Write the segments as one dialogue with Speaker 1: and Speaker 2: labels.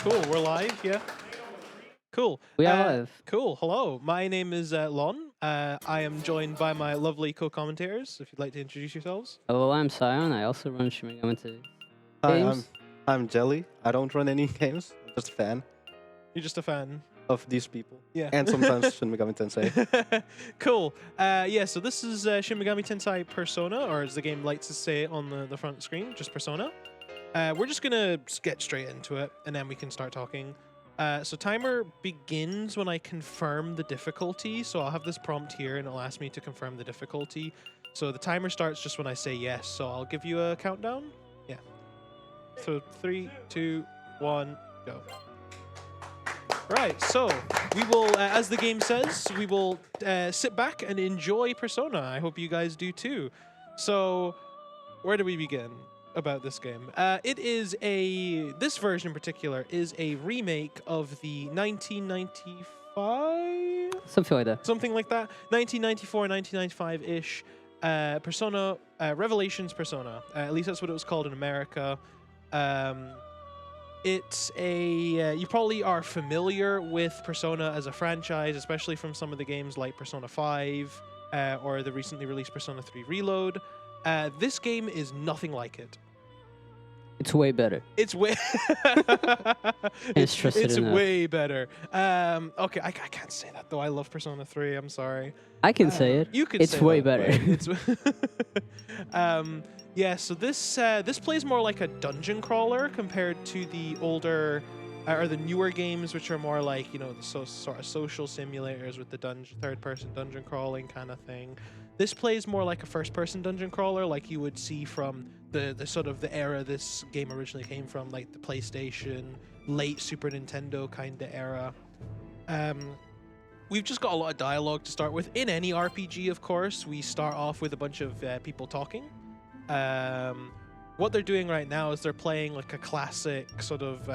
Speaker 1: Cool, we're live, yeah. Cool.
Speaker 2: We are live.
Speaker 1: Cool, hello. My name is Lonne. I am joined by my lovely co-commentators, if you'd like to introduce yourselves.
Speaker 2: Hello, I'm Sion. I also run Shin Megami
Speaker 3: Hi,
Speaker 2: games.
Speaker 3: I'm Jelly. I don't run any games. I'm just a fan
Speaker 1: You're just a fan.
Speaker 3: of these people.
Speaker 1: Yeah.
Speaker 3: And sometimes Shin Megami Tensei.
Speaker 1: Cool. Yeah, so this is Shin Megami Tensei Persona, or as the game likes to say on the front screen, just Persona. We're just gonna get straight into it, and then we can start talking. So timer begins when I confirm the difficulty. So I'll have this prompt here, and it'll ask me to confirm the difficulty. So the timer starts just when I say yes. So I'll give you a countdown. Yeah. So 3, 2, 1, go. Right, so we will, as the game says, we will sit back and enjoy Persona. I hope you guys do too. So, where do we begin about this game? This version in particular is a remake of the 1995?
Speaker 2: Something like that.
Speaker 1: Something like that. 1994, 1995-ish Persona, Revelations Persona. At least that's what it was called in America. It's a you probably are familiar with Persona as a franchise, especially from some of the games like Persona 5 or the recently released Persona 3 Reload. This game is nothing like it.
Speaker 2: It's way better.
Speaker 1: It's way
Speaker 2: It's
Speaker 1: way better. Okay, I can't say that though. I love Persona 3. I'm sorry.
Speaker 2: I can say it.
Speaker 1: You can.
Speaker 2: It's
Speaker 1: say
Speaker 2: way
Speaker 1: that,
Speaker 2: better.
Speaker 1: It's yeah. So this plays more like a dungeon crawler compared to the older or the newer games, which are more like the sort of social simulators with the third-person dungeon crawling kind of thing. This plays more like a first-person dungeon crawler, like you would see from the sort of the era this game originally came from, like the PlayStation, late Super Nintendo kind of era. We've just got a lot of dialogue to start with. In any RPG, of course, we start off with a bunch of people talking. What they're doing right now is they're playing like a classic sort of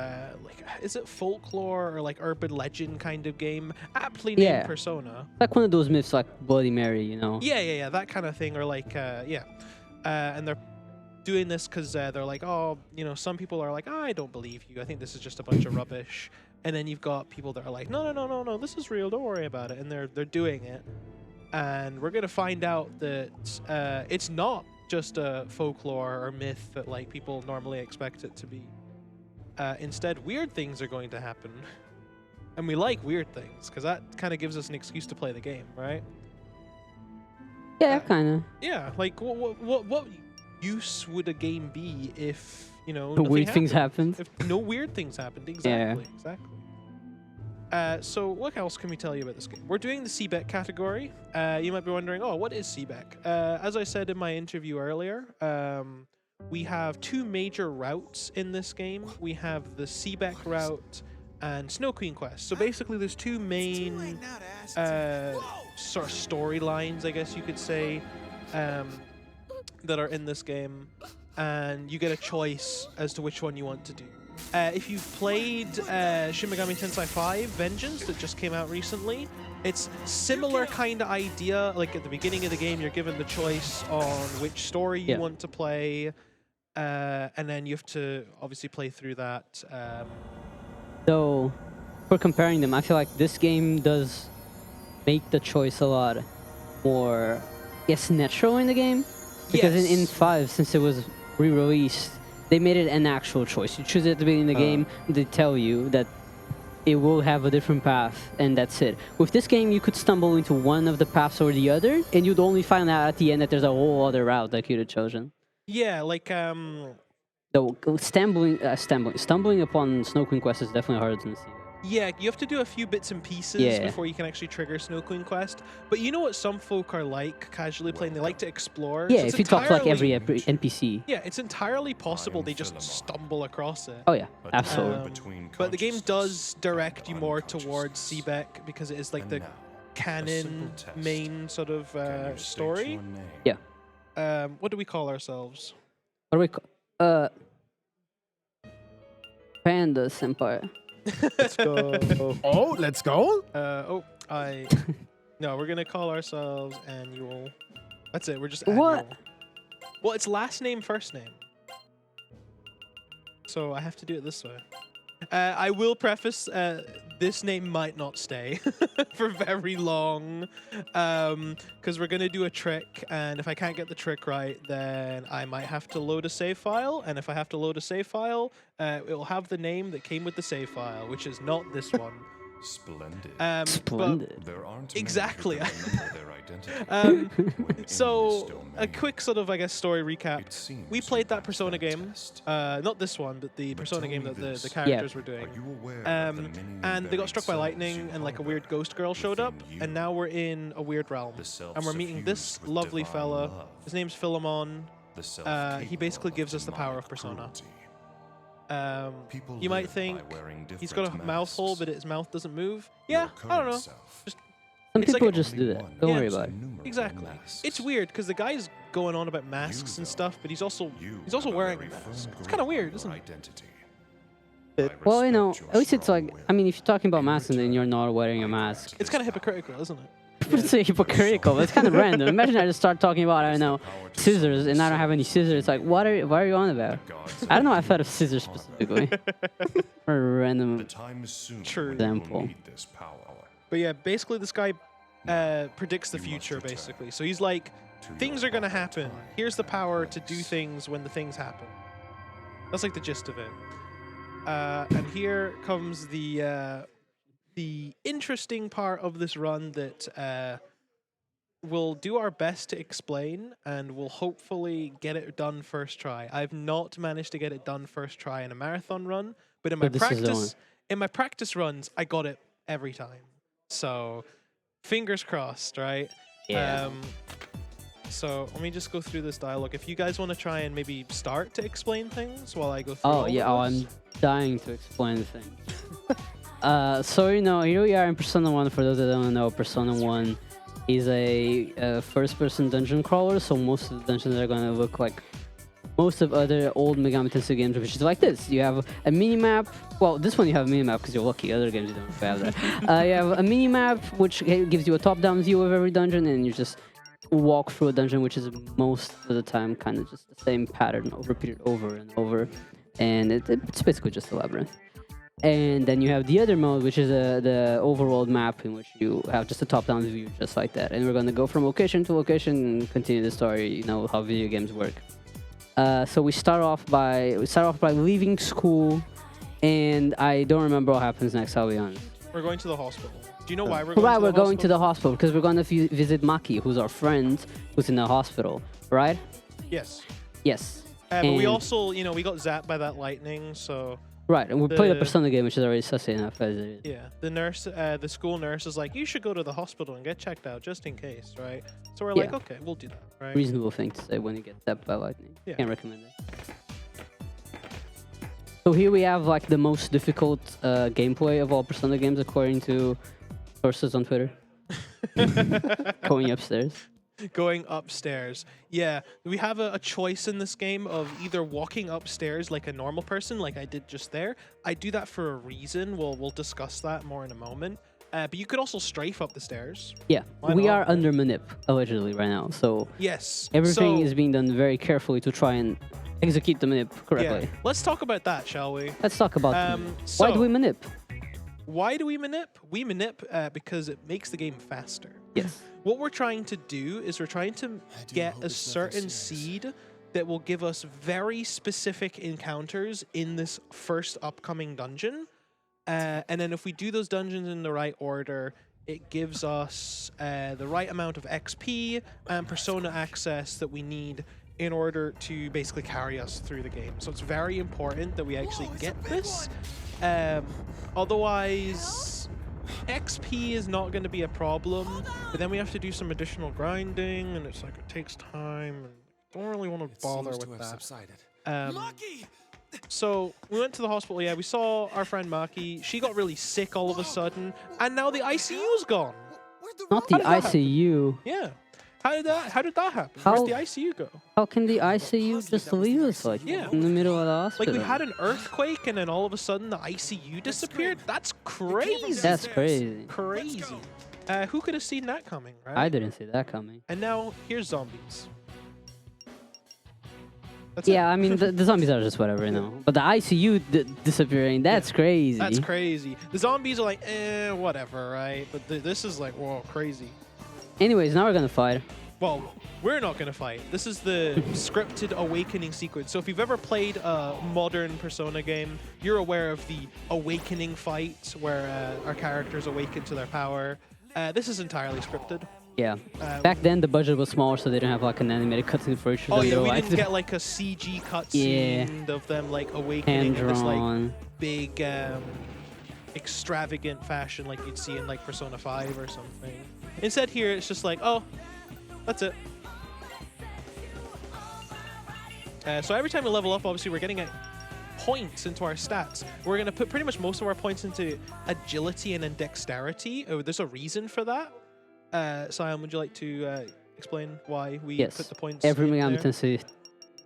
Speaker 1: is it folklore or like urban legend kind of game, aptly named Persona.
Speaker 2: Like one of those myths like Bloody Mary,
Speaker 1: Yeah, that kind of thing, or like and they're doing this because they're like, some people are like, I don't believe you, I think this is just a bunch of rubbish. And then you've got people that are like, no, this is real, don't worry about it. And they're doing it. And we're going to find out that it's not just a folklore or myth that like people normally expect it to be. Instead, weird things are going to happen. And we like weird things because that kind of gives us an excuse to play the game, right?
Speaker 2: Yeah, kind of.
Speaker 1: Yeah, like what use would a game be if
Speaker 2: Weird things happened.
Speaker 1: If no weird things happened, exactly. So what else can we tell you about this game? We're doing the SEBEC category. You might be wondering, what is SEBEC? As I said in my interview earlier, we have two major routes in this game. We have the SEBEC route and Snow Queen Quest. So basically there's two main sort of storylines, I guess you could say, that are in this game. And you get a choice as to which one you want to do. If you've played Shin Megami Tensei 5 Vengeance that just came out recently, it's similar kind of idea. Like at the beginning of the game, you're given the choice on which story you want to play, and then you have to obviously play through that.
Speaker 2: So, for comparing them, I feel like this game does make the choice a lot more, I guess, natural in the game. Because in 5, since it was re-released, they made it an actual choice. You choose it at the beginning of the game, they tell you that it will have a different path, and that's it. With this game, you could stumble into one of the paths or the other, and you'd only find out at the end that there's a whole other route that you'd have chosen.
Speaker 1: Yeah, like
Speaker 2: Though stumbling upon Snow Queen Quest is definitely harder than the SEBEC.
Speaker 1: Yeah, you have to do a few bits and pieces before you can actually trigger Snow Queen Quest. But you know what some folk are like, casually playing? They like to explore.
Speaker 2: Yeah,
Speaker 1: so
Speaker 2: if you talk to like every NPC.
Speaker 1: Yeah, it's entirely possible they just stumble across it.
Speaker 2: Oh yeah, absolutely.
Speaker 1: But the game does direct you more towards SEBEC because it is like the canon main sort of story.
Speaker 2: Yeah.
Speaker 1: What do we call ourselves?
Speaker 2: What do we call? Panda-senpai.
Speaker 3: Let's go.
Speaker 4: Oh, let's go.
Speaker 1: No, we're gonna call ourselves Annual. That's it. We're just
Speaker 2: What?
Speaker 1: Annual. Well, it's last name, first name. So I have to do it this way. I will preface this name might not stay for very long because we're going to do a trick, and if I can't get the trick right, then I might have to load a save file, and if I have to load a save file, it will have the name that came with the save file, which is not this one.
Speaker 5: Splendid.
Speaker 2: Splendid.
Speaker 5: There aren't
Speaker 1: Exactly.
Speaker 5: many who can remember their identity. When in
Speaker 1: So,
Speaker 5: this
Speaker 1: a
Speaker 5: domain,
Speaker 1: quick sort of, I guess, story recap.
Speaker 5: it seems
Speaker 1: We
Speaker 5: you
Speaker 1: played that
Speaker 5: passed
Speaker 1: Persona game,
Speaker 5: test.
Speaker 1: not this one, but the
Speaker 5: But
Speaker 1: Persona
Speaker 5: tell
Speaker 1: game
Speaker 5: me
Speaker 1: that
Speaker 5: this.
Speaker 1: the characters were
Speaker 5: Are
Speaker 1: doing.
Speaker 5: you aware of the many
Speaker 1: And they got struck by
Speaker 5: buried
Speaker 1: lightning,
Speaker 5: selves
Speaker 1: and like a
Speaker 5: you
Speaker 1: weird
Speaker 5: harbor
Speaker 1: ghost girl showed up,
Speaker 5: within you?
Speaker 1: and now we're in a weird realm.
Speaker 5: The self
Speaker 1: And we're meeting this
Speaker 5: suffused with
Speaker 1: lovely
Speaker 5: divine
Speaker 1: fella.
Speaker 5: love.
Speaker 1: His name's Philemon.
Speaker 5: The self
Speaker 1: He
Speaker 5: capable
Speaker 1: basically
Speaker 5: of
Speaker 1: gives us the power of
Speaker 5: demonic
Speaker 1: Persona.
Speaker 5: cruelty.
Speaker 1: You
Speaker 5: People live
Speaker 1: might
Speaker 5: by
Speaker 1: think
Speaker 5: wearing
Speaker 1: he's got a
Speaker 5: different
Speaker 1: mouth hole,
Speaker 5: masks.
Speaker 1: but his mouth doesn't move.
Speaker 5: Your
Speaker 1: Yeah, I don't
Speaker 5: current
Speaker 1: know.
Speaker 5: self
Speaker 2: Some
Speaker 1: It's like
Speaker 2: people
Speaker 1: a-
Speaker 2: just do
Speaker 5: only
Speaker 2: that.
Speaker 5: one
Speaker 2: Don't
Speaker 1: Yeah.
Speaker 2: worry
Speaker 5: has
Speaker 2: about it.
Speaker 5: innumerable
Speaker 1: Exactly.
Speaker 5: masks.
Speaker 1: It's weird because the guy's going on about masks and
Speaker 5: though,
Speaker 1: stuff, but he's also
Speaker 5: You
Speaker 1: he's also
Speaker 5: have a
Speaker 1: wearing a
Speaker 5: very firm
Speaker 1: mask. It's
Speaker 5: grip
Speaker 1: kind of
Speaker 5: on
Speaker 1: weird,
Speaker 5: your
Speaker 1: isn't it?
Speaker 5: identity.
Speaker 3: Bit.
Speaker 5: I
Speaker 2: Well, you know,
Speaker 5: respect
Speaker 2: at least
Speaker 5: your
Speaker 2: it's like,
Speaker 5: strong
Speaker 2: I mean,
Speaker 5: will.
Speaker 2: if you're talking about
Speaker 5: In
Speaker 2: masks and then
Speaker 5: return,
Speaker 2: you're not wearing a
Speaker 5: I
Speaker 2: mask,
Speaker 5: grant
Speaker 1: It's
Speaker 5: this
Speaker 1: kind of
Speaker 5: power.
Speaker 1: hypocritical, isn't it?
Speaker 2: it's hypocritical. It's kind of random. Imagine I just start talking about, I don't know,
Speaker 5: Power to
Speaker 2: scissors,
Speaker 5: summon
Speaker 2: and I don't have any scissors. It's like, what are you on about?
Speaker 5: gods
Speaker 2: I don't know. I
Speaker 5: of
Speaker 2: thought of
Speaker 5: human
Speaker 2: scissors
Speaker 5: honor.
Speaker 2: specifically. Or a
Speaker 5: The
Speaker 2: random.
Speaker 5: time is soon
Speaker 1: True.
Speaker 5: when you will
Speaker 2: Example.
Speaker 5: need this power.
Speaker 1: But yeah, basically this guy
Speaker 5: Now,
Speaker 1: predicts the
Speaker 5: you must
Speaker 1: future,
Speaker 5: return
Speaker 1: basically. So he's like,
Speaker 5: to your
Speaker 1: things are going to
Speaker 5: proper
Speaker 1: happen.
Speaker 5: time
Speaker 1: Here's the
Speaker 5: and
Speaker 1: power to do
Speaker 5: place.
Speaker 1: things when the things happen. That's like the gist of it. And here comes the interesting part of this run that we'll do our best to explain, and we'll hopefully get it done first try. I've not managed to get it done first try in a marathon run, but in my
Speaker 2: But this is the
Speaker 1: practice runs, I got it every time. So fingers crossed, right?
Speaker 2: Yeah.
Speaker 1: So let me just go through this dialogue. If you guys want to try and maybe start to explain things while I go through.
Speaker 2: Oh
Speaker 1: all
Speaker 2: yeah.
Speaker 1: of
Speaker 2: Oh,
Speaker 1: this.
Speaker 2: I'm dying to explain the thing. So you know, here we are in Persona 1. For those that don't know, Persona 1 is a first-person dungeon crawler. So most of the dungeons are gonna look like most of other old Megami Tensei games, which is like this. You have a mini-map. Well, this one you have a mini-map because you're lucky. Other games you don't have that. You have a mini-map which gives you a top-down view of every dungeon, and you just walk through a dungeon, which is most of the time kind of just the same pattern repeated over and over, and it's basically just a labyrinth. And then you have the other mode, which is the overworld map, in which you have just a top-down view, just like that. And we're gonna go from location to location and continue the story. You know how video games work. So we start off by leaving school, and I don't remember what happens next. I'll be honest.
Speaker 1: We're going to the hospital. Do you know why we're going?
Speaker 2: Right,
Speaker 1: to
Speaker 2: we're
Speaker 1: the
Speaker 2: going to the hospital because we're gonna visit Maki, who's our friend, who's in the hospital. Right?
Speaker 1: Yes.
Speaker 2: Yes.
Speaker 1: But we
Speaker 2: And-
Speaker 1: also, we got zapped by that lightning, so
Speaker 2: Right, and we played a
Speaker 1: The-
Speaker 2: Persona game, which is already sussy enough as it is.
Speaker 1: yeah. The nurse, the school nurse is like, you should go to the hospital and get checked out just in case, right? So we're like,
Speaker 2: Yeah.
Speaker 1: okay, we'll do that, right?
Speaker 2: Reasonable thing to say when you get zapped by lightning.
Speaker 1: Yeah.
Speaker 2: Can't recommend it. So here we have like the most difficult gameplay of all Persona games, according to sources on Twitter. Going upstairs.
Speaker 1: Going upstairs. Yeah, we have a choice in this game of either walking upstairs like a normal person, like I did just there. I do that for a reason. We'll discuss that more in a moment. But you could also strafe up the stairs.
Speaker 2: Yeah,
Speaker 1: Why
Speaker 2: we
Speaker 1: not,
Speaker 2: are
Speaker 1: right?
Speaker 2: under manip allegedly right now, so
Speaker 1: Yes.
Speaker 2: everything
Speaker 1: so,
Speaker 2: is being done very carefully to try and execute the manip correctly.
Speaker 1: Yeah. Let's talk about that, shall we?
Speaker 2: Let's talk about the manip. Why do
Speaker 1: so-
Speaker 2: we manip?
Speaker 1: Why do we manip? We manip because it makes the game faster.
Speaker 2: Yes.
Speaker 1: What we're trying to do is we're trying to get a certain seed that will give us very specific encounters in this first upcoming dungeon. And then if we do those dungeons in the right order, it gives us the right amount of XP and persona access that we need in order to basically carry us through the game. So it's very important that we actually get this. Otherwise, XP is not going to be a problem, but then we have to do some additional grinding, and it's like it takes time, and don't really want to bother with that. So we went to the hospital. Yeah, we saw our friend Maki. She got really sick all of a sudden, and now the ICU's gone.
Speaker 2: Not the
Speaker 1: How did that
Speaker 2: ICU.
Speaker 1: Yeah. How did that happen?
Speaker 2: How-
Speaker 1: Where's the ICU go?
Speaker 2: How can the ICU just leave us like
Speaker 1: Yeah.
Speaker 2: in the middle of the
Speaker 1: Like
Speaker 2: hospital?
Speaker 1: we had an earthquake, and then all of a sudden the ICU disappeared. That's crazy.
Speaker 2: That's crazy.
Speaker 1: Crazy. Who could have seen that coming, right?
Speaker 2: I didn't see that coming.
Speaker 1: And now here's zombies. That's it.
Speaker 2: Yeah, I mean, the zombies are just whatever, you know. But the ICU disappearing, that's crazy.
Speaker 1: That's crazy. The zombies are like, whatever, right? But this is like, whoa, crazy.
Speaker 2: Anyways, now we're gonna fight.
Speaker 1: Well, we're not going to fight. This is the scripted awakening sequence. So if you've ever played a modern Persona game, you're aware of the awakening fight where our characters awaken to their power. This is entirely scripted.
Speaker 2: Yeah. Back then, the budget was smaller, so they didn't have like an animated cutscene for each of them.
Speaker 1: Oh yeah,
Speaker 2: They're
Speaker 1: we
Speaker 2: like
Speaker 1: didn't get like a CG cutscene of them like awakening in this like
Speaker 2: hand-drawn.
Speaker 1: big, extravagant fashion like you'd see in like Persona 5 or something. Instead here, it's just like, oh, that's it. So every time we level up, obviously we're getting points into our stats. We're going to put pretty much most of our points into agility and then dexterity. Oh, there's a reason for that. Sion, would you like to explain why we put the points
Speaker 2: Every
Speaker 1: in
Speaker 2: Megami
Speaker 1: there?
Speaker 2: Tensei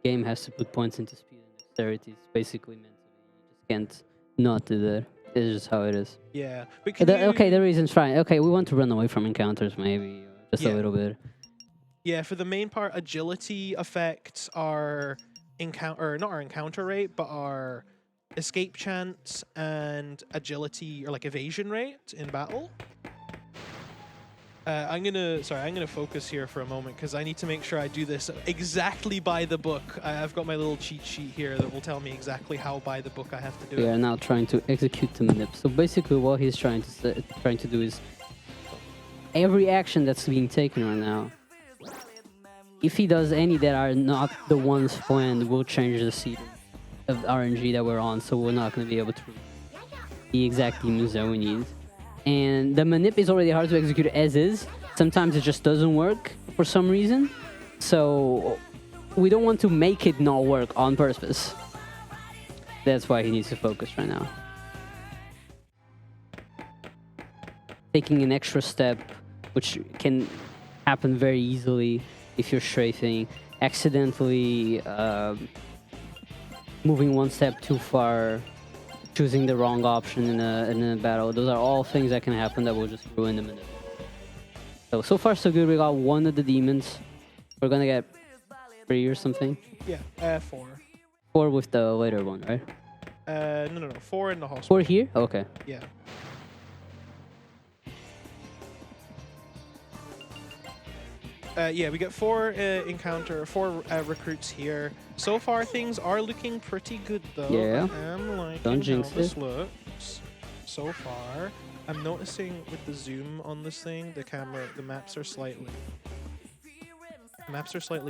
Speaker 2: game has to put points into speed and dexterity. It's basically meant to be. You just can't not do that. It's just how it is.
Speaker 1: Yeah. But can
Speaker 2: Okay, the reason's fine. Okay, we want to run away from encounters maybe. Just a little bit.
Speaker 1: Yeah, for the main part, agility affects our not our encounter rate, but our escape chance and agility or like evasion rate in battle. I'm gonna focus here for a moment because I need to make sure I do this exactly by the book. I've got my little cheat sheet here that will tell me exactly how by the book I have to do
Speaker 2: We
Speaker 1: it.
Speaker 2: are now trying to execute the manip. So basically, what he's trying to do is every action that's being taken right now. If he does any that are not the ones planned, we'll change the seed of RNG that we're on, so we're not going to be able to the exact demons that we need. And the manip is already hard to execute as is. Sometimes it just doesn't work for some reason. So we don't want to make it not work on purpose. That's why he needs to focus right now. Taking an extra step, which can happen very easily if you're strafing, accidentally moving one step too far, choosing the wrong option in a battle. Those are all things that can happen that will just ruin the minute. So far so good. We got one of the demons. We're gonna get 3 or something.
Speaker 1: Yeah, 4.
Speaker 2: 4 with the later one, right?
Speaker 1: No, 4 in the hospital.
Speaker 2: 4 here? Okay.
Speaker 1: Yeah. Yeah, we get 4 recruits here. So far, things are looking pretty good, though.
Speaker 2: Yeah.
Speaker 1: I'm liking
Speaker 2: Don't
Speaker 1: how
Speaker 2: jinx
Speaker 1: this
Speaker 2: it.
Speaker 1: looks so far. I'm noticing with the zoom on this thing, the maps are slightly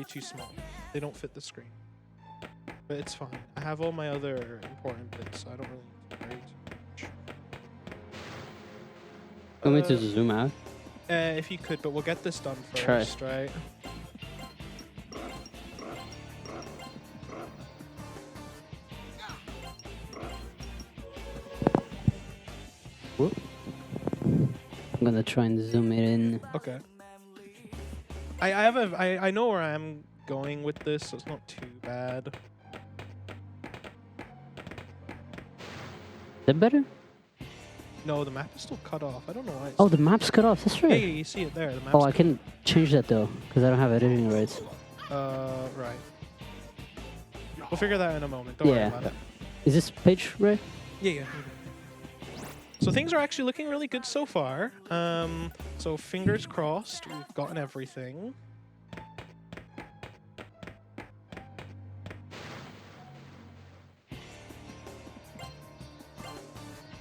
Speaker 1: too small. They don't fit the screen. But it's fine. I have all my other important bits, so I don't really need to worry too much.
Speaker 2: Want me to zoom out?
Speaker 1: If you could, but we'll get this done
Speaker 2: Try.
Speaker 1: first, right?
Speaker 2: I'm gonna try and zoom it in.
Speaker 1: Okay. I know where I'm going with this, so it's not too bad.
Speaker 2: Is that better?
Speaker 1: No, the map is still cut off. I don't know why.
Speaker 2: Oh, the map's cut off. That's
Speaker 1: Yeah,
Speaker 2: right.
Speaker 1: you see it there. The map's
Speaker 2: Oh, I can change that though, because I don't have editing rights.
Speaker 1: right. We'll figure that out in a moment. Don't worry
Speaker 2: Yeah.
Speaker 1: about it.
Speaker 2: Is this page right?
Speaker 1: Yeah. So things are actually looking really good so far. So fingers crossed, we've gotten everything.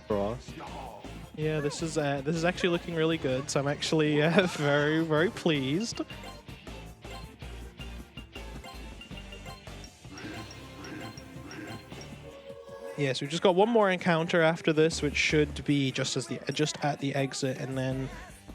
Speaker 3: Frost.
Speaker 1: Yeah, this is actually looking really good. So I'm actually very, very pleased. Yes, we've just got one more encounter after this, which should be just at the exit, and then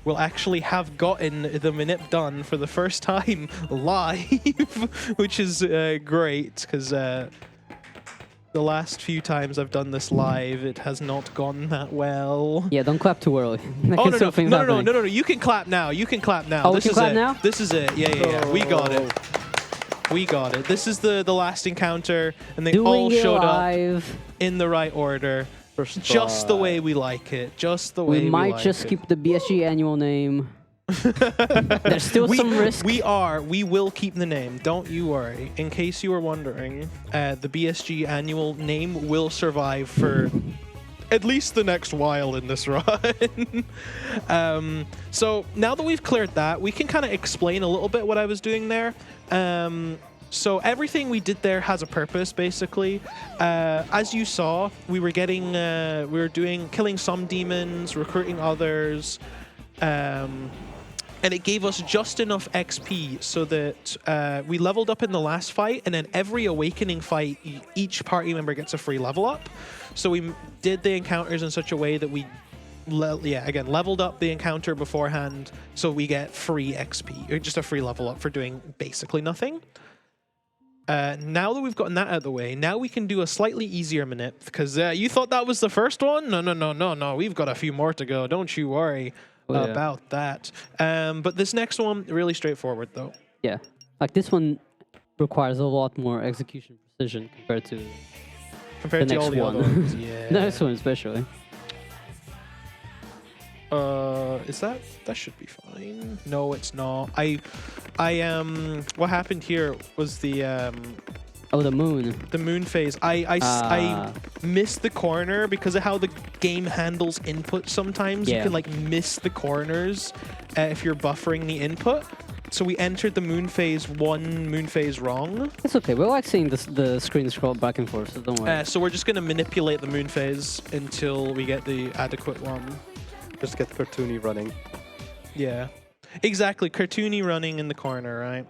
Speaker 1: we'll actually have gotten the manip done for the first time live, which is great because the last few times I've done this live, it has not gone that well.
Speaker 2: Yeah, don't clap too early.
Speaker 1: Oh no! You can clap now. You can clap now.
Speaker 2: Oh, we
Speaker 1: this
Speaker 2: can
Speaker 1: is
Speaker 2: clap
Speaker 1: it.
Speaker 2: now?
Speaker 1: This is it. Yeah. We got it. We got it. This is the last encounter, and they all
Speaker 2: Doing it
Speaker 1: showed up
Speaker 2: live.
Speaker 1: in the right order,
Speaker 3: First
Speaker 1: just the
Speaker 3: try.
Speaker 1: way we like it. Just the way
Speaker 2: We might
Speaker 1: like
Speaker 2: just
Speaker 1: it.
Speaker 2: keep the BSG Annual name. There's still some risk.
Speaker 1: We will keep the name. Don't you worry. In case you were wondering, the BSG Annual name will survive for at least the next while in this run. So now that we've cleared that, we can kind of explain a little bit what I was doing there. So everything we did there has a purpose, basically. As you saw, we were killing some demons, recruiting others, and it gave us just enough XP so that we leveled up in the last fight, and then every awakening fight, each party member gets a free level up. So we did the encounters in such a way that we, leveled up the encounter beforehand, so we get free XP, or just a free level up for doing basically nothing. Now that we've gotten that out of the way, now we can do a slightly easier manip, because you thought that was the first one? No. We've got a few more to go. Don't you worry about that. But this next one, really straightforward, though.
Speaker 2: Yeah. Like, this one requires a lot more execution precision compared to the
Speaker 1: all
Speaker 2: next
Speaker 1: the
Speaker 2: one.
Speaker 1: other ones. Yeah.
Speaker 2: The next one especially.
Speaker 1: Is that should be fine? No, it's not. What happened here was the
Speaker 2: Oh, the moon.
Speaker 1: the moon phase. I missed the corner because of how the game handles input. Sometimes you
Speaker 2: Yeah.
Speaker 1: can like miss the corners if you're buffering the input. So we entered the moon phase wrong.
Speaker 2: It's okay. We're like seeing the screen scroll back and forth, so don't worry.
Speaker 1: So we're just gonna manipulate the moon phase until we get the adequate one.
Speaker 3: Just get cartoony running.
Speaker 1: Yeah, exactly. Cartoony running in the corner, right?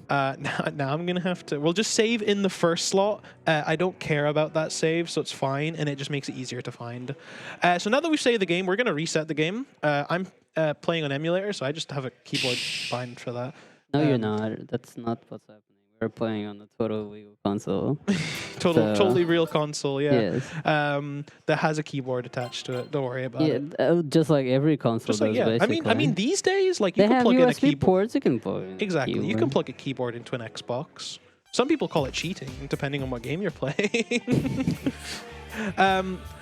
Speaker 1: Now I'm gonna have to. We'll just save in the first slot. I don't care about that save, so it's fine, and it just makes it easier to find. So now that we've saved the game, we're gonna reset the game. I'm playing on emulator, so I just have a keyboard bind for that.
Speaker 2: No, you're not. That's not what's happening. We're playing on the total legal console.
Speaker 1: Totally real console, yeah.
Speaker 2: Yes.
Speaker 1: That has a keyboard attached to it. Don't worry about it.
Speaker 2: Just like every console
Speaker 1: Just
Speaker 2: does,
Speaker 1: like, yeah.
Speaker 2: basically.
Speaker 1: I mean, these days, like you
Speaker 2: they
Speaker 1: can
Speaker 2: have
Speaker 1: plug in a
Speaker 2: USB
Speaker 1: keyboard.
Speaker 2: ports. You can plug in.
Speaker 1: Exactly. You can
Speaker 2: keyboard.
Speaker 1: plug a keyboard into an Xbox. Some people call it cheating, depending on what game you're playing.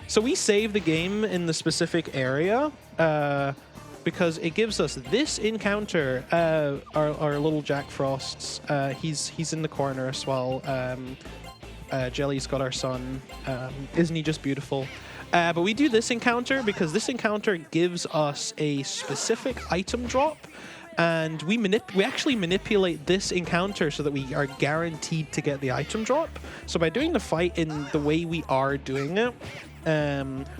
Speaker 1: So we save the game in the specific area because it gives us this encounter. Our little Jack Frost's. He's in the corner as well. Jelly's got our son. Isn't he just beautiful? But we do this encounter because this encounter gives us a specific item drop. And we actually manipulate this encounter so that we are guaranteed to get the item drop. So by doing the fight in the way we are doing it,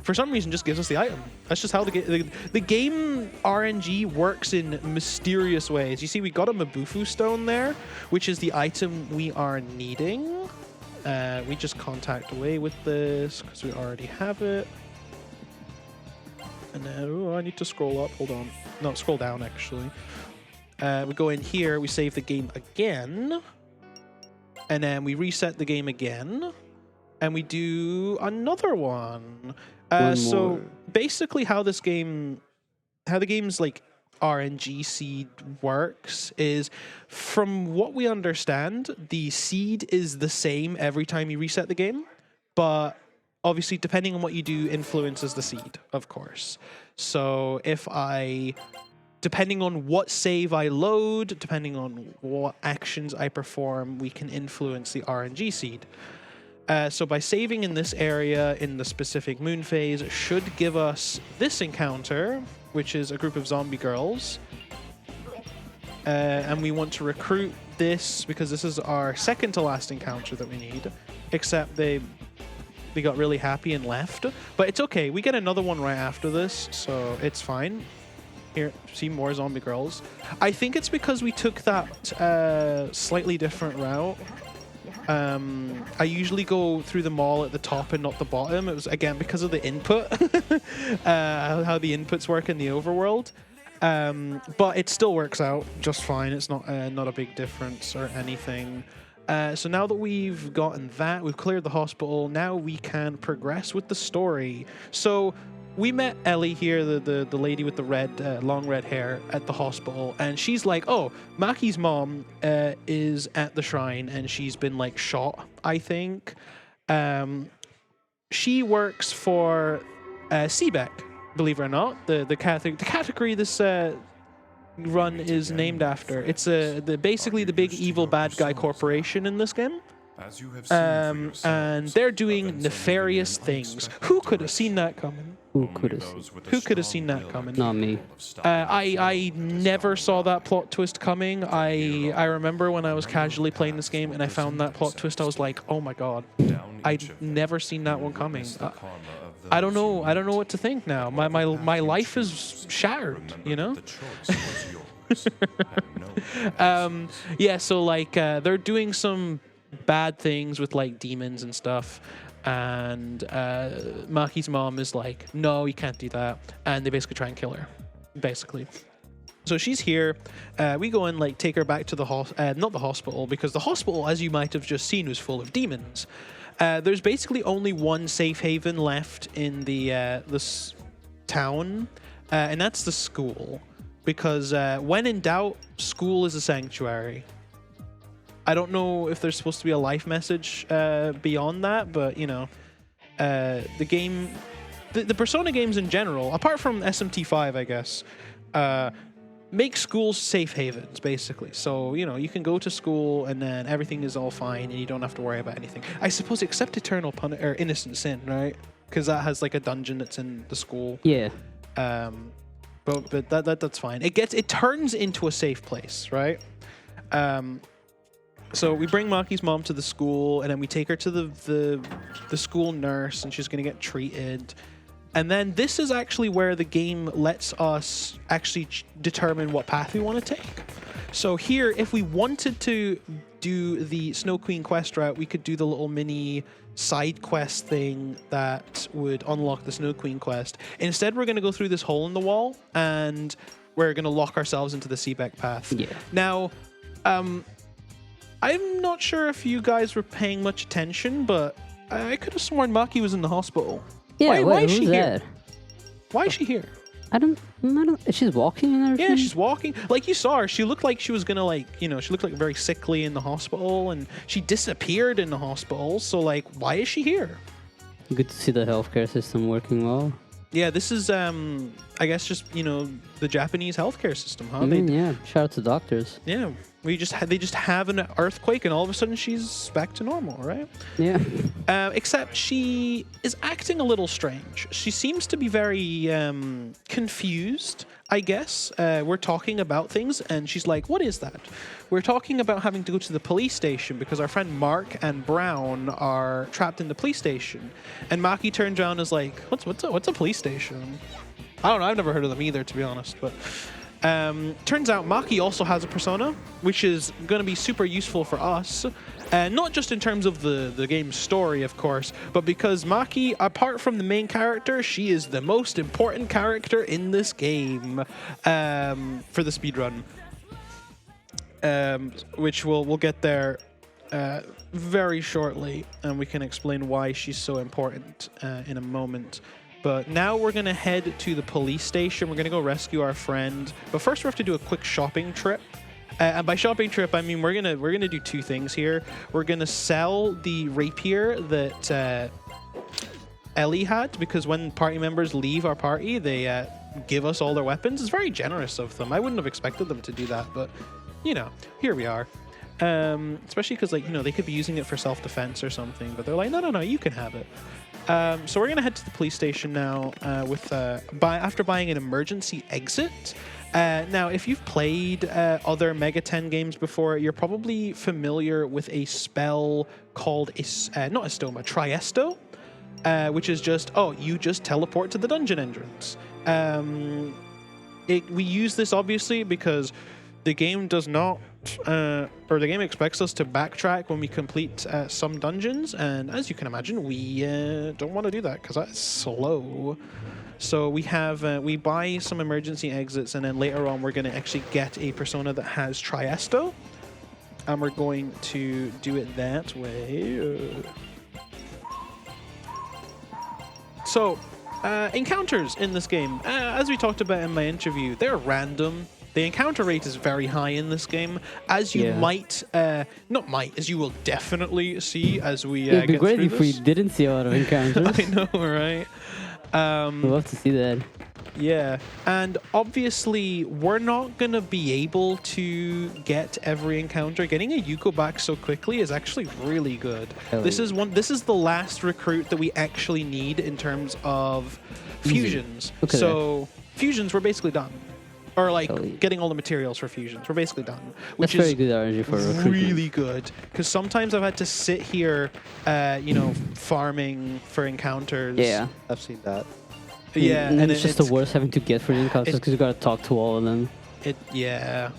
Speaker 1: for some reason just gives us the item. That's just how the game RNG works in mysterious ways. You see, we got a Mabufu stone there, which is the item we are needing. We just contact away with this because we already have it. And then, I need to scroll up. Hold on. No, scroll down, actually. We go in here, we save the game again. And then we reset the game again. And we do another one. So
Speaker 2: more.
Speaker 1: basically how the game's like RNG seed works is, from what we understand, the seed is the same every time you reset the game. But obviously, depending on what you do influences the seed, of course. So depending on what save I load, depending on what actions I perform, we can influence the RNG seed. So by saving in this area in the specific moon phase should give us this encounter, which is a group of zombie girls. And we want to recruit this because this is our second to last encounter that we need, except they got really happy and left. But it's okay. We get another one right after this, so it's fine. Here, see more zombie girls. I think it's because we took that slightly different route. I usually go through the mall at the top and not the bottom. It was, again, because of the input, how the inputs work in the overworld. But it still works out just fine. It's not a big difference or anything. So now that we've gotten that, we've cleared the hospital, now we can progress with the story. So we met Ellie here, the lady with the long red hair at the hospital, and she's like, oh, Maki's mom is at the shrine, and she's been, like, shot, I think. She works for SEBEC, believe it or not, the category this run is named after. It's basically the big evil bad guy corporation in this game. And they're doing nefarious things. Who could have seen that coming?
Speaker 2: Who could have seen?
Speaker 1: Who could have seen that coming?
Speaker 2: Not me.
Speaker 1: I never saw that plot twist coming. I remember when I was casually playing this game and I found that plot twist, I was like, oh my god, I'd never seen that one coming. I don't know what to think now. My life is shattered, you know? Yeah, so like they're doing some bad things with like demons and stuff, and Maki's mom is like, no, you can't do that, and they basically try and kill her, basically. So she's here. We go and like take her back to the not the hospital, because the hospital, as you might have just seen, was full of demons. There's basically only one safe haven left in this town, and that's the school, because when in doubt, school is a sanctuary. I don't know if there's supposed to be a life message beyond that, but you know, the game, the Persona games in general, apart from SMT5, I guess, make schools safe havens, basically. So, you know, you can go to school and then everything is all fine and you don't have to worry about anything. I suppose except Eternal or Innocent Sin, right? Because that has like a dungeon that's in the school.
Speaker 2: Yeah.
Speaker 1: But that's fine. It turns into a safe place, right? So we bring Maki's mom to the school, and then we take her to the school nurse, and she's going to get treated. And then this is actually where the game lets us actually determine what path we want to take. So here, if we wanted to do the Snow Queen quest route, we could do the little mini side quest thing that would unlock the Snow Queen quest. Instead, we're going to go through this hole in the wall, and we're going to lock ourselves into the SEBEC path.
Speaker 2: Yeah.
Speaker 1: Now, I'm not sure if you guys were paying much attention, but I could have sworn Maki was in the hospital.
Speaker 2: Yeah,
Speaker 1: why is she
Speaker 2: who's
Speaker 1: here?
Speaker 2: that?
Speaker 1: Why is she here?
Speaker 2: I don't. She's walking and everything.
Speaker 1: Yeah, she's walking. Like, you saw her. She looked like she was gonna, like, you know, she looked like very sickly in the hospital, and she disappeared in the hospital. So, like, why is she here?
Speaker 2: Good to see the healthcare system working well.
Speaker 1: Yeah, this is, I guess, just, you know, the Japanese healthcare system, huh?
Speaker 2: Yeah, shout out to doctors.
Speaker 1: Yeah, they just have an earthquake, and all of a sudden she's back to normal, right?
Speaker 2: Yeah.
Speaker 1: Except she is acting a little strange. She seems to be very confused, I guess. We're talking about things, and she's like, what is that? We're talking about having to go to the police station because our friend Mark and Brown are trapped in the police station. And Maki turns around and is like, what's a police station? I don't know, I've never heard of them either, to be honest, but... turns out Maki also has a persona, which is going to be super useful for us. Not just in terms of the game's story, of course, but because Maki, apart from the main character, she is the most important character in this game for the speedrun. Which we'll get there very shortly, and we can explain why she's so important in a moment. But now we're going to head to the police station. We're going to go rescue our friend. But first we have to do a quick shopping trip. And by shopping trip, I mean we're gonna do two things here. We're going to sell the rapier that Ellie had, because when party members leave our party, they give us all their weapons. It's very generous of them. I wouldn't have expected them to do that, but, you know, here we are. Especially because, like, you know, they could be using it for self-defense or something, but they're like, no, you can have it. So we're gonna head to the police station now after buying an emergency exit. Now, if you've played other Mega 10 games before, you're probably familiar with a spell called not Estoma, Triesto, which is just you just teleport to the dungeon entrance. We use this obviously because the game does not, or the game expects us to backtrack when we complete some dungeons, and as you can imagine, we don't want to do that because that's slow. So we buy some emergency exits, and then later on we're going to actually get a persona that has Triesto, and we're going to do it that way. So, encounters in this game, as we talked about in my interview, they're random. The encounter rate is very high in this game, as you as you will definitely see as we
Speaker 2: It'd be
Speaker 1: get
Speaker 2: great
Speaker 1: through
Speaker 2: if we didn't see a lot of encounters.
Speaker 1: I know, right?
Speaker 2: We'd love to see that.
Speaker 1: Yeah, and obviously we're not gonna be able to get every encounter. Getting a Yuko back so quickly is actually really good. This is the last recruit that we actually need in terms of fusions. So fusions, we're basically done. Or like getting all the materials for fusions, we're basically done. Which
Speaker 2: That's
Speaker 1: is
Speaker 2: very good RNG for recruitment.
Speaker 1: really good, because sometimes I've had to sit here, you know, farming for encounters.
Speaker 2: Yeah.
Speaker 3: I've seen that.
Speaker 1: Yeah,
Speaker 2: and then it's just the worst having to get for the encounters because you gotta talk to all of them.
Speaker 1: Yeah.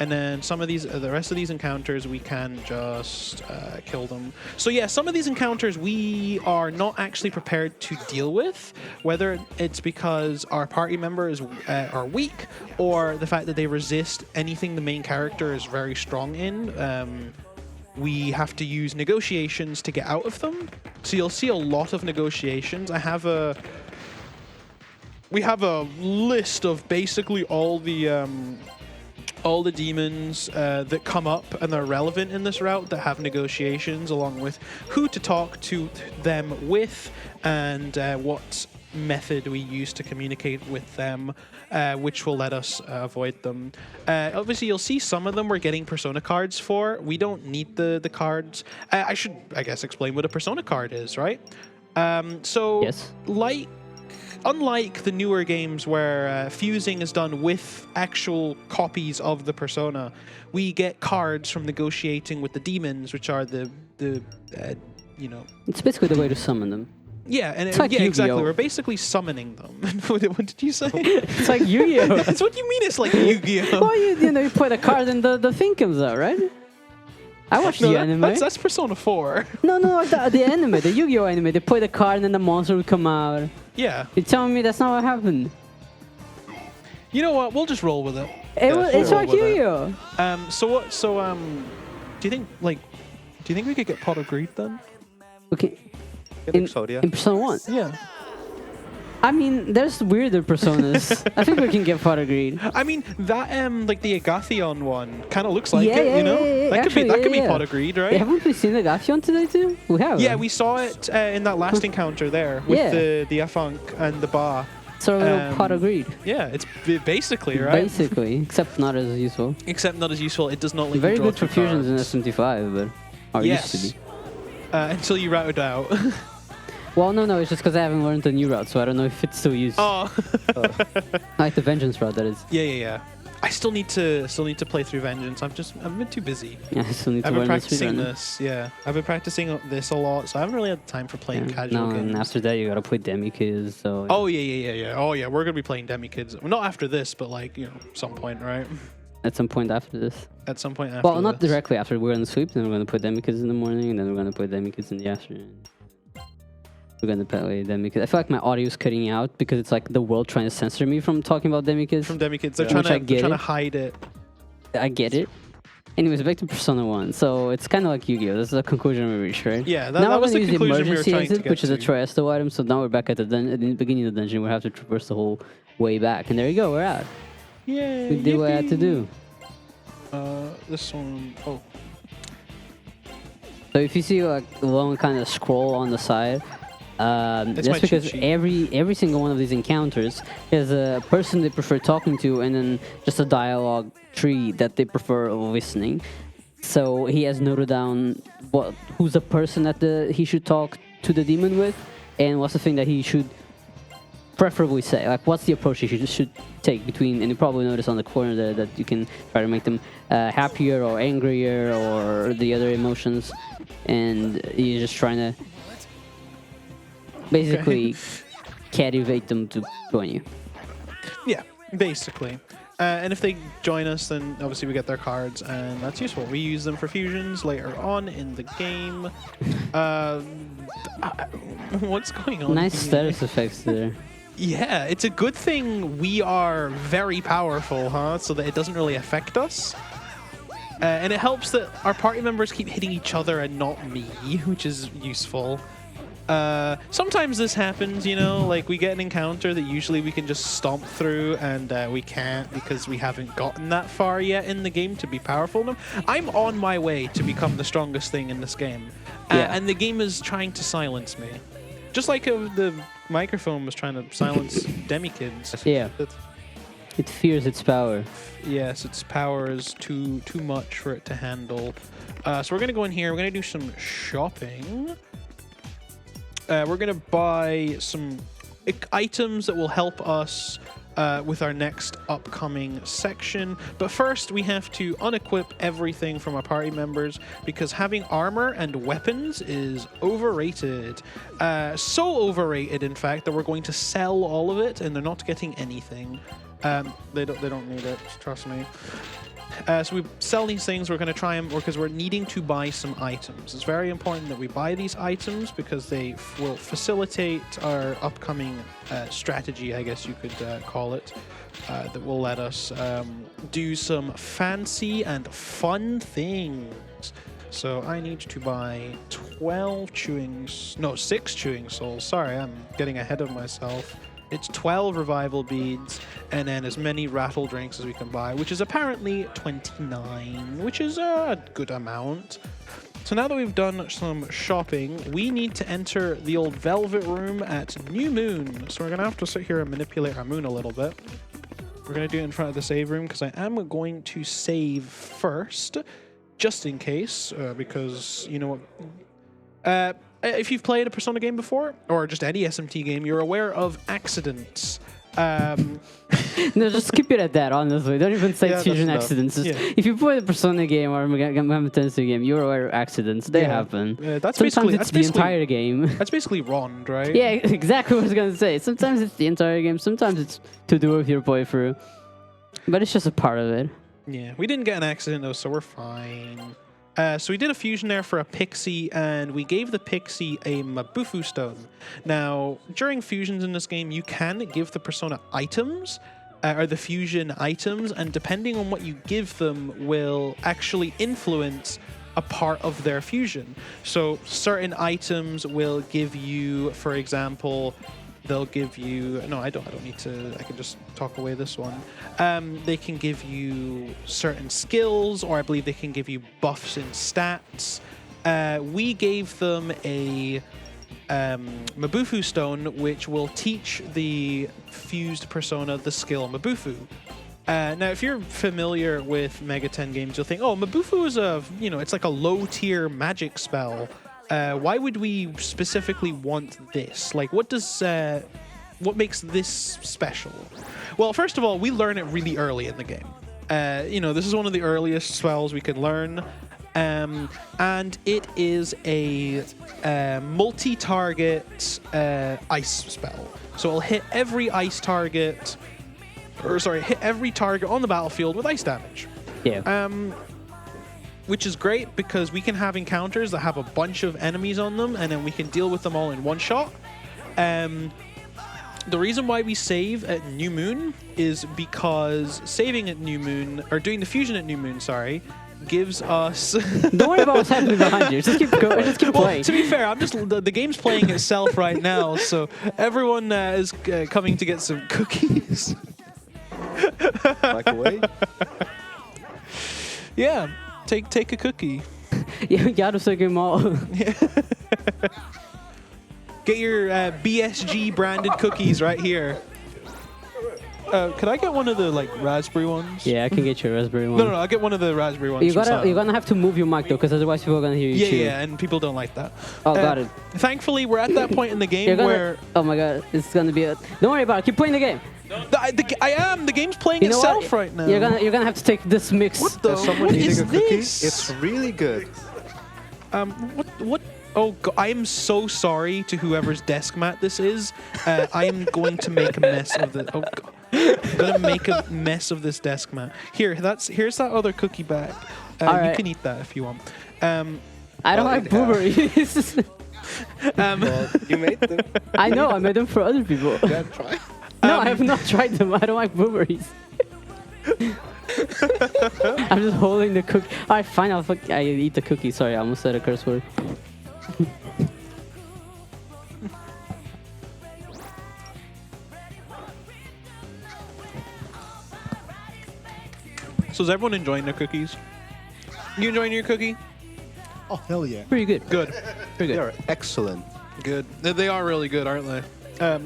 Speaker 1: And then some of these, the rest of these encounters, we can just kill them. So yeah, some of these encounters we are not actually prepared to deal with, whether it's because our party members are weak or the fact that they resist anything the main character is very strong in. We have to use negotiations to get out of them. So you'll see a lot of negotiations. We have a list of basically all the demons that come up and are relevant in this route that have negotiations, along with who to talk to them with and what method we use to communicate with them, which will let us avoid them. Obviously, you'll see some of them we're getting persona cards for. We don't need the cards. I should, I guess, explain what a persona card is, right? So,
Speaker 2: Yes.
Speaker 1: Unlike the newer games where fusing is done with actual copies of the persona, we get cards from negotiating with the demons, which are the you know.
Speaker 2: It's basically the way to summon them.
Speaker 1: Yeah, and
Speaker 2: like
Speaker 1: yeah, exactly.
Speaker 2: Yu-Gi-Oh.
Speaker 1: We're basically summoning them. What did you say?
Speaker 2: It's like Yu-Gi-Oh.
Speaker 1: That's what you mean. It's like Yu-Gi-Oh.
Speaker 2: Well, you know, you play the card and the thing comes out, right? I watched the anime.
Speaker 1: That's Persona 4.
Speaker 2: No, the anime, the Yu-Gi-Oh anime. They play the card and then the monster would come out.
Speaker 1: Yeah.
Speaker 2: You're telling me that's not what happened?
Speaker 1: You know what? We'll just roll with it.
Speaker 2: It's like Yu-Gi-Oh.
Speaker 1: So do you think we could get Pot of Greed then?
Speaker 2: Okay.
Speaker 3: Get Exodia.
Speaker 2: In Persona 1.
Speaker 1: Yeah.
Speaker 2: I mean, there's weirder personas. I think we can get Pot of Greed.
Speaker 1: I mean, that like the Agathion one kind of looks like
Speaker 2: Yeah,
Speaker 1: it, you know?
Speaker 2: yeah.
Speaker 1: That
Speaker 2: Actually,
Speaker 1: could be
Speaker 2: yeah.
Speaker 1: Pot of Greed, right?
Speaker 2: Yeah, haven't we seen the Gashion today too? We have.
Speaker 1: Yeah, we saw it in that last encounter there with
Speaker 2: Yeah.
Speaker 1: the Afunk and the Ba.
Speaker 2: Sort of a little Pot of Greed.
Speaker 1: Yeah, it's basically, right?
Speaker 2: Basically, except not as useful.
Speaker 1: Except not as useful. It does not let you
Speaker 2: Very
Speaker 1: draw
Speaker 2: good for
Speaker 1: two
Speaker 2: fusions in
Speaker 1: cards.
Speaker 2: SMT5, but or
Speaker 1: Yes.
Speaker 2: used to be.
Speaker 1: Until you route it out.
Speaker 2: Well, no, it's just because I haven't learned the new route, so I don't know if it's still used.
Speaker 1: Oh.
Speaker 2: Like the Vengeance route, that is.
Speaker 1: Yeah. I still need to play through Vengeance. I've been too busy.
Speaker 2: Yeah, I still need to
Speaker 1: I've been
Speaker 2: learn
Speaker 1: practicing
Speaker 2: the
Speaker 1: this. Yeah, I've been practicing this a lot, so I haven't really had time for playing casual
Speaker 2: No,
Speaker 1: games.
Speaker 2: and after that you gotta play Demi-Kids, so...
Speaker 1: Oh yeah. Oh yeah, we're gonna be playing Demi-Kids. Well, not after this, but like, you know, some point, right?
Speaker 2: At some point after this.
Speaker 1: At some point after
Speaker 2: Well, not
Speaker 1: this.
Speaker 2: directly after. We're gonna sleep, then we're gonna play Demi-Kids in the morning, and then we're gonna play Demi-Kids in the afternoon. We're gonna play Demi-Kids. I feel like my audio is cutting out because it's like the world trying to censor me from talking about Demi-Kids.
Speaker 1: From Demi-Kids, they're
Speaker 2: Which I
Speaker 1: trying
Speaker 2: get
Speaker 1: to
Speaker 2: it.
Speaker 1: hide it.
Speaker 2: I get it. Anyways, back to Persona 1. So it's kind of like Yu-Gi-Oh! This is the conclusion we reached, right?
Speaker 1: Yeah,
Speaker 2: Now
Speaker 1: that
Speaker 2: we're
Speaker 1: was
Speaker 2: gonna
Speaker 1: the
Speaker 2: use the
Speaker 1: conclusion we were
Speaker 2: emergency
Speaker 1: trying to
Speaker 2: exit,
Speaker 1: get
Speaker 2: which is a
Speaker 1: to.
Speaker 2: Triasto item. So now we're back at the beginning of the dungeon. We have to traverse the whole way back, and there you go. We're out.
Speaker 1: Yay!
Speaker 2: We did what I had to
Speaker 1: yippee.
Speaker 2: do.
Speaker 1: This one. Oh.
Speaker 2: So if you see like a long kind of scroll on the side,
Speaker 1: my
Speaker 2: that's
Speaker 1: cheat
Speaker 2: because
Speaker 1: sheet.
Speaker 2: every single one of these encounters has a person they prefer talking to, and then just a dialogue tree that they prefer listening. So he has noted down who's the person that he should talk to the demon with, and what's the thing that he should preferably say. Like what's the approach he should take between, and you probably notice on the corner there that you can try to make them happier or angrier or the other emotions, and you're just trying to basically captivate them to join you.
Speaker 1: Yeah, basically. And if they join us, then obviously we get their cards, and that's useful. We use them for fusions later on in the game. What's going on?
Speaker 2: Nice
Speaker 1: here?
Speaker 2: status effects there.
Speaker 1: Yeah, it's a good thing we are very powerful, huh? So that it doesn't really affect us. And it helps that our party members keep hitting each other and not me, which is useful. Sometimes this happens, you know, like we get an encounter that usually we can just stomp through, and we can't because we haven't gotten that far yet in the game to be powerful enough. I'm on my way to become the strongest thing in this game,
Speaker 2: Yeah.
Speaker 1: and the game is trying to silence me. Just like the microphone was trying to silence demi-kids.
Speaker 2: Yeah. It fears its power.
Speaker 1: Yes, its power is too much for it to handle. So we're gonna go in here. We're gonna do some shopping. We're gonna buy some items that will help us with our next upcoming section. But first, we have to unequip everything from our party members because having armor and weapons is overrated. So overrated, in fact, that we're going to sell all of it, and they're not getting anything. They don't need it, trust me. So we sell these things. We're going to try and because we're needing to buy some items. It's very important that we buy these items because they will facilitate our upcoming strategy, I guess you could call it, that will let us do some fancy and fun things. So I need to buy 6 chewing souls. Sorry, I'm getting ahead of myself. It's 12 revival beads, and then as many rattle drinks as we can buy, which is apparently 29, which is a good amount. So now that we've done some shopping, we need to enter the old velvet room at New Moon. So we're going to have to sit here and manipulate our moon a little bit. We're going to do it in front of the save room, because I am going to save first, just in case, because, you know what... if you've played a Persona game before, or just any SMT game, you're aware of accidents.
Speaker 2: No, just keep it at that, honestly. Don't even say fusion accidents. Just, if you play a Persona game or a Megami Tensei game, you're aware of accidents. They happen. Sometimes it's the entire game.
Speaker 1: That's basically Rond, right?
Speaker 2: Yeah, exactly what I was going to say. Sometimes it's the entire game. Sometimes it's to do with your playthrough. But it's just a part of it.
Speaker 1: Yeah, we didn't get an accident, though, so we're fine. So we did a fusion there for a pixie, and we gave the pixie a Mabufu stone. Now, during fusions in this game, you can give the persona items, or the fusion items, and depending on what you give them will actually influence a part of their fusion. So certain items will give you, for example... They'll give you... No, I don't need to... I can just talk away this one. They can give you certain skills, or I believe they can give you buffs in stats. We gave them a Mabufu stone, which will teach the fused persona the skill Mabufu. Now, if you're familiar with Mega 10 games, you'll think, oh, Mabufu is it's like a low-tier magic spell. Why would we specifically want this? Like, what makes this special? Well, first of all, we learn it really early in the game. This is one of the earliest spells we can learn. And it is a multi-target ice spell. So it'll hit every target on the battlefield with ice damage.
Speaker 2: Yeah.
Speaker 1: Which is great because we can have encounters that have a bunch of enemies on them, and then we can deal with them all in one shot. The reason why we save at New Moon is because saving at New Moon, or doing the fusion at New Moon, sorry, gives us...
Speaker 2: Don't worry about what's happening behind you. Just keep going. Just keep playing.
Speaker 1: To be fair, I'm just the game's playing itself right now, so everyone is coming to get some cookies.
Speaker 3: Back away.
Speaker 1: Yeah. Take a cookie.
Speaker 2: Yeah, you gotta take them all.
Speaker 1: Get your BSG branded cookies right here. Could I get one of the raspberry ones?
Speaker 2: Yeah, I can get you a raspberry one.
Speaker 1: No, I'll get one of the raspberry ones.
Speaker 2: You're gonna have to move your mic though, because otherwise people are gonna hear you.
Speaker 1: Yeah, and people don't like that.
Speaker 2: Oh, got it.
Speaker 1: Thankfully, we're at that point in the game where...
Speaker 2: Oh my god, it's gonna be a... Don't worry about it. Keep playing the game.
Speaker 1: I am. The game's playing itself right now.
Speaker 2: You're gonna have to take this mix.
Speaker 1: What the?
Speaker 3: There's someone
Speaker 1: What
Speaker 3: eating
Speaker 1: is
Speaker 3: a cookie.
Speaker 1: this?
Speaker 3: It's really good.
Speaker 1: What? Oh, I am so sorry to whoever's desk mat this is. I am going to make a mess of the. Oh, God. I'm gonna make a mess of this desk mat. Here's that other cookie back. You can eat that if you want.
Speaker 2: I don't like blueberries.
Speaker 3: Well, you made them.
Speaker 2: I know. I made them for other people.
Speaker 3: Yeah, try.
Speaker 2: No, I have not tried them. I don't like blueberries. I'm just holding the cookie. Alright, fine. I eat the cookie. Sorry, I almost said a curse word.
Speaker 1: So is everyone enjoying their cookies? You enjoying your cookie?
Speaker 4: Oh, hell yeah.
Speaker 2: Pretty good.
Speaker 1: Good.
Speaker 2: Pretty
Speaker 3: They
Speaker 2: good.
Speaker 3: are excellent.
Speaker 1: Good. They are really good, aren't they?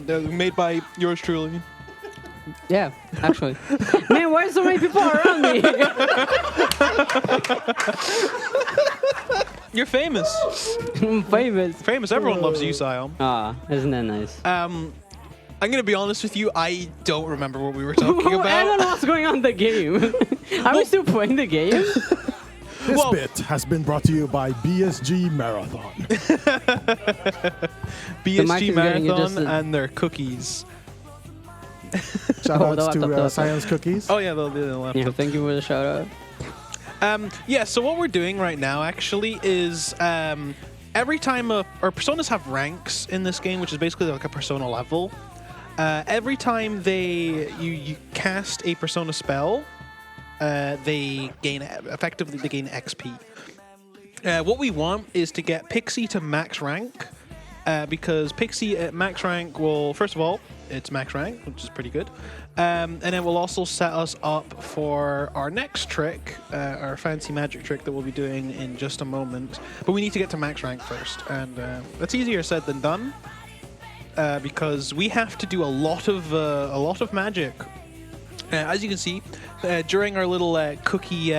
Speaker 1: They're made by yours truly.
Speaker 2: Yeah, actually. Man, why are so many people around me?
Speaker 1: You're famous.
Speaker 2: I'm famous.
Speaker 1: Famous. Everyone loves you, Sion.
Speaker 2: Ah, isn't that nice?
Speaker 1: I'm gonna be honest with you. I don't remember what we were talking
Speaker 2: I don't
Speaker 1: about.
Speaker 2: know what's going on in the game. Are we still playing the game?
Speaker 4: This
Speaker 1: Well-
Speaker 4: bit has been brought to you by BSG Marathon.
Speaker 2: mic
Speaker 1: BSG
Speaker 2: is getting
Speaker 1: Marathon
Speaker 2: adjusted.
Speaker 1: and their cookies.
Speaker 4: Shout
Speaker 2: Oh,
Speaker 4: outs
Speaker 2: the
Speaker 4: to
Speaker 2: laptop.
Speaker 4: Science Cookies.
Speaker 1: Oh yeah, they'll be the left.
Speaker 2: Yeah, thank you for the shout out.
Speaker 1: Yeah, so what we're doing right now actually is every time our personas have ranks in this game, which is basically like a persona level. Every time you cast a persona spell, they gain XP. What we want is to get Pixie to max rank, because Pixie at max rank will, first of all, it's max rank, which is pretty good, and it will also set us up for our next trick, our fancy magic trick that we'll be doing in just a moment. But we need to get to max rank first, and that's easier said than done, because we have to do a lot of magic. As you can see, during our little cookie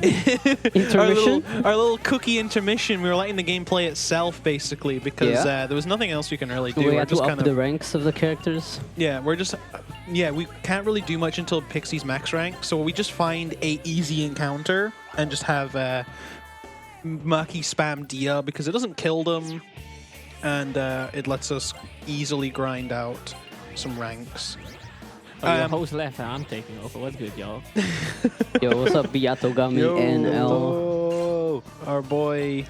Speaker 2: Intermission?
Speaker 1: our little cookie intermission, we were letting the game play itself basically, because there was nothing else we can really do.
Speaker 2: We
Speaker 1: We're
Speaker 2: had to
Speaker 1: just
Speaker 2: up
Speaker 1: kind
Speaker 2: the
Speaker 1: of
Speaker 2: ranks of the characters.
Speaker 1: we can't really do much until Pixie's max rank, so we just find a easy encounter and just have Maki spam Dia because it doesn't kill them, and it lets us easily grind out some ranks.
Speaker 6: Oh, your host left and I'm taking over. What's good, y'all?
Speaker 2: Yo, what's up, Biyatogami NL?
Speaker 1: Oh, our boy.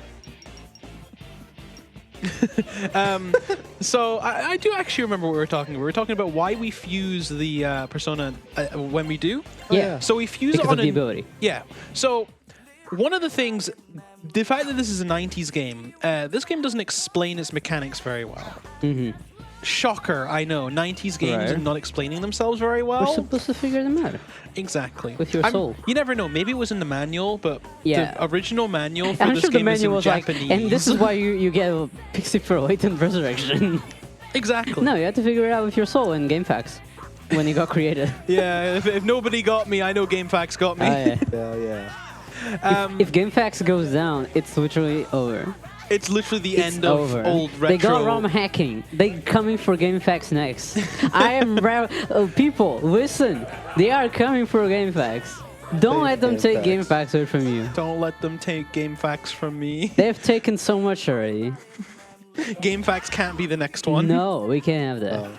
Speaker 1: So I do actually remember what we were talking about. We were talking about why we fuse the persona when we do.
Speaker 2: Yeah.
Speaker 1: So we fuse
Speaker 2: Because
Speaker 1: it on
Speaker 2: of the ability.
Speaker 1: Yeah. So one of the things, the fact that this is a 90s game, this game doesn't explain its mechanics very well.
Speaker 2: Mm-hmm.
Speaker 1: Shocker, I know. 90s games
Speaker 2: Right.
Speaker 1: are not explaining themselves very well.
Speaker 2: We're supposed to figure them out.
Speaker 1: Exactly.
Speaker 2: With your soul.
Speaker 1: You never know. Maybe it was in the manual, but
Speaker 2: Yeah.
Speaker 1: the original manual for
Speaker 2: I'm
Speaker 1: this
Speaker 2: sure the
Speaker 1: game is in
Speaker 2: manual was like,
Speaker 1: Japanese.
Speaker 2: and this is why you get a Pixie for latent resurrection.
Speaker 1: Exactly.
Speaker 2: No, you had to figure it out with your soul in GameFAQs when it got created.
Speaker 1: Yeah, if nobody got me, I know GameFAQs got me.
Speaker 2: Yeah.
Speaker 3: Yeah.
Speaker 2: If GameFAQs goes down, it's literally over.
Speaker 1: It's literally the
Speaker 2: It's
Speaker 1: end of
Speaker 2: over.
Speaker 1: old retro.
Speaker 2: They got ROM hacking. They coming for GameFAQs next. I am people, listen. They are coming for GameFAQs. Don't
Speaker 3: Take
Speaker 2: let them take
Speaker 3: GameFAQs.
Speaker 2: GameFAQs away from you.
Speaker 1: Don't let them take GameFAQs from me.
Speaker 2: They've taken so much already.
Speaker 1: GameFAQs can't be the next one.
Speaker 2: No, we can't have that.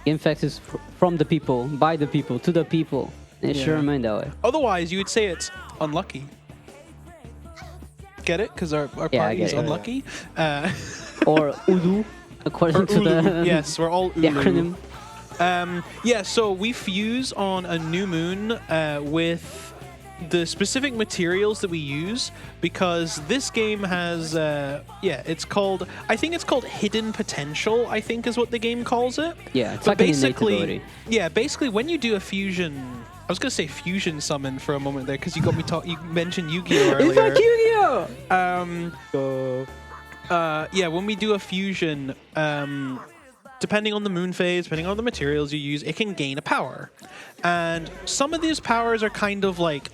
Speaker 2: GameFAQs is from the people, by the people, to the people. And it should
Speaker 1: Yeah.
Speaker 2: remain that way.
Speaker 1: Otherwise, you would say it's unlucky. Get it? Because our
Speaker 2: Yeah, I
Speaker 1: party
Speaker 2: get
Speaker 1: is
Speaker 2: it.
Speaker 1: unlucky.
Speaker 2: Or Ulu, according
Speaker 1: Or
Speaker 2: to
Speaker 1: Ulu.
Speaker 2: the,
Speaker 1: Yes, we're all
Speaker 2: the
Speaker 1: Ulu.
Speaker 2: acronym.
Speaker 1: Yeah, so we fuse on a new moon with the specific materials that we use, because this game has, I think it's called Hidden Potential, I think is what the game calls it.
Speaker 2: Yeah, it's
Speaker 1: But
Speaker 2: like an innate ability.
Speaker 1: basically when you do a fusion, I was going to say fusion summon for a moment there, because you got me you mentioned Yu-Gi-Oh earlier.
Speaker 2: It's like Yu-Gi-Oh!
Speaker 1: When we do a fusion, depending on the moon phase, depending on the materials you use, it can gain a power. And some of these powers are kind of like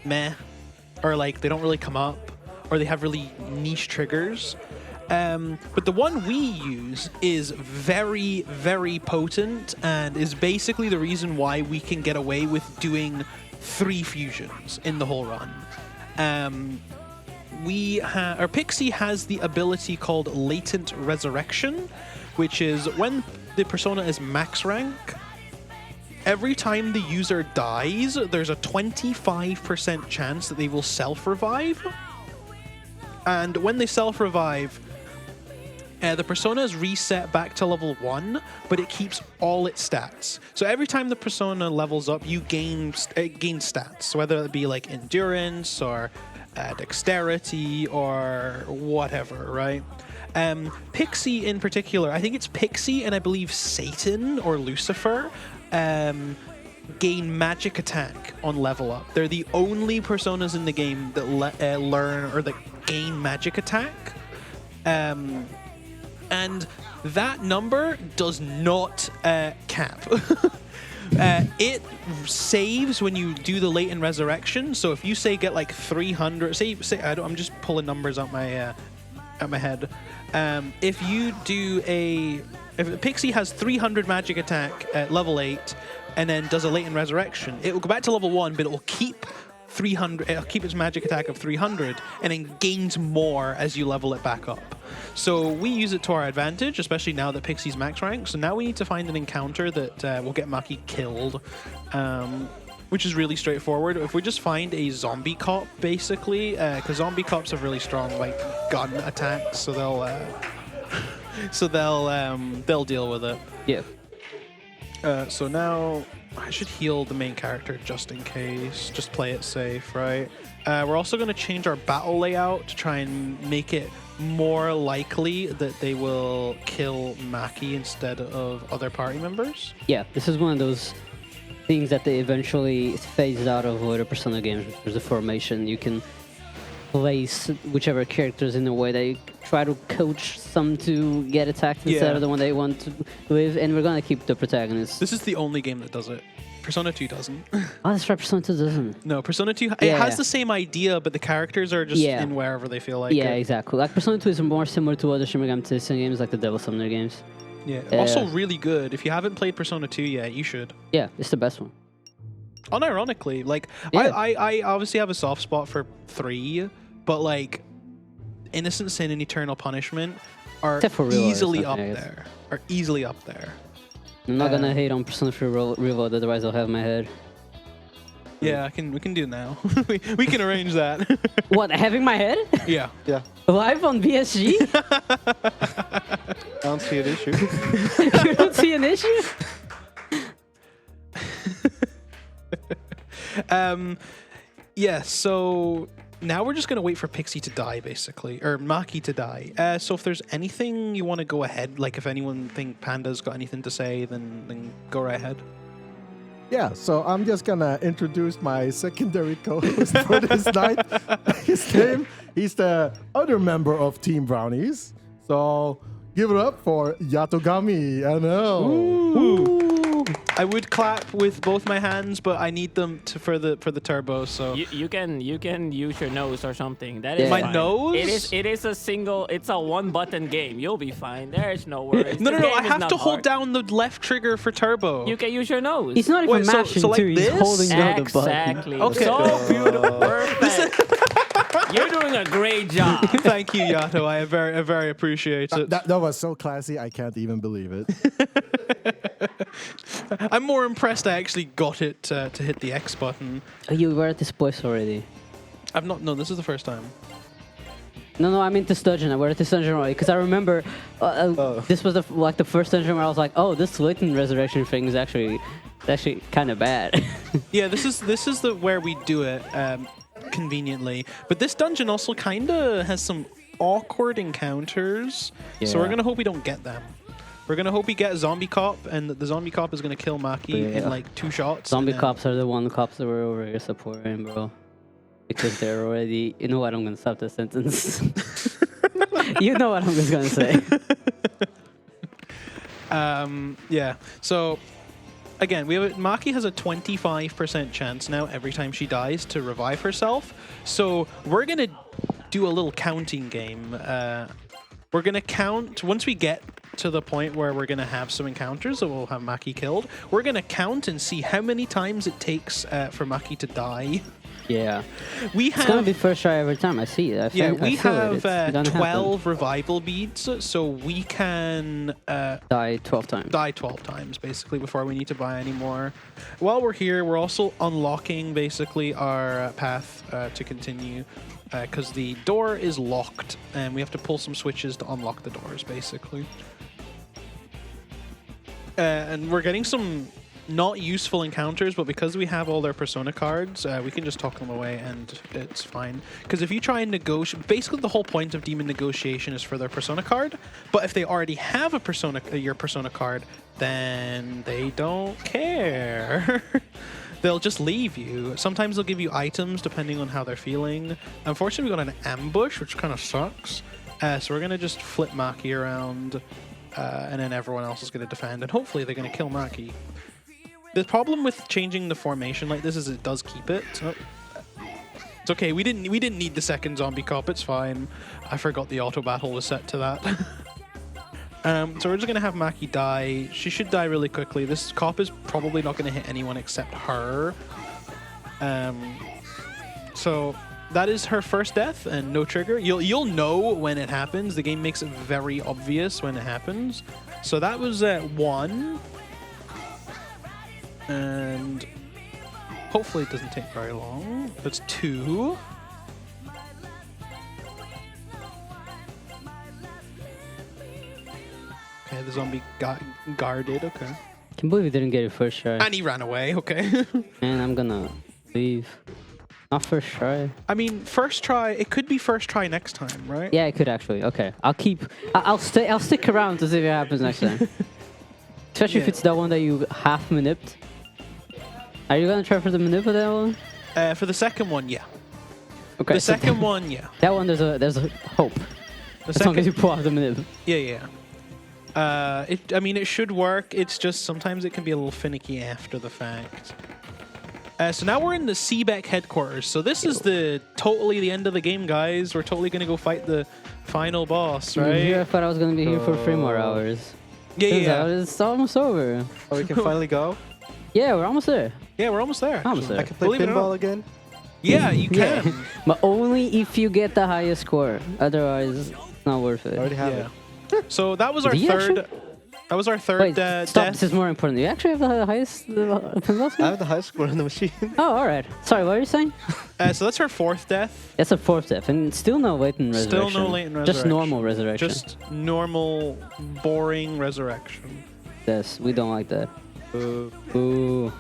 Speaker 1: meh, or like they don't really come up, or they have really niche triggers. But the one we use is very, very potent, and is basically the reason why we can get away with doing 3 fusions in the whole run. Our Pixie has the ability called Latent Resurrection, which is when the persona is max rank, every time the user dies, there's a 25% chance that they will self-revive. And when they self-revive, the persona is reset back to level 1, but it keeps all its stats. So every time the persona levels up, you gain stats, so whether it be like endurance or dexterity or whatever, right? Pixie in particular, I think it's Pixie and I believe Satan or Lucifer gain magic attack on level up. They're the only personas in the game that learn or that gain magic attack. And that number does not cap. It saves when you do the latent resurrection. So if you say get like 300, say I'm just pulling numbers out my head. If you do if Pixie has 300 magic attack at level 8 and then does a latent resurrection, it will go back to level 1, but it will keep 300. It'll keep its magic attack of 300 and then gains more as you level it back up. So we use it to our advantage, especially now that Pixie's max rank. So now we need to find an encounter that will get Maki killed, which is really straightforward. If we just find a zombie cop, basically, because zombie cops have really strong like gun attacks, so they'll deal with it.
Speaker 2: Yeah.
Speaker 1: So now I should heal the main character just in case. Just play it safe, right? We're also going to change our battle layout to try and make it more likely that they will kill Maki instead of other party members.
Speaker 2: Yeah, this is one of those things that they eventually phased out of later Persona games. There's the formation. You can place whichever characters in a way that you try to coach some to get attacked instead of the one they want to live, and we're gonna keep the protagonist.
Speaker 1: This is the only game that does it. Persona 2 doesn't.
Speaker 2: Oh, that's right, Persona 2 doesn't.
Speaker 1: No, Persona 2, it has the same idea, but the characters are just in wherever they feel like
Speaker 2: Yeah,
Speaker 1: it.
Speaker 2: exactly. Like Persona 2 is more similar to other Shin Megami Tensei games, like the Devil Summoner games.
Speaker 1: Yeah. Also really good. If you haven't played Persona 2 yet, you should.
Speaker 2: Yeah, it's the best one.
Speaker 1: Unironically, like
Speaker 2: Yeah.
Speaker 1: I obviously have a soft spot for 3, but like Innocent Sin and Eternal Punishment are
Speaker 2: Except for Reload or
Speaker 1: easily up
Speaker 2: something, I guess.
Speaker 1: there. Are easily up there.
Speaker 2: I'm not gonna hate on Persona 3 Reload, otherwise I'll have my head.
Speaker 1: Yeah, we can do now. we can arrange that.
Speaker 2: What, having my head?
Speaker 1: Yeah.
Speaker 3: Yeah,
Speaker 2: Live on BSG?
Speaker 3: I don't see an issue.
Speaker 2: You don't see an issue?
Speaker 1: Yeah, so now we're just going to wait for Pixie to die, basically, or Maki to die. So if there's anything you want to go ahead, like if anyone think Panda's got anything to say, then go right ahead.
Speaker 4: Yeah, so I'm just gonna introduce my secondary co-host for this night. His name, he's the other member of Team Brownies. So give it up for Yatogami Annual.
Speaker 1: Ooh. I would clap with both my hands, but I need them for the turbo. So
Speaker 6: You can use your nose or something. That is
Speaker 2: Yeah.
Speaker 1: my
Speaker 6: fine.
Speaker 1: nose.
Speaker 6: It is a single. It's a one-button game. You'll be fine. There's no worries.
Speaker 1: No.
Speaker 6: The
Speaker 1: I
Speaker 6: game is
Speaker 1: have
Speaker 6: not
Speaker 1: to hold
Speaker 6: hard.
Speaker 1: down the left trigger for turbo.
Speaker 6: You can use your nose.
Speaker 2: He's not even
Speaker 1: Wait, so
Speaker 2: mashing
Speaker 1: like
Speaker 2: too, he's
Speaker 1: this?
Speaker 2: holding the other button.
Speaker 6: Exactly.
Speaker 1: Okay.
Speaker 6: So beautiful. Perfect. You're doing a great job.
Speaker 1: Thank you, Yato. I very appreciate it.
Speaker 4: That was so classy, I can't even believe it.
Speaker 1: I'm more impressed I actually got it to hit the X button.
Speaker 2: Oh, you were at this place already.
Speaker 1: I've not. No, this is the first time.
Speaker 2: No, I mean this dungeon. I were at this dungeon already because I remember this was the first dungeon where I was like, oh, this latent resurrection thing is actually kind of bad.
Speaker 1: Yeah, this is the where we do it conveniently. But this dungeon also kind of has some awkward encounters. So we're
Speaker 2: Yeah.
Speaker 1: gonna hope we don't get them. We're gonna hope we get a zombie cop, and the zombie cop is gonna kill Maki in like 2 shots.
Speaker 2: Zombie
Speaker 1: and then-
Speaker 2: cops are the one cops that were over here supporting, bro. Because they're already. You know what? I'm gonna stop this sentence. You know what I'm just gonna say.
Speaker 1: Yeah. So again, Maki has a 25% chance now every time she dies to revive herself. So we're gonna do a little counting game. We're gonna count once we get to the point where we're gonna have some encounters that will have Maki killed. We're gonna count and see how many times it takes for Maki to die.
Speaker 2: Yeah.
Speaker 1: We
Speaker 2: It's gonna
Speaker 1: have
Speaker 2: be first try every time. I see it.
Speaker 1: yeah,
Speaker 2: I
Speaker 1: we
Speaker 2: feel it. It's
Speaker 1: have
Speaker 2: gonna
Speaker 1: 12 revival beads, so we can
Speaker 2: die 12 times.
Speaker 1: die 12 times basically before we need to buy any more. While we're here, we're also unlocking basically our path to continue because the door is locked and we have to pull some switches to unlock the doors basically. And we're getting some not useful encounters, but because we have all their persona cards, we can just talk them away and it's fine. Because if you try and negotiate, basically the whole point of demon negotiation is for their persona card, but if they already have your persona card, then they don't care. They'll just leave you. Sometimes they'll give you items depending on how they're feeling. Unfortunately, we got an ambush, which kind of sucks. So we're going to just flip Maki around, and then everyone else is going to defend, and hopefully they're going to kill Maki. The problem with changing the formation like this is it does keep it. So it's okay. We didn't need the second zombie cop. It's fine. I forgot the auto battle was set to that. So we're just going to have Maki die. She should die really quickly. This cop is probably not going to hit anyone except her. So that is her first death and no trigger. You'll know when it happens. The game makes it very obvious when it happens. So that was 1. And hopefully it doesn't take very long. That's 2. Okay, the zombie got guarded. Okay.
Speaker 2: Can't believe we didn't get it first try.
Speaker 1: And he ran away. Okay.
Speaker 2: And I'm gonna leave. Not first try.
Speaker 1: I mean, first try. It could be first try next time, right?
Speaker 2: Yeah, it could actually. Okay, I'll keep. I'll stay. I'll stick around to see if it happens next time. Especially if
Speaker 1: Yeah.
Speaker 2: it's that one that you half manipped. Are you gonna try for the manip of that one?
Speaker 1: For the second one, yeah.
Speaker 2: Okay.
Speaker 1: The
Speaker 2: so
Speaker 1: second one, yeah.
Speaker 2: That one, there's a hope.
Speaker 1: The
Speaker 2: As long as you
Speaker 1: second,
Speaker 2: pull out the manip.
Speaker 1: yeah. I mean, it should work. It's just sometimes it can be a little finicky after the fact. So now we're in the SEBEC headquarters. So this is totally the end of the game, guys. We're totally gonna go fight the final boss, right?
Speaker 2: Here, I thought I was gonna be here for 3 more hours. Turns out it's almost over.
Speaker 3: Oh, we can finally go.
Speaker 2: Yeah, we're almost there.
Speaker 1: Yeah, we're almost there.
Speaker 2: Almost
Speaker 1: actually.
Speaker 2: there.
Speaker 3: I can play
Speaker 1: Believe it or
Speaker 3: pinball
Speaker 1: not.
Speaker 3: again.
Speaker 1: Yeah, you
Speaker 2: Yeah.
Speaker 1: can.
Speaker 2: But only if you get the highest score. Otherwise, it's not worth
Speaker 3: I
Speaker 2: it.
Speaker 3: already have
Speaker 1: Yeah.
Speaker 3: it.
Speaker 1: So that was our
Speaker 2: Do you
Speaker 1: third.
Speaker 2: actually?
Speaker 1: That was our third
Speaker 2: Wait,
Speaker 1: death.
Speaker 2: stop. This is more important. You actually have the highest pinball
Speaker 3: I
Speaker 2: score?
Speaker 3: have the highest score on the machine.
Speaker 2: Oh, all right. Sorry, what were you saying?
Speaker 1: So that's our 4th death.
Speaker 2: That's a 4th death, and still no latent
Speaker 1: Still
Speaker 2: resurrection.
Speaker 1: no latent
Speaker 2: Just
Speaker 1: resurrection.
Speaker 2: normal resurrection.
Speaker 1: Just normal, boring resurrection.
Speaker 2: Yes, we don't like that.
Speaker 3: Boo.
Speaker 2: Ooh.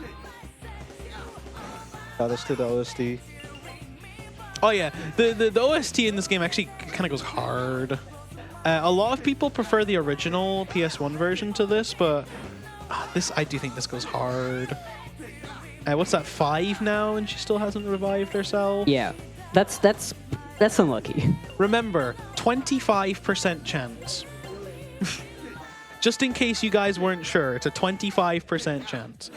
Speaker 3: Got us to the OST.
Speaker 1: Oh yeah, the OST in this game actually kind of goes hard. A lot of people prefer the original PS1 version to this, but I do think this goes hard. What's that, 5 now, and she still hasn't revived herself?
Speaker 2: Yeah, that's unlucky.
Speaker 1: Remember, 25% chance. Just in case you guys weren't sure, it's a 25% chance.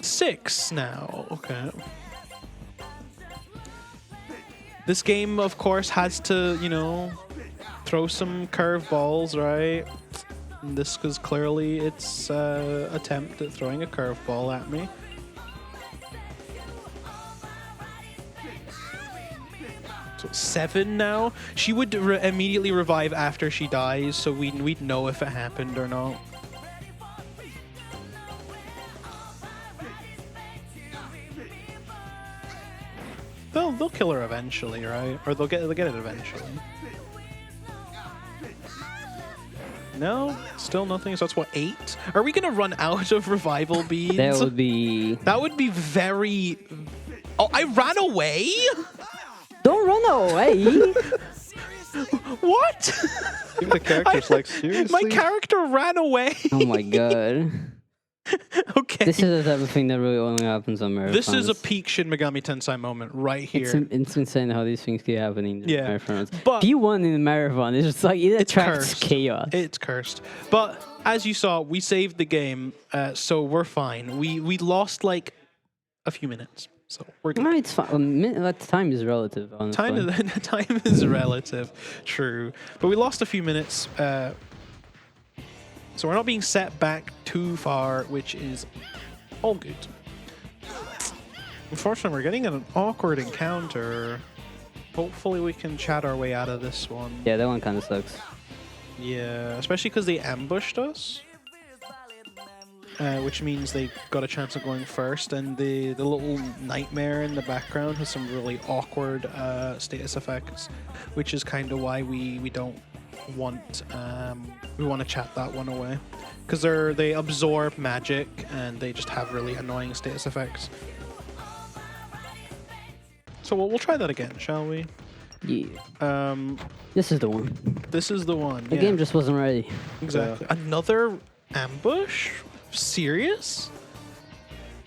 Speaker 1: 6 now, okay. This game, of course, has to, throw some curveballs, right? And this is clearly its attempt at throwing a curveball at me. So 7 now. She would immediately revive after she dies, so we'd know if it happened or not. They'll kill her eventually, right? Or they'll get it eventually. No, still nothing. So that's what, 8? Are we gonna run out of revival beads?
Speaker 2: That would be.
Speaker 1: That would be very. Oh, I ran away.
Speaker 2: Don't run away!
Speaker 1: What?
Speaker 3: Even the character's like, seriously?
Speaker 1: My character ran away.
Speaker 2: Oh my god.
Speaker 1: Okay.
Speaker 2: This is the type of thing that really only happens on marathons.
Speaker 1: This is a peak Shin Megami Tensei moment right here.
Speaker 2: It's insane how these things keep happening in
Speaker 1: Yeah,
Speaker 2: marathons.
Speaker 1: but-
Speaker 2: P1 in the marathon is just like, it
Speaker 1: It's
Speaker 2: attracts
Speaker 1: cursed.
Speaker 2: chaos.
Speaker 1: It's cursed. But as you saw, we saved the game, so we're fine. We lost like a few minutes, so we're good.
Speaker 2: No, it's fine. Time is relative, honestly.
Speaker 1: Time is relative, true. But we lost a few minutes, so we're not being set back too far, which is all good. Unfortunately, we're getting an awkward encounter. Hopefully, we can chat our way out of this one.
Speaker 2: Yeah, that one kind of sucks.
Speaker 1: Yeah, especially because they ambushed us. Which means they got a chance of going first, and the little nightmare in the background has some really awkward status effects, which is kind of why we don't want we want to chat that one away, because they absorb magic and they just have really annoying status effects. So we'll try that again, shall we?
Speaker 2: Yeah. This is the one.
Speaker 1: This is the one.
Speaker 2: The
Speaker 1: yeah.
Speaker 2: game just wasn't ready.
Speaker 1: Exactly. Another ambush? Serious?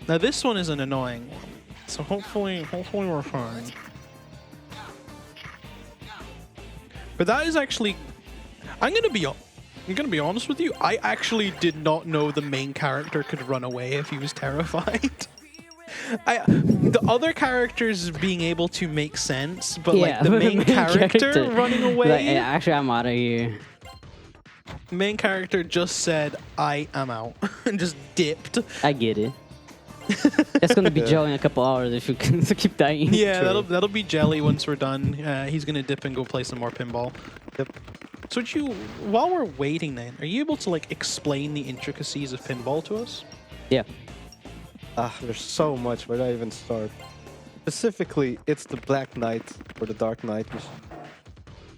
Speaker 1: Now this one is an annoying one. So hopefully we're fine. But that is actually, I'm gonna be honest with you. I actually did not know the main character could run away if he was terrified. The other characters being able to make sense, but like the
Speaker 2: but
Speaker 1: main character running away.
Speaker 2: Like, "Yeah, actually, I'm out of here."
Speaker 1: Main character just said, "I am out," and just dipped.
Speaker 2: I get it. It's gonna be Joe in a couple hours if you can keep dying.
Speaker 1: Yeah, that'll be Jelly once we're done. He's gonna dip and go play some more pinball.
Speaker 3: Yep.
Speaker 1: So while we're waiting then, are you able to like explain the intricacies of pinball to us?
Speaker 2: Yeah.
Speaker 3: There's so much. Where do I even start? Specifically, it's the Black Knight or the Dark Knight, which is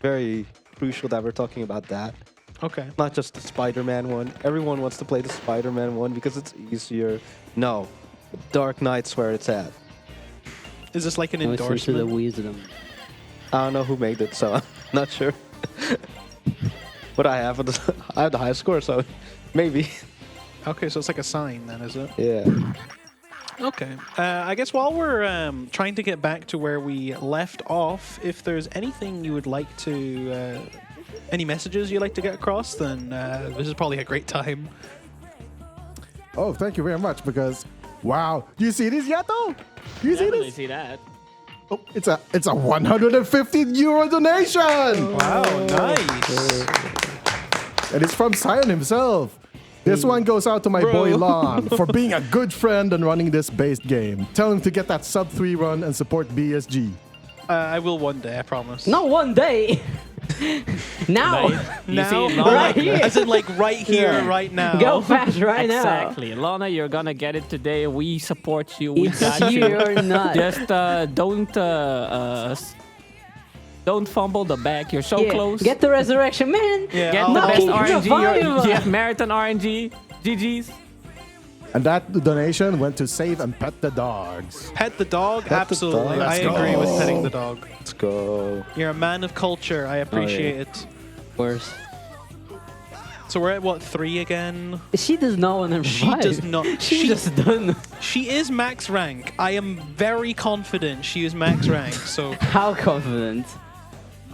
Speaker 3: very crucial that we're talking about that.
Speaker 1: Okay.
Speaker 3: Not just the Spider-Man one. Everyone wants to play the Spider-Man one because it's easier. No, the Dark Knight's where it's at.
Speaker 1: Is this like an
Speaker 2: Listen to the
Speaker 1: endorsement?
Speaker 2: wisdom.
Speaker 3: I don't know who made it, so I'm not sure. But I have the highest score, so maybe.
Speaker 1: Okay, so it's like a sign then, is it?
Speaker 3: Yeah.
Speaker 1: Okay. I guess while we're trying to get back to where we left off, if there's anything you would like to, any messages you'd like to get across, then this is probably a great time.
Speaker 4: Oh, thank you very much. Because wow, do you see this yet though? Do you see
Speaker 6: Definitely
Speaker 4: this?
Speaker 6: see that.
Speaker 4: Oh, it's a 150 euro donation.
Speaker 1: Wow, nice.
Speaker 4: And it's from Sion himself. This one goes out to my boy Lonne for being a good friend and running this based game. Tell him to get that sub 3 run and support BSG.
Speaker 1: I will one day, I promise.
Speaker 2: Not one day. Now.
Speaker 6: You
Speaker 1: Now,
Speaker 6: see,
Speaker 1: or
Speaker 6: Lonne,
Speaker 2: right here.
Speaker 1: as in like right here,
Speaker 2: Yeah.
Speaker 1: right now.
Speaker 2: Go fast right
Speaker 6: exactly. Lana, you're gonna get it today. We support you.
Speaker 2: now.
Speaker 6: We
Speaker 2: It's
Speaker 6: got
Speaker 2: you
Speaker 6: you.
Speaker 2: or not.
Speaker 6: Just don't fumble the back. You're so
Speaker 2: Yeah,
Speaker 6: close.
Speaker 2: get the resurrection, man.
Speaker 1: Yeah,
Speaker 6: Get
Speaker 1: I'll-
Speaker 6: the
Speaker 1: I'll-
Speaker 6: best
Speaker 2: I'll-
Speaker 6: RNG.
Speaker 2: Revive.
Speaker 6: You have marathon RNG. GG's.
Speaker 4: And that donation went to Save and Pet the Dogs.
Speaker 1: Pet the dog?
Speaker 3: Pet the
Speaker 1: Absolutely.
Speaker 3: dog.
Speaker 1: I
Speaker 4: Let's
Speaker 1: agree with
Speaker 4: go.
Speaker 1: petting the dog.
Speaker 3: Let's go.
Speaker 1: You're a man of culture. I appreciate it.
Speaker 2: Worse.
Speaker 1: So we're at what, 3 again?
Speaker 2: She does not want to
Speaker 1: She
Speaker 2: revive.
Speaker 1: does not.
Speaker 2: She's just done.
Speaker 1: She is max rank. I am very confident she is max rank. So
Speaker 2: How confident?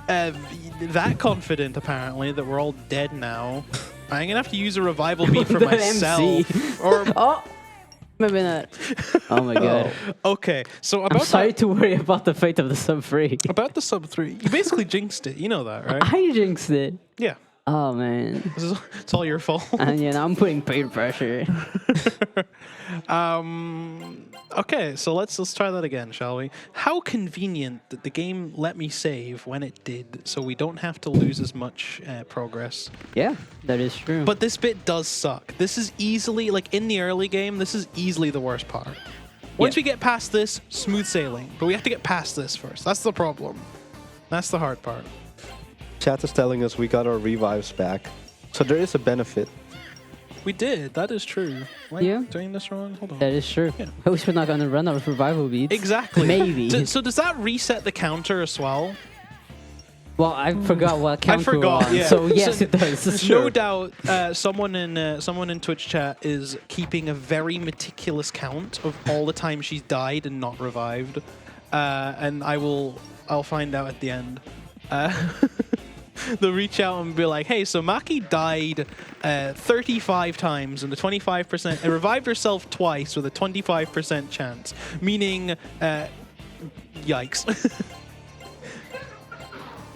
Speaker 1: that confident apparently that we're all dead now. I'm gonna have to use a revival beat for
Speaker 2: The
Speaker 1: myself.
Speaker 2: MC.
Speaker 1: Or
Speaker 2: Oh, maybe not. Oh my god.
Speaker 1: okay. So
Speaker 2: I'm
Speaker 1: about
Speaker 2: sorry to worry about the fate of the sub 3.
Speaker 1: about the sub 3, you basically jinxed it. You know that, right?
Speaker 2: I jinxed it.
Speaker 1: Yeah.
Speaker 2: Oh man.
Speaker 1: It's all your fault.
Speaker 2: And yeah, now I'm putting peer pressure.
Speaker 1: Okay, so let's try that again, shall we? How convenient that the game let me save when it did, so we don't have to lose as much progress.
Speaker 2: Yeah, that is true.
Speaker 1: But this bit does suck. This is easily, like in the early game, this is easily the worst part. Once we get past this, smooth sailing. But we have to get past this first. That's the problem. That's the hard part.
Speaker 3: Chat is telling us we got our revives back. So there is a benefit.
Speaker 1: We did. That is true. Am I
Speaker 2: Yeah.
Speaker 1: doing this wrong? Hold on.
Speaker 2: that is true.
Speaker 1: Yeah.
Speaker 2: I wish we're not gonna run out of revival beats.
Speaker 1: Exactly.
Speaker 2: Maybe.
Speaker 1: So does that reset the counter as well?
Speaker 2: Well, I forgot what count we were
Speaker 1: forgot,
Speaker 2: on,
Speaker 1: yeah.
Speaker 2: so yes,
Speaker 1: So-
Speaker 2: it does.
Speaker 1: No doubt, someone in Twitch chat is keeping a very meticulous count of all the times she's died and not revived, and I'll find out at the end. They'll reach out and be like, "Hey, so Maki died 35 times, and the 25% and revived herself twice with a 25% chance, meaning, yikes."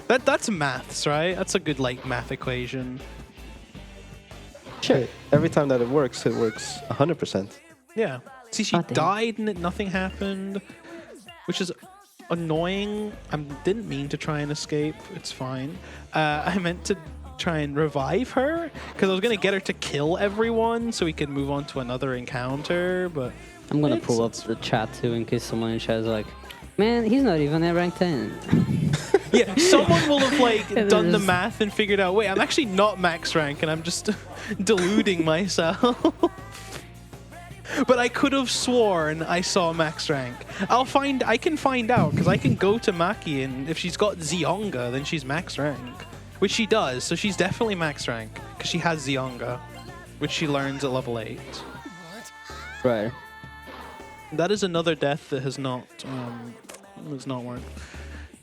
Speaker 1: That's maths, right? That's a good math equation.
Speaker 2: Sure.
Speaker 3: Every time that it works 100%.
Speaker 1: Yeah. See, she
Speaker 2: God damn.
Speaker 1: died and nothing happened, which is annoying. I didn't mean to try and escape. It's fine. I meant to try and revive her because I was going to get her to kill everyone so we could move on to another encounter, but
Speaker 2: I'm gonna
Speaker 1: It's-
Speaker 2: pull up the chat too in case someone in chat is like, man, he's not even at rank 10.
Speaker 1: yeah, someone will have
Speaker 2: And
Speaker 1: done the
Speaker 2: there's-
Speaker 1: math and figured out, wait, I'm actually not max rank and I'm just deluding myself. But I could have sworn I saw max rank. I can find out because I can go to Maki, and if she's got Zionga, then she's max rank, which she does. So she's definitely max rank because she has Zionga, which she learns at level 8.
Speaker 2: Right.
Speaker 1: That is another death that has not worked.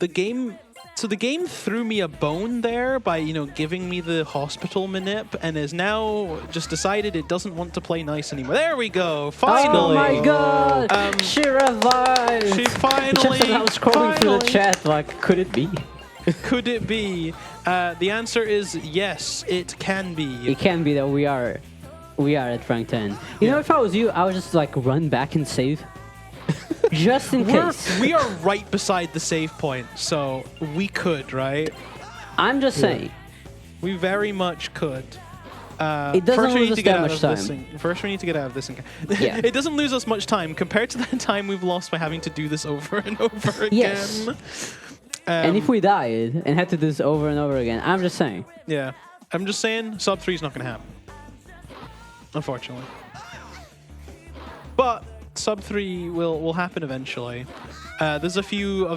Speaker 1: The game So the game threw me a bone there by, giving me the hospital manip, and is now just decided it doesn't want to play nice anymore. There we go. Finally.
Speaker 2: Oh my god! She revived!
Speaker 1: She finally.
Speaker 2: Just as I was scrolling through the
Speaker 1: finally-
Speaker 2: chat, like, could it be?
Speaker 1: Could it be? The answer is yes, it can be.
Speaker 2: It can be that we are at rank 10. You know, if I was you, I would just like run back and save. Just in case.
Speaker 1: We are right beside the save point, so we could, right?
Speaker 2: I'm just saying.
Speaker 1: We very much could.
Speaker 2: It doesn't
Speaker 1: first we
Speaker 2: lose
Speaker 1: need
Speaker 2: us
Speaker 1: to get
Speaker 2: that
Speaker 1: out
Speaker 2: much
Speaker 1: of this
Speaker 2: time.
Speaker 1: thing. First, we need to get out of this.
Speaker 2: Yeah.
Speaker 1: It doesn't lose us much time compared to the time we've lost by having to do this over and over again.
Speaker 2: Yes. And if we died and had to do this over and over again, I'm just saying.
Speaker 1: Yeah, I'm just saying, sub 3 is not going to happen. Unfortunately. But sub 3 will happen eventually. There's a few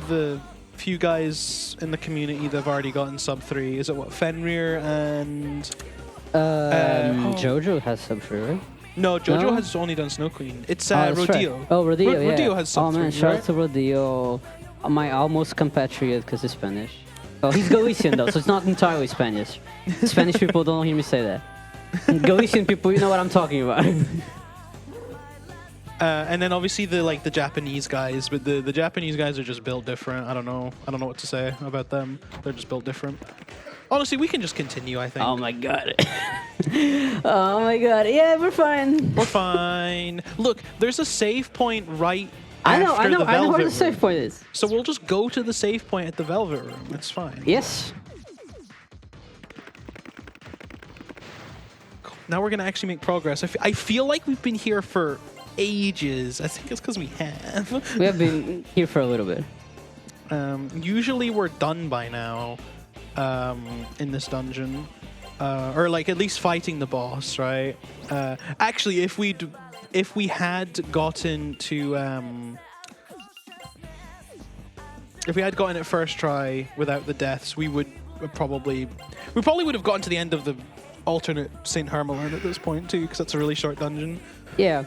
Speaker 1: guys in the community that have already gotten sub 3. Is it what, Fenrir and...
Speaker 2: Jojo has sub 3, right?
Speaker 1: No, Jojo
Speaker 2: No?
Speaker 1: has only done Snow Queen. It's
Speaker 2: That's right.
Speaker 1: Rodeo.
Speaker 2: Oh, Rodeo, yeah.
Speaker 1: Rodeo has sub 3,
Speaker 2: man, shout
Speaker 1: right?
Speaker 2: out to Rodeo. My almost compatriot, because he's Spanish. Well, he's Galician, though, so it's not entirely Spanish. Spanish people don't hear me say that. Galician people, you know what I'm talking about.
Speaker 1: And then obviously the Japanese guys, but the Japanese guys are just built different. I don't know what to say about them. They're just built different. Honestly, we can just continue, I think.
Speaker 2: Oh my god. Oh my god. Yeah, we're fine.
Speaker 1: We're fine. Look, there's a save point right
Speaker 2: I know
Speaker 1: after the
Speaker 2: where
Speaker 1: Velvet
Speaker 2: the
Speaker 1: Room.
Speaker 2: save point is.
Speaker 1: So we'll just go to the save point at the Velvet Room. It's fine.
Speaker 2: Yes.
Speaker 1: Now we're going to actually make progress. I feel like we've been here for ages. I think it's because we have.
Speaker 2: We have been here for a little bit.
Speaker 1: Usually we're done by now in this dungeon. Or like at least fighting the boss, right? Actually, if we had gotten to if we had gotten it first try without the deaths, we probably would have gotten to the end of the alternate St. Hermelin at this point too, because that's a really short dungeon.
Speaker 2: Yeah.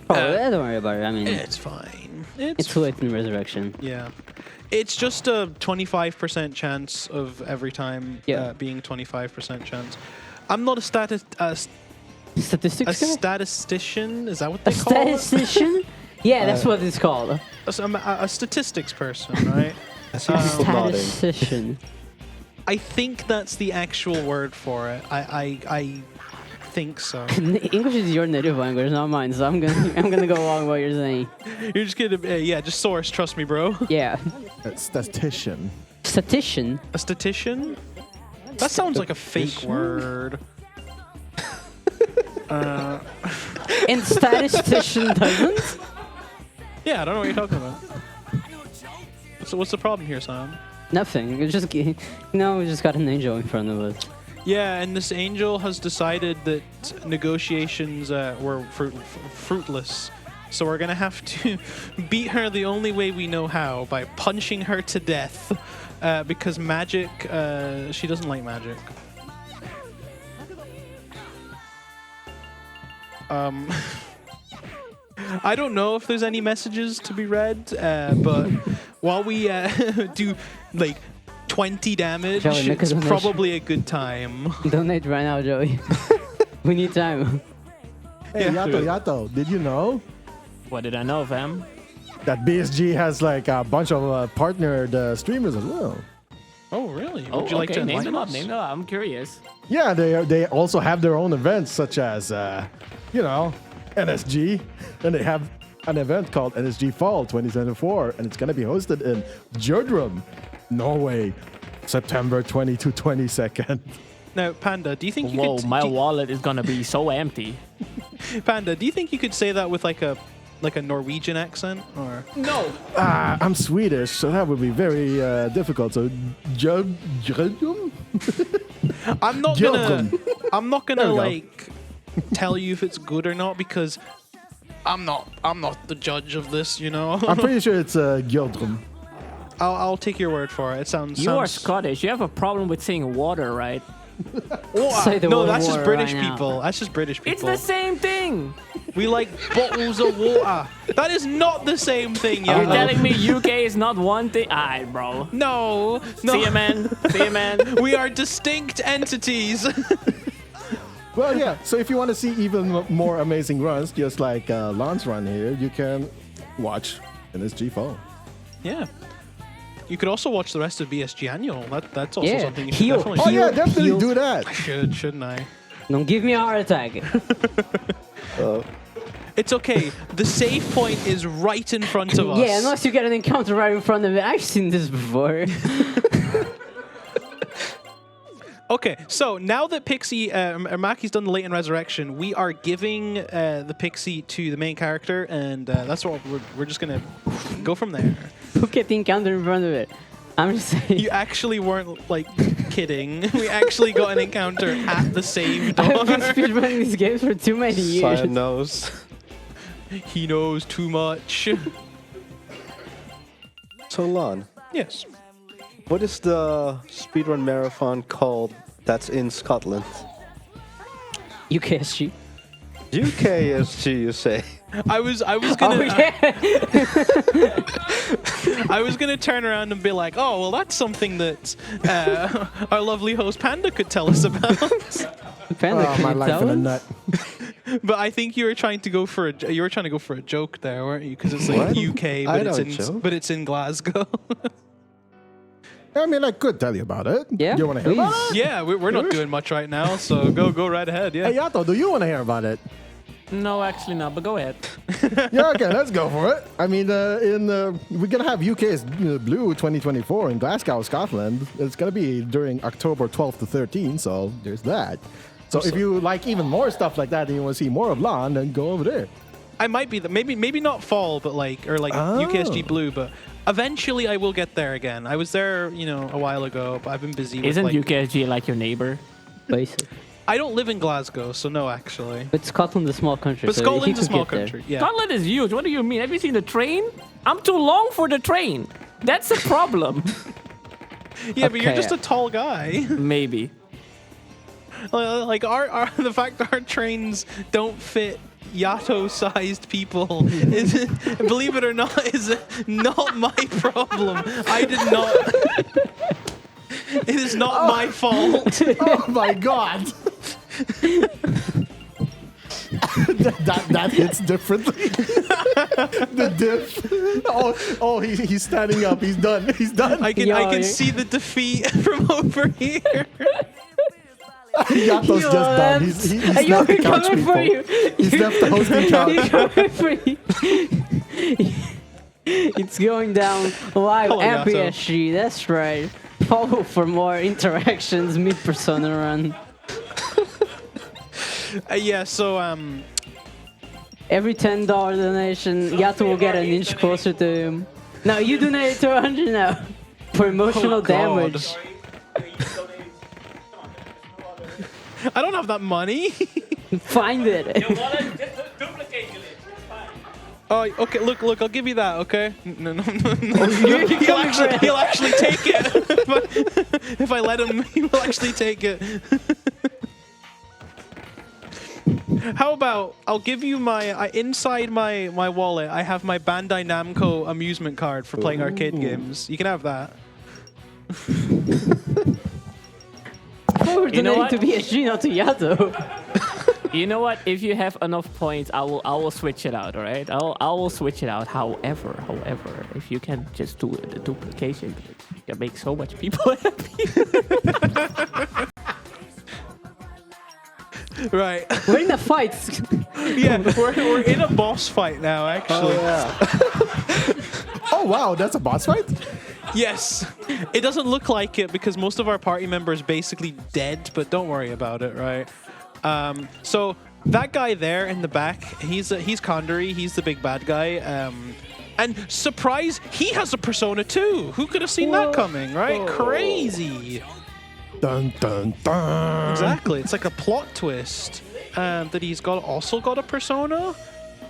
Speaker 2: Oh, don't worry about it. I mean,
Speaker 1: It's fine.
Speaker 2: it's too late in Resurrection.
Speaker 1: Yeah. It's just a 25% chance of every time being 25% chance. I'm not a
Speaker 2: Statistics guy?
Speaker 1: statistician. Is that what they
Speaker 2: A
Speaker 1: call it?
Speaker 2: statistician? Yeah, that's what it's called.
Speaker 1: I'm a statistics person, right?
Speaker 3: I see people nodding.
Speaker 2: Statistician.
Speaker 1: I think that's the actual word for it. I think so.
Speaker 2: English is your native language, not mine, so I'm gonna go along with what you're saying.
Speaker 1: You're just gonna just source. Trust me, bro.
Speaker 2: Yeah.
Speaker 4: Statistician.
Speaker 2: Statistician?
Speaker 1: A statistician? That sounds like a fake word.
Speaker 2: And statistician doesn't?
Speaker 1: Yeah, I don't know what you're talking about. So what's the problem here, Sam?
Speaker 2: Nothing. We just we just got an angel in front of us.
Speaker 1: Yeah, and this angel has decided that negotiations were fruitless. So we're gonna have to beat her the only way we know how, by punching her to death. Because magic, she doesn't like magic. I don't know if there's any messages to be read, but while we do like 20 damage,
Speaker 2: Joey, make a
Speaker 1: it's
Speaker 2: donation.
Speaker 1: probably a good time.
Speaker 2: Donate right now, Joey. We need time.
Speaker 4: Hey, Yato, did you know
Speaker 6: What did I know, fam?
Speaker 4: that BSG has like a bunch of partnered streamers as well?
Speaker 1: Oh, really?
Speaker 6: Oh,
Speaker 1: Would you like to
Speaker 6: name
Speaker 1: enlighten
Speaker 6: them up.
Speaker 1: us?
Speaker 6: Name them up. I'm curious.
Speaker 4: Yeah, they also have their own events such as NSG, and they have an event called NSG Fall 2024, and it's gonna be hosted in Gjerdrum, Norway, September 20 to 22nd.
Speaker 1: Now, Panda, do you think you
Speaker 6: Whoa,
Speaker 1: could?
Speaker 6: my wallet is gonna be so empty.
Speaker 1: Panda, do you think you could say that with like a Norwegian accent, or?
Speaker 6: No.
Speaker 4: I'm Swedish, so that would be very difficult. So Gjerdrum?
Speaker 1: I'm not
Speaker 4: Gjerdrum.
Speaker 1: gonna
Speaker 4: There we go.
Speaker 1: like tell you if it's good or not, because I'm not the judge of this, you know.
Speaker 4: I'm pretty sure it's Gjerdrum.
Speaker 1: I'll take your word for it. It sounds.
Speaker 6: You are Scottish. You have a problem with saying water, right?
Speaker 2: Say the
Speaker 1: No,
Speaker 2: word
Speaker 1: that's just
Speaker 2: water
Speaker 1: British
Speaker 2: right now.
Speaker 1: people. That's just British people.
Speaker 6: It's the same thing.
Speaker 1: We like bottles of water. That is not the same thing,
Speaker 6: You're
Speaker 1: Yato.
Speaker 6: telling me UK is not one thing? Alright, bro.
Speaker 1: No.
Speaker 6: See ya, man. See ya, man.
Speaker 1: We are distinct entities.
Speaker 4: Well, yeah. So if you want to see even more amazing runs, just like Lonne's run here, you can watch NSG Phone.
Speaker 1: Yeah. You could also watch the rest of BSG Annual. That's also
Speaker 2: Yeah.
Speaker 1: something you should
Speaker 2: Heal.
Speaker 1: definitely
Speaker 4: Oh yeah,
Speaker 2: Heal-
Speaker 4: definitely
Speaker 2: heal.
Speaker 4: do that.
Speaker 1: I should, shouldn't I?
Speaker 2: Don't give me a heart attack.
Speaker 1: It's okay. The save point is right in front of us.
Speaker 2: Yeah, unless you get an encounter right in front of it. I've seen this before.
Speaker 1: Okay, so now that Pixie, Maki's done the Latent Resurrection, we are giving the Pixie to the main character, and that's what we're just gonna go from there.
Speaker 2: Who get the encounter in front of it? I'm just saying.
Speaker 1: You actually weren't like kidding. We actually got an encounter at the save door.
Speaker 2: I've been speedrunning these games for too many years.
Speaker 3: Sion knows.
Speaker 1: He knows too much.
Speaker 3: So Lonne,
Speaker 1: Yes.
Speaker 3: what is the speedrun marathon called that's in Scotland?
Speaker 2: UKSG.
Speaker 3: UKSG, you say?
Speaker 1: I was
Speaker 2: Oh
Speaker 1: gonna
Speaker 2: yeah.
Speaker 1: I was gonna turn around and be like, oh well, that's something that our lovely host Panda could tell us about.
Speaker 2: Panda,
Speaker 4: Oh,
Speaker 2: can
Speaker 4: my
Speaker 2: you
Speaker 4: life
Speaker 2: tell
Speaker 4: in a
Speaker 2: us?
Speaker 4: nut.
Speaker 1: But I think you were trying to go for a joke there, weren't you? Because it's like
Speaker 3: What?
Speaker 1: UK,
Speaker 3: I
Speaker 1: but
Speaker 3: don't joke.
Speaker 1: it's in Glasgow.
Speaker 4: I mean, I could tell you about it.
Speaker 2: Yeah,
Speaker 4: You want to hear about
Speaker 2: please.
Speaker 4: it?
Speaker 1: Yeah, we're not doing much right now, so go right ahead. Yeah.
Speaker 4: Hey, Yato, do you want to hear about it?
Speaker 6: No, actually not, but go ahead.
Speaker 4: Yeah, okay, let's go for it. I mean, we're gonna have UK's Blue 2024 in Glasgow, Scotland. It's gonna be during October 12th to 13th, so there's that. So if you like even more stuff like that and you want to see more of Lonne, then go over there.
Speaker 1: I might be maybe not fall, but like UKSG Blue, but eventually I will get there again. I was there, a while ago, but I've been busy.
Speaker 6: Isn't
Speaker 1: with, like,
Speaker 6: UKSG like your neighbor?
Speaker 2: Basic.
Speaker 1: I don't live in Glasgow, so no, actually.
Speaker 2: But Scotland's a small country.
Speaker 1: But
Speaker 2: so he
Speaker 1: Scotland's a
Speaker 2: could
Speaker 1: small
Speaker 2: get there.
Speaker 1: country. Yeah.
Speaker 6: Scotland is huge. What do you mean? Have you seen the train? I'm too long for the train. That's a problem.
Speaker 1: Yeah, but you're
Speaker 2: Okay.
Speaker 1: just a tall guy.
Speaker 6: Maybe.
Speaker 1: Like our the fact that our trains don't fit Yato-sized people is, believe it or not, is not my problem. I did not. It is not my fault.
Speaker 4: Oh my god! that hits differently. The diff. Oh, he's standing up. He's done. He's done.
Speaker 1: I can
Speaker 2: Yeah.
Speaker 1: see the defeat from over here.
Speaker 4: Yato's just done. He's
Speaker 2: Yo,
Speaker 4: left the
Speaker 2: we're
Speaker 4: couch,
Speaker 2: coming for
Speaker 4: people.
Speaker 2: you.
Speaker 4: He's left the hosting couch.
Speaker 2: He's coming for you. It's going down live
Speaker 1: Hello,
Speaker 2: at
Speaker 1: Yato.
Speaker 2: BSG. That's right. Follow for more interactions mid Persona run.
Speaker 1: Yeah, so
Speaker 2: Every $10 donation, Yato will get an inch closer to him. Now you donate to 100 now for emotional
Speaker 1: Oh, God.
Speaker 2: damage.
Speaker 1: I don't have that money.
Speaker 2: Find it.
Speaker 1: Oh, okay. Look. I'll give you that. Okay. No.
Speaker 2: You're
Speaker 1: he'll
Speaker 2: coming for it.
Speaker 1: actually take it. If I let him, he will actually take it. How about I'll give you my inside my wallet. I have my Bandai Namco amusement card for playing arcade games. You can have that.
Speaker 2: We're
Speaker 6: You know
Speaker 2: donating to
Speaker 6: what?
Speaker 2: BSG, not to Yato.
Speaker 6: You know what? If you have enough points, I will switch it out. All right, I will switch it out. However, if you can just do the duplication, you can make so much people happy.
Speaker 1: Right.
Speaker 2: We're in a fight.
Speaker 1: Yeah. We're in a boss fight now. Actually.
Speaker 4: Oh wow, that's a boss fight?
Speaker 1: Yes. It doesn't look like it because most of our party members basically dead, but don't worry about it, right? So that guy there in the back, he's Condori, he's the big bad guy. And surprise, he has a persona too. Who could have seen that coming, right? Crazy.
Speaker 4: Dun dun dun.
Speaker 1: Exactly. It's like a plot twist that he's also got a persona.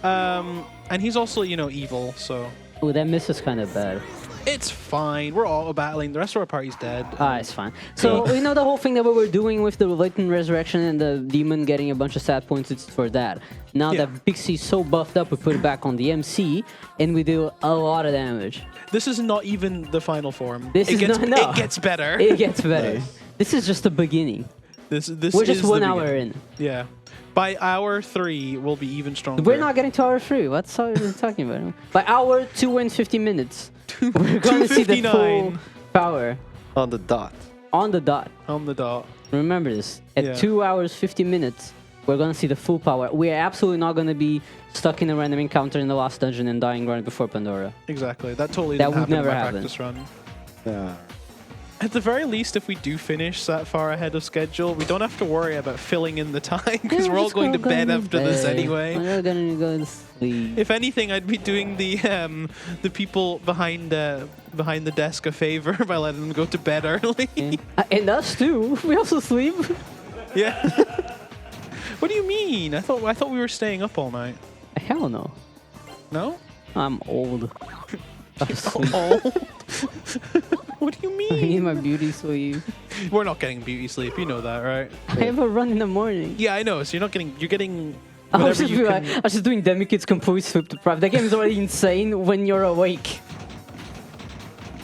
Speaker 1: And he's also, evil, so.
Speaker 2: Oh, that miss is kind of bad.
Speaker 1: It's fine. We're auto battling. The rest of our party's dead.
Speaker 2: It's fine. So, you know the whole thing that we were doing with the latent resurrection and the demon getting a bunch of stat points, it's for that. Now
Speaker 1: Yeah.
Speaker 2: that Big C's so buffed up, we put it back on the MC, and we do a lot of damage.
Speaker 1: This is not even the final form.
Speaker 2: This is
Speaker 1: gets,
Speaker 2: not- no.
Speaker 1: It gets better.
Speaker 2: It gets better. This is just the beginning.
Speaker 1: This
Speaker 2: We're
Speaker 1: is
Speaker 2: just
Speaker 1: the
Speaker 2: 1 hour
Speaker 1: beginning.
Speaker 2: in.
Speaker 1: Yeah. By hour 3, we'll be even stronger.
Speaker 2: We're not getting to hour 3. What are you talking about? By hour 2 and 50 minutes, we're going to see the full
Speaker 1: 2:59.
Speaker 2: power
Speaker 3: On the dot.
Speaker 2: on the dot.
Speaker 1: On the dot.
Speaker 2: Remember this. At
Speaker 1: Yeah.
Speaker 2: 2 hours 50 minutes, we're gonna see the full power. We're absolutely not gonna be stuck in a random encounter in the last dungeon and dying right before Pandora.
Speaker 1: Exactly. That totally
Speaker 2: That
Speaker 1: didn't
Speaker 2: would
Speaker 1: happen
Speaker 2: never
Speaker 1: in my
Speaker 2: happen.
Speaker 1: practice run.
Speaker 3: Yeah.
Speaker 1: At the very least, if we do finish that far ahead of schedule, we don't have to worry about filling in the time because we're all going to bed after this anyway.
Speaker 2: We're gonna go to sleep.
Speaker 1: If anything, I'd be doing the people behind the desk a favor by letting them go to bed early.
Speaker 2: And us too. We also sleep.
Speaker 1: Yeah. What do you mean? I thought we were staying up all night.
Speaker 2: Hell no.
Speaker 1: No?
Speaker 2: I'm old. I'm sleep.
Speaker 1: Oh. What do you
Speaker 2: I need
Speaker 1: mean?
Speaker 2: my beauty sleep.
Speaker 1: We're not getting beauty sleep. You know that, right?
Speaker 2: I have a run in the morning.
Speaker 1: Yeah, I know. So you're getting
Speaker 2: I was,
Speaker 1: whatever
Speaker 2: just
Speaker 1: you
Speaker 2: like,
Speaker 1: can.
Speaker 2: I was just doing Demi Kids complete sleep deprived. That game is already insane when you're awake.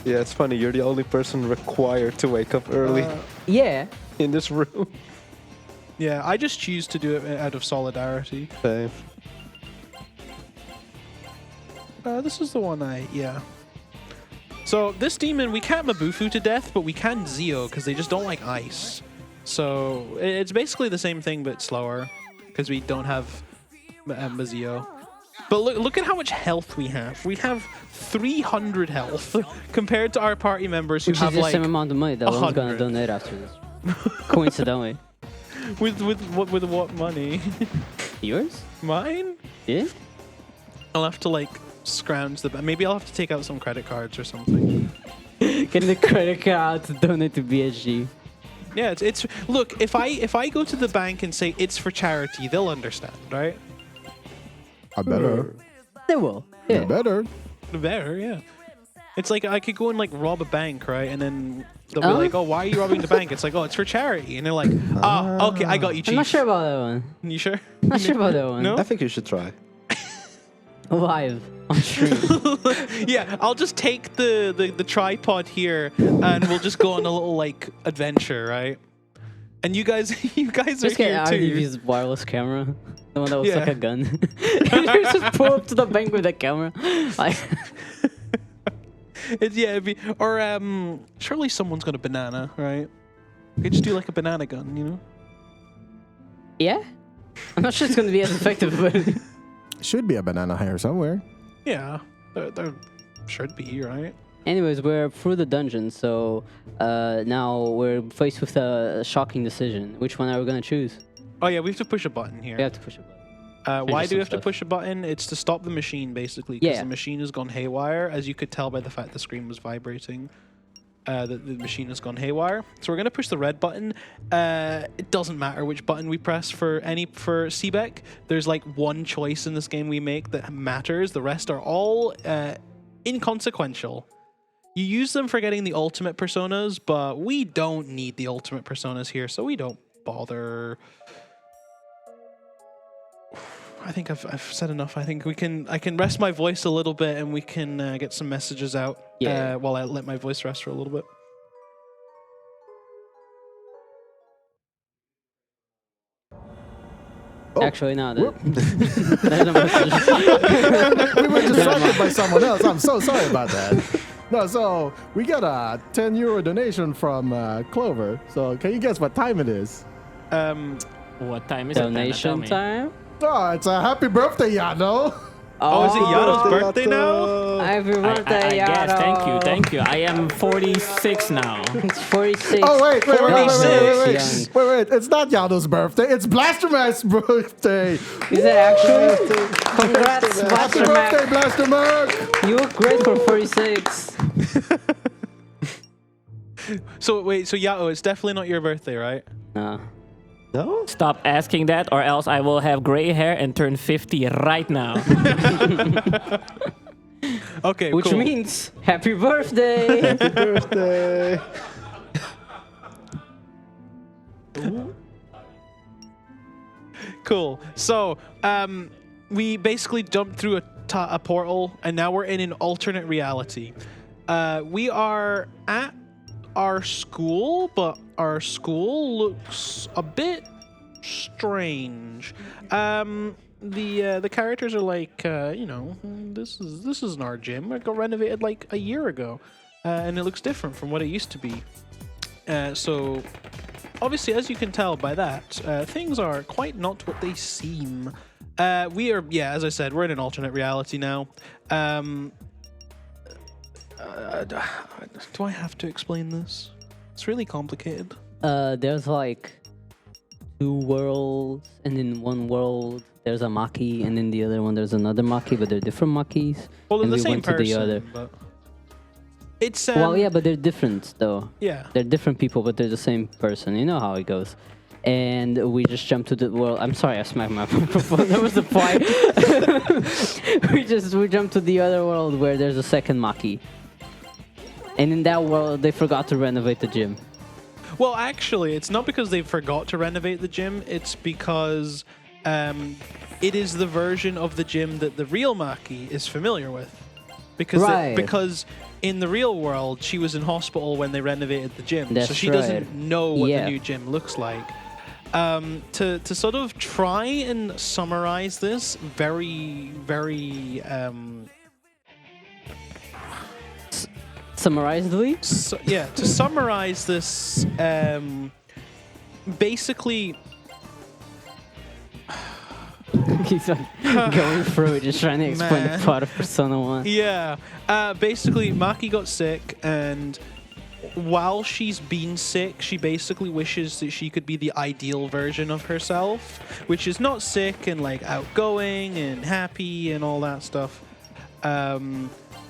Speaker 3: Yeah, it's funny. You're the only person required to wake up early
Speaker 2: Yeah.
Speaker 3: in this room.
Speaker 1: Yeah, I just choose to do it out of solidarity.
Speaker 3: Same.
Speaker 1: This is the one yeah. So this demon, we can't Mabufu to death, but we can Zio because they just don't like ice. So it's basically the same thing, but slower because we don't have Mazio. But look at how much health we have. We have 300 health compared to our party members who
Speaker 2: Which is
Speaker 1: have
Speaker 2: the
Speaker 1: like
Speaker 2: same amount of money that one's gonna
Speaker 1: 100.
Speaker 2: donate after this. Coincidentally.
Speaker 1: with what money?
Speaker 2: Yours?
Speaker 1: Mine?
Speaker 2: Yeah?
Speaker 1: I'll have to like scrounge the. Maybe I'll have to take out some credit cards or something.
Speaker 2: Getting the credit card out to donate to BSG.
Speaker 1: Yeah, it's look, if I go to the bank and say it's for charity, they'll understand, right?
Speaker 4: I better.
Speaker 2: They will.
Speaker 4: I
Speaker 2: Yeah.
Speaker 4: better.
Speaker 1: Better, yeah. It's like I could go and like rob a bank, right? And then they'll be
Speaker 2: Oh.
Speaker 1: like, "Oh, why are you robbing the bank?" It's like, "Oh, it's for charity." And they're like, "Ah, okay, I got you, chief."
Speaker 2: I'm not sure about that one.
Speaker 1: You sure?
Speaker 2: Not sure about that one.
Speaker 1: No?
Speaker 3: I think you should try.
Speaker 2: Live on stream.
Speaker 1: Yeah, I'll just take the tripod here and we'll just go on a little like adventure, right? And you guys are
Speaker 2: Just
Speaker 1: here
Speaker 2: get
Speaker 1: too.
Speaker 2: RDV's wireless camera. The one that looks
Speaker 1: Yeah.
Speaker 2: like a gun. And you just pull up to the bank with a camera. Like,
Speaker 1: It'd be or surely someone's got a banana, right? You could just do like a banana gun, you know?
Speaker 2: yeah? I'm not sure it's going to be as effective, but
Speaker 4: Should be a banana here somewhere.
Speaker 1: Yeah, there should be, right?
Speaker 2: anyways, we're through the dungeon, so now we're faced with a shocking decision. Which one are we going to choose?
Speaker 1: Oh yeah, we have to push a button here.
Speaker 2: We have to push a button.
Speaker 1: Why
Speaker 2: just
Speaker 1: do we
Speaker 2: some
Speaker 1: have to
Speaker 2: stuff.
Speaker 1: push a button? It's to stop the machine, basically, because
Speaker 2: Yeah.
Speaker 1: the machine has gone haywire, as you could tell by the fact the screen was vibrating. The machine has gone haywire. So we're going to push the red button. It doesn't matter which button we press for SEBEC. There's like one choice in this game we make that matters. The rest are all inconsequential. You use them for getting the ultimate personas, but we don't need the ultimate personas here, so we don't bother. I think I've said enough. I think I can rest my voice a little bit and we can get some messages out
Speaker 2: Yeah.
Speaker 1: while I let my voice rest for a little bit.
Speaker 2: Actually, no.
Speaker 4: Whoop.
Speaker 2: There's no message.
Speaker 4: We were distracted by someone else. I'm so sorry about that. No, so we got a 10 euro donation from Clover. So can you guess what time it is?
Speaker 6: What time is it?
Speaker 2: Donation
Speaker 6: Panda? Tell me.
Speaker 2: time?
Speaker 4: Oh, it's a happy birthday, Yano.
Speaker 1: Oh, is it Yano's birthday now?
Speaker 2: Happy
Speaker 6: I
Speaker 2: birthday,
Speaker 6: guess.
Speaker 2: Yano.
Speaker 6: Thank you. I am 46 now.
Speaker 2: It's 46.
Speaker 4: Oh, wait.
Speaker 2: Young.
Speaker 4: Wait. It's not Yano's birthday. It's Blasterman's birthday.
Speaker 2: Is it actually? Congrats,
Speaker 4: Happy
Speaker 2: Blaster
Speaker 4: birthday,
Speaker 2: Mac.
Speaker 4: Blasterman.
Speaker 2: You look great for 46.
Speaker 1: So wait, so Yato, it's definitely not your birthday, right?
Speaker 2: No.
Speaker 3: No?
Speaker 6: Stop asking that, or else I will have gray hair and turn 50 right now.
Speaker 1: Okay,
Speaker 2: Which
Speaker 1: cool.
Speaker 2: means happy birthday!
Speaker 3: Birthday.
Speaker 1: Cool. So, we basically jumped through a portal, and now we're in an alternate reality. We are at our school, but our school looks a bit strange. The characters are like, this isn't our gym. It got renovated like a year ago, and it looks different from what it used to be. So, obviously, as you can tell by that, things are quite not what they seem. We are, as I said, we're in an alternate reality now. Do I have to explain this? It's really complicated.
Speaker 2: There's like 2 worlds, and in one world there's a Maki, and in the other one there's another Maki, but they're different Makis.
Speaker 1: Well, they're
Speaker 2: and
Speaker 1: the
Speaker 2: we
Speaker 1: same
Speaker 2: went to
Speaker 1: person.
Speaker 2: the other.
Speaker 1: But it's
Speaker 2: Well, yeah, but they're different though.
Speaker 1: yeah.
Speaker 2: They're different people, but they're the same person. You know how it goes. And we just jumped to the world. I'm sorry, I smacked my microphone. That was the point. we jumped to the other world where there's a second Maki. And in that world, they forgot to renovate the gym.
Speaker 1: Well, actually, it's not because they forgot to renovate the gym. It's because it is the version of the gym that the real Maki is familiar with. Because
Speaker 2: Right.
Speaker 1: because in the real world, she was in hospital when they renovated the gym, so
Speaker 2: That's
Speaker 1: she
Speaker 2: right.
Speaker 1: doesn't know what
Speaker 2: Yeah.
Speaker 1: the new gym looks like. To sort of try and summarize this very, very
Speaker 2: Summarizedly,
Speaker 1: to summarize this, basically,
Speaker 2: he's like going through it, just trying to explain
Speaker 1: Man.
Speaker 2: the plot of Persona 1.
Speaker 1: basically, Maki got sick, and while she's been sick, she basically wishes that she could be the ideal version of herself, which is not sick and like outgoing and happy and all that stuff.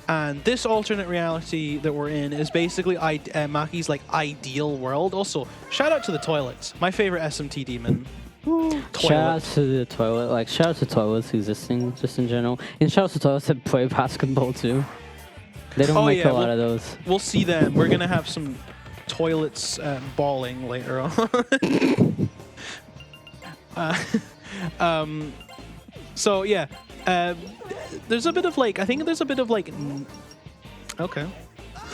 Speaker 1: And this alternate reality that we're in is basically Maki's like ideal world. Also, shout out to the toilets. My favorite SMT demon.
Speaker 2: Shout out to the toilet, like shout out to toilets existing just in general, and shout out to toilets that play basketball too. They don't make a lot of those.
Speaker 1: We'll see them. We're gonna have some toilets balling later on. So yeah, there's a bit of like, I think there's a bit of like, okay,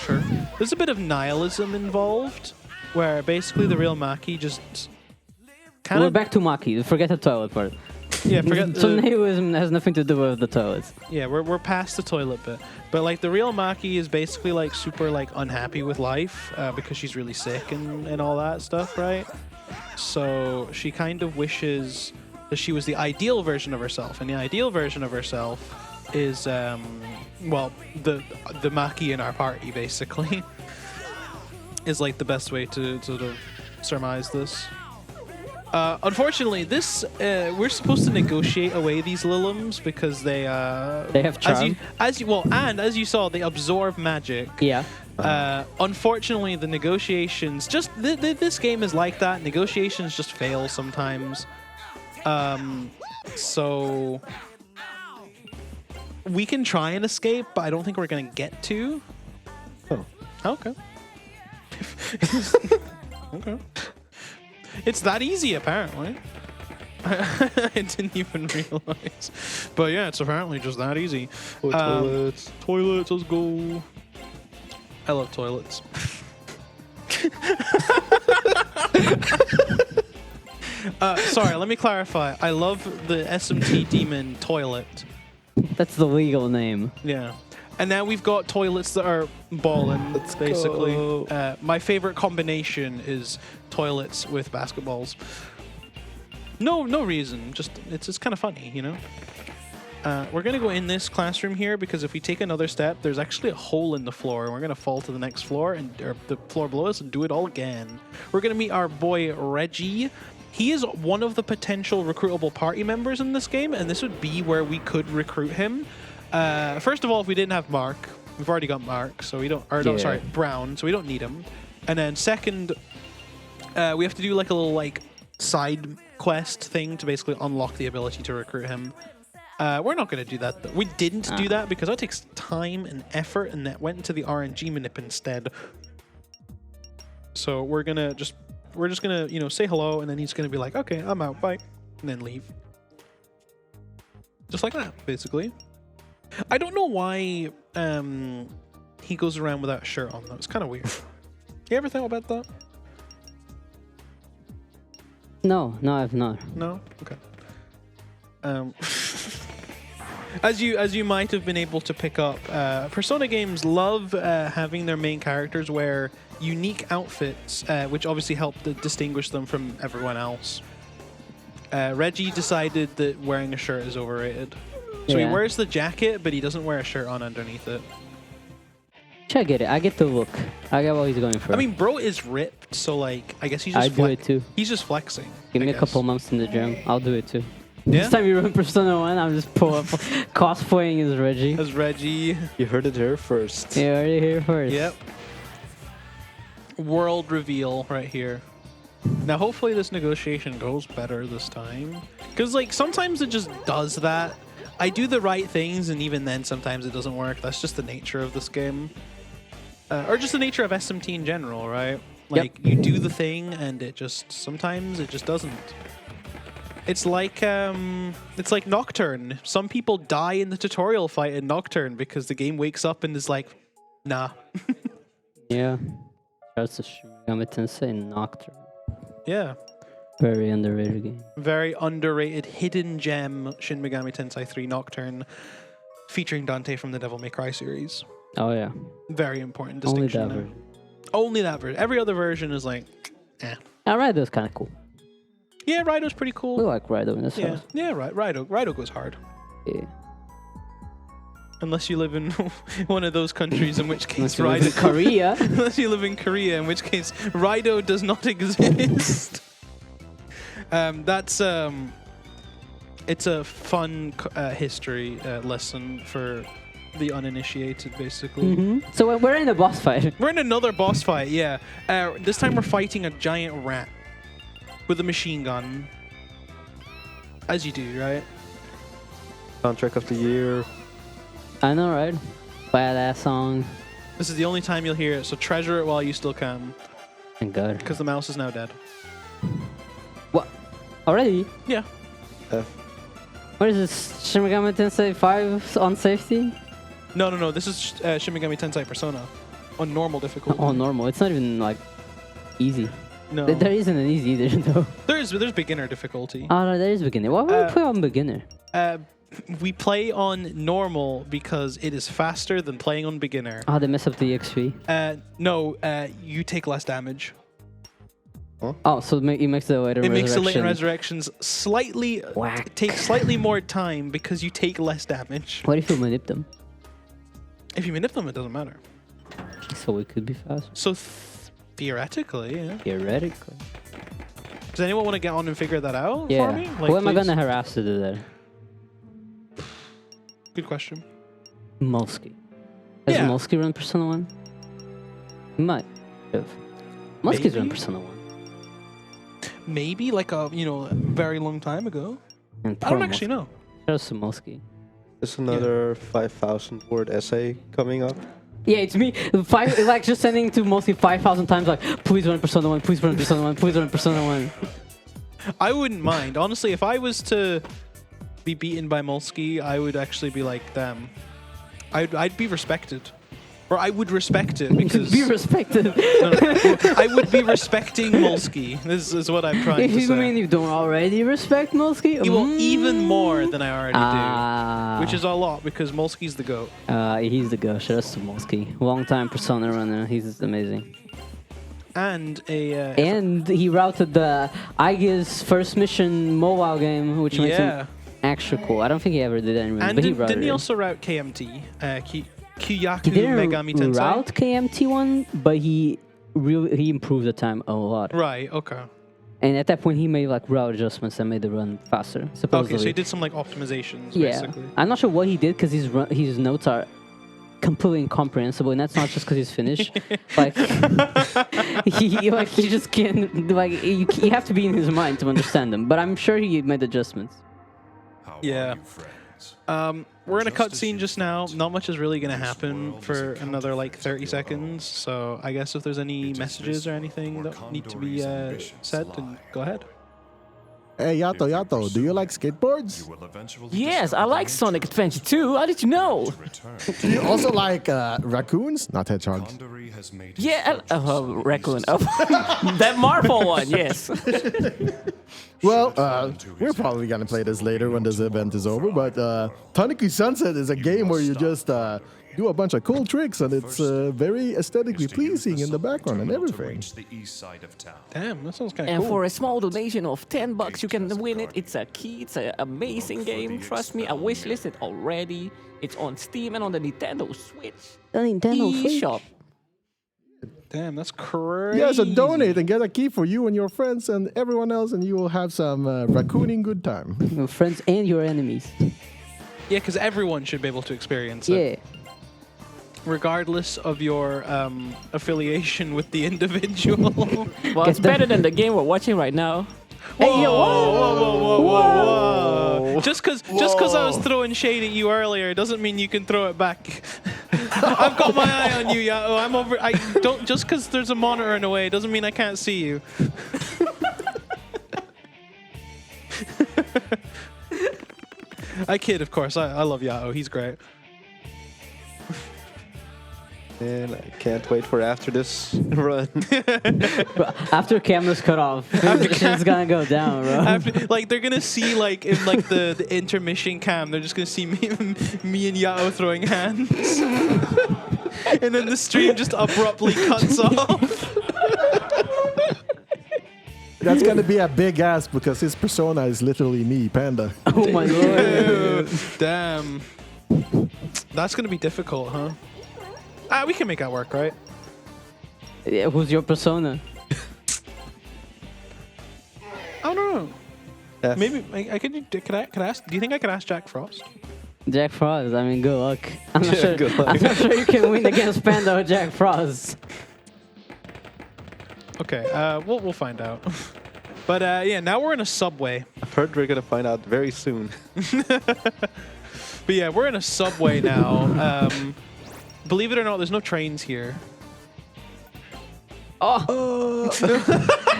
Speaker 1: sure. There's a bit of nihilism involved, where basically the real Maki just kind
Speaker 2: We're
Speaker 1: of
Speaker 2: back to Maki. Forget the toilet part.
Speaker 1: forget
Speaker 2: So
Speaker 1: the,
Speaker 2: nihilism has nothing to do with the toilets.
Speaker 1: yeah, we're past the toilet bit, but like the real Maki is basically like super like unhappy with life because she's really sick and all that stuff, right? So she kind of wishes that she was the ideal version of herself, and the ideal version of herself is well, the Maki in our party basically is like the best way to sort of surmise this. Unfortunately, this we're supposed to negotiate away these Liliums because they
Speaker 2: have charm.
Speaker 1: as you saw, they absorb magic.
Speaker 2: Yeah.
Speaker 1: Unfortunately, the negotiations this game is like that. Negotiations just fail sometimes. So we can try and escape, but I don't think we're gonna get to.
Speaker 3: Oh.
Speaker 1: Okay. Okay. It's that easy, apparently. I didn't even realize. But yeah, it's apparently just that easy.
Speaker 3: Toilets.
Speaker 1: Toilets, let's go. I love toilets. Sorry, let me clarify. I love the SMT demon toilet.
Speaker 2: That's the legal name.
Speaker 1: Yeah. And now we've got toilets that are balling, basically.
Speaker 3: go.
Speaker 1: My favorite combination is toilets with basketballs. No reason. Just it's just kind of funny, you know? We're going to go in this classroom here because if we take another step, there's actually a hole in the floor. And we're going to fall to the next floor or the floor below us and do it all again. We're going to meet our boy Reggie. He is one of the potential recruitable party members in this game, and this would be where we could recruit him. First of all, if we didn't have Mark, we've already got Mark, so we don't. Or no,
Speaker 2: Yeah.
Speaker 1: sorry, Brown, so we don't need him. And then second, we have to do like a little like side quest thing to basically unlock the ability to recruit him. We're not going to do that. Though. We didn't do that because that takes time and effort, and that went into the RNG manip instead. So we're just gonna say hello, and then he's gonna be like, okay, I'm out, bye, and then leave. Just like that, basically. I don't know why he goes around without a shirt on though. It's kind of weird. You ever think about that?
Speaker 2: No, I've not.
Speaker 1: No? Okay. As you might have been able to pick up, Persona games love having their main characters wear unique outfits, which obviously help to distinguish them from everyone else. Reggie decided that wearing a shirt is overrated. So he wears the jacket, but he doesn't wear a shirt on underneath it.
Speaker 2: I get it. I get the look. I get what he's going for.
Speaker 1: I mean, bro is ripped, so like, I guess he's just
Speaker 2: I do it too.
Speaker 1: He's just flexing.
Speaker 2: Give me a couple months in the gym. I'll do it too.
Speaker 1: Yeah?
Speaker 2: Next time you run Persona 1, I'm just cosplaying as Reggie.
Speaker 1: As Reggie.
Speaker 3: You heard it here first.
Speaker 2: You already here first.
Speaker 1: Yep. World reveal right here. Now, hopefully this negotiation goes better this time. Because, like, sometimes it just does that. I do the right things, and even then, sometimes it doesn't work. That's just the nature of this game. Or just the nature of SMT in general, right? Like, you do the thing, and sometimes it just doesn't. It's like Nocturne. Some people die in the tutorial fight in Nocturne because the game wakes up and is like, nah.
Speaker 2: Yeah. That's a Shin Megami Tensei Nocturne.
Speaker 1: Yeah.
Speaker 2: Very underrated game.
Speaker 1: Very underrated hidden gem, Shin Megami Tensei 3 Nocturne, featuring Dante from the Devil May Cry series.
Speaker 2: Oh yeah.
Speaker 1: Very important
Speaker 2: Only
Speaker 1: distinction.
Speaker 2: that
Speaker 1: there.
Speaker 2: version.
Speaker 1: Only that version. Every other version is like, eh.
Speaker 2: Raido's kind of cool.
Speaker 1: Yeah, Raido's pretty
Speaker 2: We
Speaker 1: cool.
Speaker 2: like Raido in this
Speaker 1: Yeah,
Speaker 2: house.
Speaker 1: yeah, right. Raido goes hard.
Speaker 2: Yeah.
Speaker 1: Unless you live in one of those countries, in which case
Speaker 2: Unless you live in
Speaker 1: Raido.
Speaker 2: Korea.
Speaker 1: Unless you live in Korea, in which case Raido does not exist. It's a fun history lesson for the uninitiated, basically.
Speaker 2: So we're in a boss fight.
Speaker 1: We're in another boss fight, yeah. This time we're fighting a giant rat with a machine gun. As you do, right?
Speaker 3: Soundtrack of the year.
Speaker 2: I know, right? Badass song.
Speaker 1: This is the only time you'll hear it, so treasure it while you still can.
Speaker 2: Thank God.
Speaker 1: Because the mouse is now dead.
Speaker 2: What? Already?
Speaker 1: Yeah.
Speaker 2: What is this? Shin Megami Tensei 5 on safety?
Speaker 1: No. This is Shin Megami Tensei Persona. On normal difficulty.
Speaker 2: Oh, normal. It's not even like easy.
Speaker 1: No.
Speaker 2: There isn't an easy either, though.
Speaker 1: There's beginner difficulty.
Speaker 2: Oh, no, there is beginner. Why would we play on beginner?
Speaker 1: We play on normal because it is faster than playing on beginner.
Speaker 2: Oh, they mess up the XP.
Speaker 1: No, you take less damage.
Speaker 2: Oh, so it makes the later
Speaker 1: It makes the later
Speaker 2: resurrection.
Speaker 1: resurrections slightly
Speaker 2: Whack.
Speaker 1: take slightly more time because you take less damage.
Speaker 2: What if you manip them?
Speaker 1: If you manip them, it doesn't matter.
Speaker 2: So it could be fast.
Speaker 1: So theoretically, yeah.
Speaker 2: Theoretically.
Speaker 1: Does anyone want to get on and figure that out
Speaker 2: Yeah.
Speaker 1: for me?
Speaker 2: Who am I
Speaker 1: please?
Speaker 2: gonna harass to do that?
Speaker 1: Good question.
Speaker 2: Molsky. Has
Speaker 1: Yeah.
Speaker 2: Molsky run Persona 1? He might have. Molsky's run
Speaker 1: Maybe.
Speaker 2: Persona 1.
Speaker 1: Maybe like a very long time ago.
Speaker 2: And
Speaker 1: I don't actually know.
Speaker 2: Shout out to Molsky.
Speaker 3: There's another 5,000 word essay coming up.
Speaker 2: Yeah, it's me. Like just sending to Molsky 5,000 times like, please run Persona 1, please run Persona 1, please run Persona 1.
Speaker 1: I wouldn't mind. Honestly, if I was to be beaten by Molsky, I would actually be like, damn. I'd be respected. Or I would respect it because...
Speaker 2: Be respected.
Speaker 1: No. I would be respecting Molsky. This is what I'm trying to
Speaker 2: You
Speaker 1: say.
Speaker 2: mean you don't already respect Molsky?
Speaker 1: Well, even more than I already
Speaker 2: Ah.
Speaker 1: do. Which is a lot because Molsky's the GOAT.
Speaker 2: He's the go. Shout out to Molsky. Long time Persona runner. He's amazing.
Speaker 1: And
Speaker 2: And he routed the Aegis first mission mobile game, which makes him
Speaker 1: yeah.
Speaker 2: extra cool. I don't think he ever did anything,
Speaker 1: And
Speaker 2: but he routed
Speaker 1: didn't he
Speaker 2: it.
Speaker 1: also route KMT? Kyaku
Speaker 2: He didn't
Speaker 1: Megami Tensei?
Speaker 2: route KMT one, but he improved the time a lot.
Speaker 1: Right, okay.
Speaker 2: And at that point, he made like route adjustments that made the run faster. Supposedly.
Speaker 1: Okay, so he did some like optimizations,
Speaker 2: Yeah,
Speaker 1: basically.
Speaker 2: I'm not sure what he did because his notes are completely incomprehensible, and that's not just because he's Finnish. Like he just can't. Like you have to be in his mind to understand them. But I'm sure he made adjustments.
Speaker 5: How
Speaker 1: Yeah.
Speaker 5: are you, friend?
Speaker 1: We're in a cutscene just now. Not much is really going to happen for another like 30 seconds. So I guess if there's any messages or anything that need to be said, then go ahead.
Speaker 4: Hey, Yato, do you like skateboards?
Speaker 6: Yes, I like Sonic Adventure 2. How did you know?
Speaker 4: Do you also like raccoons? Not hedgehogs.
Speaker 6: Yeah, raccoon. Oh, that Marvel one, yes.
Speaker 4: Well, we're probably gonna play this later when this event is over, but Taniki Sunset is a game where you just do a bunch of cool tricks, and it's very aesthetically pleasing in the background and everything.
Speaker 1: Damn, that sounds kind of
Speaker 6: And
Speaker 1: cool.
Speaker 6: for a small donation of $10, you can win it. It's a key. It's an amazing game. Trust me, I wishlisted already. It's on Steam and on the Nintendo Switch.
Speaker 2: The Nintendo Switch.
Speaker 6: eShop.
Speaker 1: Damn, that's crazy.
Speaker 4: Yeah, so donate and get a key for you and your friends and everyone else, and you will have some raccooning good time.
Speaker 2: Your friends and your enemies.
Speaker 1: Yeah, because everyone should be able to experience it.
Speaker 2: Yeah.
Speaker 1: Regardless of your affiliation with the individual.
Speaker 6: Well, it's better than the game we're watching right now.
Speaker 2: Hey, yo,
Speaker 1: Whoa. Just because I was throwing shade at you earlier doesn't mean you can throw it back. I've got my eye on you, Yato. I'm over. I don't just because there's a monitor in the way doesn't mean I can't see you. I kid, of course. I love Yato. He's great.
Speaker 3: And I can't wait for after this run.
Speaker 2: After camera's cut off, it's gonna go down, bro.
Speaker 1: After, like they're gonna see like in like the intermission cam, they're just gonna see me and Yato throwing hands, and then the stream just abruptly cuts off.
Speaker 4: That's gonna be a big ask because his persona is literally me, Panda.
Speaker 2: Oh my lord.
Speaker 1: Damn, that's gonna be difficult, huh? We can make that work, right?
Speaker 2: Yeah, who's your persona?
Speaker 1: I don't know.
Speaker 3: Yes.
Speaker 1: Maybe I could ask. Do you think I could ask Jack Frost?
Speaker 2: Jack Frost. I mean, good luck. I'm not
Speaker 3: Yeah,
Speaker 2: sure.
Speaker 3: good luck.
Speaker 2: I'm not sure you can win against Panda or Jack Frost.
Speaker 1: Okay, we'll find out. But yeah, now we're in a subway.
Speaker 3: I've heard we're gonna find out very soon.
Speaker 1: But yeah, we're in a subway now. Believe it or not, there's no trains here.
Speaker 2: Oh, oh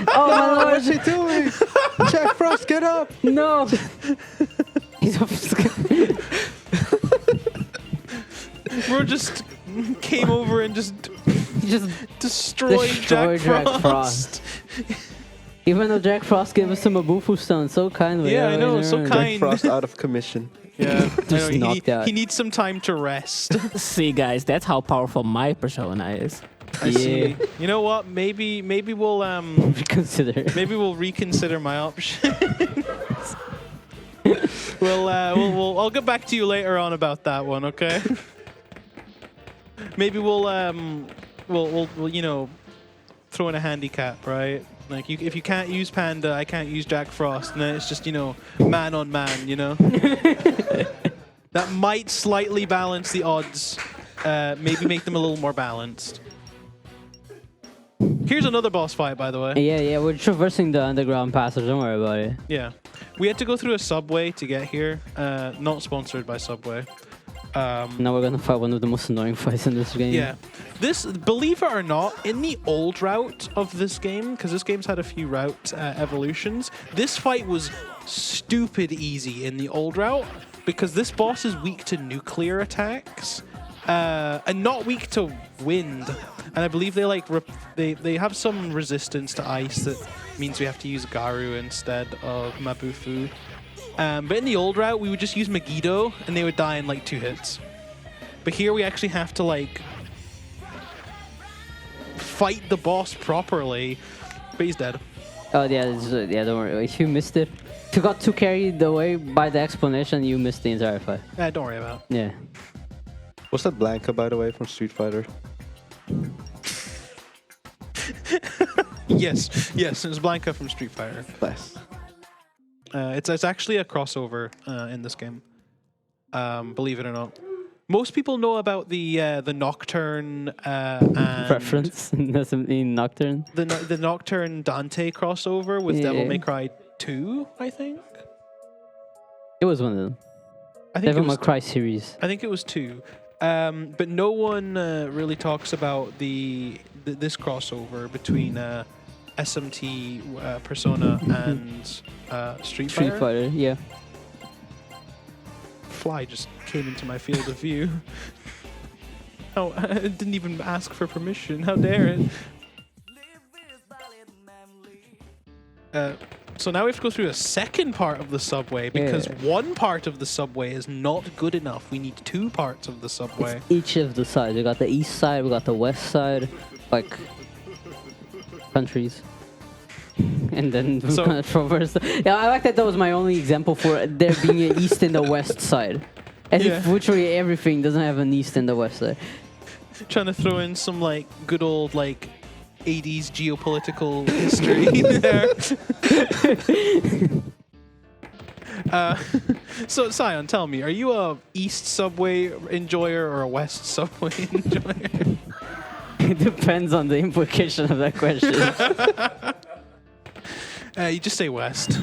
Speaker 2: my lord!
Speaker 3: What's he doing? Jack Frost, get up!
Speaker 2: No. He's
Speaker 1: We're just came over and just destroyed
Speaker 2: Destroyed
Speaker 1: Jack
Speaker 2: Jack
Speaker 1: Frost.
Speaker 2: Even though Jack Frost gave us some Mabufu stone so kindly.
Speaker 1: Yeah, I know, so
Speaker 2: Jack
Speaker 1: kind.
Speaker 3: Jack Frost out of commission.
Speaker 1: Yeah, I know,
Speaker 2: knocked out.
Speaker 1: he needs some time to rest.
Speaker 6: See, guys, that's how powerful my persona is.
Speaker 1: I see. You know what? Maybe we'll
Speaker 2: Reconsider.
Speaker 1: maybe we'll reconsider my options. I'll get back to you later on about that one, okay? Maybe we'll you know, throw in a handicap, right? Like if you can't use Panda, I can't use Jack Frost, and then it's just, you know, man on man, you know. That might slightly balance the odds. Maybe make them a little more balanced. Here's another boss fight, by the way.
Speaker 2: Yeah, we're traversing the underground passage. Don't worry about it.
Speaker 1: Yeah. We had to go through a subway to get here. Not sponsored by Subway.
Speaker 2: Now we're gonna fight one of the most annoying fights in this game.
Speaker 1: Yeah. This, believe it or not, in the old route of this game, because this game's had a few route evolutions, this fight was stupid easy in the old route because this boss is weak to nuclear attacks and not weak to wind. And I believe they like they have some resistance to ice that means we have to use Garu instead of Mabufu. But in the old route, we would just use Megiddo, and they would die in like 2 hits. But here we actually have to like fight the boss properly. But he's dead.
Speaker 2: Oh yeah, yeah. Don't worry. If you missed it, if you got too carried away by the explanation, you missed the entire fight.
Speaker 1: Don't worry about it.
Speaker 2: Yeah.
Speaker 3: Was that Blanca, by the way, from Street Fighter?
Speaker 1: Yes, it's Blanca from Street Fighter.
Speaker 3: Nice.
Speaker 1: It's actually a crossover in this game. Believe it or not. Most people know about the Nocturne and
Speaker 2: Reference in Nocturne.
Speaker 1: the Nocturne Dante crossover with Devil May Cry 2, I think.
Speaker 2: It was one of them.
Speaker 1: I think it
Speaker 2: Devil May
Speaker 1: was
Speaker 2: Cry series.
Speaker 1: I think it was 2. But no one really talks about this crossover between SMT, Persona, and Street Fighter.
Speaker 2: Street Fighter, yeah.
Speaker 1: Fly just came into my field of view. Oh, I didn't even ask for permission. How dare it? So now we have to go through a second part of the subway because one part of the subway is not good enough. We need 2 parts of the subway.
Speaker 2: It's each of the sides. We got the east side, we got the west side, like countries. And then we're
Speaker 1: So-
Speaker 2: gonna traverse. Yeah, I like that was my only example for there being an east and a west side. As if
Speaker 1: Yeah.
Speaker 2: literally everything doesn't have an east and a west side.
Speaker 1: Trying to throw in some like good old like 80s geopolitical history there. So Sion, tell me, are you a east subway enjoyer or a west subway enjoyer?
Speaker 2: It depends on the implication of that question.
Speaker 1: You just say west.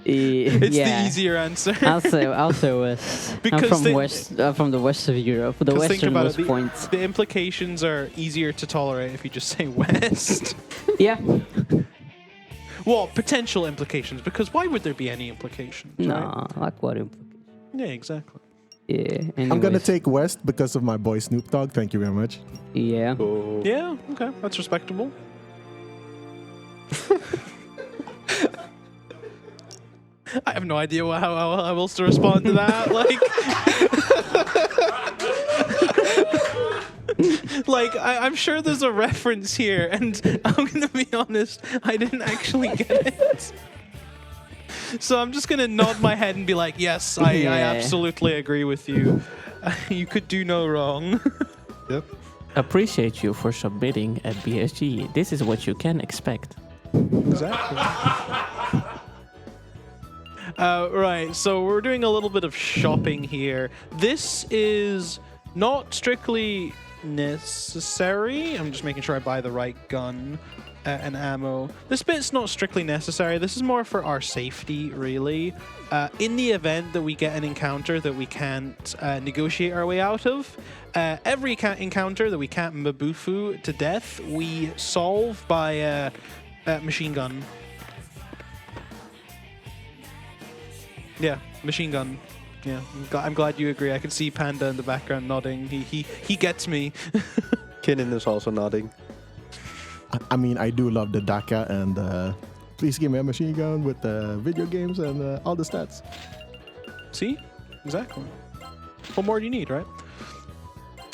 Speaker 2: It's
Speaker 1: It's the easier answer.
Speaker 2: I'll say west.
Speaker 1: Because
Speaker 2: I'm from the west of Europe, the
Speaker 1: 'Cause think about
Speaker 2: westernmost
Speaker 1: it,
Speaker 2: point.
Speaker 1: the implications are easier to tolerate if you just say west.
Speaker 2: Yeah.
Speaker 1: Well, potential implications, because why would there be any implications? Right?
Speaker 2: No, like what implication?
Speaker 1: Yeah, exactly.
Speaker 2: Yeah.
Speaker 4: I'm gonna
Speaker 2: anyways.
Speaker 4: take West because of my boy Snoop Dogg. Thank you very much.
Speaker 2: Yeah.
Speaker 3: Oh.
Speaker 1: Yeah, okay, that's respectable. I have no idea how I will to respond to that. I'm sure there's a reference here, and I'm gonna be honest, I didn't actually get it. So I'm just gonna nod my head and be like, yes, I
Speaker 2: Yeah.
Speaker 1: absolutely agree with you. You could do no wrong.
Speaker 3: Yep.
Speaker 6: Appreciate you for submitting at BSG. This is what you can expect.
Speaker 1: Exactly. Right, so we're doing a little bit of shopping here. This is not strictly necessary. I'm just making sure I buy the right gun and ammo. This bit's not strictly necessary. This is more for our safety, really. In the event that we get an encounter that we can't negotiate our way out of, every encounter that we can't mabufu to death, we solve by machine gun. Yeah, machine gun. Yeah, I'm glad you agree. I can see Panda in the background nodding. He gets me.
Speaker 3: Kinnan is also nodding.
Speaker 4: I mean, I do love the DACA, and please give me a machine gun with video games and all the stats.
Speaker 1: See? Exactly. What more do you need, right?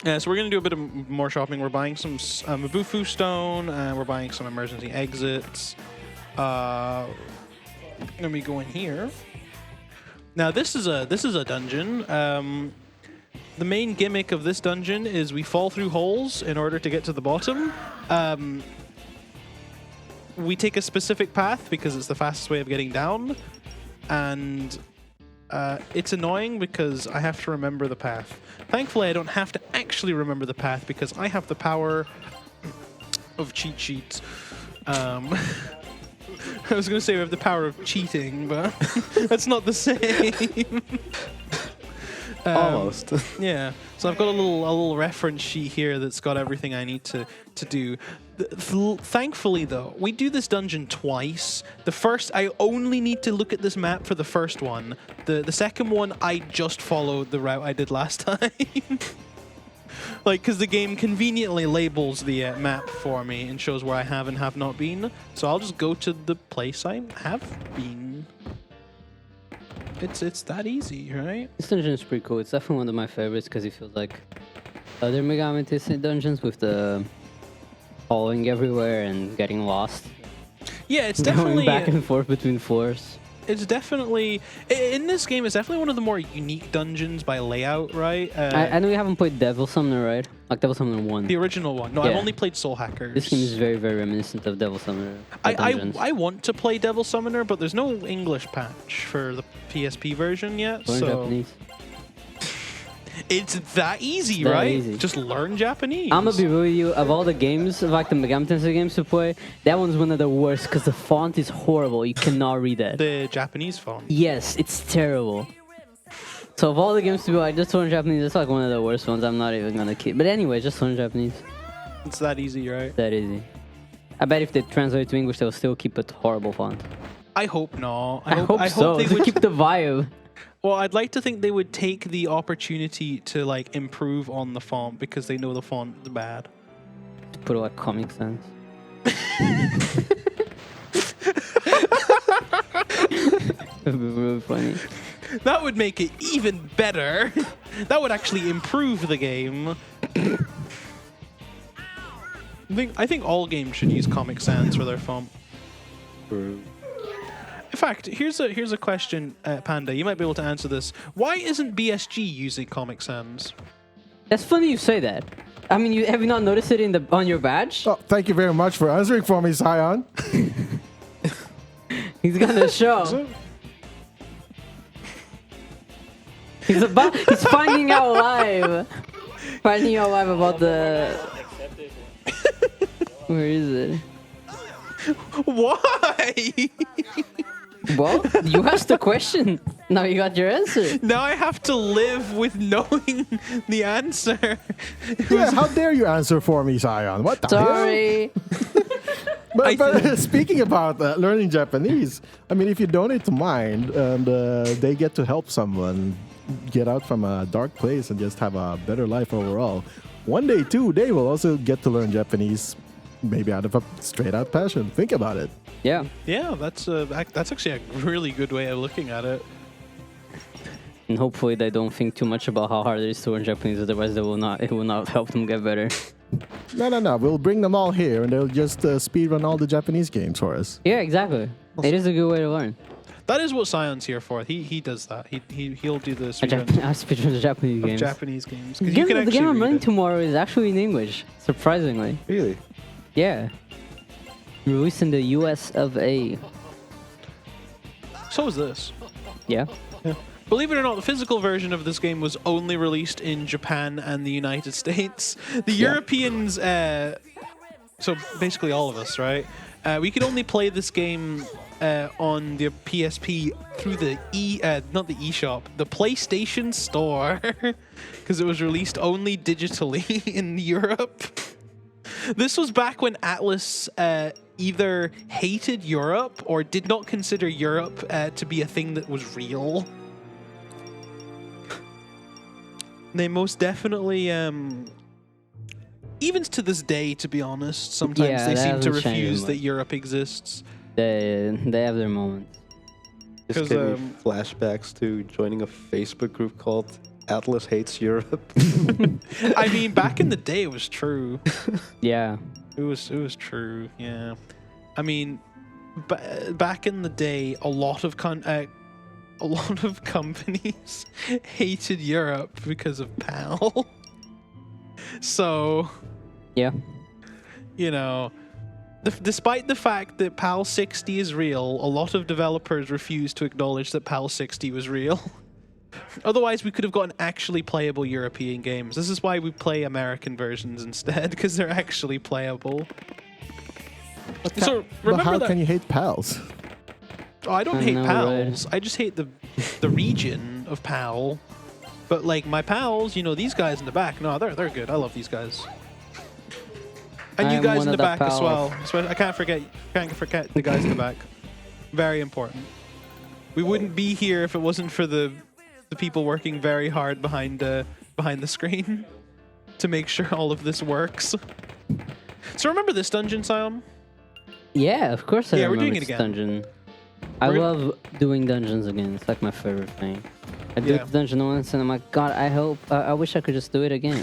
Speaker 1: So we're going to do a bit of more shopping. We're buying some Mabufu stone, and we're buying some emergency exits. Let me go in here. Now this is a dungeon. The main gimmick of this dungeon is we fall through holes in order to get to the bottom. We take a specific path because it's the fastest way of getting down, and it's annoying because I have to remember the path. Thankfully, I don't have to actually remember the path because I have the power of cheat sheets. I was going to say we have the power of cheating, but that's not the same.
Speaker 3: Almost.
Speaker 1: Yeah, so I've got a little reference sheet here that's got everything I need to do. Thankfully, though, we do this dungeon twice. The first, I only need to look at this map for the first one. The second one, I just followed the route I did last time. Like, because the game conveniently labels the map for me and shows where I have and have not been. So I'll just go to the place I have been. It's that easy, right?
Speaker 2: This dungeon is pretty cool. It's definitely one of my favorites because it feels like other Megami Tensei dungeons with the falling everywhere and getting lost.
Speaker 1: Yeah, it's
Speaker 2: Going
Speaker 1: definitely
Speaker 2: back and forth between floors.
Speaker 1: It's definitely in this game. It's definitely one of the more unique dungeons by layout, right?
Speaker 2: I know you haven't played Devil Summoner, right? Like Devil Summoner 1.
Speaker 1: The original one. No, I've
Speaker 2: Yeah.
Speaker 1: only played Soul Hackers.
Speaker 2: This game is very, very reminiscent of Devil Summoner. Dungeons.
Speaker 1: I want to play Devil Summoner, but there's no English patch for the PSP version yet.
Speaker 2: Learn
Speaker 1: so
Speaker 2: Japanese.
Speaker 1: it's that easy,
Speaker 2: that
Speaker 1: right?
Speaker 2: easy.
Speaker 1: Just learn Japanese.
Speaker 2: I'm gonna be real with you. Of all the games, like the Megami Tensei games to play, that one's one of the worst because the font is horrible. You cannot read that.
Speaker 1: the Japanese font.
Speaker 2: Yes, it's terrible. So of all the games to be like, just learn Japanese, it's like one of the worst ones. I'm not even gonna keep. But anyway, just learn Japanese.
Speaker 1: It's that easy, right?
Speaker 2: That easy. I bet if they translate it to English, they'll still keep it horrible font.
Speaker 1: I hope not.
Speaker 2: I hope so.
Speaker 1: they
Speaker 2: To
Speaker 1: would.
Speaker 2: keep the vibe.
Speaker 1: Well, I'd like to think they would take the opportunity to like improve on the font because they know the font is bad.
Speaker 2: Put it like Comic Sans. That'd be really funny.
Speaker 1: That would make it even better. That would actually improve the game. I think all games should use Comic Sans for their font.
Speaker 3: True.
Speaker 1: In fact, here's a question, Panda. You might be able to answer this. Why isn't BSG using Comic Sans?
Speaker 2: That's funny you say that. I mean, have you not noticed it on your badge?
Speaker 4: Oh, thank you very much for answering for me, Sion.
Speaker 2: He's gonna show. He's finding out live. Finding out live about the. Where is it?
Speaker 1: Why?
Speaker 2: Well, you asked the question. Now you got your answer.
Speaker 1: Now I have to live with knowing the answer.
Speaker 4: Yeah, how dare you answer for me, Sion? What the hell?
Speaker 2: Sorry.
Speaker 4: But speaking about learning Japanese, I mean, if you donate to Mind and they get to help someone get out from a dark place and just have a better life overall, one day too, they will also get to learn Japanese, maybe out of a straight out passion. Think about it.
Speaker 2: Yeah.
Speaker 1: Yeah, that's actually a really good way of looking at it.
Speaker 2: And hopefully they don't think too much about how hard it is to learn Japanese, otherwise it will not help them get better.
Speaker 4: No. We'll bring them all here and they'll just speedrun all the Japanese games for us.
Speaker 2: Yeah, exactly. It is a good way to learn.
Speaker 1: That is what Sion's here for. He does that. He'll do the
Speaker 2: I
Speaker 1: speedrun
Speaker 2: speedrun the Japanese
Speaker 1: of
Speaker 2: games.
Speaker 1: Japanese games. 'Cause
Speaker 2: The
Speaker 1: you
Speaker 2: game,
Speaker 1: can
Speaker 2: the
Speaker 1: actually
Speaker 2: game I'm
Speaker 1: read
Speaker 2: running
Speaker 1: it.
Speaker 2: tomorrow is actually in English, surprisingly.
Speaker 3: Really?
Speaker 2: Yeah. Released in the US of A.
Speaker 1: So is this.
Speaker 2: Yeah.
Speaker 1: Believe it or not, the physical version of this game was only released in Japan and the United States. The Europeans, so basically all of us, right? We could only play this game on the PSP through the not the eShop, the PlayStation Store, because it was released only digitally in Europe. This was back when Atlas either hated Europe or did not consider Europe to be a thing that was real. They most definitely, even to this day, to be honest, sometimes
Speaker 2: Yeah,
Speaker 1: they
Speaker 2: that
Speaker 1: seem to
Speaker 2: hasn't changed
Speaker 1: refuse
Speaker 2: much.
Speaker 1: that Europe exists.
Speaker 2: They have their moments.
Speaker 3: Just
Speaker 1: 'Cause,
Speaker 3: gave me flashbacks to joining a Facebook group called Atlas Hates Europe.
Speaker 1: I mean, back in the day, it was true.
Speaker 2: Yeah.
Speaker 1: It was true. Yeah. I mean, back in the day, a lot of companies hated Europe because of PAL. So,
Speaker 2: Yeah.
Speaker 1: you know, despite the fact that PAL 60 is real, a lot of developers refuse to acknowledge that PAL 60 was real. Otherwise, we could have gotten actually playable European games. This is why we play American versions instead, because they're actually playable. So
Speaker 4: But
Speaker 1: remember
Speaker 4: how
Speaker 1: that.
Speaker 4: can you hate pals?
Speaker 1: Oh, I don't
Speaker 2: I
Speaker 1: hate
Speaker 2: know,
Speaker 1: pals. I just hate the region of PAL. But like my pals, you know, these guys in the back. No, they're good. I love these guys. And you
Speaker 2: I'm
Speaker 1: guys
Speaker 2: one
Speaker 1: in the
Speaker 2: of the
Speaker 1: back as
Speaker 2: pals.
Speaker 1: well. So I can't forget the guys in the back. Very important. We wouldn't be here if it wasn't for the people working very hard behind the screen to make sure all of this works. So remember this dungeon, Sion?
Speaker 2: Yeah, of course I
Speaker 1: Yeah, we're
Speaker 2: remember
Speaker 1: doing it
Speaker 2: this
Speaker 1: again.
Speaker 2: dungeon. I
Speaker 1: We're-
Speaker 2: love doing dungeons again. It's like my favorite thing. I did
Speaker 1: Yeah.
Speaker 2: the dungeon once and I'm like, God, I wish I could just do it again.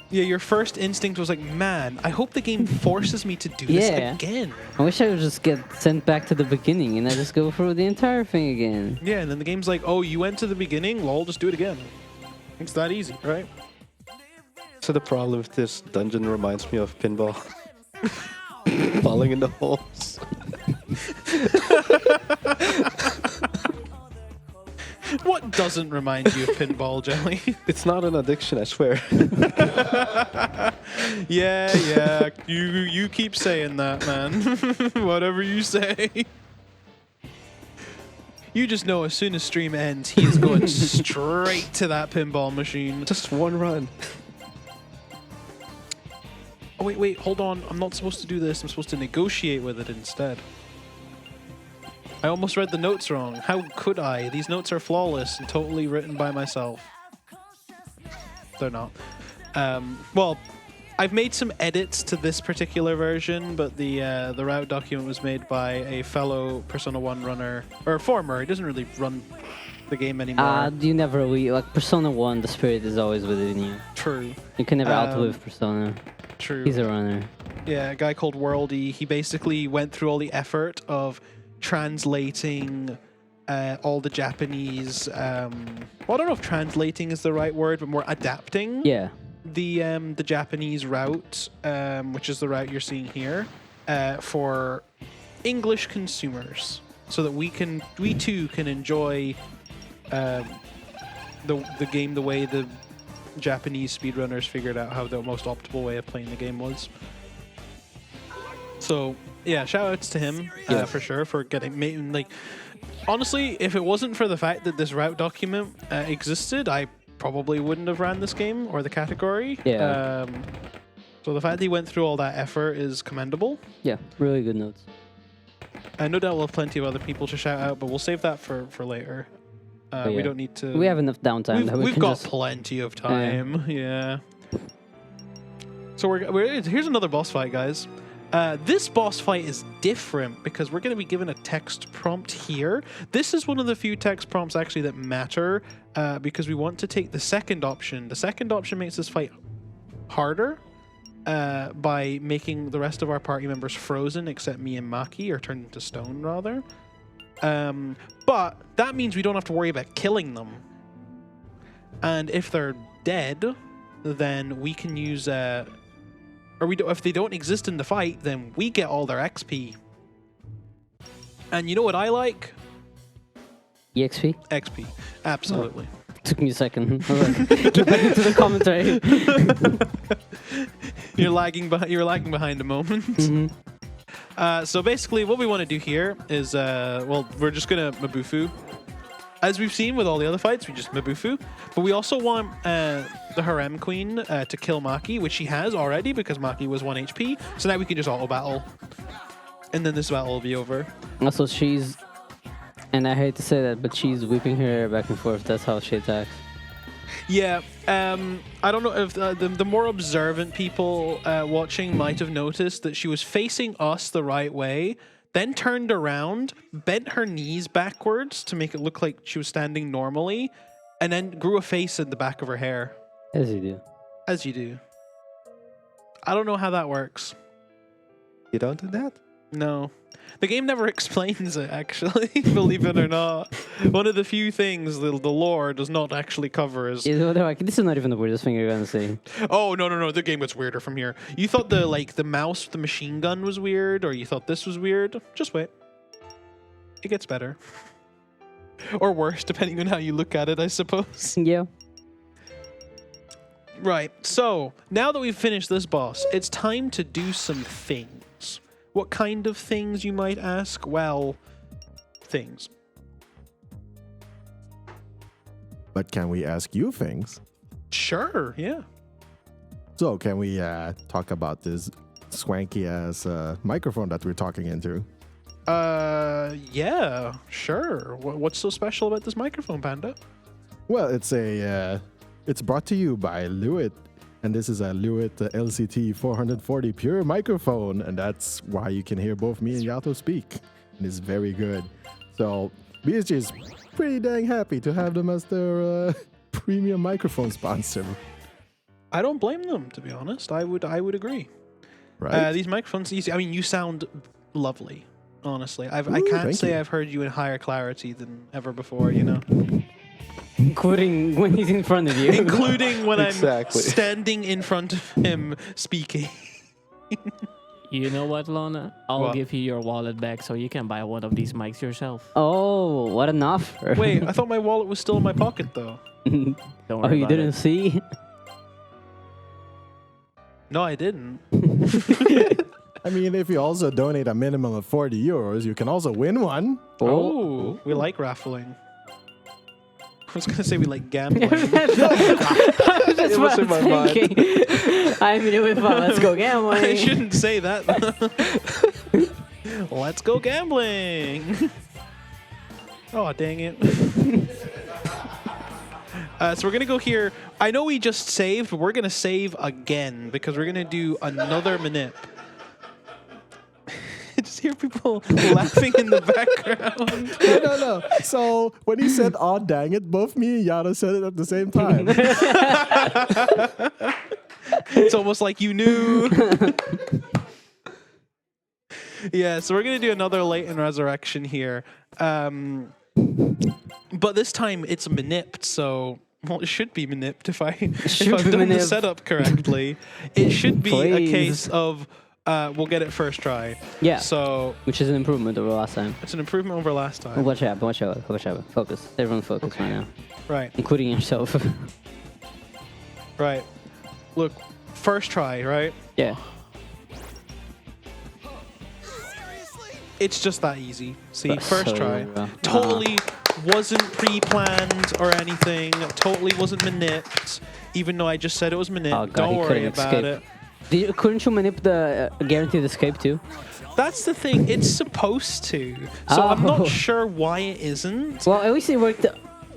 Speaker 1: Yeah, your first instinct was like, man, I hope the game forces me to do this
Speaker 2: Yeah.
Speaker 1: again.
Speaker 2: I wish I would just get sent back to the beginning and I just go through the entire thing again.
Speaker 1: Yeah, and then the game's like, oh, you went to the beginning? Lol, just do it again. It's that easy, right?
Speaker 3: So the problem with this dungeon reminds me of pinball. Falling in the holes.
Speaker 1: What doesn't remind you of pinball, Jelly?
Speaker 3: It's not an addiction, I swear.
Speaker 1: Yeah, you keep saying that, man. Whatever you say. You just know as soon as stream ends, he is going straight to that pinball machine.
Speaker 3: Just one run.
Speaker 1: Oh, wait, hold on. I'm not supposed to do this. I'm supposed to negotiate with it instead. I almost read the notes wrong. How could I? These notes are flawless and totally written by myself. They're not. Well, I've made some edits to this particular version, but the route document was made by a fellow Persona 1 runner, or former. He doesn't really run the game anymore.
Speaker 2: You never really, like Persona 1, the spirit is always within you.
Speaker 1: True.
Speaker 2: You can never outlive Persona.
Speaker 1: True.
Speaker 2: He's a runner.
Speaker 1: Yeah, a guy called Worldy. He basically went through all the effort of translating all the Japanese. Well, I don't know if translating is the right word, but more adapting.
Speaker 2: Yeah.
Speaker 1: The Japanese route, which is the route you're seeing here, for English consumers, so that we too can enjoy the game the way the Japanese speedrunners figured out how the most optimal way of playing the game was. So yeah, shout outs to him for sure for getting like. Honestly, if it wasn't for the fact that this route document existed, I probably wouldn't have ran this game or the category.
Speaker 2: Yeah.
Speaker 1: So the fact that he went through all that effort is commendable.
Speaker 2: Yeah, really good notes.
Speaker 1: No doubt we'll have plenty of other people to shout out, but we'll save that for later. We don't need to.
Speaker 2: We have enough downtime.
Speaker 1: We've
Speaker 2: can
Speaker 1: got
Speaker 2: just...
Speaker 1: plenty of time. Yeah. So here's another boss fight, guys. This boss fight is different because we're going to be given a text prompt here. This is one of the few text prompts actually that matter because we want to take the second option. The second option makes this fight harder by making the rest of our party members frozen except me and Maki, or turned into stone rather. But that means we don't have to worry about killing them. And if they're dead, then we can use... if they don't exist in the fight, then we get all their XP. And you know what I like?
Speaker 2: EXP?
Speaker 1: XP. Absolutely.
Speaker 2: Took me a second. Get back into the commentary.
Speaker 1: You're lagging behind a moment. So basically what we want to do here is, we're just going to Mabufu. As we've seen with all the other fights, we just Mabufu. But we also want the Harem Queen to kill Maki, which she has already because Maki was 1 HP. So now we can just auto-battle. And then this battle will be over.
Speaker 2: Also, she's... And I hate to say that, but she's whipping her hair back and forth. That's how she attacks.
Speaker 1: Yeah, I don't know if the more observant people watching might have noticed that she was facing us the right way, then turned around, bent her knees backwards to make it look like she was standing normally, and then grew a face in the back of her hair.
Speaker 2: As you do.
Speaker 1: As you do. I don't know how that works.
Speaker 3: You don't do that?
Speaker 1: No. The game never explains it, actually, believe it or not. One of the few things the lore does not actually cover is...
Speaker 2: Yeah, they're like, this is not even the weirdest thing you're going to see.
Speaker 1: Oh, no. The game gets weirder from here. You thought the mouse with the machine gun was weird, or you thought this was weird? Just wait. It gets better. Or worse, depending on how you look at it, I suppose.
Speaker 2: Yeah.
Speaker 1: Right, so now that we've finished this boss, it's time to do some things. What kind of things, you might ask? Well, things.
Speaker 4: But can we ask you things?
Speaker 1: Sure, yeah.
Speaker 4: So can we talk about this swanky ass microphone that we're talking into?
Speaker 1: Yeah, sure. What's so special about this microphone, Panda?
Speaker 4: Well, it's brought to you by Lewitt. And this is a Lewitt LCT 440 pure microphone, and that's why you can hear both me and Yato speak. And it's very good. So BSG is pretty dang happy to have them as their premium microphone sponsor.
Speaker 1: I don't blame them, to be honest. I would agree.
Speaker 4: Right?
Speaker 1: These microphones, you sound lovely. Honestly, I can't say I've heard you in higher clarity than ever before. You know.
Speaker 2: Including when he's in front of you.
Speaker 1: Including when
Speaker 3: Exactly.
Speaker 1: I'm standing in front of him speaking.
Speaker 6: You know what, Lonne? I'll
Speaker 1: What?
Speaker 6: give you your wallet back so you can buy one of these mics yourself.
Speaker 2: Oh, what an offer.
Speaker 1: Wait, I thought my wallet was still in my pocket, though.
Speaker 6: Don't
Speaker 2: Oh,
Speaker 6: worry
Speaker 2: you
Speaker 6: about
Speaker 2: didn't
Speaker 6: it.
Speaker 2: see?
Speaker 1: No, I didn't.
Speaker 4: I mean, if you also donate a minimum of 40 euros, you can also win one.
Speaker 1: Oh, we like raffling. I was gonna say we like gambling.
Speaker 2: That's
Speaker 3: It was
Speaker 2: what
Speaker 3: in my
Speaker 2: I'm
Speaker 3: mind.
Speaker 2: thinking. I mean, if let's go
Speaker 1: I
Speaker 2: gambling.
Speaker 1: shouldn't say that. Let's go gambling. Oh, dang it. So we're going to go here. I know we just saved, but we're going to save again because we're going to do another manip. I just hear people laughing in the background.
Speaker 4: No. So when he said, "Oh, dang it," both me and Yara said it at the same time.
Speaker 1: It's almost like you knew. Yeah, so we're going to do another Latent Resurrection here. But this time it's manipped, so... Well, it should be manipped if I've done the setup correctly. It should be a
Speaker 2: Please.
Speaker 1: case of we'll get it first try.
Speaker 2: Yeah.
Speaker 1: So
Speaker 2: Which is an improvement over last time.
Speaker 1: it's an improvement over last time.
Speaker 2: Watch out. Focus. Everyone focus right now.
Speaker 1: Right,
Speaker 2: Including yourself.
Speaker 1: right. Look, first try, right?
Speaker 2: Yeah.
Speaker 1: It's just that easy. See,
Speaker 2: That's
Speaker 1: first
Speaker 2: so
Speaker 1: try.
Speaker 2: rough.
Speaker 1: Totally wasn't pre-planned or anything. Totally wasn't manipped. Even though I just said it was manipped.
Speaker 2: Oh, God,
Speaker 1: Don't
Speaker 2: he
Speaker 1: worry
Speaker 2: couldn't
Speaker 1: about
Speaker 2: escape.
Speaker 1: it.
Speaker 2: Couldn't you manip the guaranteed escape too?
Speaker 1: That's the thing. It's supposed to. So I'm
Speaker 2: Oh.
Speaker 1: not sure why it isn't.
Speaker 2: Well, at least it worked.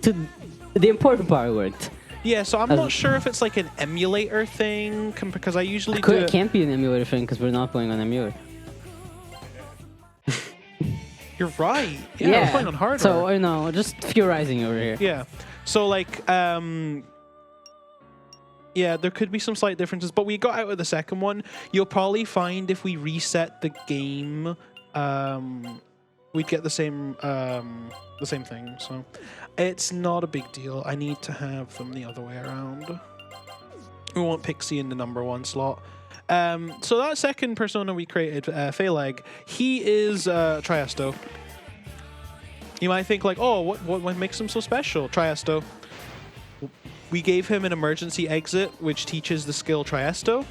Speaker 2: The important part worked.
Speaker 1: Yeah, so I'm
Speaker 2: As-
Speaker 1: not sure if it's like an emulator thing because I usually do
Speaker 2: It
Speaker 1: it.
Speaker 2: can't be an emulator thing because we're not playing on emulator.
Speaker 1: You're right. Yeah, we're playing on hardware.
Speaker 2: So, just theorizing over here.
Speaker 1: Yeah. So like yeah, there could be some slight differences, but we got out with the second one. You'll probably find if we reset the game, we'd get the same thing. So it's not a big deal. I need to have them the other way around. We want Pixie in the #1 slot. So that second persona we created, Phaleg, he is Triasto. You might think like, oh, what makes him so special? Triasto. We gave him an emergency exit, which teaches the skill Triasto.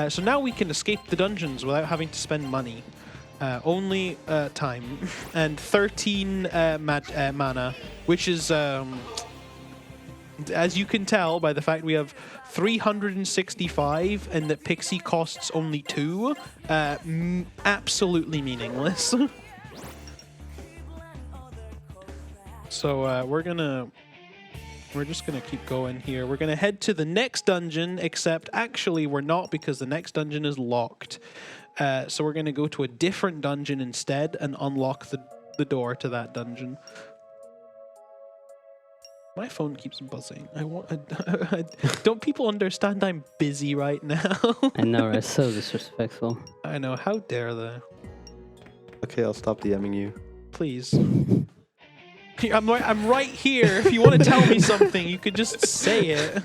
Speaker 1: So now we can escape the dungeons without having to spend money. Only time. And 13 mana, which is, as you can tell by the fact we have 365 and that Pixie costs only 2, absolutely meaningless. So we're just gonna keep going here. We're gonna head to the next dungeon, except actually we're not because the next dungeon is locked. So we're gonna go to a different dungeon instead and unlock the door to that dungeon. My phone keeps buzzing. Don't people understand I'm busy right now?
Speaker 2: I know, right? So disrespectful.
Speaker 1: I know. How dare they?
Speaker 3: Okay, I'll stop DMing you.
Speaker 1: Please. I'm right here. If you want to tell me something, you could just say it.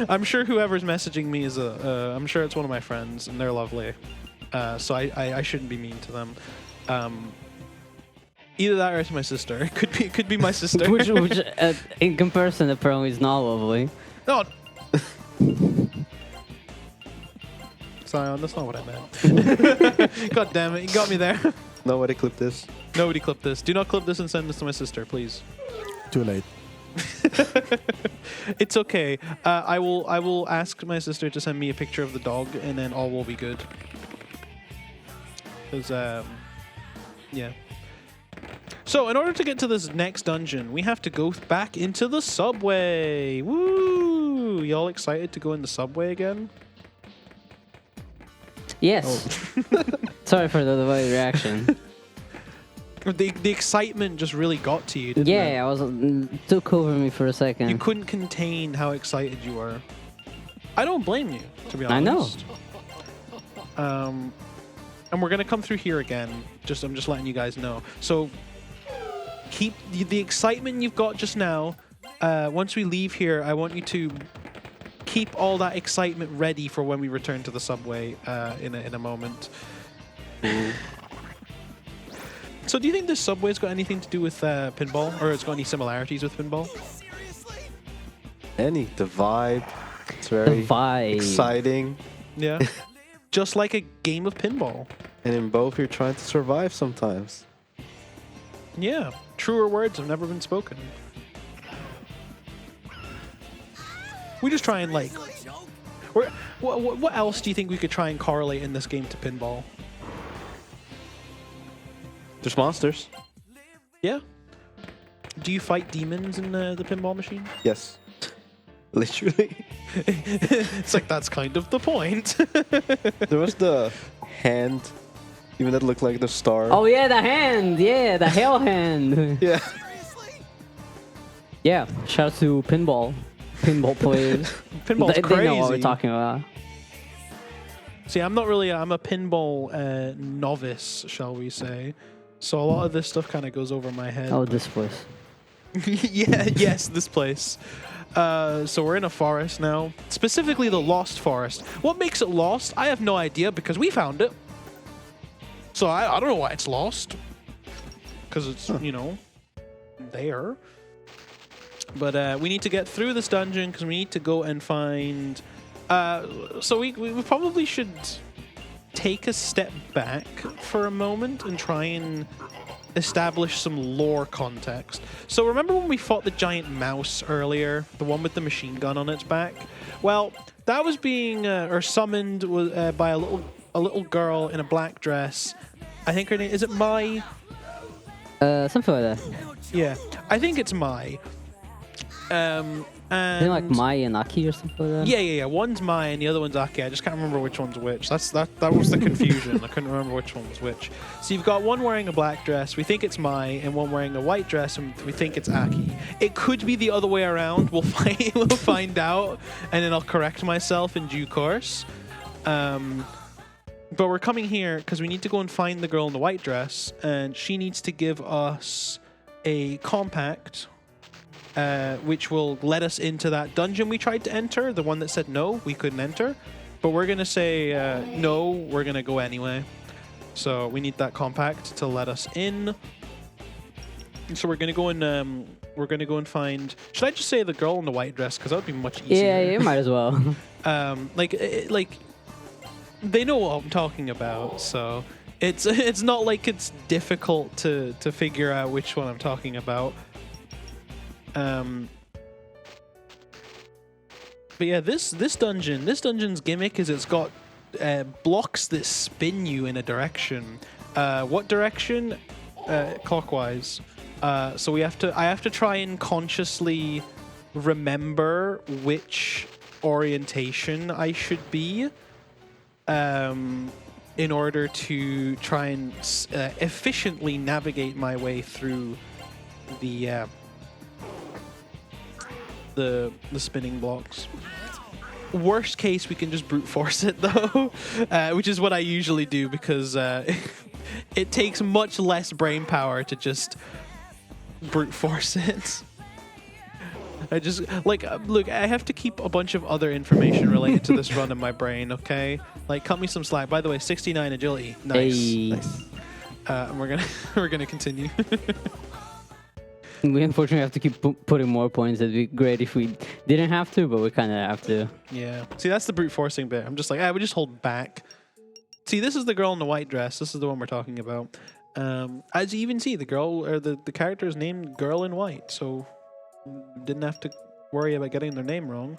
Speaker 1: I'm sure whoever's messaging me is I'm sure it's one of my friends, and they're lovely. So I shouldn't be mean to them. Either that or it's my sister. It could be my sister.
Speaker 2: which in comparison, apparently is not lovely.
Speaker 1: No. Sion, that's not what I meant. God damn it, you got me there.
Speaker 3: Nobody clip this.
Speaker 1: Nobody clip this. Do not clip this and send this to my sister, please.
Speaker 4: Too late.
Speaker 1: It's okay. I will ask my sister to send me a picture of the dog, and then all will be good. Because yeah. So in order to get to this next dungeon, we have to go back into the subway. Woo! Y'all excited to go in the subway again?
Speaker 2: Yes.
Speaker 1: Oh.
Speaker 2: Sorry for the delayed reaction.
Speaker 1: The excitement just really got to you, didn't it?
Speaker 2: Yeah, I was took over me for a second.
Speaker 1: You couldn't contain how excited you were. I don't blame you, to be honest.
Speaker 2: I know.
Speaker 1: And we're gonna come through here again. I'm just letting you guys know. So keep the excitement you've got just now. Once we leave here, I want you to keep all that excitement ready for when we return to the subway in a moment. So do you think this subway's got anything to do with pinball, or it's got any similarities with pinball?
Speaker 3: The vibe, It's
Speaker 2: The
Speaker 3: very
Speaker 2: vibe.
Speaker 3: exciting.
Speaker 1: Yeah. Just like a game of pinball.
Speaker 3: And in both, you're trying to survive sometimes.
Speaker 1: Yeah. Truer words have never been spoken. We just try and like... What else do you think we could try and correlate in this game to pinball?
Speaker 3: There's monsters.
Speaker 1: Yeah. Do you fight demons in the pinball machine?
Speaker 3: Yes. Literally.
Speaker 1: It's like, that's kind of the point.
Speaker 3: There was the hand, even that looked like the star.
Speaker 2: Oh yeah, the hand. Yeah, the hell hand.
Speaker 3: Yeah.
Speaker 2: Yeah. Shout out to pinball players.
Speaker 1: Pinball's crazy.
Speaker 2: They know what we're talking about.
Speaker 1: See, I'm not really... I'm a pinball novice, shall we say. So a lot of this stuff kind of goes over my head.
Speaker 2: Oh, this place.
Speaker 1: Yeah, yes, this place. So we're in a forest now. Specifically the Lost Forest. What makes it lost? I have no idea because we found it. So I don't know why it's lost. Because it's, you know, there. But we need to get through this dungeon because we need to go and find... so we probably should take a step back for a moment and try and establish some lore context. So remember when we fought the giant mouse earlier, the one with the machine gun on its back? Well, that was being summoned by a little girl in a black dress. I think her name is it Mai?
Speaker 2: Something like that.
Speaker 1: Yeah, I think it's Mai.
Speaker 2: I think like Mai and Aki or something like that.
Speaker 1: Yeah. One's Mai and the other one's Aki. I just can't remember which one's which. That was the confusion. I couldn't remember which one was which. So you've got one wearing a black dress, we think it's Mai, and one wearing a white dress, and we think it's Aki. It could be the other way around. We'll find out, and then I'll correct myself in due course. But we're coming here because we need to go and find the girl in the white dress, and she needs to give us a compact. Which will let us into that dungeon we tried to enter, the one that said no, we couldn't enter. But we're going to say no, we're going to go anyway. So we need that compact to let us in. So we're going to go and find... Should I just say the girl in the white dress? Because that would be much easier.
Speaker 2: Yeah, you might as well.
Speaker 1: Like they know what I'm talking about, so it's not like it's difficult to figure out which one I'm talking about. But yeah, this dungeon's gimmick is it's got blocks that spin you in a direction. What direction? Clockwise. So I have to try and consciously remember which orientation I should be in order to try and efficiently navigate my way through the spinning blocks. Worst case, we can just brute force it though, which is what I usually do because it takes much less brain power to just brute force it. I just look, I have to keep a bunch of other information related to this run in my brain, okay? Like, cut me some slack. By the way, 69 agility. Nice.
Speaker 2: Hey.
Speaker 1: Nice. And we're gonna continue.
Speaker 2: We unfortunately have to keep putting more points. It'd be great if we didn't have to, but we kind of have to.
Speaker 1: Yeah. See, that's the brute forcing bit. I'm just like, we just hold back. See, this is the girl in the white dress. This is the one we're talking about. As you even see, the girl or the character is named Girl in White, so didn't have to worry about getting their name wrong.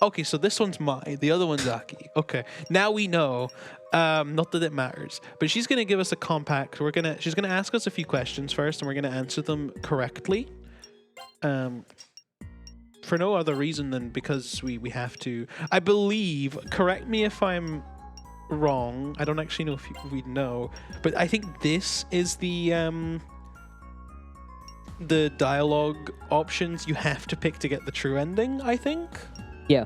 Speaker 1: Okay, so this one's Mai, the other one's Aki. Okay, now we know. Not that it matters, but she's gonna give us a compact. She's gonna ask us a few questions first, and we're gonna answer them correctly. For no other reason than because we have to. I believe. Correct me if I'm wrong. I don't actually know if we know, but I think this is the dialogue options you have to pick to get the true ending. I think.
Speaker 2: Yeah.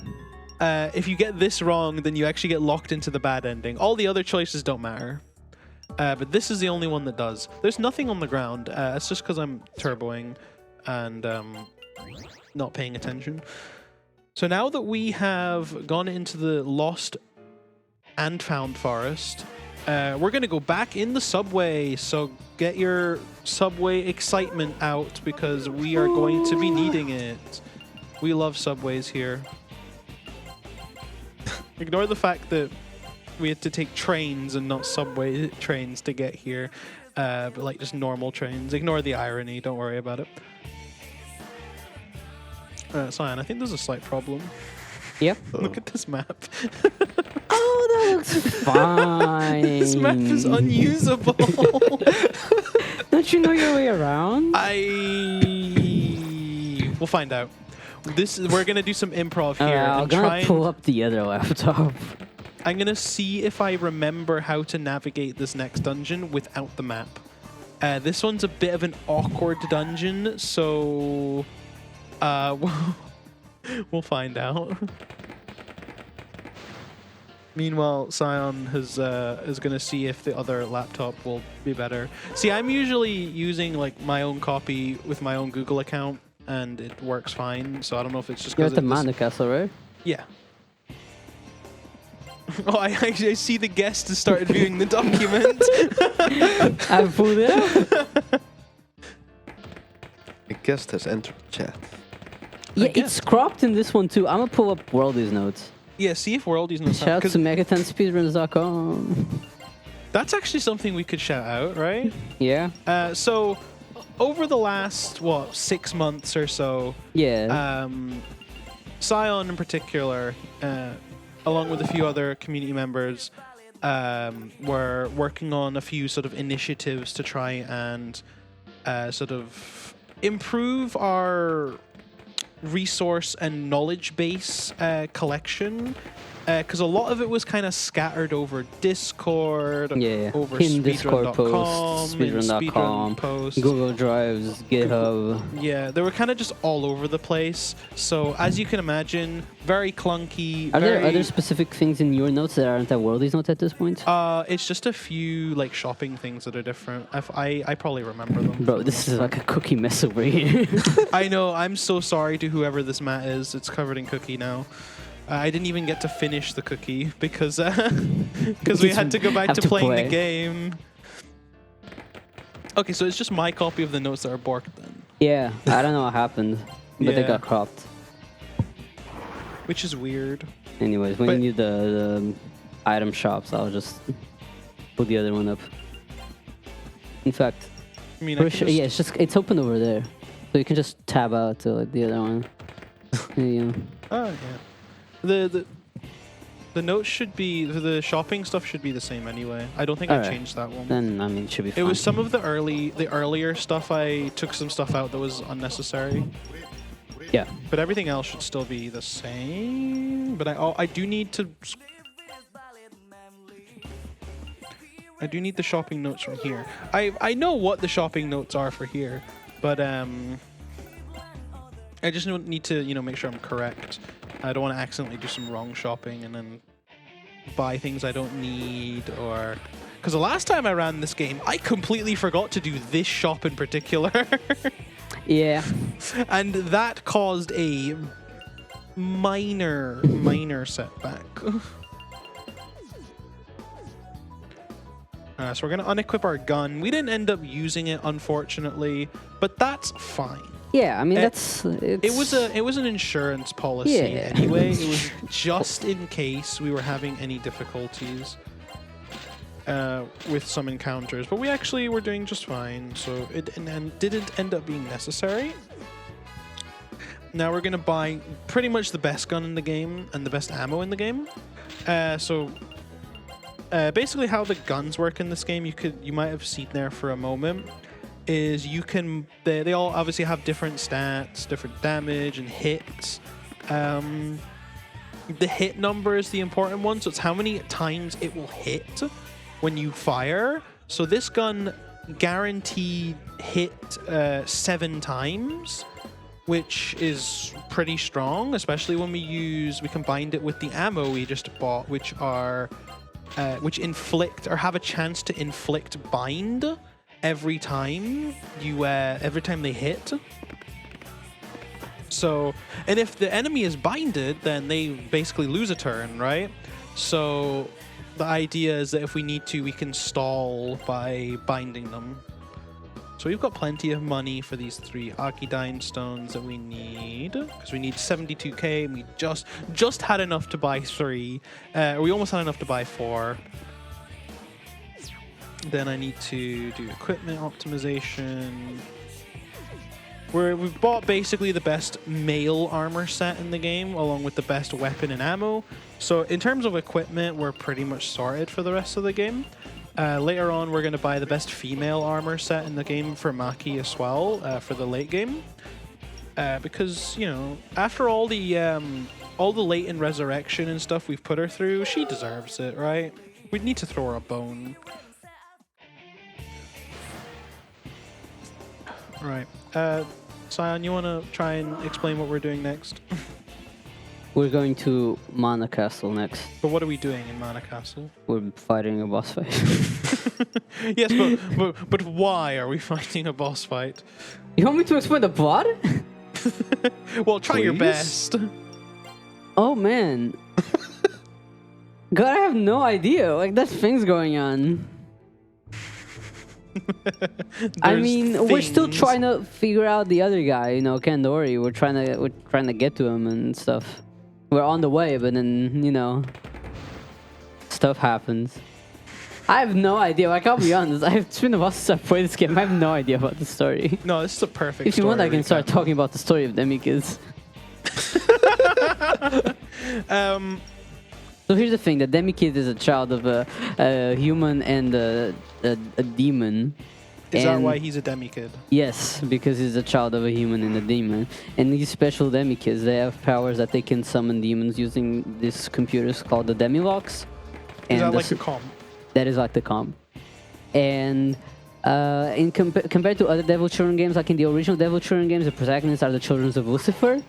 Speaker 1: If you get this wrong, then you actually get locked into the bad ending. All the other choices don't matter. But this is the only one that does. There's nothing on the ground. It's just because I'm turboing and not paying attention. So now that we have gone into the lost and found forest, we're going to go back in the subway. So get your subway excitement out because we are going to be needing it. We love subways here. Ignore the fact that we had to take trains and not subway trains to get here, but like just normal trains. Ignore the irony. Don't worry about it. Sion, I think there's a slight problem.
Speaker 2: Yep.
Speaker 1: Look at this map.
Speaker 2: Oh, that looks fine.
Speaker 1: This map is unusable.
Speaker 2: Don't you know your way around?
Speaker 1: We'll find out. We're gonna do some improv here.
Speaker 2: I'm
Speaker 1: and
Speaker 2: gonna pull up the other laptop.
Speaker 1: I'm gonna see if I remember how to navigate this next dungeon without the map. This one's a bit of an awkward dungeon, so we'll find out. Meanwhile, Sion is gonna see if the other laptop will be better. See, I'm usually using like my own copy with my own Google account, and it works fine. So I don't know if it's just
Speaker 2: You're
Speaker 1: because
Speaker 2: at the Mana Castle, right?
Speaker 1: Yeah. Oh, I see the guest has started viewing the document.
Speaker 2: I pulled it up.
Speaker 3: A guest has entered chat.
Speaker 2: Yeah,
Speaker 1: guess.
Speaker 2: it's cropped in this one too. I'm gonna pull up Worldy's notes.
Speaker 1: Yeah, see if Worldy's knows
Speaker 2: Shout out to
Speaker 1: because
Speaker 2: megatonspeedruns.com.
Speaker 1: that's actually something we could shout out, right?
Speaker 2: Yeah.
Speaker 1: So over the last 6 months or so,
Speaker 2: Yeah.
Speaker 1: Sion in particular, along with a few other community members, were working on a few sort of initiatives to try and sort of improve our resource and knowledge base collection, because a lot of it was kind of scattered over Discord,
Speaker 2: Yeah.
Speaker 1: over
Speaker 2: Hidden Discord
Speaker 1: Speedrun.com,
Speaker 2: posts,
Speaker 1: and
Speaker 2: Speedrun.com,
Speaker 1: Speedrun posts.
Speaker 2: Google Drives, GitHub.
Speaker 1: Yeah, they were kind of just all over the place. So as you can imagine, very clunky.
Speaker 2: Are there
Speaker 1: very,
Speaker 2: other specific things in your notes that aren't at Worldy's notes at this point?
Speaker 1: It's just a few like shopping things that are different. I probably remember them.
Speaker 2: Bro, this is like a cookie mess over here.
Speaker 1: I know. I'm so sorry to whoever this mat is. It's covered in cookie now. I didn't even get to finish the cookie because we had to go back to playing the game. Okay, so it's just my copy of the notes that are borked then.
Speaker 2: Yeah, I don't know what happened, but they
Speaker 1: Yeah.
Speaker 2: got cropped.
Speaker 1: Which is weird.
Speaker 2: Anyways, when
Speaker 1: But-
Speaker 2: you need the item shops, I'll just put the other one up. In fact,
Speaker 1: I mean,
Speaker 2: yeah, it's open over there, so you can just tab out to like the other one. Yeah.
Speaker 1: Oh yeah. The notes should be the shopping stuff should be the same anyway. I don't think I
Speaker 2: Alright.
Speaker 1: changed that one.
Speaker 2: Then I mean, it should be
Speaker 1: It
Speaker 2: fine.
Speaker 1: was some of the earlier stuff. I took some stuff out that was unnecessary,
Speaker 2: Yeah.
Speaker 1: but everything else should still be the same. But I do need to. I do need the shopping notes from here. I know what the shopping notes are for here, but I just need to make sure I'm correct. I don't want to accidentally do some wrong shopping and then buy things I don't need, or because the last time I ran this game, I completely forgot to do this shop in particular,
Speaker 2: Yeah.
Speaker 1: and that caused a minor setback. So we're gonna unequip our gun. We didn't end up using it, unfortunately, but that's fine.
Speaker 2: Yeah, I mean,
Speaker 1: It
Speaker 2: it
Speaker 1: was an insurance policy
Speaker 2: Yeah.
Speaker 1: anyway. It was just in case we were having any difficulties with some encounters, but we actually were doing just fine. So it didn't end up being necessary. Now we're gonna buy pretty much the best gun in the game and the best ammo in the game. Basically, how the guns work in this game, you might have seen there for a moment, is they all obviously have different stats, different damage and hits. The hit number is the important one, so it's how many times it will hit when you fire. So this gun guaranteed hit 7 times, which is pretty strong, especially when we combined it with the ammo we just bought, which inflict or have a chance to inflict bind every time they hit. So, and if the enemy is binded, then they basically lose a turn, right? So the idea is that if we need to, we can stall by binding them. So So we've got plenty of money for these 3 Akidine stones that we need, because we need 72k, and we just had enough to buy 3. We almost had enough to buy 4. Then I need to do equipment optimization. We've bought basically the best male armor set in the game, along with the best weapon and ammo. So in terms of equipment, we're pretty much sorted for the rest of the game. Later on, we're going to buy the best female armor set in the game for Maki as well, for the late game. Because, you know, after all the late in resurrection and stuff we've put her through, she deserves it, right? We need to throw her a bone. Right. Sion, you want to try and explain what we're doing next?
Speaker 2: We're going to Mana Castle next.
Speaker 1: But what are we doing in Mana Castle?
Speaker 2: We're fighting a boss fight.
Speaker 1: Yes, but why are we fighting a boss fight?
Speaker 2: You want me to explain the plot?
Speaker 1: Well, try your
Speaker 3: Please?
Speaker 2: Oh
Speaker 1: best.
Speaker 2: man. God, I have no idea. Like, there's things going on. I
Speaker 1: There's
Speaker 2: mean, we're still
Speaker 1: things.
Speaker 2: trying to figure out the other guy, you know, Kandori. We're trying to get to him and stuff. We're on the way, but then, you know, stuff happens. I have no idea. Like, I'll be honest. It's been a while since I've played this game. I have no idea about the story.
Speaker 1: No, this is a perfect
Speaker 2: If you want, I
Speaker 1: story
Speaker 2: can start
Speaker 1: recap.
Speaker 2: talking about the story of Demikids. So here's the thing: the Demikid is a child of a human and a demon.
Speaker 1: Is that
Speaker 2: And-
Speaker 1: why he's a demikid?
Speaker 2: Yes, because he's a child of a human and a demon. And these special Demikids, they have powers that they can summon demons using these computers called the Demilox.
Speaker 1: Is
Speaker 2: And
Speaker 1: that
Speaker 2: the
Speaker 1: like
Speaker 2: s-
Speaker 1: a comp?
Speaker 2: that is like the comp. And compared to other Devil Children games, like in the original Devil Children games, the protagonists are the children of Lucifer.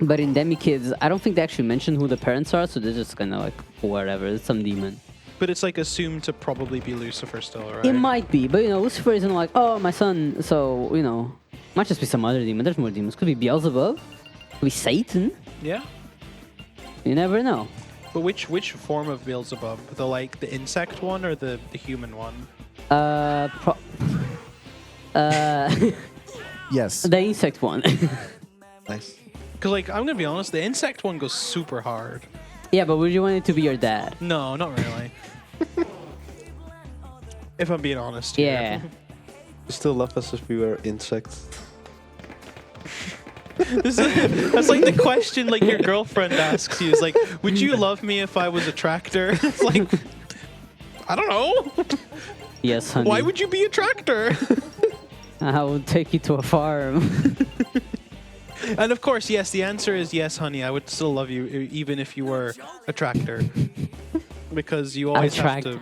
Speaker 2: But in Demikids, I don't think they actually mention who the parents are, so they're just kind of like whatever, it's some demon.
Speaker 1: But it's like assumed to probably be Lucifer still, right?
Speaker 2: It might be, but you know, Lucifer isn't like, oh, my son, so, you know, might just be some other demon. There's more demons. Could be Beelzebub, could be Satan.
Speaker 1: Yeah.
Speaker 2: You never know.
Speaker 1: But which form of Beelzebub? The insect one or the human one?
Speaker 4: Yes.
Speaker 2: The insect one.
Speaker 3: Nice.
Speaker 1: Because like I'm gonna be honest, the insect one goes super hard.
Speaker 2: Yeah, but would you want it to be your dad?
Speaker 1: No, not really. If I'm being honest.
Speaker 2: Yeah.
Speaker 1: Here.
Speaker 3: You still love us if we were insects.
Speaker 1: That's like the question like your girlfriend asks you. Is like, would you love me if I was a tractor? It's like, I don't know.
Speaker 2: Yes, honey.
Speaker 1: Why would you be a tractor?
Speaker 2: I would take you to a farm.
Speaker 1: And of course, yes, the answer is yes, honey. I would still love you even if you were a tractor. Because you always have to...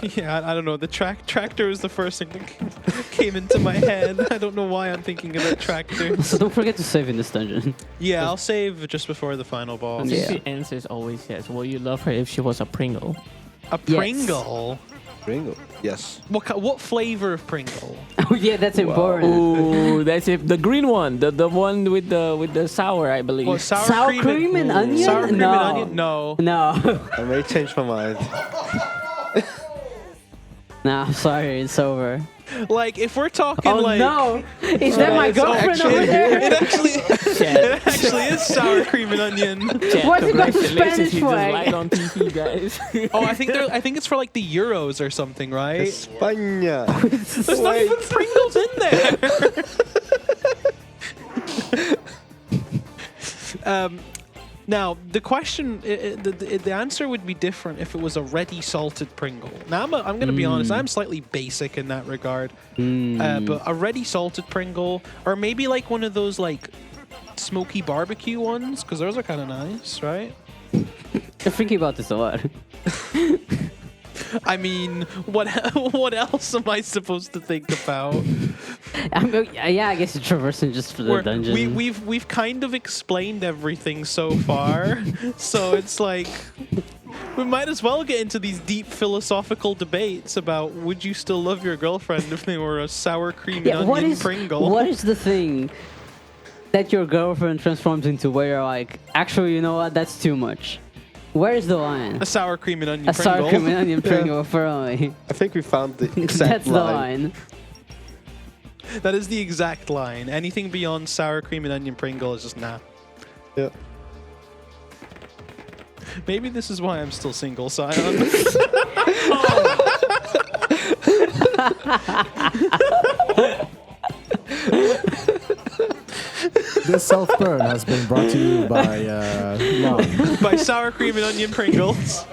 Speaker 1: Yeah, I don't know. The tractor was the first thing that came into my head. I don't know why I'm thinking about tractors.
Speaker 2: So don't forget to save in this dungeon.
Speaker 1: Yeah, I'll save just before the final boss.
Speaker 6: And
Speaker 2: Yeah.
Speaker 6: the answer is always yes. Will you love her if she was a Pringle?
Speaker 1: A
Speaker 2: Yes.
Speaker 1: Pringle?
Speaker 3: Pringle. Yes.
Speaker 1: What flavor of Pringle?
Speaker 2: Oh yeah, that's important.
Speaker 6: Ooh, that's it. The green one, the one with the sour, I believe.
Speaker 1: Well,
Speaker 2: Sour cream and onion?
Speaker 1: Sour cream
Speaker 2: No.
Speaker 1: and onion? No.
Speaker 2: No.
Speaker 3: I may change my mind.
Speaker 2: Nah, I'm sorry, it's over.
Speaker 1: Like, if we're talking
Speaker 2: Oh
Speaker 1: like...
Speaker 2: no! Is that my
Speaker 1: it's
Speaker 2: girlfriend
Speaker 1: actually-
Speaker 2: over there?
Speaker 1: It actually is sour cream and onion.
Speaker 2: Why's it got the
Speaker 6: Congratulations,
Speaker 2: Spanish
Speaker 6: you just
Speaker 2: flag?
Speaker 6: lied on TV, guys.
Speaker 1: Oh, I think it's for like the Euros or something, right?
Speaker 3: España.
Speaker 1: There's not even Pringles in there. Now, the question, the answer would be different if it was a ready salted Pringle. Now, I'm going to be honest, I'm slightly basic in that regard. But a ready salted Pringle, or maybe like one of those like smoky barbecue ones, because those are kind of nice, right?
Speaker 2: I'm thinking about this a lot.
Speaker 1: I mean, what else am I supposed to think about?
Speaker 2: Yeah, I guess you're traversing just for the dungeon.
Speaker 1: We've kind of explained everything so far, so it's like we might as well get into these deep philosophical debates about would you still love your girlfriend if they were a sour cream and onion Pringle?
Speaker 2: What is the thing that your girlfriend transforms into where you're like, actually, you know what, that's too much? Where is the line?
Speaker 1: A sour cream and onion
Speaker 2: A
Speaker 1: Pringle.
Speaker 2: sour cream and onion Pringle, apparently.
Speaker 3: I think we found the exact
Speaker 2: That's the line.
Speaker 1: That is the exact line. Anything beyond sour cream and onion Pringle is just nah.
Speaker 3: Yeah.
Speaker 1: Maybe this is why I'm still single, Sion.
Speaker 4: This self-burn has been brought to you by Lonne.
Speaker 1: By sour cream and onion Pringles.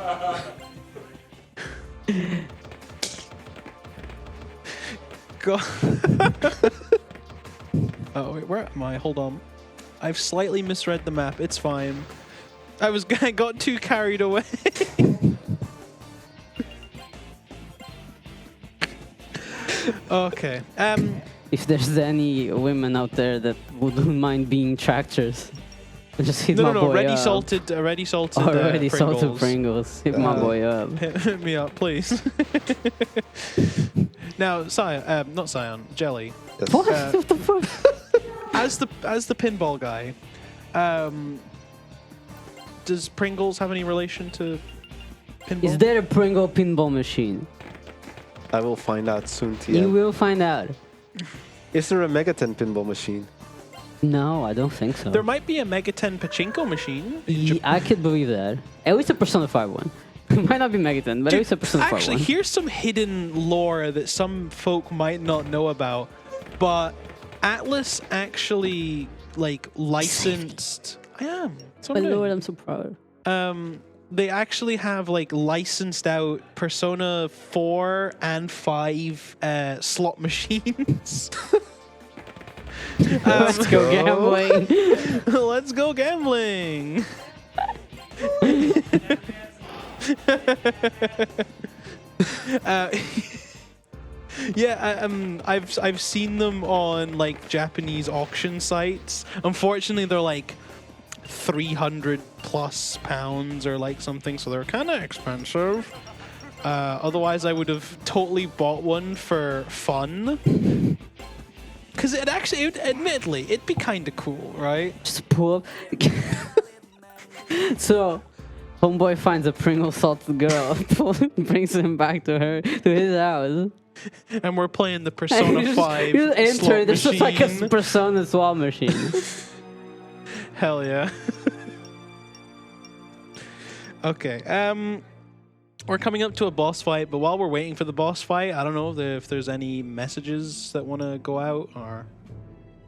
Speaker 1: Go. Oh wait, where am I? Hold on. I've slightly misread the map. It's fine. I got too carried away. Okay.
Speaker 2: If there's any women out there that wouldn't mind being tractors, just hit my boy
Speaker 1: ready
Speaker 2: up.
Speaker 1: salted,
Speaker 2: Already
Speaker 1: Pringles.
Speaker 2: salted Pringles. Hit my boy up.
Speaker 1: Hit me up, please. Now, Sion, not Sion, Jelly.
Speaker 3: Yes.
Speaker 2: What? What the fuck?
Speaker 1: As the pinball guy, does Pringles have any relation to pinball?
Speaker 2: Is there a Pringle pinball machine?
Speaker 3: I will find out soon,
Speaker 2: You
Speaker 3: TM.
Speaker 2: will find out.
Speaker 3: Is there a Megaten pinball machine?
Speaker 2: No, I don't think so.
Speaker 1: There might be a Mega 10 pachinko machine. in
Speaker 2: I could believe that. At least a Persona 5 one. It might not be Megaton, but at least a Persona 5
Speaker 1: actually,
Speaker 2: one.
Speaker 1: here's some hidden lore that some folk might not know about, but Atlas actually licensed. I am. That's what
Speaker 2: My
Speaker 1: I'm doing.
Speaker 2: lord, I'm so proud.
Speaker 1: They actually have licensed out Persona 4 and 5 slot machines.
Speaker 2: Let's go gambling.
Speaker 1: Let's go gambling. Yeah, I've seen them on Japanese auction sites. Unfortunately, they're £300+ or something, so they're kind of expensive. Otherwise, I would have totally bought one for fun. Because admittedly, it'd be kind of cool, right?
Speaker 2: Just pull up. So, homeboy finds a Pringle salted girl, brings him back to his house.
Speaker 1: And we're playing the Persona 5
Speaker 2: You just enter,
Speaker 1: slot
Speaker 2: there's just like a
Speaker 1: machine.
Speaker 2: Persona swap machine.
Speaker 1: Hell yeah. Okay, we're coming up to a boss fight, but while we're waiting for the boss fight, I don't know if there's any messages that want to go out, or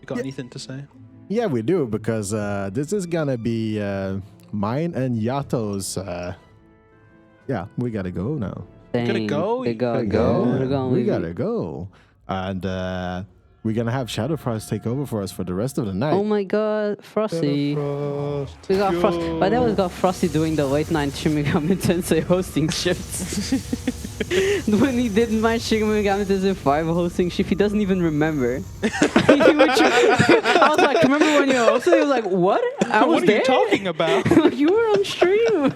Speaker 1: you got anything to say?
Speaker 4: Yeah, we do, because this is gonna be mine and Yato's. Yeah, we gotta go now.
Speaker 1: Gonna go?
Speaker 2: We gotta
Speaker 3: Gotta
Speaker 2: go.
Speaker 3: go.
Speaker 4: We gotta go. And we're gonna have Shadowfrost take over for us for the rest of the night.
Speaker 2: Oh my god, Frosty.
Speaker 3: Frost.
Speaker 2: We got Frosty. By the way, we got Frosty doing the late night Shin Megami Tensei hosting shifts. When he did my Shin Megami Tensei 5 hosting shift, he doesn't even remember. I was like, remember when you hosted? He was like, what? I was
Speaker 1: What are
Speaker 2: there?
Speaker 1: you talking about?
Speaker 2: You were on stream.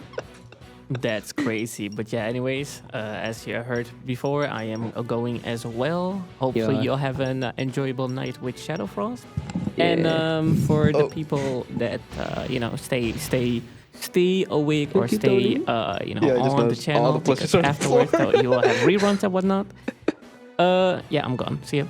Speaker 6: That's crazy. But yeah, anyways, as you heard before, I am going as well. Hopefully
Speaker 2: Yeah.
Speaker 6: you'll have an enjoyable night with Shadowfrost.
Speaker 2: Yeah.
Speaker 6: And for the people that, stay awake or
Speaker 3: Cookie
Speaker 6: stay,
Speaker 3: Tony? Yeah, I just
Speaker 6: on the
Speaker 3: noticed all
Speaker 6: channel
Speaker 3: the
Speaker 6: because
Speaker 3: plushes on the
Speaker 6: afterwards
Speaker 3: floor.
Speaker 6: you will have reruns and whatnot. Yeah, I'm gone. See ya.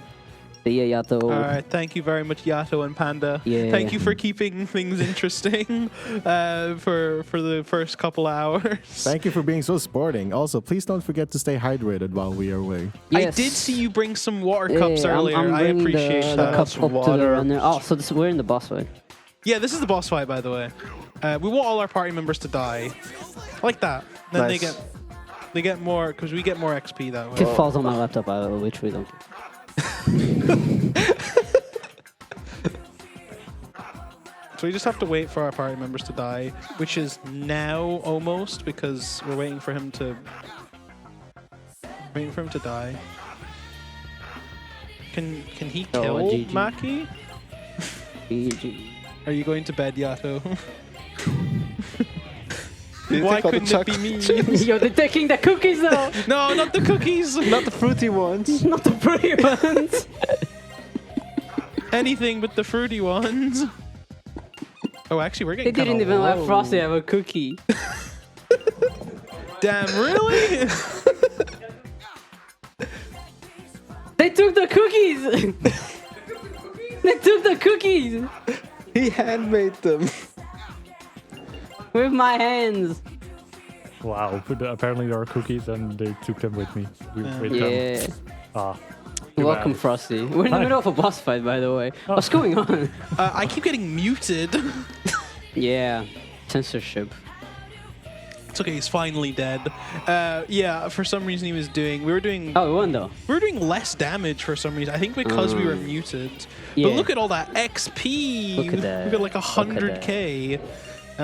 Speaker 2: See ya, Yato.
Speaker 1: All right, thank you very much, Yato and Panda.
Speaker 2: Yeah.
Speaker 1: Thank you for keeping things interesting for the first couple hours.
Speaker 4: Thank you for being so sporting. Also, please don't forget to stay hydrated while we are away.
Speaker 1: I
Speaker 2: Yes.
Speaker 1: did see you bring some water cups
Speaker 2: Yeah,
Speaker 1: earlier.
Speaker 2: I'm
Speaker 1: I
Speaker 2: bringing
Speaker 1: appreciate
Speaker 2: the
Speaker 1: that.
Speaker 2: cup up to the
Speaker 3: Water.
Speaker 2: runner. Oh, so we're in the boss fight.
Speaker 1: Yeah, this is the boss fight, by the way. We want all our party members to die, like that. Then
Speaker 3: Nice.
Speaker 1: they get more because we get more XP that
Speaker 2: If it
Speaker 1: way.
Speaker 2: falls on my laptop, I will literally don't care.
Speaker 1: So we just have to wait for our party members to die, which is now almost because we're waiting for him to die. Can he
Speaker 2: Oh,
Speaker 1: kill
Speaker 2: GG.
Speaker 1: Maki?
Speaker 2: GG.
Speaker 1: Are you going to bed, Yato?
Speaker 3: Do you
Speaker 1: Why
Speaker 3: take all the
Speaker 1: couldn't it be
Speaker 3: chocolate
Speaker 1: me?
Speaker 2: Yo, they're taking the cookies though!
Speaker 1: No, not the cookies.
Speaker 3: Not the fruity ones.
Speaker 2: Not the pretty ones!
Speaker 1: Anything but the fruity ones. Oh, actually, we're
Speaker 2: They
Speaker 1: getting
Speaker 2: didn't
Speaker 1: kinda
Speaker 2: even let
Speaker 1: low.
Speaker 2: Frosty have a cookie.
Speaker 1: Damn, really?
Speaker 2: They took the cookies! They took the cookies!
Speaker 3: He handmade them.
Speaker 2: With my hands.
Speaker 7: Wow, but apparently there are cookies and they took them with me. With
Speaker 2: Yeah.
Speaker 7: them. Ah. too
Speaker 2: Welcome,
Speaker 7: bad.
Speaker 2: Frosty. We're in the
Speaker 7: Hi.
Speaker 2: middle of a boss fight, by the way. What's going on?
Speaker 1: I keep getting muted.
Speaker 2: Yeah. Censorship.
Speaker 1: It's okay, he's finally dead. Yeah, for some reason he was doing. We were doing
Speaker 2: Oh, we won though.
Speaker 1: less damage for some reason. I think because we were muted.
Speaker 2: Yeah.
Speaker 1: But look at all that XP.
Speaker 2: Look at that.
Speaker 1: We got like
Speaker 2: Look at that.
Speaker 1: 100k.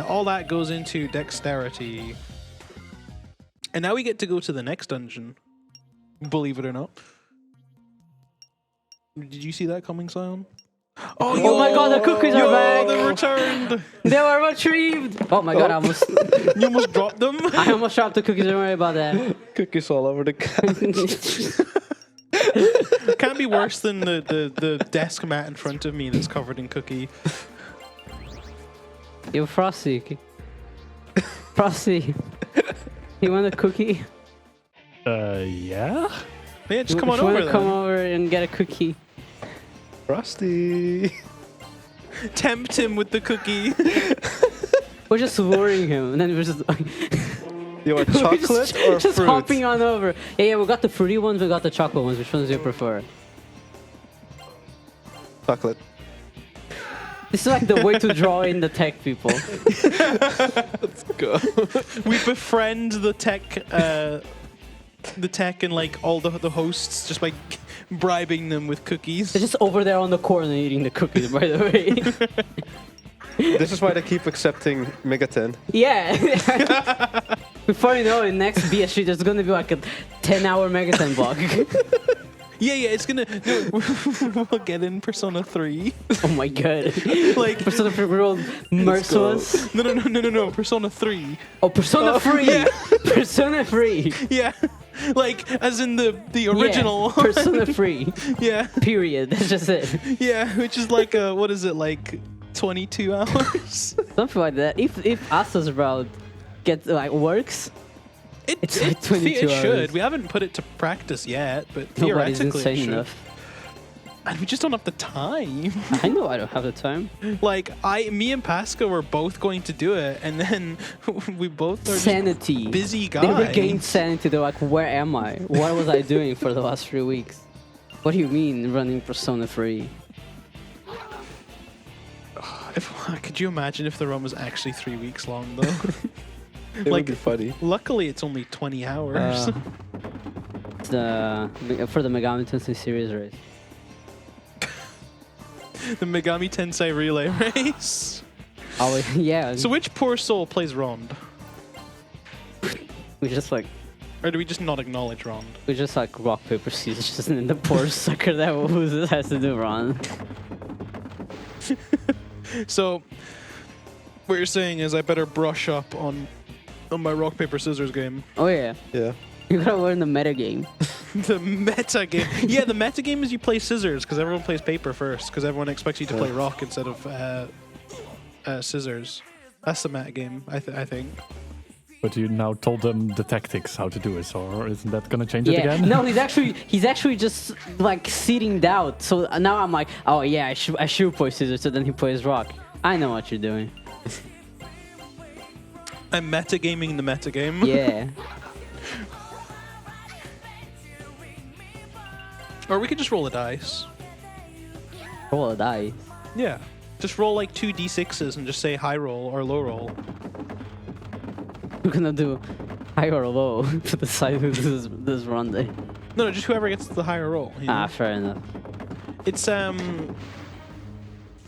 Speaker 1: All that goes into dexterity. And now we get to go to the next dungeon. Believe it or not. Did you see that coming, Sion?
Speaker 2: Oh my god, the cookies are back!
Speaker 1: They returned.
Speaker 2: They were retrieved! Oh my god, I almost,
Speaker 1: You almost dropped them.
Speaker 2: I almost dropped the cookies. Don't worry about that.
Speaker 3: Cookies all over the couch.
Speaker 1: Can't be worse than the desk mat in front of me that's covered in cookie.
Speaker 2: Yo, Frosty. Frosty. You want a cookie?
Speaker 7: Yeah?
Speaker 1: Yeah, just come on
Speaker 2: If you
Speaker 1: over
Speaker 2: wanna
Speaker 1: then.
Speaker 2: come over and get a cookie.
Speaker 3: Rusty.
Speaker 1: Tempt him with the cookie.
Speaker 2: We're just luring him, and then we're just
Speaker 3: You want
Speaker 2: we're
Speaker 3: chocolate or
Speaker 2: just
Speaker 3: fruit?
Speaker 2: hopping on over. Yeah, we got the fruity ones, we got the chocolate ones. Which ones do you prefer?
Speaker 3: Chocolate.
Speaker 2: This is like the way to draw in the tech people.
Speaker 3: Go.
Speaker 1: We befriend the tech and like all the hosts just by bribing them with cookies.
Speaker 2: They're just over there on the corner eating the cookies, by the way.
Speaker 3: This is why they keep accepting Megaten.
Speaker 2: Yeah. Before you know it, next BSG there's gonna be like a 10-hour Megaton block.
Speaker 1: Yeah, it's gonna. No, we'll get in Persona 3.
Speaker 2: Oh my god.
Speaker 1: Like
Speaker 2: Persona 3 world merciless.
Speaker 1: No, Persona 3.
Speaker 2: Oh, Persona 3.
Speaker 1: yeah.
Speaker 2: Persona 3.
Speaker 1: Yeah, like as in the original.
Speaker 2: Yeah, Persona 3.
Speaker 1: Yeah,
Speaker 2: Period. That's just it.
Speaker 1: yeah, which is like what is it, like 22 hours?
Speaker 2: Something like that. If Asa's route gets like works, It's like 22
Speaker 1: it should.
Speaker 2: hours.
Speaker 1: We haven't put it to practice yet, but
Speaker 2: nobody's
Speaker 1: theoretically it
Speaker 2: insane
Speaker 1: should.
Speaker 2: enough.
Speaker 1: And we just don't have the time.
Speaker 2: I know I don't have the time.
Speaker 1: Like me and Pascal were both going to do it, and then we both are just
Speaker 2: Sanity.
Speaker 1: busy
Speaker 2: They
Speaker 1: guys.
Speaker 2: regained sanity. They're like, where am I? What was I doing for the last 3 weeks? What do you mean running Persona 3?
Speaker 1: Could you imagine if the run was actually 3 weeks long, though?
Speaker 3: It
Speaker 1: Like-
Speaker 3: would be funny.
Speaker 1: Luckily, it's only 20 hours.
Speaker 2: It's for the Megami Tensei series race.
Speaker 1: The Megami Tensei relay race.
Speaker 2: Oh yeah.
Speaker 1: So which poor soul plays Rond?
Speaker 2: we just like
Speaker 1: Or do we just not acknowledge Rond?
Speaker 2: rock paper scissors, and then the poor sucker that loses has to do run.
Speaker 1: So what you're saying is I better brush up on my rock paper scissors game.
Speaker 2: Oh yeah.
Speaker 3: Yeah.
Speaker 2: You gotta learn the meta game.
Speaker 1: The meta game. Yeah, the meta game is you play scissors because everyone plays paper first because everyone expects you to play rock instead of scissors. That's the meta game, I think.
Speaker 7: But you now told them the tactics, how to do it, so isn't that gonna change it
Speaker 2: Yeah.
Speaker 7: again?
Speaker 2: No, he's actually just like seeding doubt. So now I'm like, oh yeah, I should play scissors. So then he plays rock. I know what you're doing.
Speaker 1: I'm metagaming the metagame.
Speaker 2: Yeah.
Speaker 1: Or we could just roll a dice.
Speaker 2: Roll a die.
Speaker 1: Yeah. Just roll like 2 d6s and just say high roll or low roll.
Speaker 2: We're gonna do high or low to decide who this run day.
Speaker 1: No, just whoever gets the higher roll. You know?
Speaker 2: Ah, fair enough.
Speaker 1: It's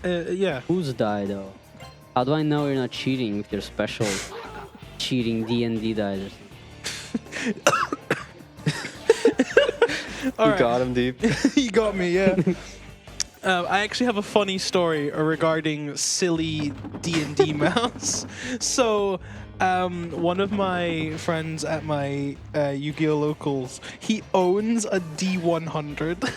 Speaker 1: yeah.
Speaker 2: Whose die though? How do I know you're not cheating with your special cheating D&D dice?
Speaker 1: All
Speaker 3: You
Speaker 1: right.
Speaker 3: got him deep.
Speaker 1: You got me, yeah. I actually have a funny story regarding silly D&D mouse. So, one of my friends at my Yu-Gi-Oh! Locals, he owns a D100.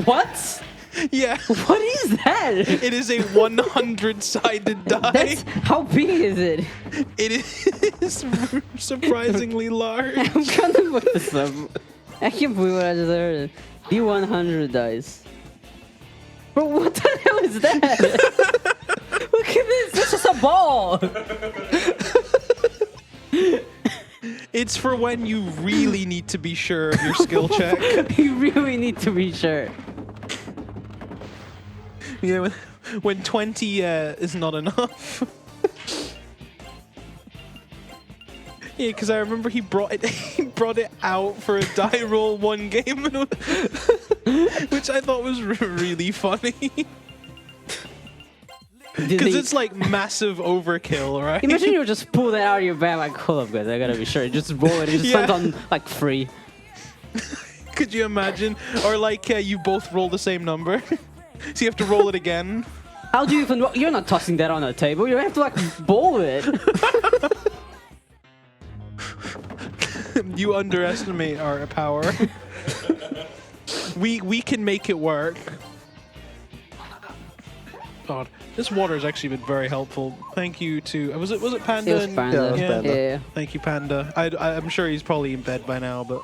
Speaker 2: What?
Speaker 1: Yeah.
Speaker 2: What is that?
Speaker 1: It is a 100-sided die.
Speaker 2: That's how big is it?
Speaker 1: It is surprisingly large.
Speaker 2: I'm gonna put this up. I can't believe what I just heard. D100 dice. Bro, what the hell is that? Look at this. This is a ball.
Speaker 1: It's for when you really need to be sure of your skill check.
Speaker 2: You really need to be sure.
Speaker 1: Yeah, when 20 is not enough. Yeah, because I remember he brought it out for a die roll one game, which I thought was really funny. Because it's like massive overkill, right?
Speaker 2: Imagine you just pull that out of your bag like, hold up guys, I gotta be sure. Just roll it. It just
Speaker 1: Yeah.
Speaker 2: went on like free.
Speaker 1: Could you imagine? Or like you both roll the same number, so you have to roll it again.
Speaker 2: How do you even? You're not tossing that on a table. You have to like bowl it.
Speaker 1: You underestimate our power. We can make it work. God, this water has actually been very helpful. Thank you to was it Panda?
Speaker 2: It was
Speaker 1: and-
Speaker 2: Panda.
Speaker 3: Yeah, it was Panda.
Speaker 2: Yeah.
Speaker 1: Thank you, Panda. I'm sure he's probably in bed by now, but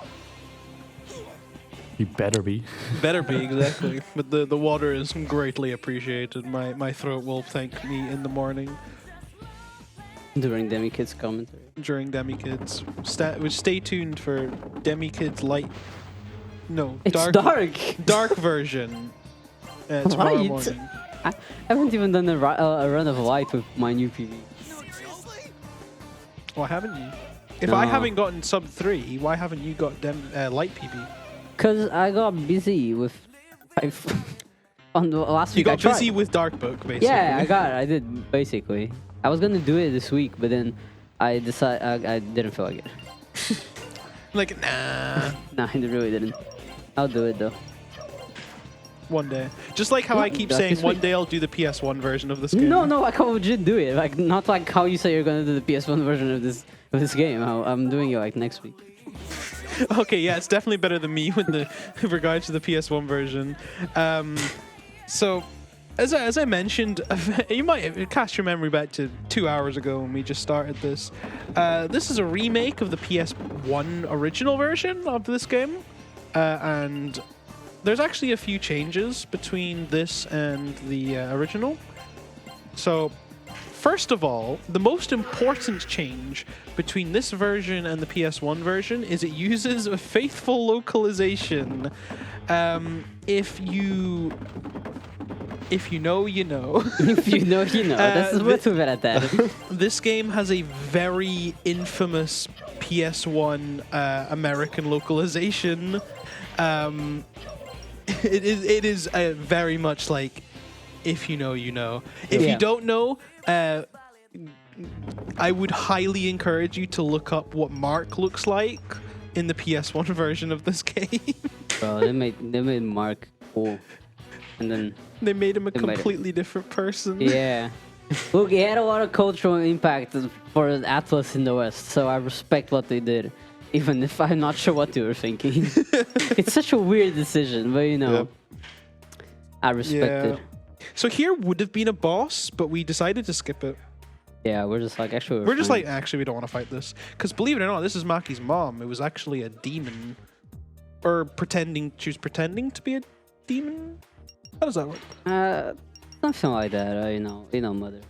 Speaker 7: He better be.
Speaker 1: better be exactly. But the water is greatly appreciated. My throat will thank me in the morning
Speaker 2: During Demi Kids commentary.
Speaker 1: during Demi Kids. Stay tuned for Demi Kids light. No,
Speaker 2: It's dark.
Speaker 1: dark version. Tomorrow
Speaker 2: Light?
Speaker 1: morning.
Speaker 2: I haven't even done a run of light with my new PV.
Speaker 1: Why haven't you? If
Speaker 2: No.
Speaker 1: I haven't gotten sub 3, why haven't you got light PB?
Speaker 2: Cause I got busy with on the last
Speaker 1: You
Speaker 2: week. I
Speaker 1: got
Speaker 2: tried.
Speaker 1: busy with Dark Book, basically.
Speaker 2: Yeah, I did basically. I was gonna do it this week, but then I decided I didn't feel like it.
Speaker 1: Like, nah.
Speaker 2: Nah, I really didn't. I'll do it though.
Speaker 1: One day. Just like how I keep
Speaker 2: That's
Speaker 1: saying
Speaker 2: this
Speaker 1: one
Speaker 2: week.
Speaker 1: day I'll do the PS1 version of this game.
Speaker 2: No, like I'll legit do it. Like not like how you say you're gonna do the PS1 version of this game. I'm doing it like next week.
Speaker 1: Okay, yeah, it's definitely better than me with regards to the PS1 version. So, as I mentioned, you might cast your memory back to 2 hours ago when we just started this. This is a remake of the PS1 original version of this game, and there's actually a few changes between this and the original. So, first of all, the most important change between this version and the PS1 version is it uses a faithful localization. If you know, you know.
Speaker 2: If you know, you know. That's we're too bad at that.
Speaker 1: This game has a very infamous PS1 American localization. It is very much like, if you know, you know. If
Speaker 2: Yeah.
Speaker 1: you don't know, I would highly encourage you to look up what Mark looks like in the PS1 version of this game.
Speaker 2: Bro, they made Mark cool, and then
Speaker 1: They made him a
Speaker 2: They made it.
Speaker 1: completely different person.
Speaker 2: yeah. Look, it had a lot of cultural impact for Atlas in the West, so I respect what they did, even if I'm not sure what they were thinking. It's such a weird decision, but you know,
Speaker 3: Yep.
Speaker 2: I respect it.
Speaker 1: So here would have been a boss, but we decided to skip it.
Speaker 2: Yeah, we're just like, actually,
Speaker 1: We're just
Speaker 2: fine.
Speaker 1: like, actually, we don't want to fight this. Because believe it or not, this is Maki's mom. It was actually a demon. Or she was pretending to be a demon? How does that work?
Speaker 2: Something like that, you know, mother.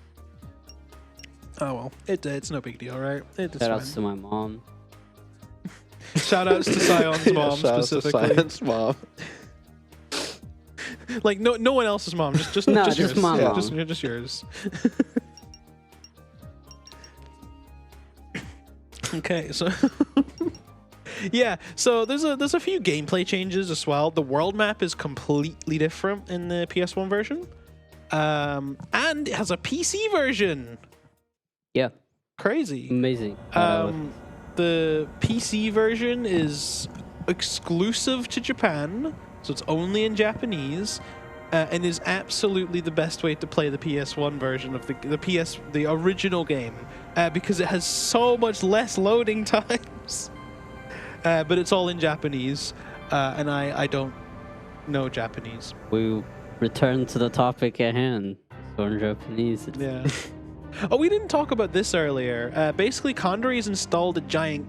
Speaker 1: Oh, well. It's no big deal, right? It's
Speaker 2: Shout outs
Speaker 1: fine.
Speaker 2: to my mom.
Speaker 1: Shout outs to Sion's mom,
Speaker 3: Shout out to
Speaker 1: specifically.
Speaker 3: Science Mom.
Speaker 1: Like, no one else's mom. Just
Speaker 2: No,
Speaker 1: just
Speaker 2: just
Speaker 1: yours.
Speaker 2: my mom.
Speaker 1: Just yours. Okay, so yeah, so there's a few gameplay changes as well. The world map is completely different in the PS1 version, and it has a PC version.
Speaker 2: Yeah,
Speaker 1: Crazy.
Speaker 2: amazing.
Speaker 1: The PC version is exclusive to Japan, so it's only in Japanese, and is absolutely the best way to play the PS1 version of the original game, because it has so much less loading times. But it's all in Japanese, and I don't know Japanese.
Speaker 2: we return to the topic at hand. So in Japanese.
Speaker 1: Yeah. Oh, we didn't talk about this earlier. Basically, Condori's installed a giant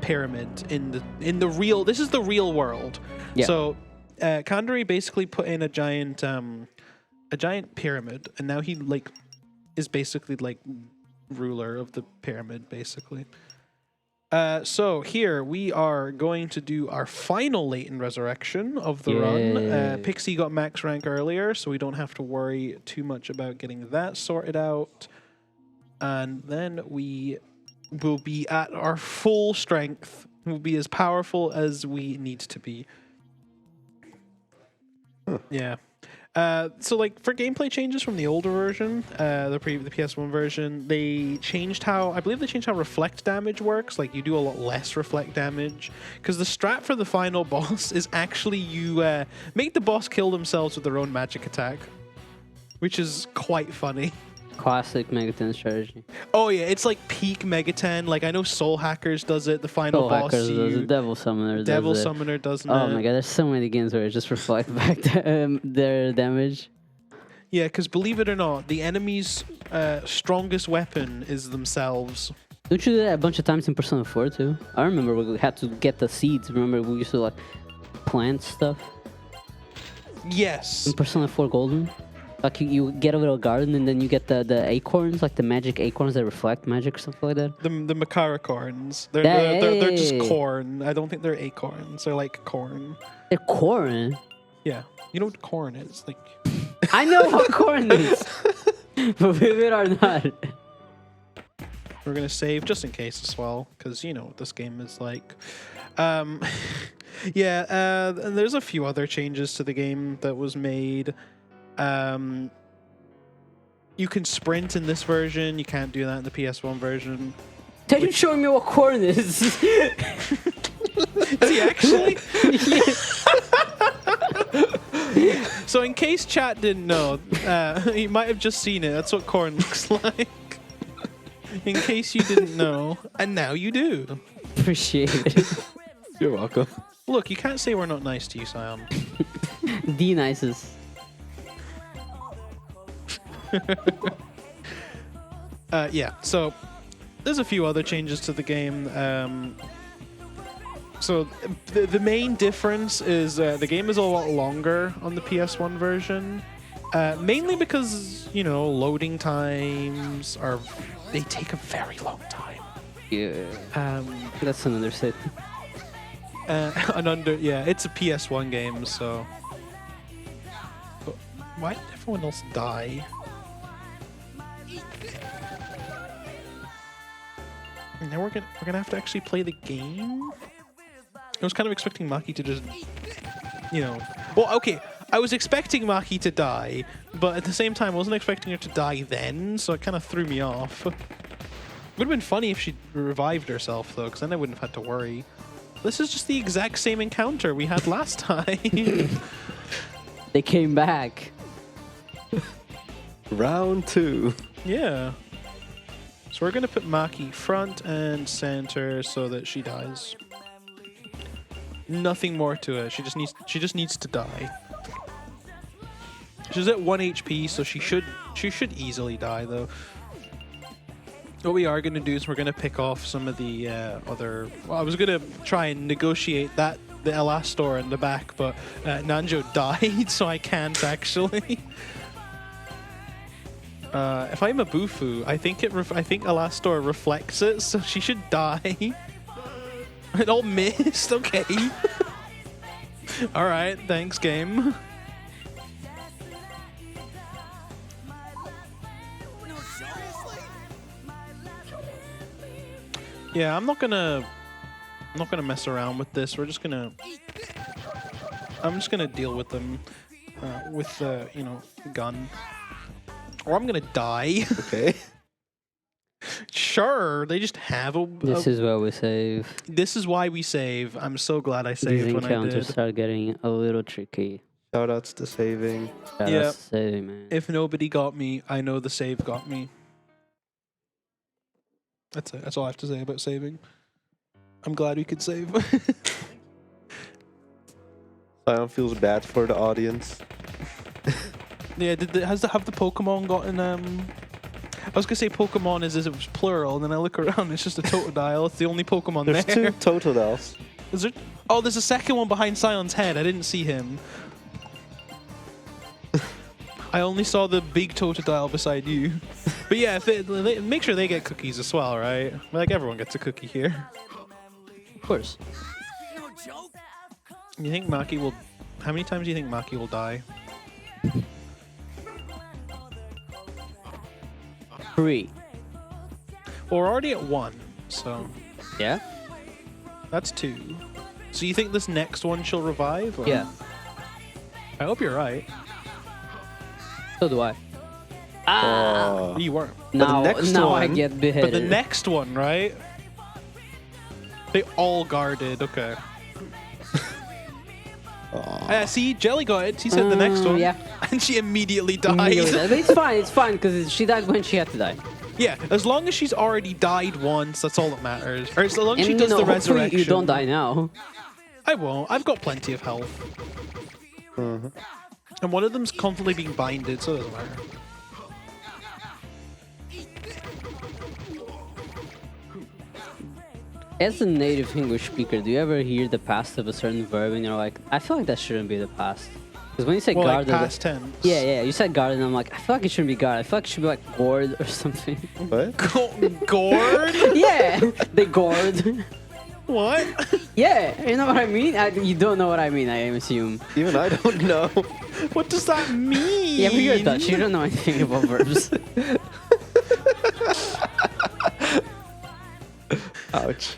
Speaker 1: pyramid in the real. This is the real world.
Speaker 2: Yeah.
Speaker 1: So, Condori basically put in a giant pyramid, and now he like is basically like ruler of the pyramid, basically. So here we are going to do our final Latent Resurrection of the run.
Speaker 2: Yeah.
Speaker 1: Pixie got max rank earlier, so we don't have to worry too much about getting that sorted out. And then we will be at our full strength. We'll be as powerful as we need to be. Yeah. So like for gameplay changes from the older version, the PS1 version, they changed I believe they changed how reflect damage works. Like you do a lot less reflect damage because the strat for the final boss is actually you make the boss kill themselves with their own magic attack, which is quite funny.
Speaker 2: Classic Megaten strategy.
Speaker 1: Oh yeah, it's like peak Megaten. Like I know Soul Hackers does it. The final
Speaker 2: Soul
Speaker 1: boss,
Speaker 2: Hackers does it, Devil Summoner
Speaker 1: Devil
Speaker 2: does it.
Speaker 1: Summoner doesn't
Speaker 2: Oh
Speaker 1: it?
Speaker 2: my god, there's so many games where it just reflects back their damage.
Speaker 1: Yeah, because believe it or not, the enemy's strongest weapon is themselves.
Speaker 2: Don't you do that a bunch of times in Persona 4 too? I remember we had to get the seeds. Remember we used to like plant stuff
Speaker 1: Yes.
Speaker 2: in Persona 4 Golden? Like you get a little garden and then you get the acorns, like the magic acorns that reflect magic or something like that.
Speaker 1: The Makara corns. They're just
Speaker 2: Hey.
Speaker 1: corn. I don't think they're acorns. They're like corn.
Speaker 2: They're corn.
Speaker 1: Yeah. You know what corn is? Like
Speaker 2: I know what corn is, believe it or not.
Speaker 1: we're gonna save just in case as well, because you know what this game is like. Yeah, and there's a few other changes to the game that was made. You can sprint in this version. You can't do that in the PS1 version.
Speaker 2: Tell you showing me what corn is.
Speaker 1: Is he actually? So in case chat didn't know, you might have just seen it. That's what corn looks like. In case you didn't know, and now you do.
Speaker 2: Appreciate it.
Speaker 3: You're welcome.
Speaker 1: Look, you can't say we're not nice to you, Sion.
Speaker 2: The nicest.
Speaker 1: Yeah, so there's a few other changes to the game. So the main difference is the game is a lot longer on the PS1 version, mainly because, you know, loading times they take a very long time.
Speaker 2: Yeah. That's another set.
Speaker 1: It's a PS1 game, so. But why did everyone else die? And now we're gonna have to actually play the game. I was kind of expecting Maki to just, you know. Well, okay, I was expecting Maki to die, but at the same time, I wasn't expecting her to die then, so it kind of threw me off. Would have been funny if she revived herself, though, because then I wouldn't have had to worry. This is just the exact same encounter we had last time.
Speaker 2: They came back.
Speaker 3: Round 2.
Speaker 1: Yeah. So we're going to put Maki front and center so that she dies. Nothing more to it. She just needs to die. She's at 1 HP, so she should easily die, though. What we are going to do is we're going to pick off some of the other... Well, I was going to try and negotiate the Elastor in the back, but Nanjo died, so I can't actually. If I'm a Bufu, I think Elastor reflects it, so she should die. It all missed, okay. Alright, thanks, game. Yeah, I'm not gonna mess around with this. I'm just gonna deal with them with the gun, or I'm gonna die.
Speaker 3: Okay.
Speaker 1: Sure, they just have a.
Speaker 2: This is where we save.
Speaker 1: This is why we save. I'm so glad I
Speaker 2: These
Speaker 1: saved when I
Speaker 2: encounters
Speaker 1: did.
Speaker 2: start getting a little tricky.
Speaker 3: Shoutouts to saving.
Speaker 2: Shout
Speaker 1: Yeah.
Speaker 2: out to saving, man.
Speaker 1: If nobody got me, I know the save got me. That's it. That's all I have to say about saving. I'm glad we could save.
Speaker 3: Sion feels bad for the audience.
Speaker 1: Yeah, have the Pokemon gotten I was gonna say Pokemon as it was plural, and then I look around, it's just a Totodile. It's the only Pokemon
Speaker 3: There's
Speaker 1: there.
Speaker 3: 2 Totodiles.
Speaker 1: Is there? Oh, there's a second one behind Sion's head. I didn't see him. I only saw the big Totodile beside you. But yeah, if they make sure they get cookies as well, right? Like everyone gets a cookie here.
Speaker 2: Of course.
Speaker 1: You think Maki will? How many times do you think Maki will die?
Speaker 2: 3.
Speaker 1: Well, we're already at 1, so
Speaker 2: Yeah?
Speaker 1: that's 2. So you think this next one she'll revive? Or?
Speaker 2: Yeah.
Speaker 1: I hope you're right.
Speaker 2: So do I.
Speaker 3: Oh.
Speaker 1: You weren't.
Speaker 2: Now,
Speaker 3: next
Speaker 2: now I
Speaker 3: one-
Speaker 2: get beheaded.
Speaker 1: But the next one, right? They all guarded. Okay. See, Jelly got it. She said the next one.
Speaker 2: Yeah.
Speaker 1: And she immediately died.
Speaker 2: But it's fine, it's fine, because she died when she had to die.
Speaker 1: Yeah, as long as she's already died once, that's all that matters. Or as long as she
Speaker 2: And
Speaker 1: does the
Speaker 2: hopefully
Speaker 1: resurrection.
Speaker 2: you don't die now.
Speaker 1: I won't. I've got plenty of health. And one of them's constantly being binded, so it doesn't matter.
Speaker 2: As a native English speaker, do you ever hear the past of a certain verb and you're like, I feel like that shouldn't be the past? Because when you say
Speaker 1: Well, like
Speaker 2: guarded,
Speaker 1: past tense.
Speaker 2: yeah, you said guarded, and I'm like, I feel like it shouldn't be guarded. I feel like it should be like gored or something.
Speaker 3: What?
Speaker 1: Gourd?
Speaker 2: Yeah, they gored.
Speaker 1: What?
Speaker 2: Yeah, you know what I mean? You don't know what I mean, I assume.
Speaker 3: Even I don't know.
Speaker 1: What does that mean?
Speaker 2: Yeah, but you're Dutch. You don't know anything about verbs.
Speaker 3: Ouch.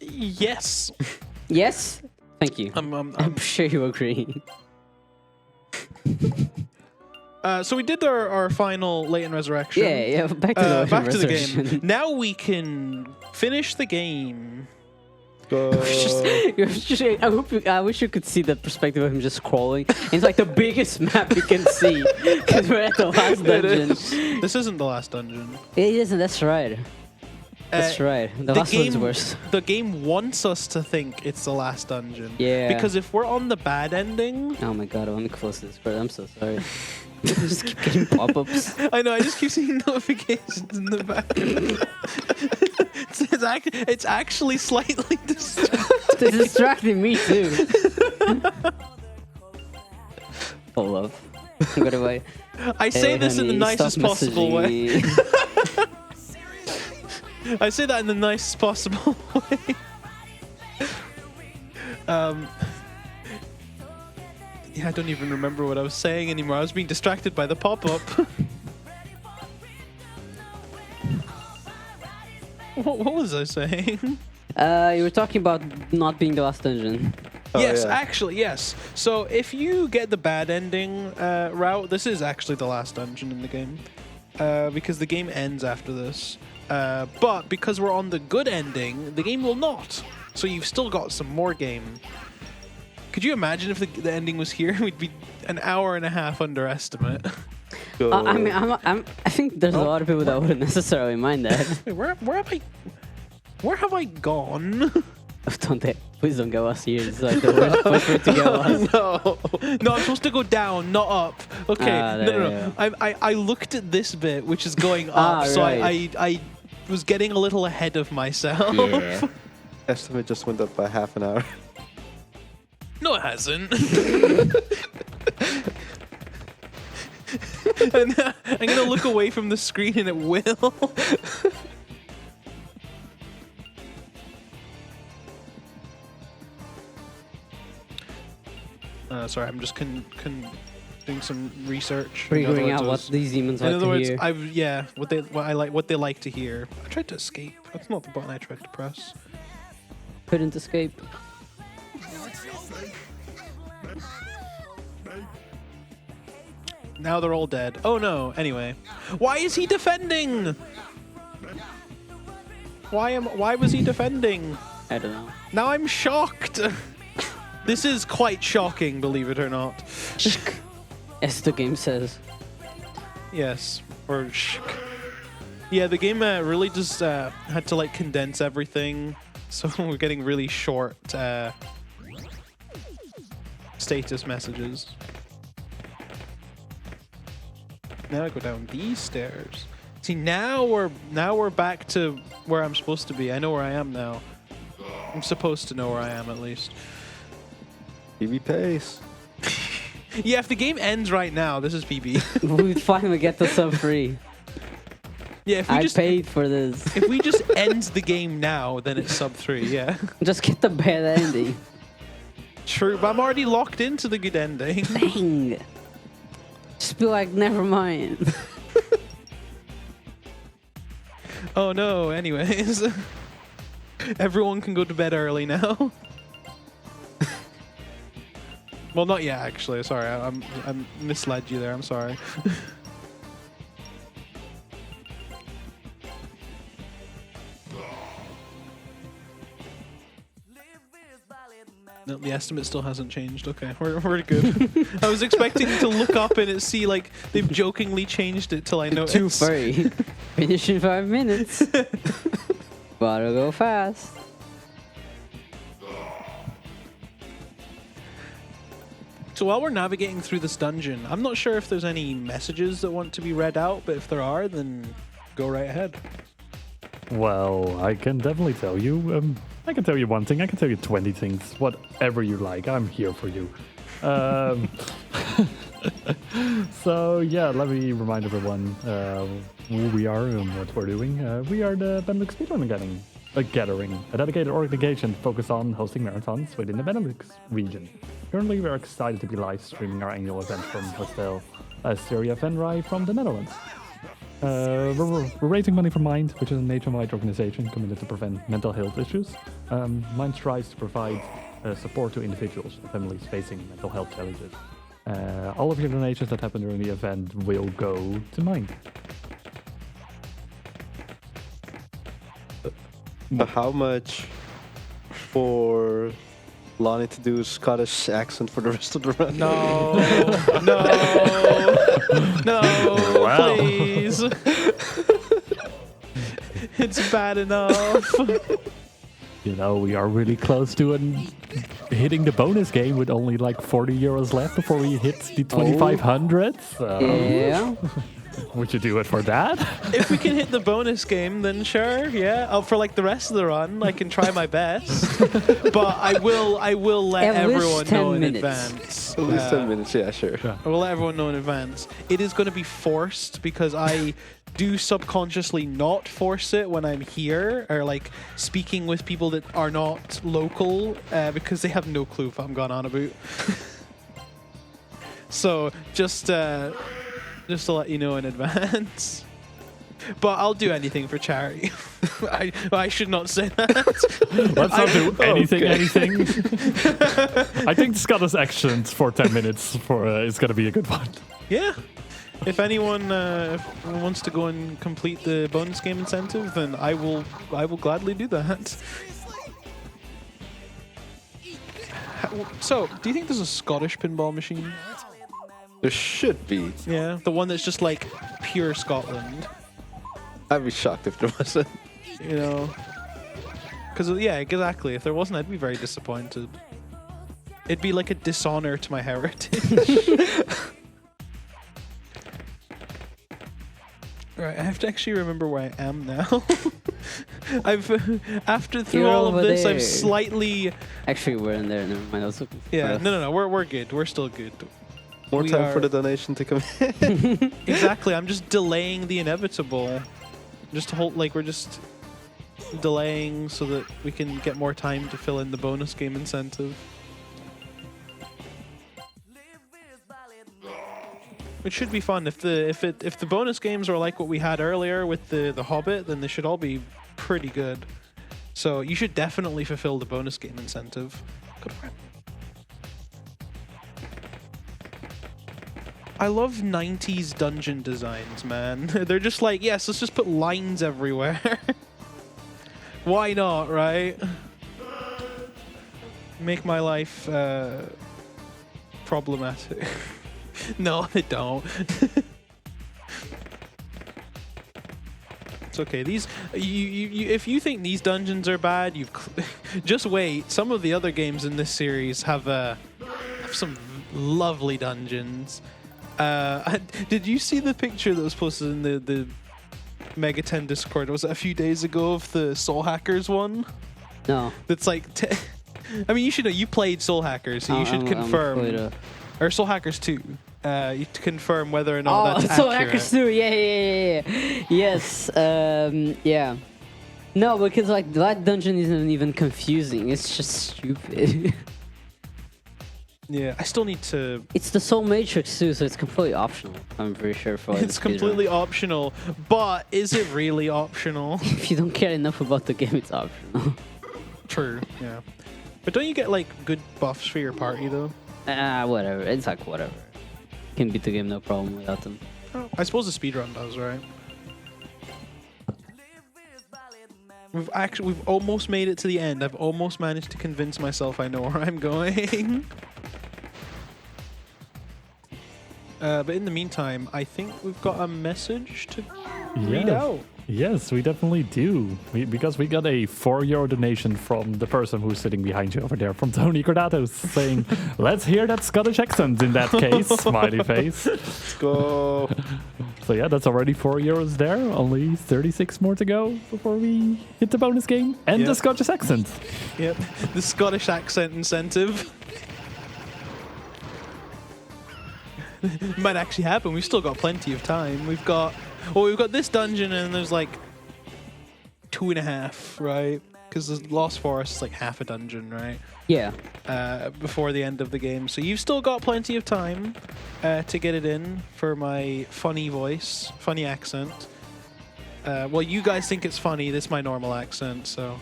Speaker 1: Yes.
Speaker 2: Yes? Thank you. I'm sure you agree.
Speaker 1: So we did our final Latent Resurrection.
Speaker 2: Yeah, back to the
Speaker 1: back to the
Speaker 2: resurrection.
Speaker 1: game. Now we can finish the game.
Speaker 3: Go.
Speaker 2: I wish you could see the perspective of him just scrolling. It's like the biggest map you can see because we're at the last dungeon.
Speaker 1: This isn't the last dungeon.
Speaker 2: It isn't. That's right. That's right. The last one's worse.
Speaker 1: The game wants us to think it's the last dungeon.
Speaker 2: Yeah.
Speaker 1: Because if we're on the bad ending,
Speaker 2: Oh my god! Let me close this. Bro, I'm so sorry. I just keep getting pop-ups.
Speaker 1: I know I just keep seeing notifications in the back. It's actually slightly distracting.
Speaker 2: It's distracting me too. Hold up. I'm gonna wait.
Speaker 1: I say
Speaker 2: Hey,
Speaker 1: this in the
Speaker 2: honey,
Speaker 1: nicest
Speaker 2: stop
Speaker 1: possible
Speaker 2: messaging
Speaker 1: way.
Speaker 2: me.
Speaker 1: I say that in the nicest possible way. Yeah, I don't even remember what I was saying anymore. I was being distracted by the pop-up. What was I saying?
Speaker 2: You were talking about not being the last dungeon.
Speaker 1: Yes,
Speaker 3: yeah.
Speaker 1: actually, yes. So if you get the bad ending route, this is actually the last dungeon in the game. Because the game ends after this. But because we're on the good ending, the game will not. So you've still got some more game. Could you imagine if the ending was here? We'd be an hour and a half underestimate.
Speaker 3: Go.
Speaker 2: I mean, I think there's a lot of people that wouldn't necessarily mind that.
Speaker 1: Wait, where have I gone?
Speaker 2: Please don't go us here. It's like the worst place for it to go us.
Speaker 3: No.
Speaker 1: No, I'm supposed to go down, not up. Okay,
Speaker 2: There
Speaker 1: no.
Speaker 2: you
Speaker 1: I looked at this bit, which is going up, so
Speaker 2: right.
Speaker 1: I was getting a little ahead of myself.
Speaker 2: Yeah.
Speaker 3: Estimate just went up by half an hour.
Speaker 1: No, it hasn't. And, I'm gonna look away from the screen, and it will. Sorry, I'm just doing some research. In other
Speaker 2: Figuring out
Speaker 1: words,
Speaker 2: what these demons
Speaker 1: In
Speaker 2: like
Speaker 1: other
Speaker 2: to
Speaker 1: words,
Speaker 2: hear.
Speaker 1: what they like to hear. I tried to escape. That's not the button I tried to press.
Speaker 2: Couldn't escape.
Speaker 1: Now they're all dead. Oh no. Anyway, why is he defending? Why was he defending?
Speaker 2: I don't know.
Speaker 1: Now I'm shocked. This is quite shocking, believe it or not.
Speaker 2: As the game says.
Speaker 1: Yes, or yeah, the game really just had to like condense everything, so we're getting really short status messages. Now I go down these stairs. See, now we're back to where I'm supposed to be. I know where I am now. I'm supposed to know where I am at least.
Speaker 3: PB pace.
Speaker 1: Yeah, if the game ends right now, this is PB.
Speaker 2: We finally get the sub 3.
Speaker 1: Yeah, if we
Speaker 2: I
Speaker 1: just
Speaker 2: paid for this.
Speaker 1: if we just end the game now, then it's sub 3. Yeah,
Speaker 2: Just get the bad ending.
Speaker 1: true. But I'm already locked into the good ending.
Speaker 2: Dang. Just be like, never mind.
Speaker 1: Oh no. Anyways, everyone can go to bed early now. Well, not yet, actually. Sorry, I'm misled you there. I'm sorry. No, the estimate still hasn't changed. Okay, we're good. I was expecting to look up and see like they've jokingly changed it till I noticed.
Speaker 2: Too furry. Finish in 5 minutes. Gotta go fast.
Speaker 1: So while we're navigating through this dungeon, I'm not sure if there's any messages that want to be read out, but if there are, then go right ahead.
Speaker 7: Well, I can definitely tell you. I can tell you one thing. I can tell you 20 things. Whatever you like. I'm here for you. So yeah, let me remind everyone who we are and what we're doing. We are the Benelux Speedrunner Gathering, a dedicated organization focused on hosting marathons within the Benelux region. Currently, we are excited to be live streaming our annual event from Hostel Asteria Venray from the Netherlands. We're raising money for Mind, which is a nationwide organization committed to prevent mental health issues. Mind tries to provide support to individuals and families facing mental health challenges. All of your donations that happen during the event will go to Mind.
Speaker 3: But how much for Lonnie to do a Scottish accent for the rest of the run?
Speaker 1: No, no,
Speaker 7: Wow.
Speaker 1: please. It's bad enough.
Speaker 7: You know, we are really close to hitting the bonus game with only like 40 euros left before we hit the 2,500. So
Speaker 2: Yeah.
Speaker 7: would you do it for that?
Speaker 1: If we can hit the bonus game, then sure, yeah. For like the rest of the run, I can try my best. But I will let
Speaker 2: At least
Speaker 1: everyone
Speaker 2: 10
Speaker 1: know in
Speaker 2: minutes.
Speaker 1: advance.
Speaker 3: At least 10 minutes, yeah, sure.
Speaker 1: I will let everyone know in advance. It is going to be forced because I do subconsciously not force it when I'm here or like speaking with people that are not local because they have no clue what I'm going on about. So just to let you know in advance. But I'll do anything for charity. I should not say that.
Speaker 7: Let's not do anything.
Speaker 3: Okay.
Speaker 7: I think Scottish accent for 10 minutes is going to be a good one.
Speaker 1: Yeah. If anyone wants to go and complete the bonus game incentive, then I will gladly do that. So, do you think there's a Scottish pinball machine?
Speaker 3: There should be.
Speaker 1: Yeah, the one that's just like pure Scotland.
Speaker 3: I'd be shocked if there wasn't.
Speaker 1: You know, because yeah, exactly. If there wasn't, I'd be very disappointed. It'd be like a dishonor to my heritage. Right, I have to actually remember where I am now. Through
Speaker 2: You're
Speaker 1: all of
Speaker 2: over
Speaker 1: this,
Speaker 2: there.
Speaker 1: I've slightly.
Speaker 2: Actually, we're in there. Never mind. I was looking for
Speaker 1: Yeah,
Speaker 2: us.
Speaker 1: no, we're good. We're still good.
Speaker 3: More
Speaker 1: We
Speaker 3: time
Speaker 1: are-
Speaker 3: for the donation to come in.
Speaker 1: Exactly. I'm just delaying the inevitable. We're just delaying so that we can get more time to fill in the bonus game incentive. It should be fun. If the bonus games are like what we had earlier with the Hobbit, then they should all be pretty good. So you should definitely fulfill the bonus game incentive. Good for him. I love 90s dungeon designs, man. They're just like, yes, let's just put lines everywhere. Why not, right? Make my life problematic. No, they don't. It's okay. These, if you think these dungeons are bad, just wait. Some of the other games in this series have have some lovely dungeons. Did you see the picture that was posted in the Mega 10 Discord? Was it a few days ago of the Soul Hackers one?
Speaker 2: No.
Speaker 1: That's like, I mean, you should know. You played Soul Hackers, so you should confirm. Or Soul Hackers 2. You to confirm whether or not that's
Speaker 2: Soul
Speaker 1: accurate.
Speaker 2: Hackers 2. Yeah. Yes. Yeah. No, because like that dungeon isn't even confusing. It's just stupid.
Speaker 1: Yeah, I still need to.
Speaker 2: It's the Soul Matrix too, so it's completely optional. I'm pretty sure for
Speaker 1: It's completely optional, but is it really optional?
Speaker 2: If you don't care enough about the game, it's optional.
Speaker 1: True. Yeah. But don't you get like good buffs for your party though?
Speaker 2: Whatever. It's like whatever. Can beat the game no problem without them.
Speaker 1: Oh, I suppose the speedrun does, right? We've almost made it to the end. I've almost managed to convince myself I know where I'm going. But in the meantime, I think we've got a message to read out.
Speaker 7: Yes, we definitely do. Because we got a €4 donation from the person who's sitting behind you over there, from Tony Cordatos, saying, let's hear that Scottish accent in that case, smiley face.
Speaker 3: Let's go.
Speaker 7: So yeah, that's already €4 there. Only 36 more to go before we hit the bonus game and the Scottish accent.
Speaker 1: Yep, the Scottish accent incentive. Might actually happen. We've still got plenty of time. We've got this dungeon, and there's like 2.5, right? Because the Lost Forest is like half a dungeon, right?
Speaker 2: Yeah.
Speaker 1: Before the end of the game, so you've still got plenty of time to get it in for my funny voice, funny accent. Well, you guys think it's funny. This is my normal accent, so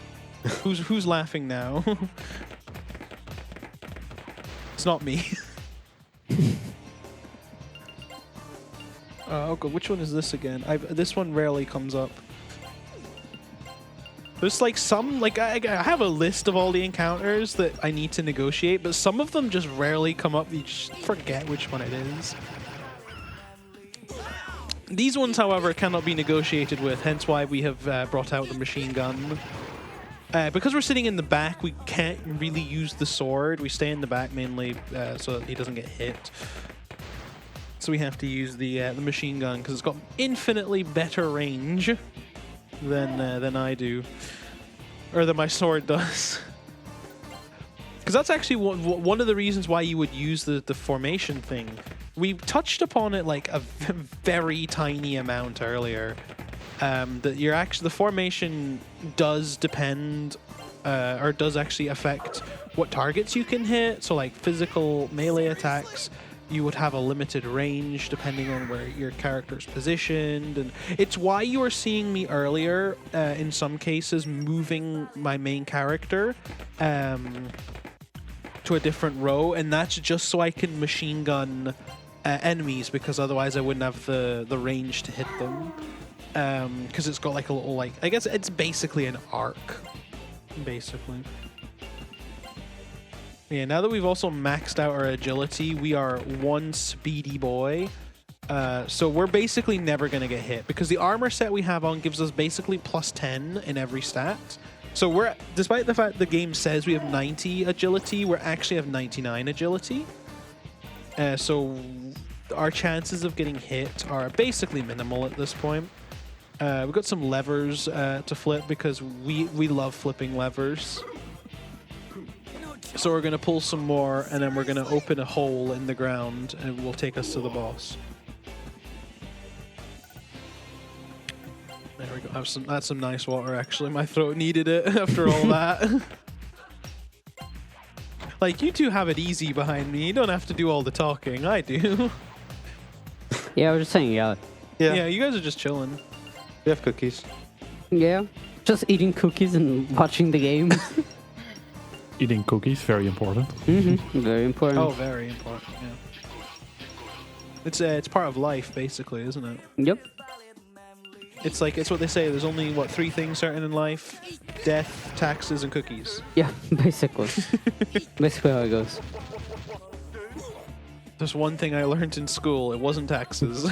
Speaker 1: who's laughing now? It's not me. Oh god, which one is this again? This one rarely comes up. There's like some, like I have a list of all the encounters that I need to negotiate, but some of them just rarely come up. You just forget which one it is. These ones, however, cannot be negotiated with, hence why we have brought out the machine gun. Because we're sitting in the back, we can't really use the sword. We stay in the back mainly so that he doesn't get hit. So we have to use the machine gun because it's got infinitely better range than I do, or than my sword does. Because that's actually one of the reasons why you would use the formation thing. We touched upon it like a very tiny amount earlier. That the formation does depend, or does actually affect what targets you can hit. So like physical melee attacks, you would have a limited range depending on where your character's positioned, and it's why you were seeing me earlier in some cases moving my main character to a different row, and that's just so I can machine gun enemies, because otherwise I wouldn't have the range to hit them. Because it's got like a little, like, I guess it's basically an arc, basically. Yeah, now that we've also maxed out our agility, we are one speedy boy. So we're basically never going to get hit, because the armor set we have on gives us basically +10 in every stat. So we're, despite the fact the game says we have 90 agility, we actually have 99 agility. So our chances of getting hit are basically minimal at this point. We've got some levers to flip, because we love flipping levers. So we're going to pull some more, and then we're going to open a hole in the ground, and it will take us to the boss. There we go. That's some nice water, actually. My throat needed it after all that. Like, you two have it easy behind me. You don't have to do all the talking. I do.
Speaker 2: Yeah, I was just saying, yeah.
Speaker 1: Yeah, you guys are just chilling.
Speaker 3: We have cookies.
Speaker 2: Yeah. Just eating cookies and watching the game.
Speaker 7: Eating cookies, very important.
Speaker 2: Very important.
Speaker 1: Oh, very important, yeah. It's part of life, basically, isn't it?
Speaker 2: Yep.
Speaker 1: It's like, it's what they say, there's only, what, 3 things certain in life? Death, taxes, and cookies.
Speaker 2: Yeah, basically. Basically how it goes.
Speaker 1: There's one thing I learned in school, it wasn't taxes.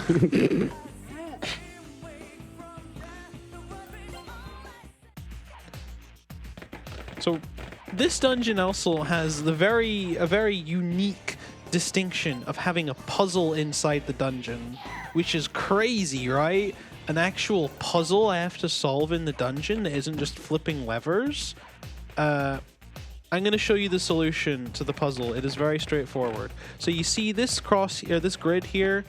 Speaker 1: So, this dungeon also has a very unique distinction of having a puzzle inside the dungeon, which is crazy, right? An actual puzzle I have to solve in the dungeon that isn't just flipping levers. I'm going to show you the solution to the puzzle. It is very straightforward. So you see this this grid here.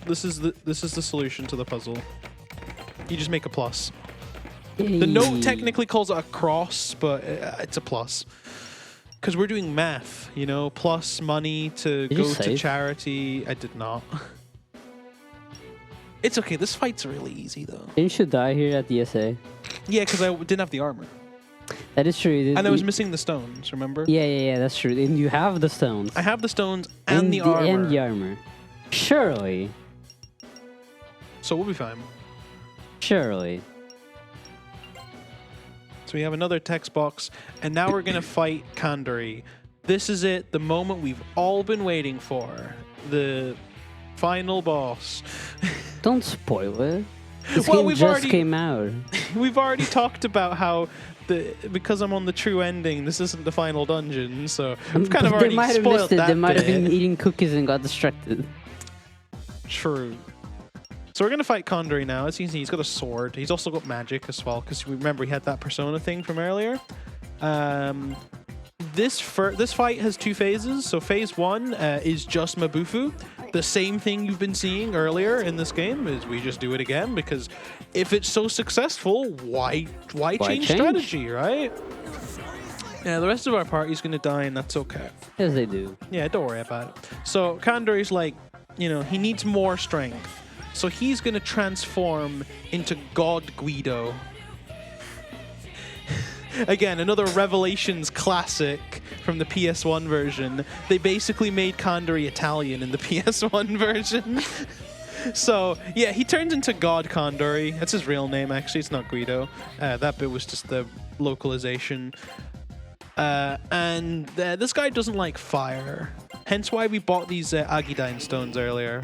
Speaker 1: This is the solution to the puzzle. You just make a plus. The note technically calls it a cross, but it's a plus. Because we're doing math, you know, plus money to
Speaker 2: Did you
Speaker 1: go to
Speaker 2: save?
Speaker 1: charity. I did not. It's okay. This fight's really easy, though.
Speaker 2: Didn't you die here at the SA?
Speaker 1: Yeah, because I didn't have the armor.
Speaker 2: That is true.
Speaker 1: And I was missing the stones, remember?
Speaker 2: Yeah, that's true. And you have the stones.
Speaker 1: I have the stones and the armor.
Speaker 2: And the armor. Surely.
Speaker 1: So we'll be fine.
Speaker 2: Surely.
Speaker 1: So we have another text box, and now we're going to fight Kandari. This is it, the moment we've all been waiting for. The final boss.
Speaker 2: Don't spoil it. This
Speaker 1: Well,
Speaker 2: game
Speaker 1: we've
Speaker 2: just
Speaker 1: already-
Speaker 2: came out.
Speaker 1: We've already talked about how because I'm on the true ending, this isn't the final dungeon, so we've kind of
Speaker 2: They
Speaker 1: already
Speaker 2: might have
Speaker 1: spoiled
Speaker 2: missed it.
Speaker 1: that
Speaker 2: They might have been
Speaker 1: bit.
Speaker 2: eating cookies and got distracted.
Speaker 1: True. So we're going to fight Kandari now. As you can see, he's got a sword. He's also got magic as well, because remember he had that persona thing from earlier. This fight has two phases. So phase one is just Mabufu. The same thing you've been seeing earlier in this game is we just do it again, because if it's so successful, why change strategy, right? Yeah, the rest of our party's going to die, and that's okay.
Speaker 2: Yes, they do.
Speaker 1: Yeah, don't worry about it. So Kandari's like, you know, he needs more strength. So he's going to transform into God Guido. Again, another Revelations classic from the PS1 version. They basically made Kandari Italian in the PS1 version. So, yeah, he turns into God Kandari. That's his real name, actually. It's not Guido. That bit was just the localization. And this guy doesn't like fire. Hence why we bought these Agidine stones earlier.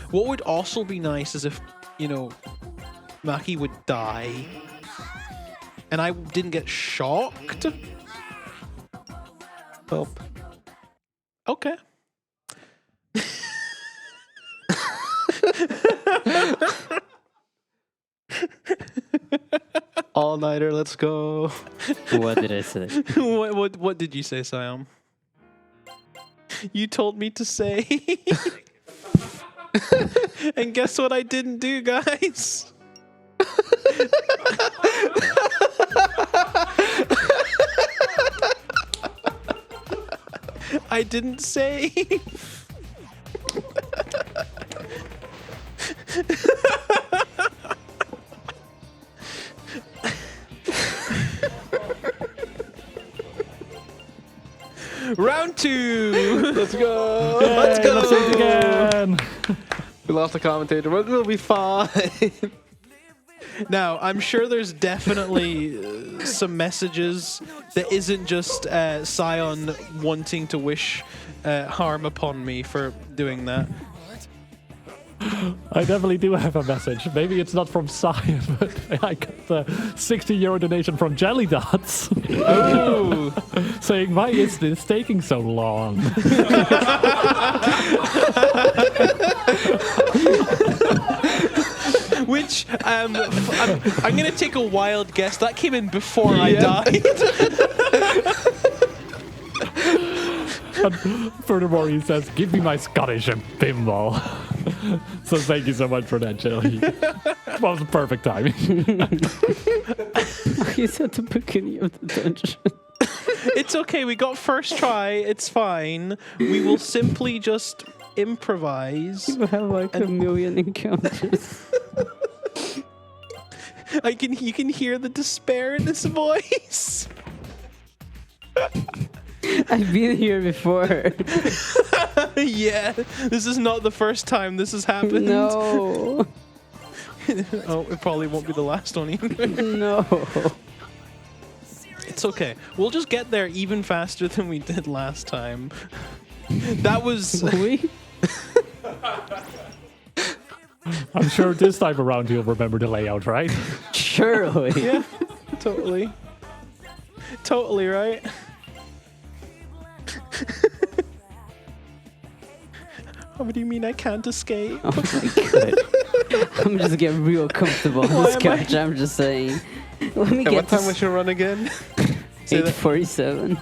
Speaker 1: What would also be nice is if, you know, Maki would die and I didn't get shocked.
Speaker 3: Well,
Speaker 1: Okay.
Speaker 3: all-nighter, let's go.
Speaker 2: What did I say?
Speaker 1: What did you say, Sion? You told me to say. And guess what I didn't do, guys? I didn't save. Round two.
Speaker 3: Let's go.
Speaker 1: Let's go.
Speaker 7: Let's do it again.
Speaker 3: We lost the commentator, but we'll be fine.
Speaker 1: Now, I'm sure there's definitely some messages that isn't just Sion wanting to wish harm upon me for doing that.
Speaker 7: I definitely do have a message. Maybe it's not from Sion, but I got the €60 donation from Jelly Dots
Speaker 1: Ooh.
Speaker 7: saying, why is this taking so long?
Speaker 1: Which, I'm going to take a wild guess. That came in before I died.
Speaker 7: And furthermore, he says, give me my Scottish and pinball. So thank you so much for that, Jelly. That was the perfect timing.
Speaker 2: He's at the beginning of the dungeon.
Speaker 1: It's okay. We got first try. It's fine. We will simply just improvise.
Speaker 2: You have like a million encounters.
Speaker 1: You can hear the despair in his voice.
Speaker 2: I've been here before.
Speaker 1: Yeah, this is not the first time this has happened.
Speaker 2: No.
Speaker 1: Oh, it probably won't be the last one either.
Speaker 2: No.
Speaker 1: It's okay. We'll just get there even faster than we did last time. That was...
Speaker 2: We?
Speaker 7: I'm sure this time around you'll remember the layout, right?
Speaker 2: Surely.
Speaker 1: Yeah, totally. Totally right. What do you mean I can't escape?
Speaker 2: Oh my god. I'm just getting real comfortable on
Speaker 1: Why
Speaker 2: this
Speaker 1: am I-
Speaker 2: couch. I'm just saying. Let me
Speaker 3: And
Speaker 2: get
Speaker 3: what time
Speaker 2: this
Speaker 3: was your run again? Say that.
Speaker 2: 8:47.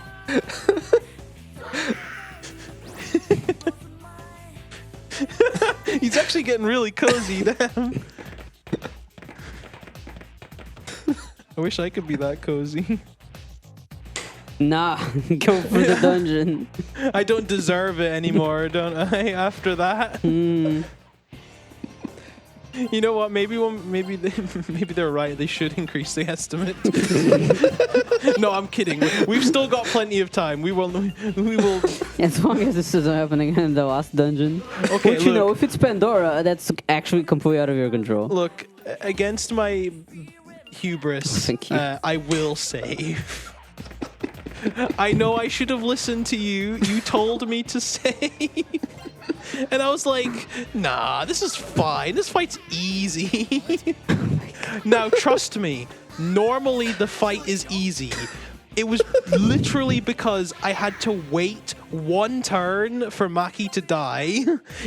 Speaker 1: He's actually getting really cozy. Damn. I wish I could be that cozy.
Speaker 2: Nah, go for the dungeon.
Speaker 1: I don't deserve it anymore, don't I? After that,
Speaker 2: Hmm.
Speaker 1: you know what? Maybe maybe they're right. They should increase the estimate. No, I'm kidding. We've still got plenty of time. We will.
Speaker 2: As long as this doesn't happen again in the last dungeon.
Speaker 1: Okay,
Speaker 2: But you know,
Speaker 1: look.
Speaker 2: if it's Pandora, that's actually completely out of your control.
Speaker 1: Look, against my hubris,
Speaker 2: Thank you.
Speaker 1: I will save. I know I should have listened to you. You told me to save. And I was like, nah, this is fine. This fight's easy. Now, trust me, normally the fight is easy. It was literally because I had to wait one turn for Maki to die.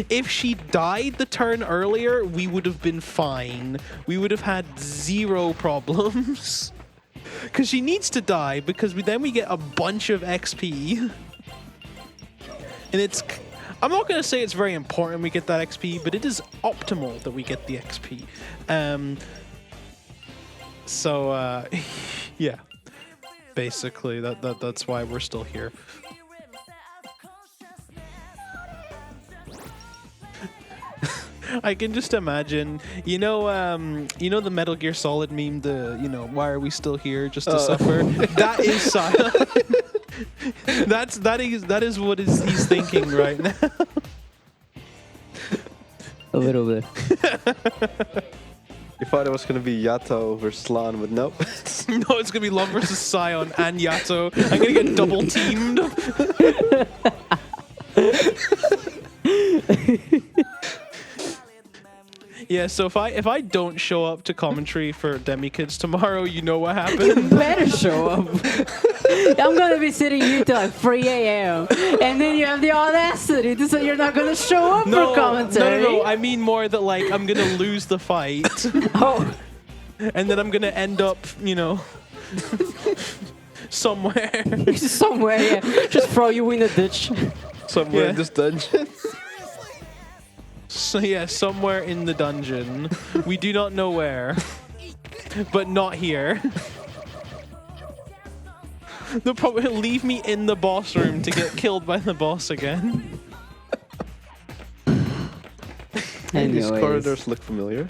Speaker 1: If she died the turn earlier, we would have been fine. We would have had zero problems. Because she needs to die, because then we get a bunch of XP. And it's... I'm not going to say it's very important we get that XP, but it is optimal that we get the XP. So, yeah. Basically, that's why we're still here. I can just imagine, you know the Metal Gear Solid meme, why are we still here just to suffer? That is Sion. that is what he's thinking right now.
Speaker 2: A little bit.
Speaker 3: You thought it was going to be Yato versus Lonne, but nope.
Speaker 1: No, it's gonna be Lonne versus Sion and Yato. I'm gonna get double teamed. Yeah, so if I don't show up to commentary for Demi Kids tomorrow, you know what happened.
Speaker 2: Better show up. I'm gonna be sitting here till like 3 a.m. and then you have the audacity to say you're not gonna show up for commentary.
Speaker 1: No. I mean more that like I'm gonna lose the fight,
Speaker 2: Oh,
Speaker 1: and then I'm gonna end up, somewhere.
Speaker 2: somewhere, yeah. Just throw you in a ditch.
Speaker 3: Somewhere
Speaker 1: Yeah.
Speaker 3: in this dungeon.
Speaker 1: So yeah, somewhere in the dungeon. We do not know where, but not here. They'll probably leave me in the boss room to get killed by the boss again.
Speaker 3: These
Speaker 2: Anyways.
Speaker 3: corridors look familiar.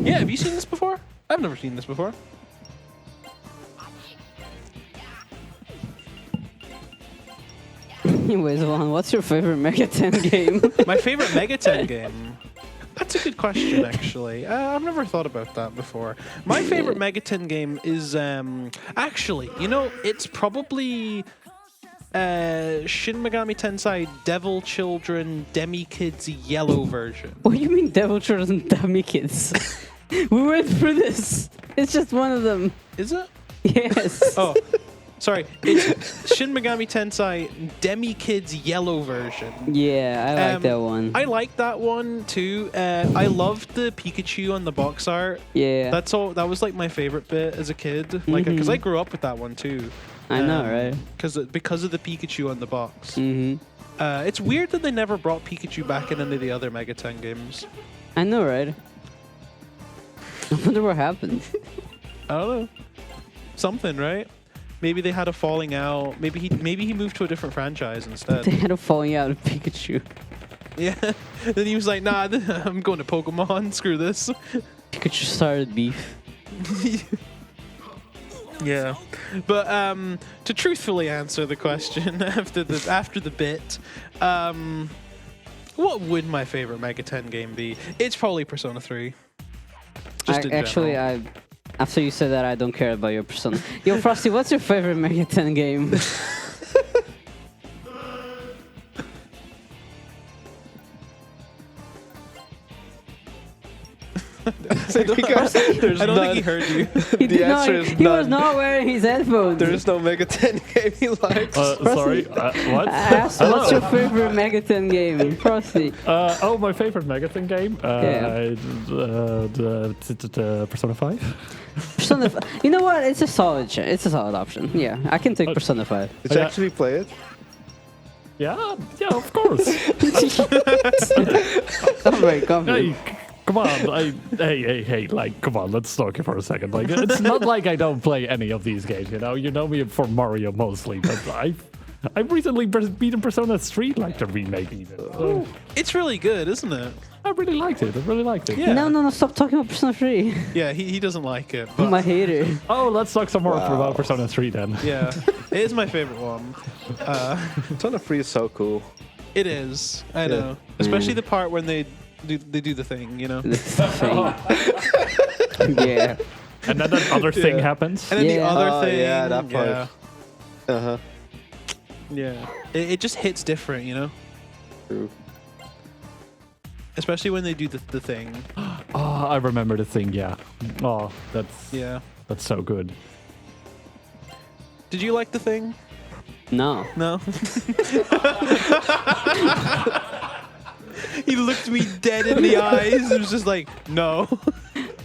Speaker 1: Yeah, have you seen this before? I've never seen this before.
Speaker 2: Anyways, Lonne, what's your favorite Mega 10 game?
Speaker 1: My favorite Mega 10 game? That's a good question, actually. I've never thought about that before. My favorite Mega 10 game is, actually, it's probably Shin Megami Tensei Devil Children Demi Kids Yellow version.
Speaker 2: What do you mean Devil Children Dummy Kids? We went through this. It's just one of them.
Speaker 1: Is it?
Speaker 2: Yes.
Speaker 1: Oh, sorry. It's Shin Megami Tensei Demi Kids Yellow version.
Speaker 2: Yeah, I like that one.
Speaker 1: I like that one too. I loved the Pikachu on the box art.
Speaker 2: Yeah.
Speaker 1: That's all. That was like my favorite bit as a kid. Like, because I grew up with that one too.
Speaker 2: I know, right?
Speaker 1: Because of the Pikachu on the box.
Speaker 2: Mm-hmm.
Speaker 1: It's weird that they never brought Pikachu back in any of the other Mega 10 games.
Speaker 2: I know, right? I wonder what happened.
Speaker 1: I don't know. Something, right? Maybe they had a falling out. Maybe he moved to a different franchise instead.
Speaker 2: They had a falling out of Pikachu.
Speaker 1: Yeah. Then he was like, nah, I'm going to Pokemon. Screw this.
Speaker 2: Pikachu started beef.
Speaker 1: Yeah. But to truthfully answer the question after the bit, what would my favorite Mega 10 game be? It's probably Persona 3. Just in general.
Speaker 2: After you said that, I don't care about your Persona. Yo, Frosty, what's your favorite Mega 10 game?
Speaker 3: There's
Speaker 1: I don't
Speaker 3: none.
Speaker 1: think he heard you.
Speaker 2: He, did not,
Speaker 3: answer is
Speaker 2: he was
Speaker 3: none.
Speaker 2: not wearing his headphones.
Speaker 3: There is no Mega 10 game he likes.
Speaker 7: Sorry, what?
Speaker 2: I asked, what's your favorite Megaton game? Proceed.
Speaker 7: Oh, my favorite Megaton game? Persona 5?
Speaker 2: Persona. You know what? It's a solid. It's a solid option. Yeah, I can take Persona 5.
Speaker 3: Did you
Speaker 7: Yeah.
Speaker 3: actually play it?
Speaker 7: Yeah, of course.
Speaker 2: Come
Speaker 7: Hey,
Speaker 2: on.
Speaker 7: come on. Hey, like, come on, let's talk here for a second. Like, it's not like I don't play any of these games, you know? You know me for Mario mostly, but I've recently beaten Persona 3, like the remake even. So
Speaker 1: It's really good, isn't it?
Speaker 7: I really liked it.
Speaker 1: Yeah.
Speaker 2: No, stop talking about Persona 3.
Speaker 1: Yeah, he doesn't like it.
Speaker 2: I'm
Speaker 1: But
Speaker 2: a hater.
Speaker 7: Oh, let's talk some more about Persona 3 then.
Speaker 1: yeah, it is my favorite one.
Speaker 3: Persona 3 is so cool.
Speaker 1: It is. I know. Especially the part when they do the thing, you know.
Speaker 2: This thing. Yeah.
Speaker 7: And then that other thing happens.
Speaker 1: And then the
Speaker 2: Yeah.
Speaker 1: other
Speaker 3: Oh,
Speaker 1: thing.
Speaker 3: yeah, that part.
Speaker 1: Yeah.
Speaker 3: Uh-huh.
Speaker 1: Yeah. It just hits different, you know.
Speaker 3: True.
Speaker 1: Especially when they do the thing.
Speaker 7: Oh, I remember the thing, yeah. Oh, that's so good.
Speaker 1: Did you like the thing?
Speaker 2: No.
Speaker 1: No. He looked me dead in the eyes. It was just like, no,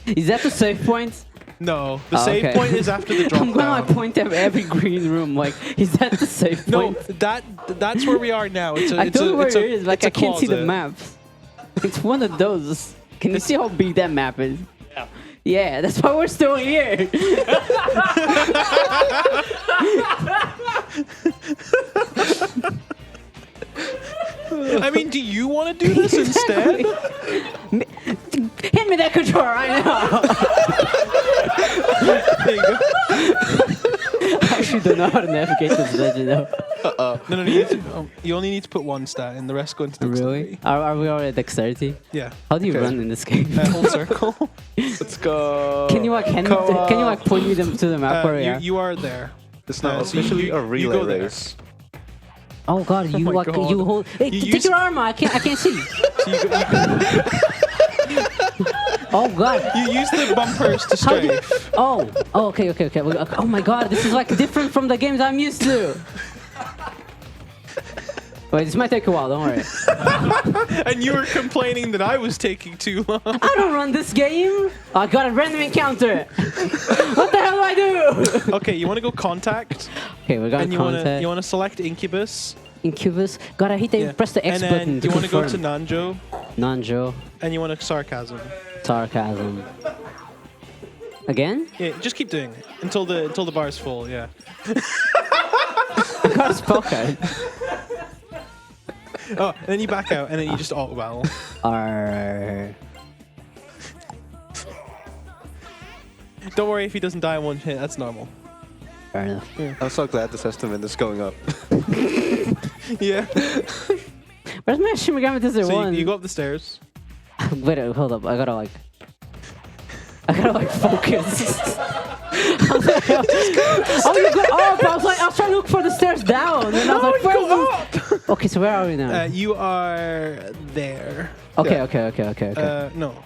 Speaker 2: Is that the save point?
Speaker 1: no. The
Speaker 2: Oh,
Speaker 1: save
Speaker 2: okay.
Speaker 1: point is after the drop
Speaker 2: I'm gonna
Speaker 1: down.
Speaker 2: point at every green room. Like, is that the save
Speaker 1: No,
Speaker 2: point?
Speaker 1: that's where we are now. It's a,
Speaker 2: I
Speaker 1: it's
Speaker 2: don't know
Speaker 1: a,
Speaker 2: where
Speaker 1: it's
Speaker 2: it
Speaker 1: a,
Speaker 2: is. Like,
Speaker 1: it's
Speaker 2: I
Speaker 1: a
Speaker 2: can't see the
Speaker 1: closet.
Speaker 2: map. It's one of those. Can you see how big that map is? Yeah. Yeah, that's why we're still here.
Speaker 1: I mean, do you want to do this instead?
Speaker 2: Hit me that controller right now.
Speaker 1: There you go.
Speaker 2: I actually don't know how to navigate this legend though.
Speaker 1: No, you only need to put one stat in. The rest go into the
Speaker 2: Really? Are we already at dexterity?
Speaker 1: Yeah.
Speaker 2: How do you
Speaker 3: Okay.
Speaker 2: run in this game?
Speaker 1: Hold circle.
Speaker 3: Let's go.
Speaker 2: Can you point me them to the map where we are?
Speaker 1: You are there.
Speaker 3: It's not
Speaker 1: so you-
Speaker 3: officially a
Speaker 1: you
Speaker 3: relay
Speaker 1: go there.
Speaker 3: race.
Speaker 2: Oh god, you
Speaker 1: my
Speaker 2: like
Speaker 1: God.
Speaker 2: you hold. Hey,
Speaker 1: You
Speaker 2: take
Speaker 1: use-
Speaker 2: your armor. I can't see.
Speaker 1: So
Speaker 2: Oh god.
Speaker 1: you use the bumpers to
Speaker 2: How do you-
Speaker 1: strafe.
Speaker 2: Oh, okay. Oh my god, this is like different from the games I'm used to. Wait, this might take a while. Don't worry.
Speaker 1: And you were complaining that I was taking too long.
Speaker 2: I don't run this game. I got a random encounter. What the hell do I do?
Speaker 1: Okay, you want to go contact,
Speaker 2: Okay, we got
Speaker 1: and you
Speaker 2: contact.
Speaker 1: want to select Incubus.
Speaker 2: Incubus. God, I hate that you
Speaker 1: Yeah.
Speaker 2: press the X
Speaker 1: and then
Speaker 2: button to
Speaker 1: you want to go to
Speaker 2: confirm.
Speaker 1: Nanjo,
Speaker 2: Nanjo.
Speaker 1: and you want to Sarcasm.
Speaker 2: Sarcasm. Again?
Speaker 1: Yeah, just keep doing it until the bar is full. Yeah.
Speaker 2: I got a spell card.
Speaker 1: Oh, and then you back out, and then you just auto battle.
Speaker 2: Arr.
Speaker 1: Don't worry if he doesn't die in one hit. That's normal.
Speaker 2: Fair enough.
Speaker 3: I'm so glad this estimate is going up.
Speaker 1: Yeah.
Speaker 2: Where's my Shin Megami Tensei
Speaker 1: So
Speaker 2: 1?
Speaker 1: you go up the stairs.
Speaker 2: Wait, hold up. I gotta focus. How the hell? Oh, you go up! I was trying to look for the stairs down, and I was like, where's the... Okay, so where are we now?
Speaker 1: You are there.
Speaker 2: Okay.
Speaker 1: No.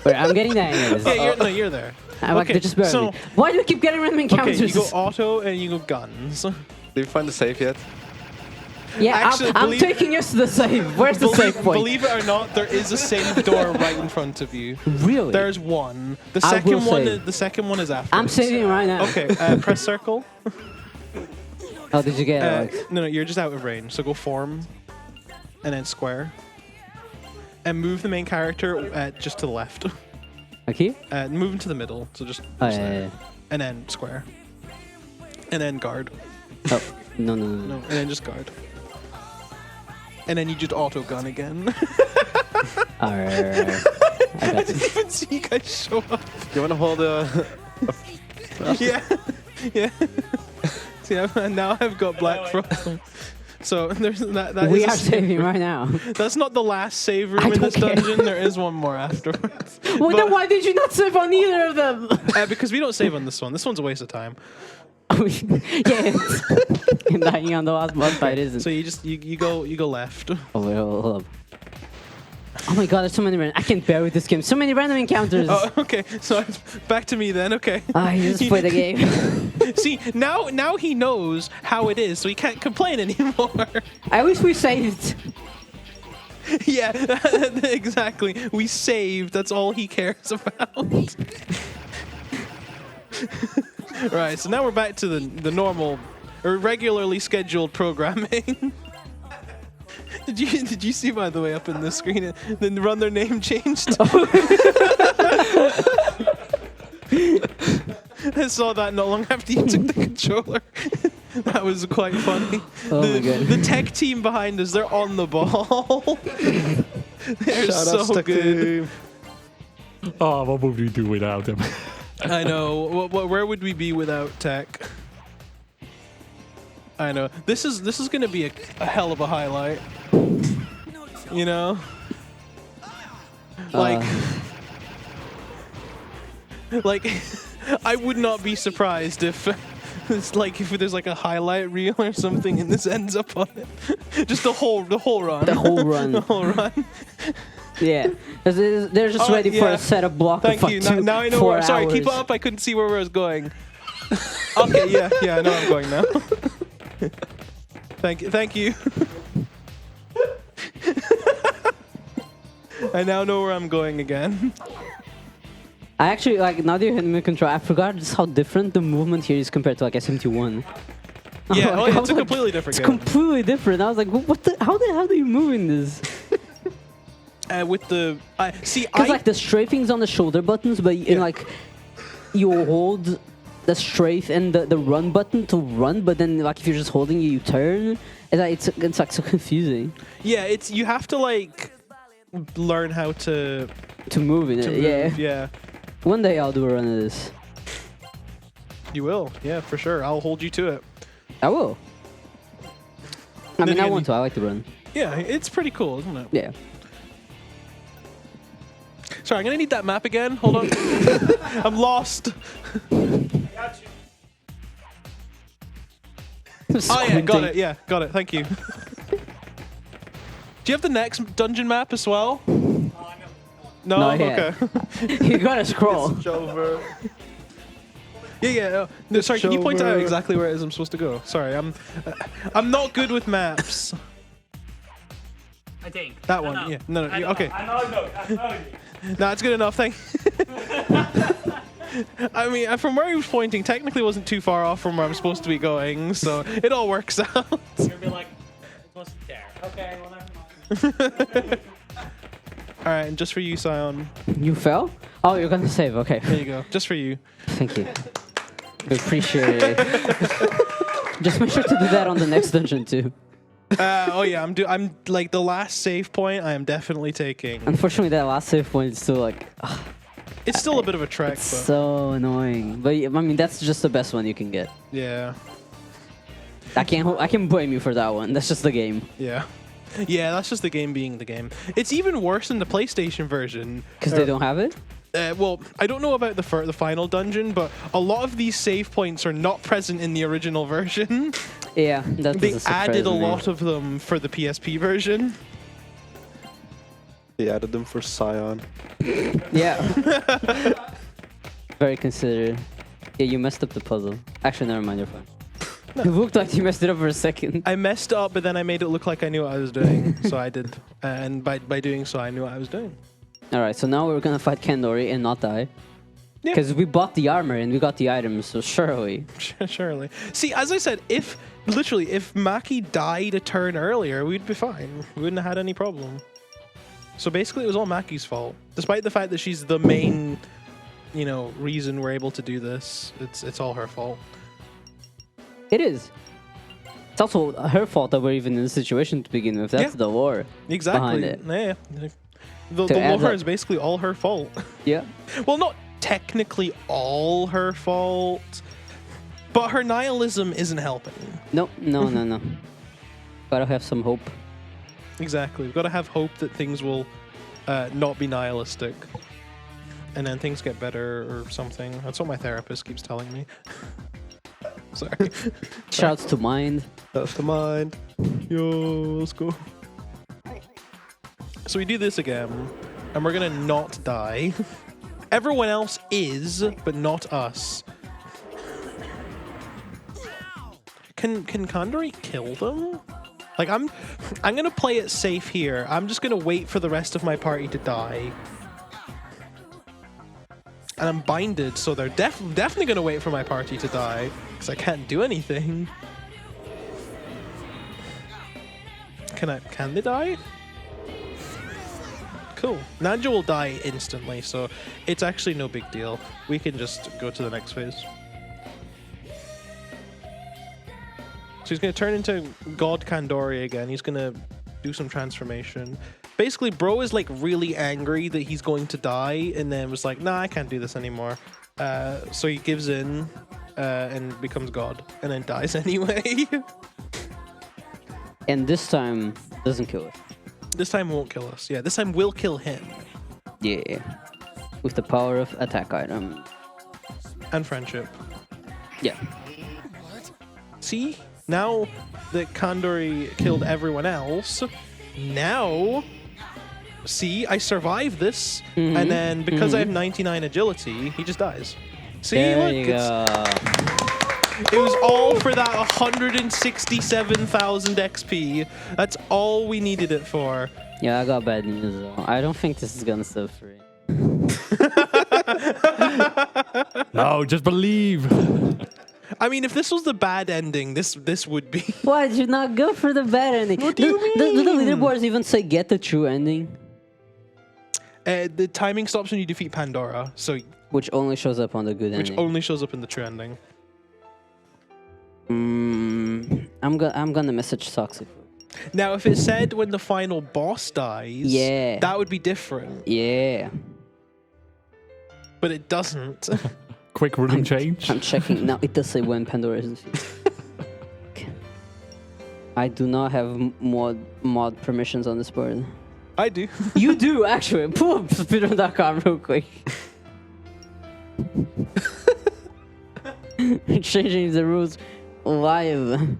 Speaker 2: Wait, I'm getting that anyways.
Speaker 1: Yeah, you're there.
Speaker 2: I'm like,
Speaker 1: okay,
Speaker 2: they're just barely.
Speaker 1: so-
Speaker 2: Why do you keep getting random encounters?
Speaker 1: Okay, you go auto and you go guns.
Speaker 3: Did you find the safe yet?
Speaker 2: yeah,
Speaker 1: actually,
Speaker 2: I'm
Speaker 1: believe-
Speaker 2: taking us to the save. Where's the save point?
Speaker 1: Believe it or not, there is a save door right in front of you.
Speaker 2: Really?
Speaker 1: There's one. The
Speaker 2: I will
Speaker 1: second one.
Speaker 2: save.
Speaker 1: The second one is after.
Speaker 2: I'm saving right now.
Speaker 1: Okay, press circle.
Speaker 2: Oh, did you get it, Alex?
Speaker 1: No, you're just out of range. So go form, and then square, and move the main character just to the left.
Speaker 2: Okay.
Speaker 1: Move into the middle. So just.
Speaker 2: Oh,
Speaker 1: just
Speaker 2: yeah,
Speaker 1: there.
Speaker 2: yeah.
Speaker 1: And then square. And then guard.
Speaker 2: Oh, no.
Speaker 1: No, and then just guard. And then you just auto gun again.
Speaker 2: Alright. I got
Speaker 1: didn't
Speaker 2: this.
Speaker 1: even see you guys show up.
Speaker 3: You want to hold a...
Speaker 1: Yeah. Yeah. See, now I've got Black Frost. So there's that.
Speaker 2: We
Speaker 1: is
Speaker 2: are saving right now.
Speaker 1: That's not the last save
Speaker 2: I
Speaker 1: room in
Speaker 2: don't
Speaker 1: this
Speaker 2: care.
Speaker 1: dungeon. There is one more afterwards.
Speaker 2: Well,
Speaker 1: But-
Speaker 2: then why did you not save on either of them?
Speaker 1: because we don't save on this one. This one's a waste of time.
Speaker 2: Yeah. And dying on the last boss fight isn't.
Speaker 1: So you go left.
Speaker 2: Oh, wait, hold up. Oh my god, there's so many random. I can't bear with this game. So many random encounters.
Speaker 1: Oh, okay. So it's back to me then. Okay.
Speaker 2: You just play the game.
Speaker 1: See, now he knows how it is, so he can't complain anymore.
Speaker 2: I wish we saved.
Speaker 1: Yeah, exactly. We saved. That's all he cares about. Right. So now we're back to the normal or regularly scheduled programming. Did you see, by the way, up in the screen, the runner name changed? I saw that not long after you took the controller. That was quite funny.
Speaker 2: Oh my God.
Speaker 1: The tech team behind us, they're on the ball. They're
Speaker 3: Shout out
Speaker 1: so
Speaker 3: Tech
Speaker 1: good.
Speaker 3: Team.
Speaker 7: Oh, what would we do without him?
Speaker 1: I know. Where would we be without tech? I know. This is going to be a hell of a highlight. You know? Like, I would not be surprised if it's like if there's like a highlight reel or something and this ends up on it. Just the whole run.
Speaker 2: The whole run.
Speaker 1: The whole run.
Speaker 2: Yeah. They're just ready for
Speaker 1: yeah.
Speaker 2: a setup block
Speaker 1: Thank
Speaker 2: of
Speaker 1: you.
Speaker 2: like
Speaker 1: Now I know
Speaker 2: 4
Speaker 1: where. Sorry,
Speaker 2: hours.
Speaker 1: keep up. I couldn't see where I was going. Okay, yeah, I know I'm going now. Thank you. I now know where I'm going again.
Speaker 2: I actually, like, now that you're hitting me control, I forgot just how different the movement here is compared to, like, SM21.
Speaker 1: Yeah,
Speaker 2: Like,
Speaker 1: oh,
Speaker 2: I
Speaker 1: yeah,
Speaker 2: was
Speaker 1: it's a
Speaker 2: like,
Speaker 1: completely different
Speaker 2: It's
Speaker 1: game.
Speaker 2: completely different. I was like, how the hell are you moving this?
Speaker 1: With the
Speaker 2: Because, like, the strafing's on the shoulder buttons, but, like, you hold the strafe and the run button to run, but then, like, if you're just holding it, you turn. It's like, so confusing.
Speaker 1: Yeah, you have to, like, learn how to
Speaker 2: move in it,
Speaker 1: move, yeah.
Speaker 2: One day I'll do a run of this.
Speaker 1: You will, yeah, for sure. I'll hold you to it.
Speaker 2: I will. I
Speaker 1: then
Speaker 2: mean, I
Speaker 1: again,
Speaker 2: want to. I like to run.
Speaker 1: Yeah, it's pretty cool, isn't it?
Speaker 2: Yeah.
Speaker 1: Sorry, I'm gonna need that map again. Hold on. I'm lost. Oh yeah, got it. Yeah, got it. Thank you. Do you have the next dungeon map as well? No.
Speaker 2: No,
Speaker 1: Okay.
Speaker 2: You gotta scroll.
Speaker 3: Over.
Speaker 1: Yeah. No, sorry, can you point out
Speaker 3: Over.
Speaker 1: exactly where it is I'm supposed to go? Sorry, I'm not good with maps.
Speaker 6: I think.
Speaker 1: That one. Yeah. No. Okay.
Speaker 6: I know.
Speaker 1: No, it's good enough. Thank. I mean, from where he was pointing, technically wasn't too far off from where I'm supposed to be going, so it all works out.
Speaker 6: You're gonna be like, it wasn't there. Okay, well, never mind.
Speaker 1: All right, and just for you, Sion.
Speaker 2: You fell? Oh, you're gonna save. Okay.
Speaker 1: There you go. Just for you.
Speaker 2: Thank you. I appreciate it. Just make sure to do that on the next dungeon too.
Speaker 1: Oh yeah, I'm like the last save point. I am definitely taking.
Speaker 2: Unfortunately, that last save point is still like
Speaker 1: It's still a bit of a trek,
Speaker 2: it's
Speaker 1: but
Speaker 2: so annoying. But I mean, that's just the best one you can get.
Speaker 1: yeah,
Speaker 2: I can blame you for that one. That's just the game.
Speaker 1: yeah. That's just the game being the game. It's even worse in the PlayStation version.
Speaker 2: Because they don't have it.
Speaker 1: Well, I don't know about the final dungeon, but a lot of these save points are not present in the original version.
Speaker 2: Yeah, that
Speaker 1: They
Speaker 2: doesn't
Speaker 1: added a
Speaker 2: surprise me.
Speaker 1: lot of them for the PSP version.
Speaker 3: They added them for Sion.
Speaker 2: Yeah. Very considerate. Yeah, you messed up the puzzle. Actually, never mind. You're fine. It looked like you messed it up for a second.
Speaker 1: I messed up, but then I made it look like I knew what I was doing. So I did, and by doing so, I knew what I was doing.
Speaker 2: All right, so now we're gonna fight Kendori and not die.
Speaker 1: Yeah.
Speaker 2: Because we bought the armor and we got the items, so surely.
Speaker 1: Surely. See, as I said, if Maki died a turn earlier, we'd be fine. We wouldn't have had any problem. So basically, it was all Maki's fault, despite the fact that she's the main, reason we're able to do this. It's all her fault.
Speaker 2: It is. It's also her fault that we're even in this situation to begin with. That's
Speaker 1: Yeah.
Speaker 2: the lore.
Speaker 1: Exactly.
Speaker 2: Behind it.
Speaker 1: Yeah. The
Speaker 2: To add
Speaker 1: lore
Speaker 2: that-
Speaker 1: is basically all her fault.
Speaker 2: Yeah.
Speaker 1: Well, not technically all her fault, but her nihilism isn't helping.
Speaker 2: No. Gotta have some hope.
Speaker 1: Exactly. We've got to have hope that things will not be nihilistic. And then things get better or something. That's what my therapist keeps telling me. Sorry.
Speaker 2: Shouts to Mind.
Speaker 3: That's the mind.
Speaker 1: Yo, let's go. So we do this again, and we're gonna not die. Everyone else is, but not us. Can Kandori kill them? Like I'm gonna play it safe here. I'm just gonna wait for the rest of my party to die. And I'm binded, so they're definitely gonna wait for my party to die, because I can't do anything. Can they die? Cool. Nanja will die instantly, so it's actually no big deal. We can just go to the next phase. So he's going to turn into God Kandori again. He's going to do some transformation. Basically, bro is like really angry that he's going to die, and then was like, nah, I can't do this anymore. So he gives in and becomes God, and then dies anyway.
Speaker 2: And this time doesn't kill us.
Speaker 1: This time won't kill us. Yeah, this time we'll kill him.
Speaker 2: Yeah. With the power of attack item.
Speaker 1: And friendship.
Speaker 2: Yeah.
Speaker 1: See? Now that Kandori killed everyone else, now... See, I survived this, and then because I have 99 agility, he just dies. See,
Speaker 2: There
Speaker 1: look,
Speaker 2: you go.
Speaker 1: it was all for that 167,000 XP. That's all we needed it for.
Speaker 2: Yeah, I got bad news though. I don't think this is gonna stay free.
Speaker 7: No, just believe.
Speaker 1: I mean, if this was the bad ending, this would be.
Speaker 2: Why did you not go for the bad ending?
Speaker 1: What do you
Speaker 2: Do the
Speaker 1: mean?
Speaker 2: leaderboards even say get the true ending?
Speaker 1: The timing stops when you defeat Pandora, so
Speaker 2: Which only shows up on the good
Speaker 1: which
Speaker 2: ending.
Speaker 1: only shows up in the true ending.
Speaker 2: I'm gonna message Toxic.
Speaker 1: Now, if it said when the final boss dies,
Speaker 2: Yeah.
Speaker 1: that would be different.
Speaker 2: Yeah.
Speaker 1: But it doesn't.
Speaker 7: Quick ruling change.
Speaker 2: I'm checking. Now it does say when Pandora is defeated. Okay. I do not have mod permissions on this board.
Speaker 1: I do.
Speaker 2: You do, actually. Pull up speedrun.com real quick. Changing the rules live.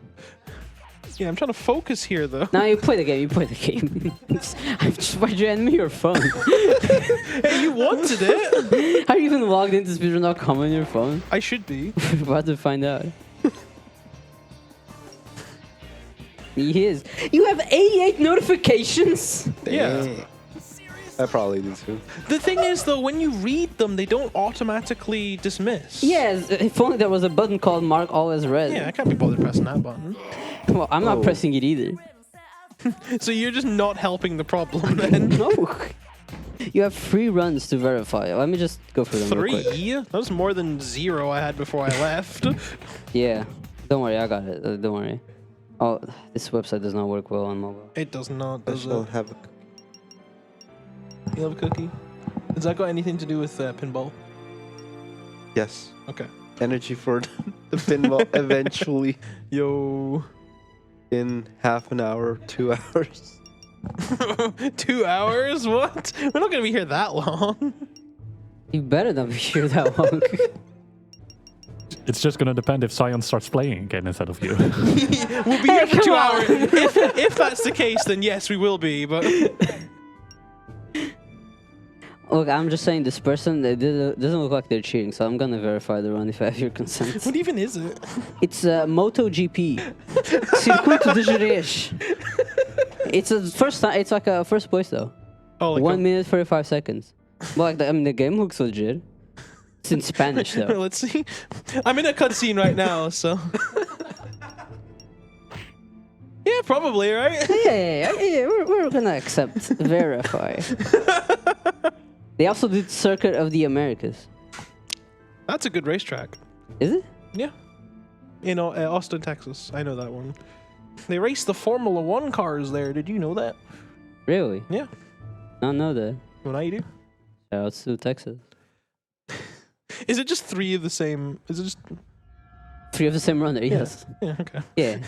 Speaker 1: Yeah, I'm trying to focus here, though.
Speaker 2: Now you play the game. You play the game. Why'd you hand me your phone?
Speaker 1: Hey, you wanted it.
Speaker 2: Are you even logged into speedrun.com on your phone?
Speaker 1: I should be.
Speaker 2: We're about to find out. He is. You have 88 notifications?
Speaker 1: Yeah.
Speaker 3: I probably do too.
Speaker 1: The thing is, though, when you read them, they don't automatically dismiss.
Speaker 2: Yes, if only there was a button called mark all as red.
Speaker 1: Yeah, I can't be bothered pressing that button.
Speaker 2: Well, I'm not pressing it either.
Speaker 1: So you're just not helping the problem, then.
Speaker 2: No. You have 3 runs to verify. Let me just go for them real quick.
Speaker 1: 3? That was more than 0 I had before I left.
Speaker 2: Yeah. Don't worry, I got it. Don't worry. Oh, this website does not work well on mobile.
Speaker 1: It does not,
Speaker 3: I
Speaker 1: does
Speaker 3: shall
Speaker 1: it?
Speaker 3: have a
Speaker 1: You have a cookie? Has that got anything to do with pinball?
Speaker 3: yes.
Speaker 1: Okay.
Speaker 3: Energy for the pinball eventually
Speaker 1: Yo.
Speaker 3: in half an hour, 2 hours.
Speaker 1: 2 hours? What? We're not gonna be here that long.
Speaker 2: You better not be here that long.
Speaker 7: It's just gonna depend if Sion starts playing again instead of you.
Speaker 1: We'll be here for 2 hours. If that's the case, then yes, we will be. But
Speaker 2: Look, I'm just saying this person, it doesn't look like they're cheating, so I'm gonna verify the run if I have your consent.
Speaker 1: what even is it?
Speaker 2: It's MotoGP. Circuito de Jerez. It's a first time. It's like a first place though.
Speaker 1: Oh, like
Speaker 2: 1 minute 45 seconds. Well, like I mean, the game looks legit. It's in Spanish though.
Speaker 1: Let's see. I'm in a cutscene right now, so. Yeah, probably, right?
Speaker 2: Yeah, we're gonna accept verify. They also did Circuit of the Americas.
Speaker 1: That's a good racetrack.
Speaker 2: Is it?
Speaker 1: Yeah. You know, Austin, Texas. I know that one. They race the Formula 1 cars there. Did you know that?
Speaker 2: Really?
Speaker 1: Yeah.
Speaker 2: Not know that.
Speaker 1: Well, now you do.
Speaker 2: Shout out to Texas.
Speaker 1: Is it just 3 of the same? Is it just?
Speaker 2: 3 of the same runner, yes.
Speaker 1: Yeah, okay.
Speaker 2: Yeah.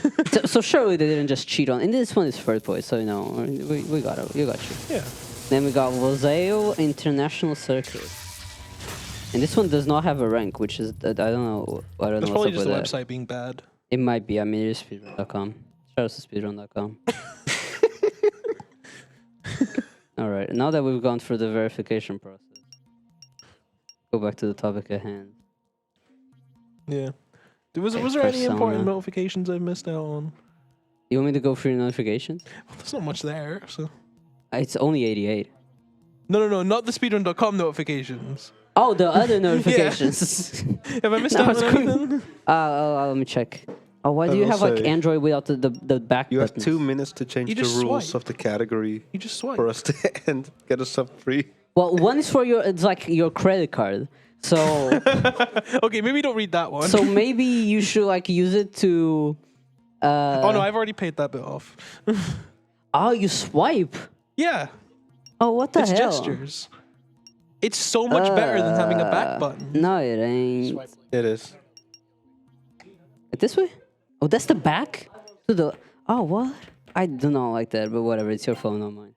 Speaker 2: So surely they didn't just cheat on. And this one is third place, so you know we got it. We got you.
Speaker 1: Yeah.
Speaker 2: Then we got Loseo International Circuit. And this one does not have a rank, which is I don't know. I don't
Speaker 1: It's
Speaker 2: know
Speaker 1: probably
Speaker 2: what's
Speaker 1: just
Speaker 2: up
Speaker 1: the
Speaker 2: with that.
Speaker 1: website being bad.
Speaker 2: It might be. I mean, it is speedrun.com. Shout out to speedrun.com. All right. Now that we've gone through the verification process, go back to the topic at hand.
Speaker 1: Yeah. Was
Speaker 2: Okay,
Speaker 1: there any important
Speaker 2: Persona.
Speaker 1: notifications I missed out on?
Speaker 2: You want me to go through your notifications?
Speaker 1: Well, there's not much there, so.
Speaker 2: It's only 88.
Speaker 1: No, not the speedrun.com notifications.
Speaker 2: Oh, the other notifications.
Speaker 1: Have I missed
Speaker 2: No,
Speaker 1: out
Speaker 2: it's
Speaker 1: on
Speaker 2: cool.
Speaker 1: anything?
Speaker 2: Let me check. Oh, why
Speaker 3: I
Speaker 2: do you
Speaker 3: will
Speaker 2: have like
Speaker 3: say-
Speaker 2: Android without the back
Speaker 3: You have
Speaker 2: buttons?
Speaker 3: 2 minutes to change
Speaker 1: You
Speaker 3: the
Speaker 1: just
Speaker 3: rules
Speaker 1: swipe.
Speaker 3: of the category
Speaker 1: You just swipe.
Speaker 3: for us to end, get a sub free.
Speaker 2: Well, one is for it's like your credit card. So
Speaker 1: Okay, maybe don't read that one.
Speaker 2: so maybe you should like use it to.
Speaker 1: Oh no, I've already paid that bit off.
Speaker 2: Oh, you swipe.
Speaker 1: Yeah,
Speaker 2: Oh, what the
Speaker 1: it's
Speaker 2: hell?
Speaker 1: gestures. It's so much better than having a back button.
Speaker 2: No, it ain't.
Speaker 3: It is.
Speaker 2: This way? Oh, that's the back? To the. Oh, what? I do not like that, but whatever. It's your phone, not mine.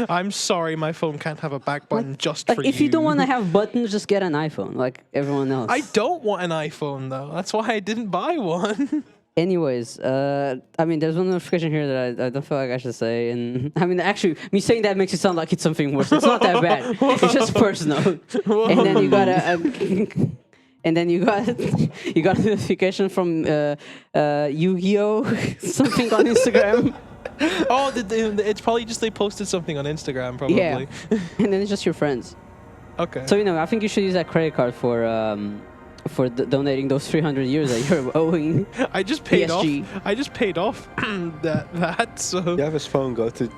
Speaker 1: I'm sorry, my phone can't have a back button just
Speaker 2: Like,
Speaker 1: for
Speaker 2: if you don't want to have buttons, just get an iPhone, like everyone else.
Speaker 1: I don't want an iPhone though. That's why I didn't buy one.
Speaker 2: Anyways, I mean, there's one notification here that I don't feel like I should say, and I mean, actually, me saying that makes it sound like it's something worse. It's not that bad. It's just personal. And then you got a, and then you got a notification from Yu-Gi-Oh something on Instagram.
Speaker 1: Oh, it's probably just they posted something on Instagram, probably.
Speaker 2: Yeah, and then it's just your friends.
Speaker 1: Okay.
Speaker 2: So I think you should use that credit card for donating those 300 years that you're owing.
Speaker 1: I just paid
Speaker 2: BSG.
Speaker 1: off. I just paid off that. So.
Speaker 3: You have his phone, go to the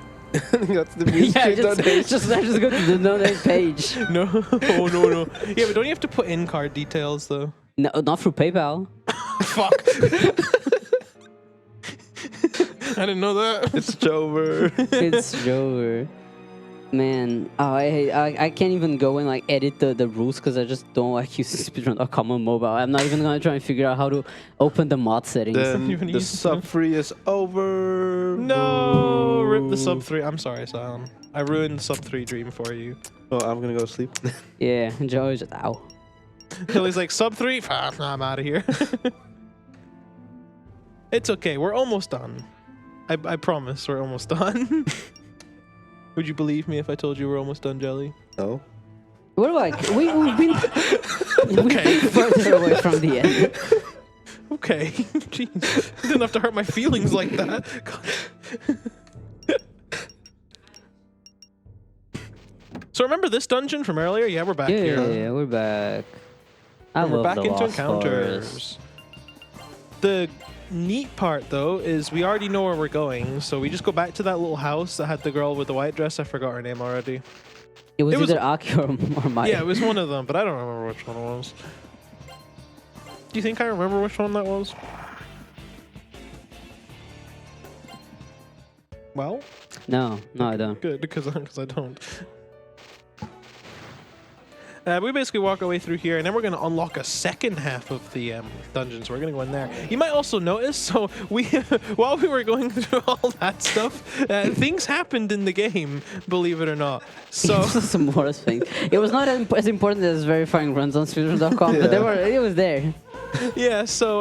Speaker 3: BSG
Speaker 2: Yeah,
Speaker 3: donation.
Speaker 2: just go to the donate page.
Speaker 1: No. Oh no. Yeah, but don't you have to put in card details though?
Speaker 2: No, not through PayPal.
Speaker 1: Fuck. I didn't know that.
Speaker 3: It's Jover.
Speaker 2: It's over. Man, I can't even go and like edit the rules because I just don't like using Speedrun.com on mobile. I'm not even gonna try and figure out how to open the mod settings.
Speaker 1: Even
Speaker 3: Then the
Speaker 1: use-
Speaker 3: sub free is over.
Speaker 1: No, rip the sub 3. I'm sorry, Sion. I ruined the sub 3 dream for you.
Speaker 3: Oh, I'm gonna go sleep.
Speaker 2: Yeah, Joey's just ow.
Speaker 1: Billy's like, sub 3? I'm out of here. It's okay. We're almost done. I promise we're almost done. Would you believe me if I told you we're almost done, Jelly?
Speaker 3: No.
Speaker 2: We're like we've been
Speaker 1: Okay.
Speaker 2: further away from the end.
Speaker 1: Okay. Jeez. You didn't have to hurt my feelings like that. God. So remember this dungeon from earlier? Yeah, we're back here.
Speaker 2: Yeah, we're back. I
Speaker 1: And we're
Speaker 2: love
Speaker 1: back
Speaker 2: the
Speaker 1: into
Speaker 2: Lost
Speaker 1: encounters.
Speaker 2: Forest.
Speaker 1: The neat part, though, is we already know where we're going, so we just go back to that little house that had the girl with the white dress. I forgot her name already.
Speaker 2: It was
Speaker 1: It was-
Speaker 2: either Aki or Maya.
Speaker 1: Yeah, it was one of them, but I don't remember which one it was. Do you think I remember which one that was? Well,
Speaker 2: No, I don't.
Speaker 1: good, because I don't. We basically walk our way through here, and then we're going to unlock a second half of the dungeons. We're going to go in there. You might also notice, so we, while we were going through all that stuff, things happened in the game, believe it or not. So,
Speaker 2: Some more things. It was not as important as verifying runs on Speedrun.com, but it was there.
Speaker 1: yeah, so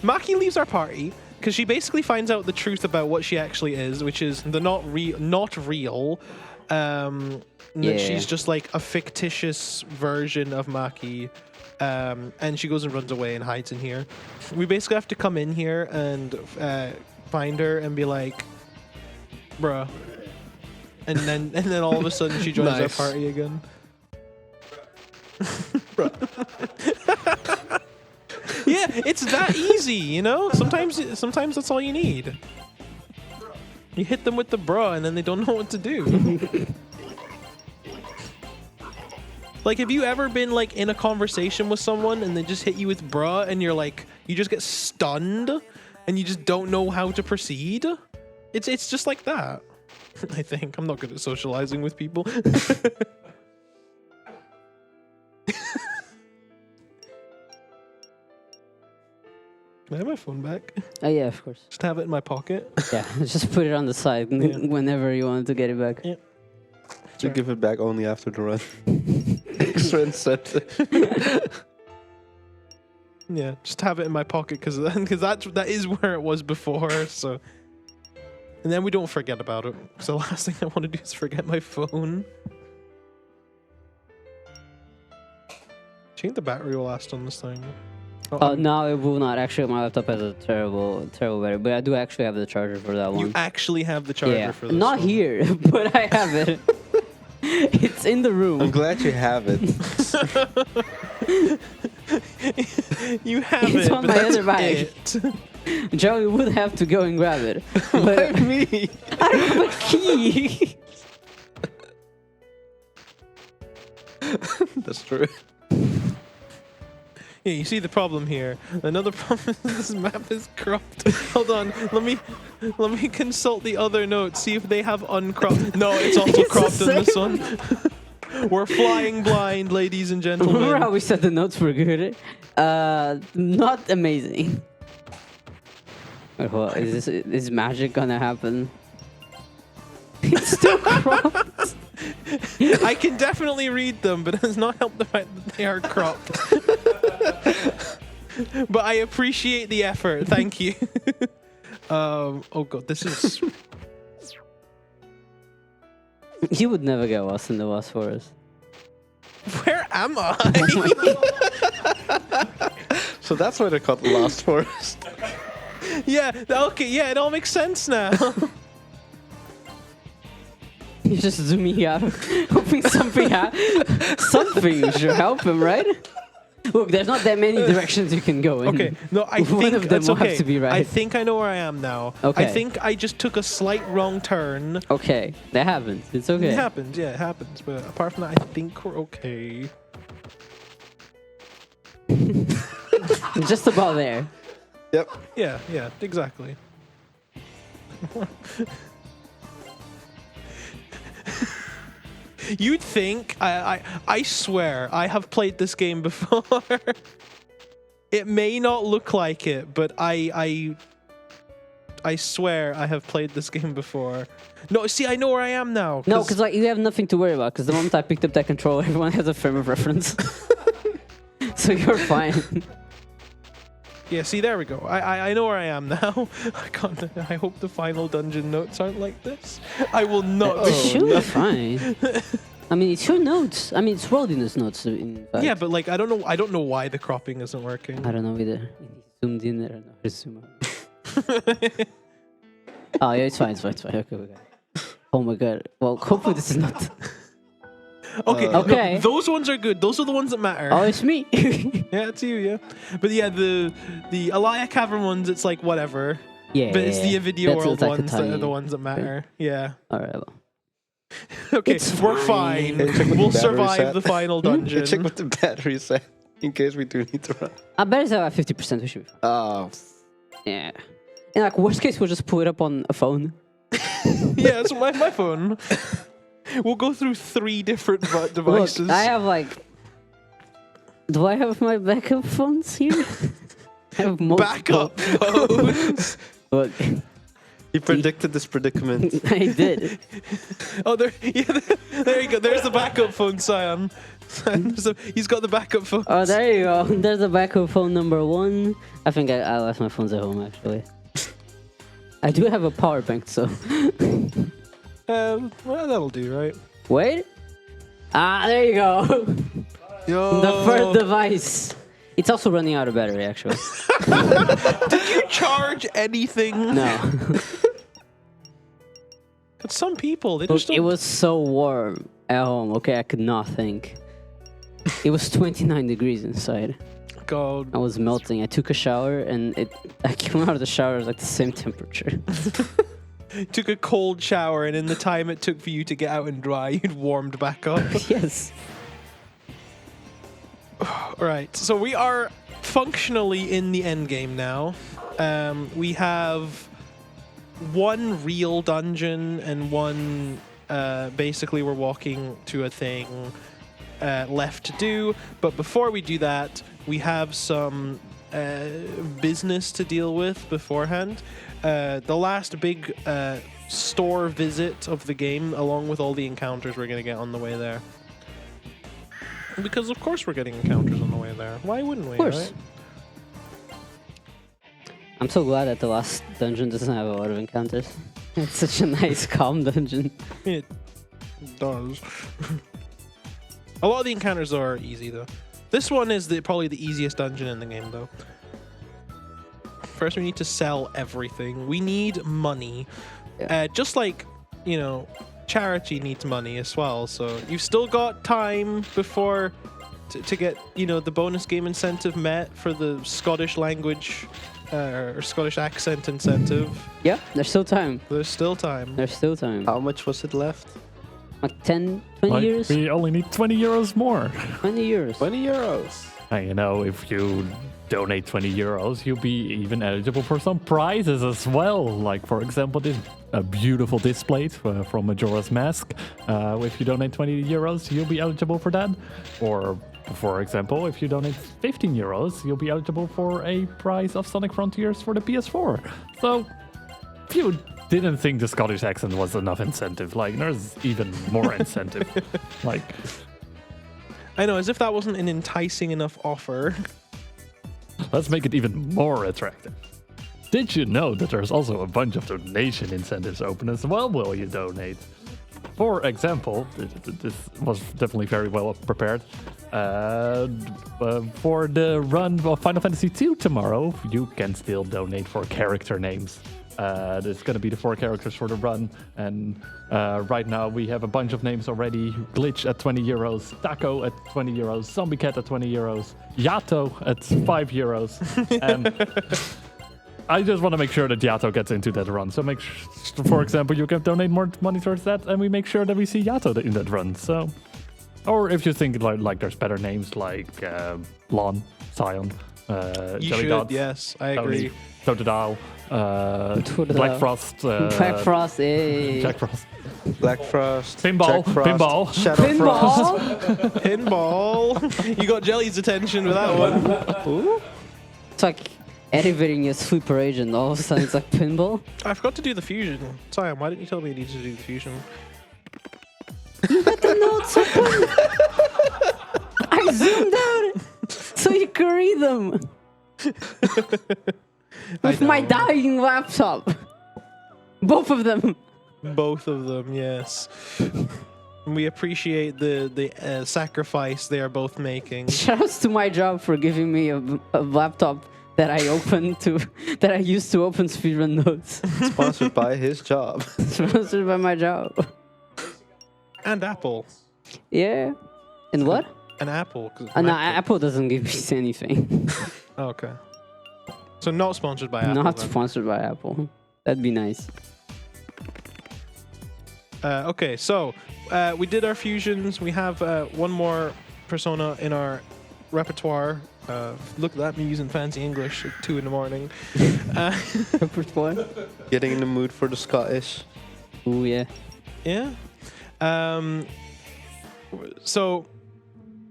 Speaker 1: Maki leaves our party because she basically finds out the truth about what she actually is, which is the not real. That she's just like a fictitious version of Maki, and she goes and runs away and hides in here. We basically have to come in here and find her and be like, bruh, and then all of a sudden she joins
Speaker 3: Nice.
Speaker 1: our party again. Yeah, it's that easy, you know. Sometimes that's all you need. You hit them with the bruh, and then they don't know what to do. Like, have you ever been like in a conversation with someone and they just hit you with bruh and you're like, you just get stunned and you just don't know how to proceed? It's just like that. I think I'm not good at socializing with people. Can I have my phone back?
Speaker 2: Oh yeah, of course.
Speaker 1: Just have it in my pocket.
Speaker 2: Yeah, just put it on the side whenever you want to get it back.
Speaker 1: Yeah.
Speaker 3: To give it back only after the run. Extra incentive.
Speaker 1: Yeah, just have it in my pocket because that is where it was before. So And then we don't forget about it. Because the last thing I want to do is forget my phone. Do you think the battery will last on this thing? Oh,
Speaker 2: No, it will not. Actually, my laptop has a terrible battery, but I do actually have the charger for that one.
Speaker 1: you actually have the charger for this
Speaker 2: Not
Speaker 1: one.
Speaker 2: here, but I have it. It's in the room.
Speaker 3: I'm glad you have it.
Speaker 1: You have
Speaker 2: It's
Speaker 1: it,
Speaker 2: on
Speaker 1: but
Speaker 2: my
Speaker 1: that's
Speaker 2: other bag.
Speaker 1: it.
Speaker 2: Joey would have to go and grab it.
Speaker 3: Why
Speaker 2: But
Speaker 3: me?
Speaker 2: I don't have a key.
Speaker 3: That's true.
Speaker 1: Yeah, you see the problem here. Another problem is this map is cropped. Hold on, let me consult the other notes, see if they have uncropped. No, it's also
Speaker 2: It's the
Speaker 1: cropped in this
Speaker 2: same.
Speaker 1: one. We're flying blind, ladies and
Speaker 2: Remember
Speaker 1: gentlemen.
Speaker 2: how we said the notes were good? Not amazing. Wait, what? Is magic gonna happen? It's still cropped.
Speaker 1: I can definitely read them, but it does not help the fact that they are cropped. But I appreciate the effort. Thank you. Oh god, this is.
Speaker 2: You would never get lost in the Lost Forest.
Speaker 1: Where am I?
Speaker 3: So that's why they're called the Lost Forest.
Speaker 1: Yeah. Okay. Yeah, it all makes sense now.
Speaker 2: You're just zooming out, hoping something something should help him, right? Look, there's not that many directions you can go in.
Speaker 1: Okay, no, I
Speaker 2: One
Speaker 1: think
Speaker 2: of them
Speaker 1: that's
Speaker 2: will
Speaker 1: okay.
Speaker 2: have to be right.
Speaker 1: I think I know where I am now.
Speaker 2: Okay.
Speaker 1: I think I just took a slight wrong turn.
Speaker 2: Okay, that happens. It's okay.
Speaker 1: It happens, yeah, it happens. But apart from that, I think we're okay.
Speaker 2: Just about there.
Speaker 3: Yep.
Speaker 1: Yeah, exactly. You'd think, I swear, I have played this game before. It may not look like it, but I swear I have played this game before. No, see, I know where I am now.
Speaker 2: No, because like you have nothing to worry about. Because the moment I picked up that controller, everyone has a frame of reference, so you're fine.
Speaker 1: Yeah, see, there we go. I know where I am now. I hope the final dungeon notes aren't like this. I will not.
Speaker 3: Oh,
Speaker 2: It should
Speaker 3: no.
Speaker 2: be fine. I mean, it's your notes. I mean, it's Worldiness notes. In fact.
Speaker 1: Yeah, but like I don't know why the cropping isn't working.
Speaker 2: I don't know either. Zoomed in there. I don't know. Just zoom out. Oh yeah, it's fine. Okay, we got it. Oh my god. Well, hopefully this is not.
Speaker 1: Okay.
Speaker 2: Okay.
Speaker 1: No, those ones are good. Those are the ones that matter.
Speaker 2: Oh, it's me.
Speaker 1: Yeah, it's you. Yeah. But yeah, the Alaya Cavern ones, it's like whatever.
Speaker 2: Yeah.
Speaker 1: But it's the Video
Speaker 2: That's
Speaker 1: World
Speaker 2: like a
Speaker 1: ones that are
Speaker 2: tiny-
Speaker 1: the ones that matter. Yeah.
Speaker 2: All right. Well.
Speaker 1: Okay,
Speaker 2: It's
Speaker 1: we're
Speaker 2: fine.
Speaker 1: fine.
Speaker 3: Hey, check what
Speaker 1: We'll
Speaker 3: the battery
Speaker 1: survive
Speaker 3: said.
Speaker 1: the final
Speaker 3: Check
Speaker 1: dungeon.
Speaker 3: what the battery said in case we do need to run.
Speaker 2: I bet it's at 50%. We should be fine.
Speaker 3: Oh,
Speaker 2: Yeah. In like worst case, we'll just pull it up on a phone.
Speaker 1: Yeah, it's my phone. We'll go through 3 different devices.
Speaker 2: Look, I have like. Do I have my backup phones here? I have multiple.
Speaker 1: backup phones.
Speaker 2: Look,
Speaker 3: he predicted this predicament.
Speaker 2: I did.
Speaker 1: Oh, there you go. There's the backup phone, Sion. He's got the backup phone.
Speaker 2: Oh, there you go. There's the backup phone number 1. I think I left my phones at home actually. I do have a power bank, so.
Speaker 1: Well, that'll do, right?
Speaker 2: Wait. Ah, there you go.
Speaker 1: Yo.
Speaker 2: The third device. It's also running out of battery, actually.
Speaker 1: Did you charge anything?
Speaker 2: No.
Speaker 1: But some people, they
Speaker 2: Look,
Speaker 1: just
Speaker 2: it
Speaker 1: don't.
Speaker 2: was so warm at home. Okay, I could not think. It was 29 degrees inside.
Speaker 1: God.
Speaker 2: I was melting. I took a shower and I came out of the shower at like the same temperature.
Speaker 1: Took a cold shower, and in the time it took for you to get out and dry, you'd warmed back up.
Speaker 2: Yes.
Speaker 1: Right, so we are functionally in the end game now. We have 1 real dungeon and 1 basically we're walking to a thing left to do. But before we do that, we have some business to deal with beforehand. The last big store visit of the game, along with all the encounters we're going to get on the way there. Because of course we're getting encounters on the way there. Why wouldn't we?
Speaker 2: Of course.
Speaker 1: Right?
Speaker 2: I'm so glad that the last dungeon doesn't have a lot of encounters. It's such a nice, calm dungeon.
Speaker 1: It does. A lot of the encounters are easy though. This one is probably the easiest dungeon in the game though. First, we need to sell everything. We need money.
Speaker 2: Yeah.
Speaker 1: Just like, you know, charity needs money as well. So you've still got time before to get, you know, the bonus game incentive met for the Scottish language or Scottish accent incentive.
Speaker 2: Yeah, there's still time.
Speaker 1: There's still time.
Speaker 2: There's still time.
Speaker 3: How much was it left?
Speaker 2: Like 10, 20
Speaker 7: Like,
Speaker 2: years?
Speaker 7: we only need 20 euros more.
Speaker 2: 20 years.
Speaker 3: 20 euros.
Speaker 7: And you know, if you donate 20 euros, you'll be even eligible for some prizes as well. Like, for example, this beautiful display from Majora's Mask. If you donate 20 euros, you'll be eligible for that. Or, for example, if you donate 15 euros, you'll be eligible for a prize of Sonic Frontiers for the PS4. So, if you didn't think the Scottish accent was enough incentive, like, there's even more incentive. Like,
Speaker 1: I know, as if that wasn't an enticing enough offer.
Speaker 7: let's make it even more attractive. Did you know that there's also a bunch of donation incentives open as well while you donate? For example, this was definitely very well prepared. For the run of Final Fantasy II tomorrow, you can still donate for character names. There's going to be the 4 characters for the run, and right now we have a bunch of names already. Glitch at 20 euros, Taco at 20 euros, Zombie Cat at 20 euros, Yato at 5 euros, and I just want to make sure that Yato gets into that run. So for example, you can donate more money towards that, and we make sure that we see Yato in that run. So, or if you think like there's better names like Lonne, Sion,
Speaker 1: You
Speaker 7: Jelly
Speaker 1: should,
Speaker 7: Dots,
Speaker 1: yes, I agree.
Speaker 7: Totodile, Black Frost,
Speaker 2: Black Frost, eh?
Speaker 7: Jack Frost,
Speaker 3: Black Frost.
Speaker 7: Pinball,
Speaker 3: Jack Frost,
Speaker 7: Pinball.
Speaker 3: Shadowfrost.
Speaker 1: Pinball. You got Jelly's attention with that one.
Speaker 2: It's like elevating your sleeper agent. All of a sudden, it's like pinball.
Speaker 1: I forgot to do the fusion. Sion, why didn't you tell me you needed to do the fusion?
Speaker 2: You got the notes open. I zoomed out so you could read them with my dying laptop. Both of them.
Speaker 1: Both of them, yes. We appreciate the sacrifice they are both making.
Speaker 2: Shoutouts to my job for giving me a laptop that I used to open speedrun notes.
Speaker 3: Sponsored by his job.
Speaker 2: Sponsored by my job.
Speaker 1: And Apple.
Speaker 2: Yeah. And what?
Speaker 1: An Apple.
Speaker 2: No, Apple doesn't give me anything.
Speaker 1: Oh, okay. So not sponsored by Apple.
Speaker 2: Not
Speaker 1: then.
Speaker 2: sponsored by Apple. That'd be nice.
Speaker 1: Okay, so we did our fusions. We have one more persona in our repertoire. Look at that, me using fancy English at 2 in the morning.
Speaker 2: Repertoire?
Speaker 3: Getting in the mood for the Scottish.
Speaker 2: Oh, yeah.
Speaker 1: Yeah. So,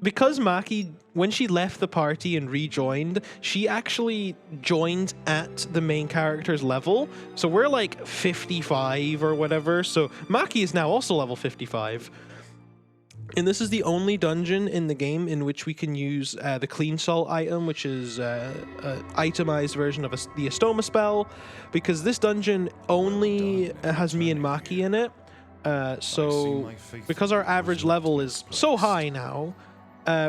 Speaker 1: because Maki, when she left the party and rejoined, she actually joined at the main character's level. So we're like 55 or whatever. So Maki is now also level 55. And this is the only dungeon in the game in which we can use the Clean Salt item, which is an itemized version of the Astoma spell, because this dungeon only has me and Maki in it. So because our average level is so high now,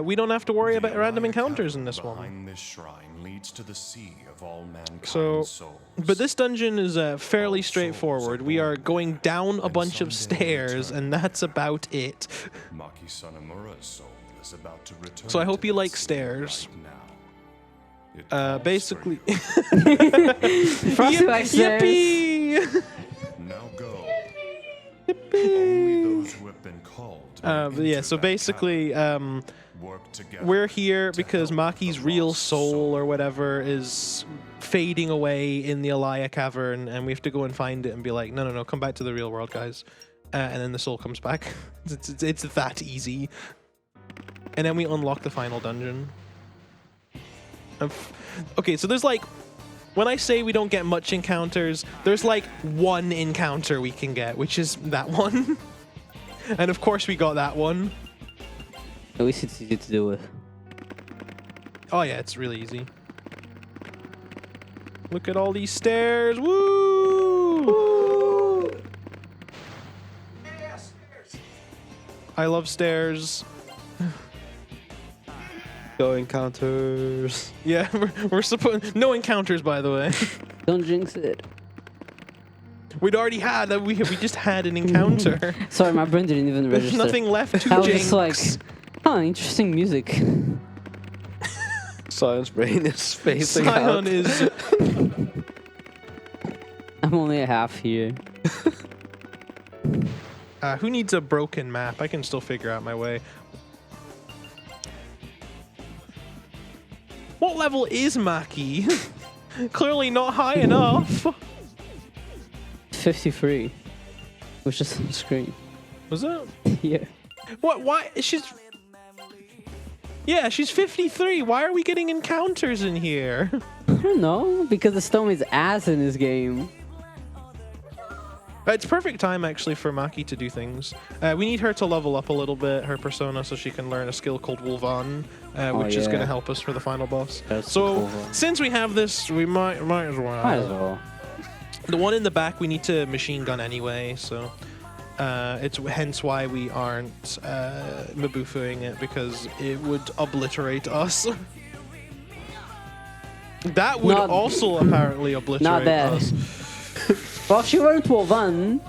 Speaker 1: we don't have to worry about random encounters in this one.
Speaker 5: Behind this shrine leads to the sea of all mankind's
Speaker 1: So,
Speaker 5: souls.
Speaker 1: but this dungeon is fairly straightforward. We are going down a bunch of stairs, and that's about it.
Speaker 5: Maki Sanamura's soul is about to return.
Speaker 1: So I hope
Speaker 5: to
Speaker 1: you
Speaker 5: the
Speaker 1: like
Speaker 5: sea
Speaker 1: stairs.
Speaker 5: right now. It calls
Speaker 1: Basically,
Speaker 2: Frosty likes stairs.
Speaker 1: yippee!
Speaker 5: now go. Only those who have been called. may
Speaker 1: But yeah,
Speaker 5: enter
Speaker 1: so
Speaker 5: that
Speaker 1: basically,
Speaker 5: cavern. Work together
Speaker 1: we're here
Speaker 5: to
Speaker 1: because
Speaker 5: help
Speaker 1: Maki's
Speaker 5: the
Speaker 1: real
Speaker 5: lost
Speaker 1: soul or whatever is fading away in the Alaya cavern, and we have to go and find it and be like, no, come back to the real world, guys. And then the soul comes back. It's that easy. And then we unlock the final dungeon. Okay, so there's like, when I say we don't get much encounters, there's like one encounter we can get, which is that one. And of course we got that one.
Speaker 2: At least it's easy to deal with.
Speaker 1: Oh yeah, it's really easy. Look at all these stairs. Woo! I love stairs.
Speaker 3: Go encounters.
Speaker 1: Yeah, we're supposed no encounters, by the way.
Speaker 2: Don't jinx it.
Speaker 1: We'd already had that. We just had an encounter.
Speaker 2: Sorry, my brain didn't even
Speaker 1: There's
Speaker 2: register.
Speaker 1: nothing left to
Speaker 2: I was
Speaker 1: jinx.
Speaker 2: just like, huh, interesting music.
Speaker 3: Sion's brain is spacing
Speaker 1: Sion
Speaker 3: out.
Speaker 1: is.
Speaker 2: I'm only a half here.
Speaker 1: Who needs a broken map? I can still figure out my way. What level is Maki? Clearly not high enough.
Speaker 2: 53. Which is on the screen.
Speaker 1: Was it?
Speaker 2: Yeah.
Speaker 1: What? Why? She's. Yeah, she's 53. Why are we getting encounters in here?
Speaker 2: I don't know, because the stone is ass in this game.
Speaker 1: It's perfect time actually for Maki to do things. We need her to level up a little bit, her persona, so she can learn a skill called Wolvan, which is going to help us for the final boss.
Speaker 2: That's
Speaker 1: So
Speaker 2: cool.
Speaker 1: since we have this, we might as well.
Speaker 2: Might as well.
Speaker 1: The one in the back we need to machine gun anyway, so it's hence why we aren't mabufuing it, because it would obliterate us. That would
Speaker 2: Not-
Speaker 1: also apparently obliterate
Speaker 2: not that.
Speaker 1: us.
Speaker 2: Well, she learned Wolvan.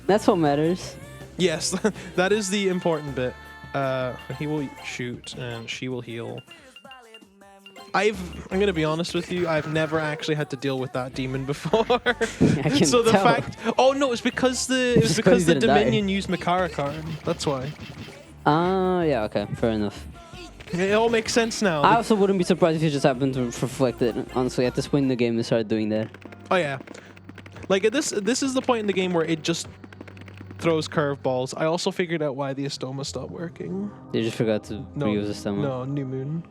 Speaker 2: That's what matters.
Speaker 1: Yes, that is the important bit. He will shoot and she will heal. I'm gonna be honest with you. I've never actually had to deal with that demon before.
Speaker 2: I can
Speaker 1: So the
Speaker 2: tell.
Speaker 1: fact. Oh no, it's because the
Speaker 2: Just because
Speaker 1: the
Speaker 2: he didn't die.
Speaker 1: Dominion used Makara card. That's why.
Speaker 2: Yeah, okay, fair enough.
Speaker 1: It all makes sense now.
Speaker 2: I also wouldn't be surprised if you just happened to reflect it. Honestly, at this point in the game, they started doing that.
Speaker 1: Oh yeah. Like this is the point in the game where it just throws curveballs. I also figured out why the Astoma stopped working.
Speaker 2: They just forgot to reuse the stomach.
Speaker 1: No, New Moon.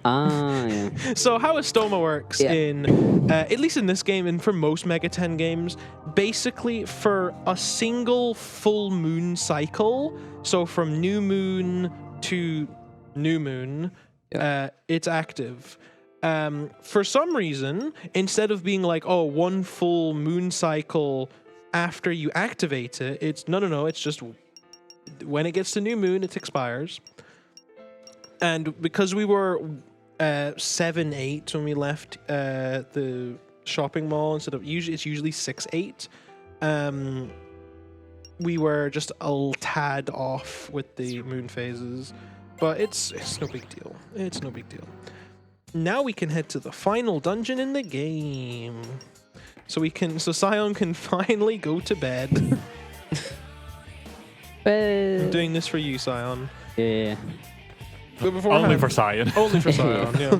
Speaker 2: Yeah.
Speaker 1: So how Astoma works
Speaker 2: Yeah.
Speaker 1: in, at least in this game and for most Mega 10 games, basically for a single full moon cycle, so from new moon to new moon, it's active. For some reason, instead of being like, oh, one full moon cycle after you activate it, it's no, it's just when it gets to new moon, it expires. And because we were 7, 8 when we left the shopping mall, instead of it's usually 6, 8. We were just a tad off with the moon phases, but it's no big deal. It's no big deal. Now we can head to the final dungeon in the game. So Sion can finally go to bed. I'm doing this for you, Sion.
Speaker 2: Yeah.
Speaker 1: But
Speaker 7: Only for Sion.
Speaker 1: Only for Sion, yeah.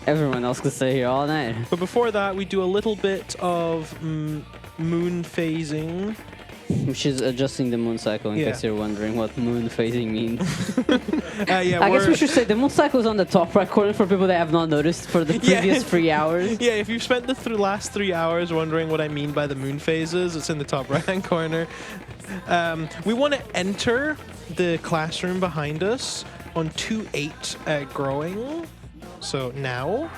Speaker 2: Everyone else could stay here all night.
Speaker 1: But before that, we do a little bit of moon phasing.
Speaker 2: Which is adjusting the moon cycle, in
Speaker 1: Yeah.
Speaker 2: case you're wondering what moon phasing means.
Speaker 1: Yeah,
Speaker 2: I guess we should say the moon cycle is on the top right corner for people that have not noticed for the previous 3 hours.
Speaker 1: Yeah, if you've spent the last 3 hours wondering what I mean by the moon phases, it's in the top right-hand corner. We want to enter the classroom behind us on 2-8 growing. So now.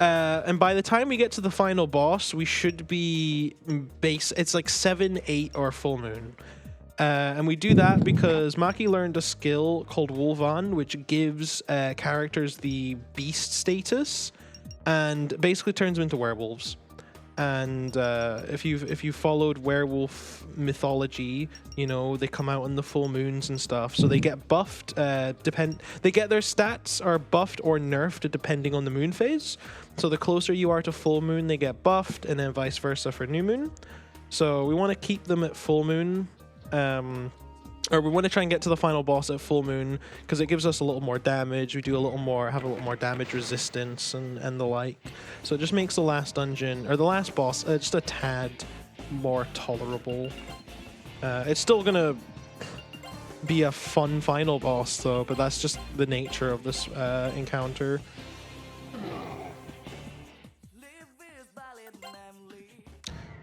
Speaker 1: And by the time we get to the final boss, we should be it's like 7, 8 or full moon. And we do that because Maki learned a skill called Wolvan, which gives characters the beast status and basically turns them into werewolves. And if you've followed werewolf mythology, you know they come out on the full moons and stuff, so they get buffed. They get their stats are buffed or nerfed depending on the moon phase. So the closer you are to full moon, they get buffed, and then vice versa for new moon. So we want to keep them at full moon, or we want to try and get to the final boss at full moon because it gives us a little more damage. We do have a little more damage resistance and the like. So it just makes the last dungeon or the last boss just a tad more tolerable. It's still gonna be a fun final boss though, but that's just the nature of this encounter.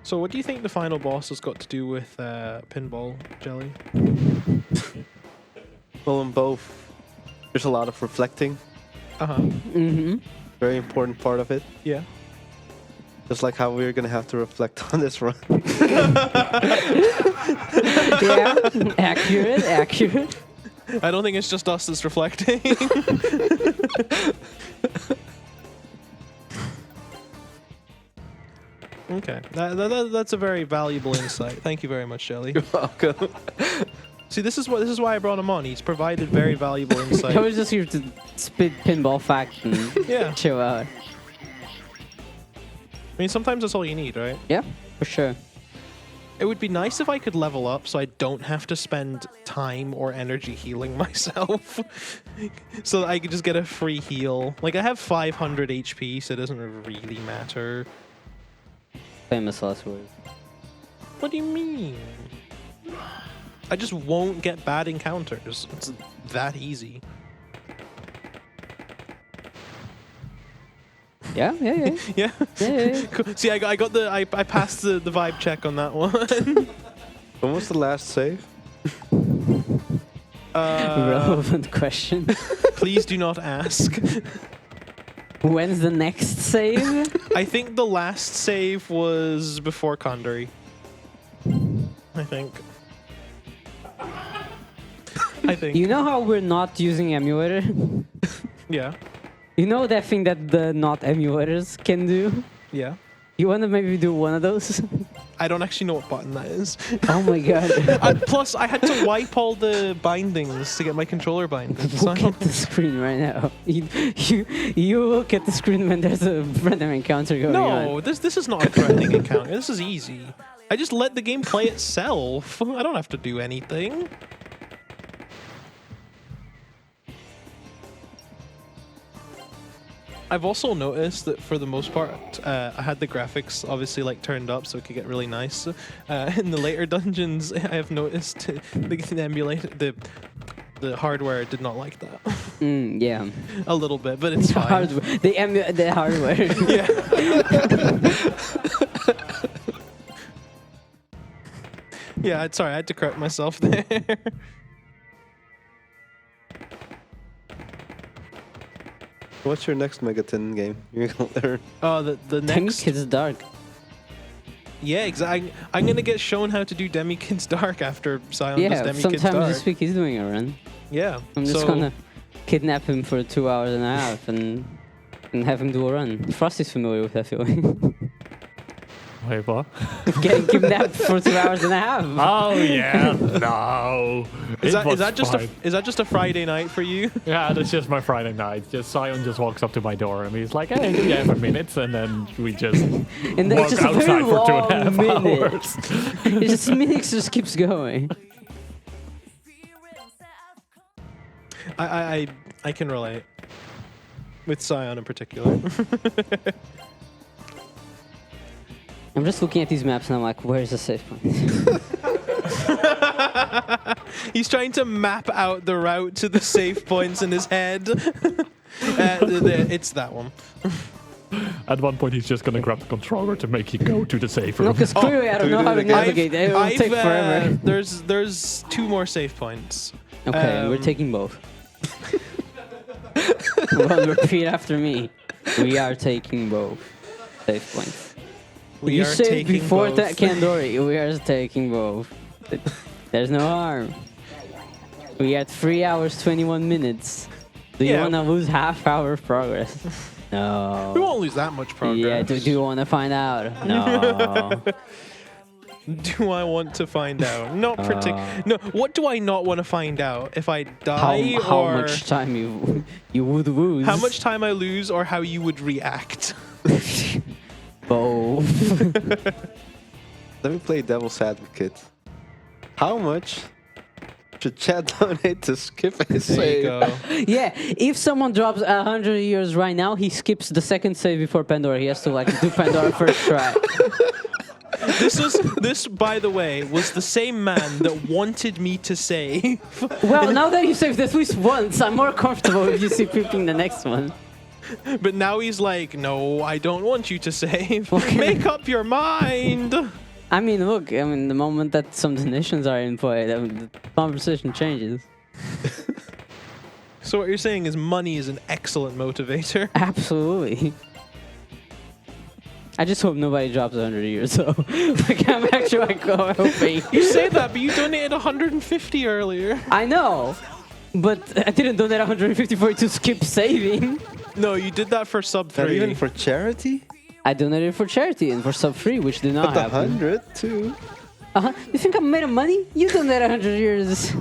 Speaker 1: So what do you think the final boss has got to do with pinball, Jelly?
Speaker 3: Well, in both, there's a lot of reflecting.
Speaker 1: Uh-huh.
Speaker 2: Mm-hmm.
Speaker 3: Very important part of it.
Speaker 1: Yeah.
Speaker 3: Just like how we're gonna have to reflect on this run.
Speaker 2: Yeah, accurate.
Speaker 1: I don't think it's just us that's reflecting. Okay, that's a very valuable insight. Thank you very much, Shelly.
Speaker 3: You're welcome.
Speaker 1: See, this is why I brought him on. He's provided very valuable
Speaker 2: I
Speaker 1: insight.
Speaker 2: was just here to spit pinball fact and
Speaker 1: Yeah.
Speaker 2: chill out.
Speaker 1: I mean, sometimes that's all you need, right?
Speaker 2: Yeah, for sure.
Speaker 1: It would be nice if I could level up so I don't have to spend time or energy healing myself. So that I could just get a free heal. Like, I have 500 HP, so it doesn't really matter.
Speaker 2: Famous last words.
Speaker 1: What do you mean? I just won't get bad encounters. It's that easy.
Speaker 2: Yeah.
Speaker 1: Yeah.
Speaker 2: Yeah.
Speaker 1: Cool. See, I passed the vibe check on that one.
Speaker 3: When was the last save?
Speaker 2: Relevant question.
Speaker 1: Please do not ask.
Speaker 2: When's the next save?
Speaker 1: I think the last save was before Condori. I think.
Speaker 2: You know how we're not using emulator?
Speaker 1: Yeah.
Speaker 2: You know that thing that the not emulators can do?
Speaker 1: Yeah.
Speaker 2: You wanna maybe do one of those?
Speaker 1: I don't actually know what button that is.
Speaker 2: Oh my god.
Speaker 1: Plus, I had to wipe all the bindings to get my controller bindings. So I
Speaker 2: Look
Speaker 1: don't-
Speaker 2: at the screen right now. You look at the screen when there's a random encounter going on.
Speaker 1: No, this is not a threatening encounter. This is easy. I just let the game play itself. I don't have to do anything. I've also noticed that for the most part, I had the graphics obviously like turned up so it could get really nice. In the later dungeons, I have noticed the emulator, the hardware did not like that.
Speaker 2: Yeah.
Speaker 1: A little bit, but it's fine.
Speaker 2: The hardware.
Speaker 1: Yeah. Yeah, sorry, I had to correct myself there.
Speaker 3: What's your next Megaton game you're gonna learn?
Speaker 1: Oh, the next.
Speaker 2: Demikid's Dark.
Speaker 1: Yeah, exactly. I'm gonna get shown how to do Demikid's Dark after Sion does
Speaker 2: Yeah,
Speaker 1: Demikid's
Speaker 2: sometime
Speaker 1: Dark.
Speaker 2: this week he's doing a run.
Speaker 1: Yeah.
Speaker 2: I'm just gonna kidnap him for 2 hours and a half and have him do a run. Frosty's familiar with that feeling.
Speaker 7: Wait, what?
Speaker 2: Getting kidnapped for 2 hours and a half.
Speaker 7: Oh yeah, no.
Speaker 1: Is
Speaker 7: It was
Speaker 1: that
Speaker 7: fine.
Speaker 1: just a Friday night for you?
Speaker 7: Yeah, that's just my Friday night. Just Sion just walks up to my door and he's like, "Hey, do you have a minute?" And then we just
Speaker 2: And then
Speaker 7: walk
Speaker 2: it's just a very
Speaker 7: outside for 2.5
Speaker 2: long minute.
Speaker 7: hours.
Speaker 2: It just minutes just keeps going.
Speaker 1: I can relate. With Sion in particular.
Speaker 2: I'm just looking at these maps and I'm like, where's the safe point?
Speaker 1: He's trying to map out the route to the safe points in his head. It's that one.
Speaker 7: At one point, he's just gonna grab the controller to make you go to the safe room.
Speaker 2: No, because clearly I don't know how to navigate. It will take forever.
Speaker 1: There's 2 more safe points.
Speaker 2: Okay, we're taking both. Well, repeat after me. We are taking both safe points.
Speaker 1: We
Speaker 2: You
Speaker 1: are
Speaker 2: said
Speaker 1: taking
Speaker 2: before
Speaker 1: both.
Speaker 2: that Kandori, we are taking both. There's no harm. We had 3 hours, 21 minutes. Do you
Speaker 1: Yeah.
Speaker 2: want to lose half hour of progress?
Speaker 1: We
Speaker 2: No.
Speaker 1: won't lose that much progress.
Speaker 2: Yeah, do you want to find out? No.
Speaker 1: Do I want to find out? Not particular. No. What do I not want to find out? If I die
Speaker 2: how
Speaker 1: or
Speaker 2: much time you would lose?
Speaker 1: how much time I lose, or how you would react?
Speaker 2: Both.
Speaker 3: Let me play devil's advocate. How much should Chad donate to skip his
Speaker 1: There you
Speaker 3: save?
Speaker 1: go.
Speaker 2: Yeah, if someone drops 100 years right now, he skips the second save before Pandora. He has to like do Pandora first try.
Speaker 1: This, by the way, was the same man that wanted me to save.
Speaker 2: Well, now that you saved at least once, I'm more comfortable if you see peeping the next one.
Speaker 1: But now he's like, no, I don't want you to save.
Speaker 2: Okay.
Speaker 1: Make up your mind.
Speaker 2: I mean, look, the moment that some donations are in play, the conversation changes.
Speaker 1: So what you're saying is money is an excellent motivator.
Speaker 2: Absolutely. I just hope nobody drops 100 years, so like, I'm actually like, hoping.
Speaker 1: You say that, but you donated 150 earlier.
Speaker 2: I know, but I didn't donate 150 for it to skip saving.
Speaker 1: No, you did that for sub
Speaker 3: Not
Speaker 1: 3.
Speaker 3: even for charity?
Speaker 2: I donated for charity and for sub 3, which did not
Speaker 3: But the
Speaker 2: happen.
Speaker 3: 100 too.
Speaker 2: You think I'm made of money? You donated 100 years.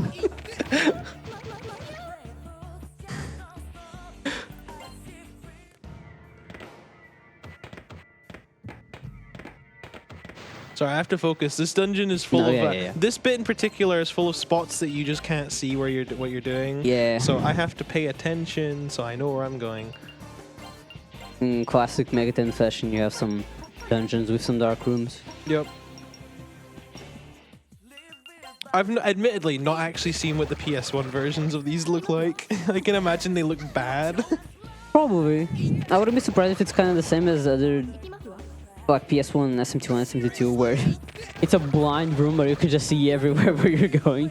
Speaker 1: Sorry, I have to focus. This dungeon is full
Speaker 2: No,
Speaker 1: of.
Speaker 2: yeah.
Speaker 1: This bit in particular is full of spots that you just can't see what you're doing.
Speaker 2: Yeah.
Speaker 1: So I have to pay attention, so I know where I'm going.
Speaker 2: In classic Megaten fashion, you have some dungeons with some dark rooms.
Speaker 1: Yep. I've admittedly not actually seen what the PS1 versions of these look like. I can imagine they look bad.
Speaker 2: Probably. I wouldn't be surprised if it's kind of the same as other like PS1, SMT1, SMT2, where it's a blind room but you can just see everywhere where you're going.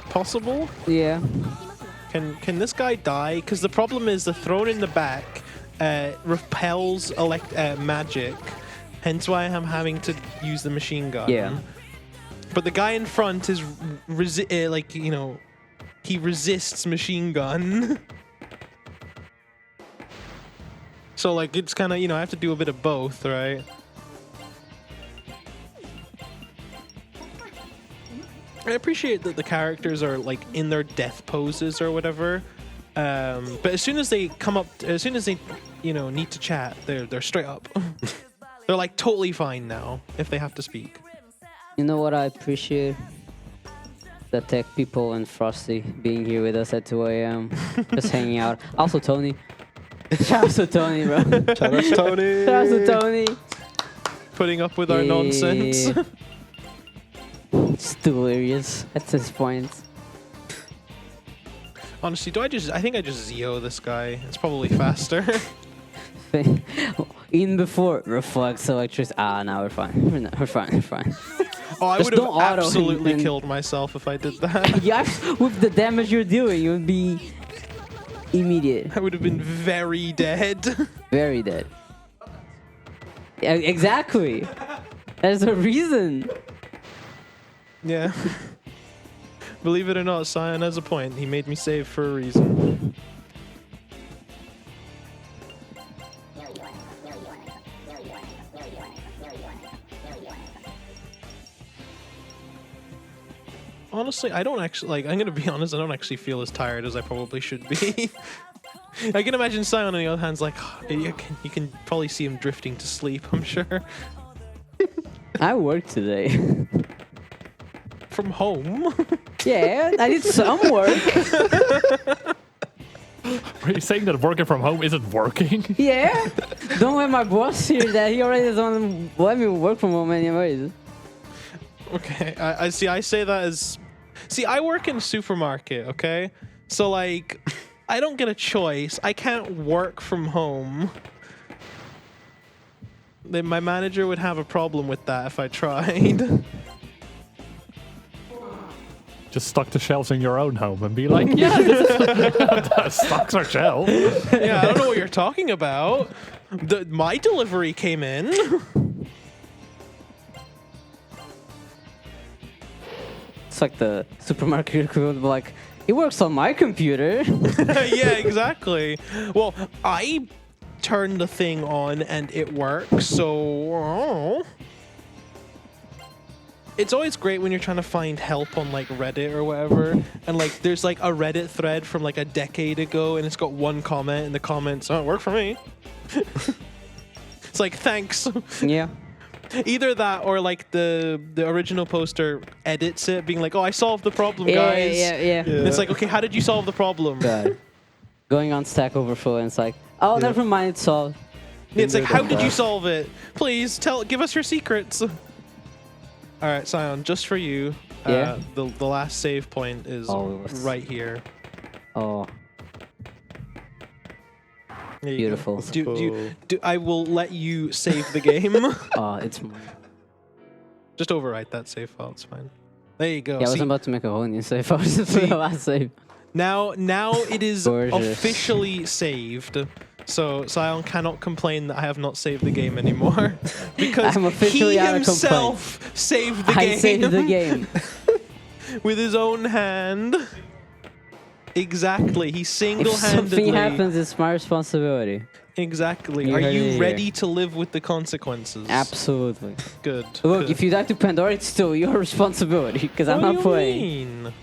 Speaker 1: Possible?
Speaker 2: Yeah.
Speaker 1: Can this guy die? Because the problem is the throne in the back repels magic. Hence why I'm having to use the machine gun.
Speaker 2: Yeah.
Speaker 1: But the guy in front is he resists machine gun. So like it's kind of, I have to do a bit of both, right? I appreciate that the characters are like in their death poses or whatever. But as soon as they need to chat, they're straight up. They're like totally fine now if they have to speak.
Speaker 2: You know what I appreciate? The tech people and Frosty being here with us at 2 a.m. just hanging out. Also Tony. Shout out to Tony, bro.
Speaker 3: Shout out to Tony.
Speaker 2: Shout out to Tony.
Speaker 1: Putting up with our nonsense.
Speaker 2: It's delirious at this point.
Speaker 1: Honestly, I think I just Zio this guy. It's probably faster.
Speaker 2: Even before reflex electricity. Now we're fine. We're fine.
Speaker 1: Oh, I
Speaker 2: Just
Speaker 1: would have
Speaker 2: don't auto
Speaker 1: absolutely
Speaker 2: and-
Speaker 1: killed myself if I did that.
Speaker 2: Yeah, with the damage you're doing, it would be immediate.
Speaker 1: I would have been very dead.
Speaker 2: Very dead. Yeah, exactly. There's a reason.
Speaker 1: Yeah. Believe it or not, Sion has a point. He made me save for a reason. Honestly, I don't actually, I'm gonna be honest, I don't actually feel as tired as I probably should be. I can imagine Sion on the other hand's like, you can probably see him drifting to sleep, I'm sure.
Speaker 2: I worked today.
Speaker 1: From home?
Speaker 2: Yeah, I did some work.
Speaker 7: Are you saying that working from home isn't working?
Speaker 2: Yeah. Don't let my boss hear that. He already doesn't let me work from home anyways.
Speaker 1: Okay, I see. I say that as... See, I work in a supermarket, okay? So, like, I don't get a choice. I can't work from home. Then my manager would have a problem with that if I tried.
Speaker 7: Just stock the shelves in your own home and be like, yeah, this is stocks our shelves.
Speaker 1: Yeah, I don't know what you're talking about. My delivery came in.
Speaker 2: It's like the supermarket equivalent of like, it works on my computer.
Speaker 1: Yeah, exactly. Well, I turned the thing on and it works, so... It's always great when you're trying to find help on like Reddit or whatever, and like there's like a Reddit thread from like a decade ago, and it's got one comment, and the comments, "Oh, it worked for me." It's like, thanks.
Speaker 2: Yeah.
Speaker 1: Either that or like the original poster edits it, being like, "Oh, I solved the problem,
Speaker 2: Yeah,
Speaker 1: guys."
Speaker 2: yeah.
Speaker 1: And it's like, okay, how did you solve the problem?
Speaker 2: God. Going on Stack Overflow and it's like, oh, never mind, it's solved.
Speaker 1: It's like, how did you solve it? Please give us your secrets. All right, Sion, just for you.
Speaker 2: Yeah?
Speaker 1: The last save point is right here.
Speaker 2: Oh,
Speaker 1: There you
Speaker 2: beautiful.
Speaker 1: go. I will let you save the game.
Speaker 2: Oh, it's mine.
Speaker 1: Just overwrite that save file. It's fine. There you go.
Speaker 2: Yeah, I was
Speaker 1: See,
Speaker 2: about to make a whole new save. I was just for the last save.
Speaker 1: now it is
Speaker 2: Gorgeous.
Speaker 1: officially saved. So Sion cannot complain that I have not saved the game anymore because
Speaker 2: I'm officially
Speaker 1: he
Speaker 2: out of
Speaker 1: himself saved the
Speaker 2: I
Speaker 1: game.
Speaker 2: saved the game.
Speaker 1: With his own hand. Exactly. He
Speaker 2: If
Speaker 1: single-handedly.
Speaker 2: something happens, it's my responsibility.
Speaker 1: Exactly.
Speaker 2: You
Speaker 1: Are
Speaker 2: heard it
Speaker 1: you
Speaker 2: here.
Speaker 1: ready to live with the consequences?
Speaker 2: Absolutely.
Speaker 1: Good.
Speaker 2: Look,
Speaker 1: good.
Speaker 2: if you die to Pandora, it's still your responsibility because I'm
Speaker 1: What do
Speaker 2: not
Speaker 1: you
Speaker 2: playing.
Speaker 1: mean?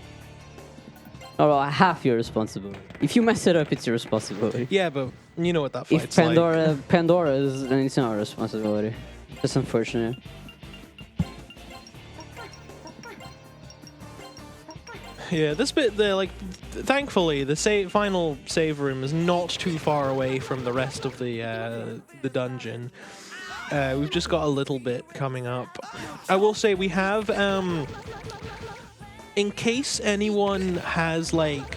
Speaker 2: Or well, half your responsibility. If you mess it up, it's your responsibility.
Speaker 1: Yeah, but you know what that
Speaker 2: If
Speaker 1: fight's like.
Speaker 2: Pandora's, then it's not our responsibility. That's unfortunate.
Speaker 1: Yeah, this bit, thankfully, the final save room is not too far away from the rest of the dungeon. We've just got a little bit coming up. I will say we have, in case anyone has like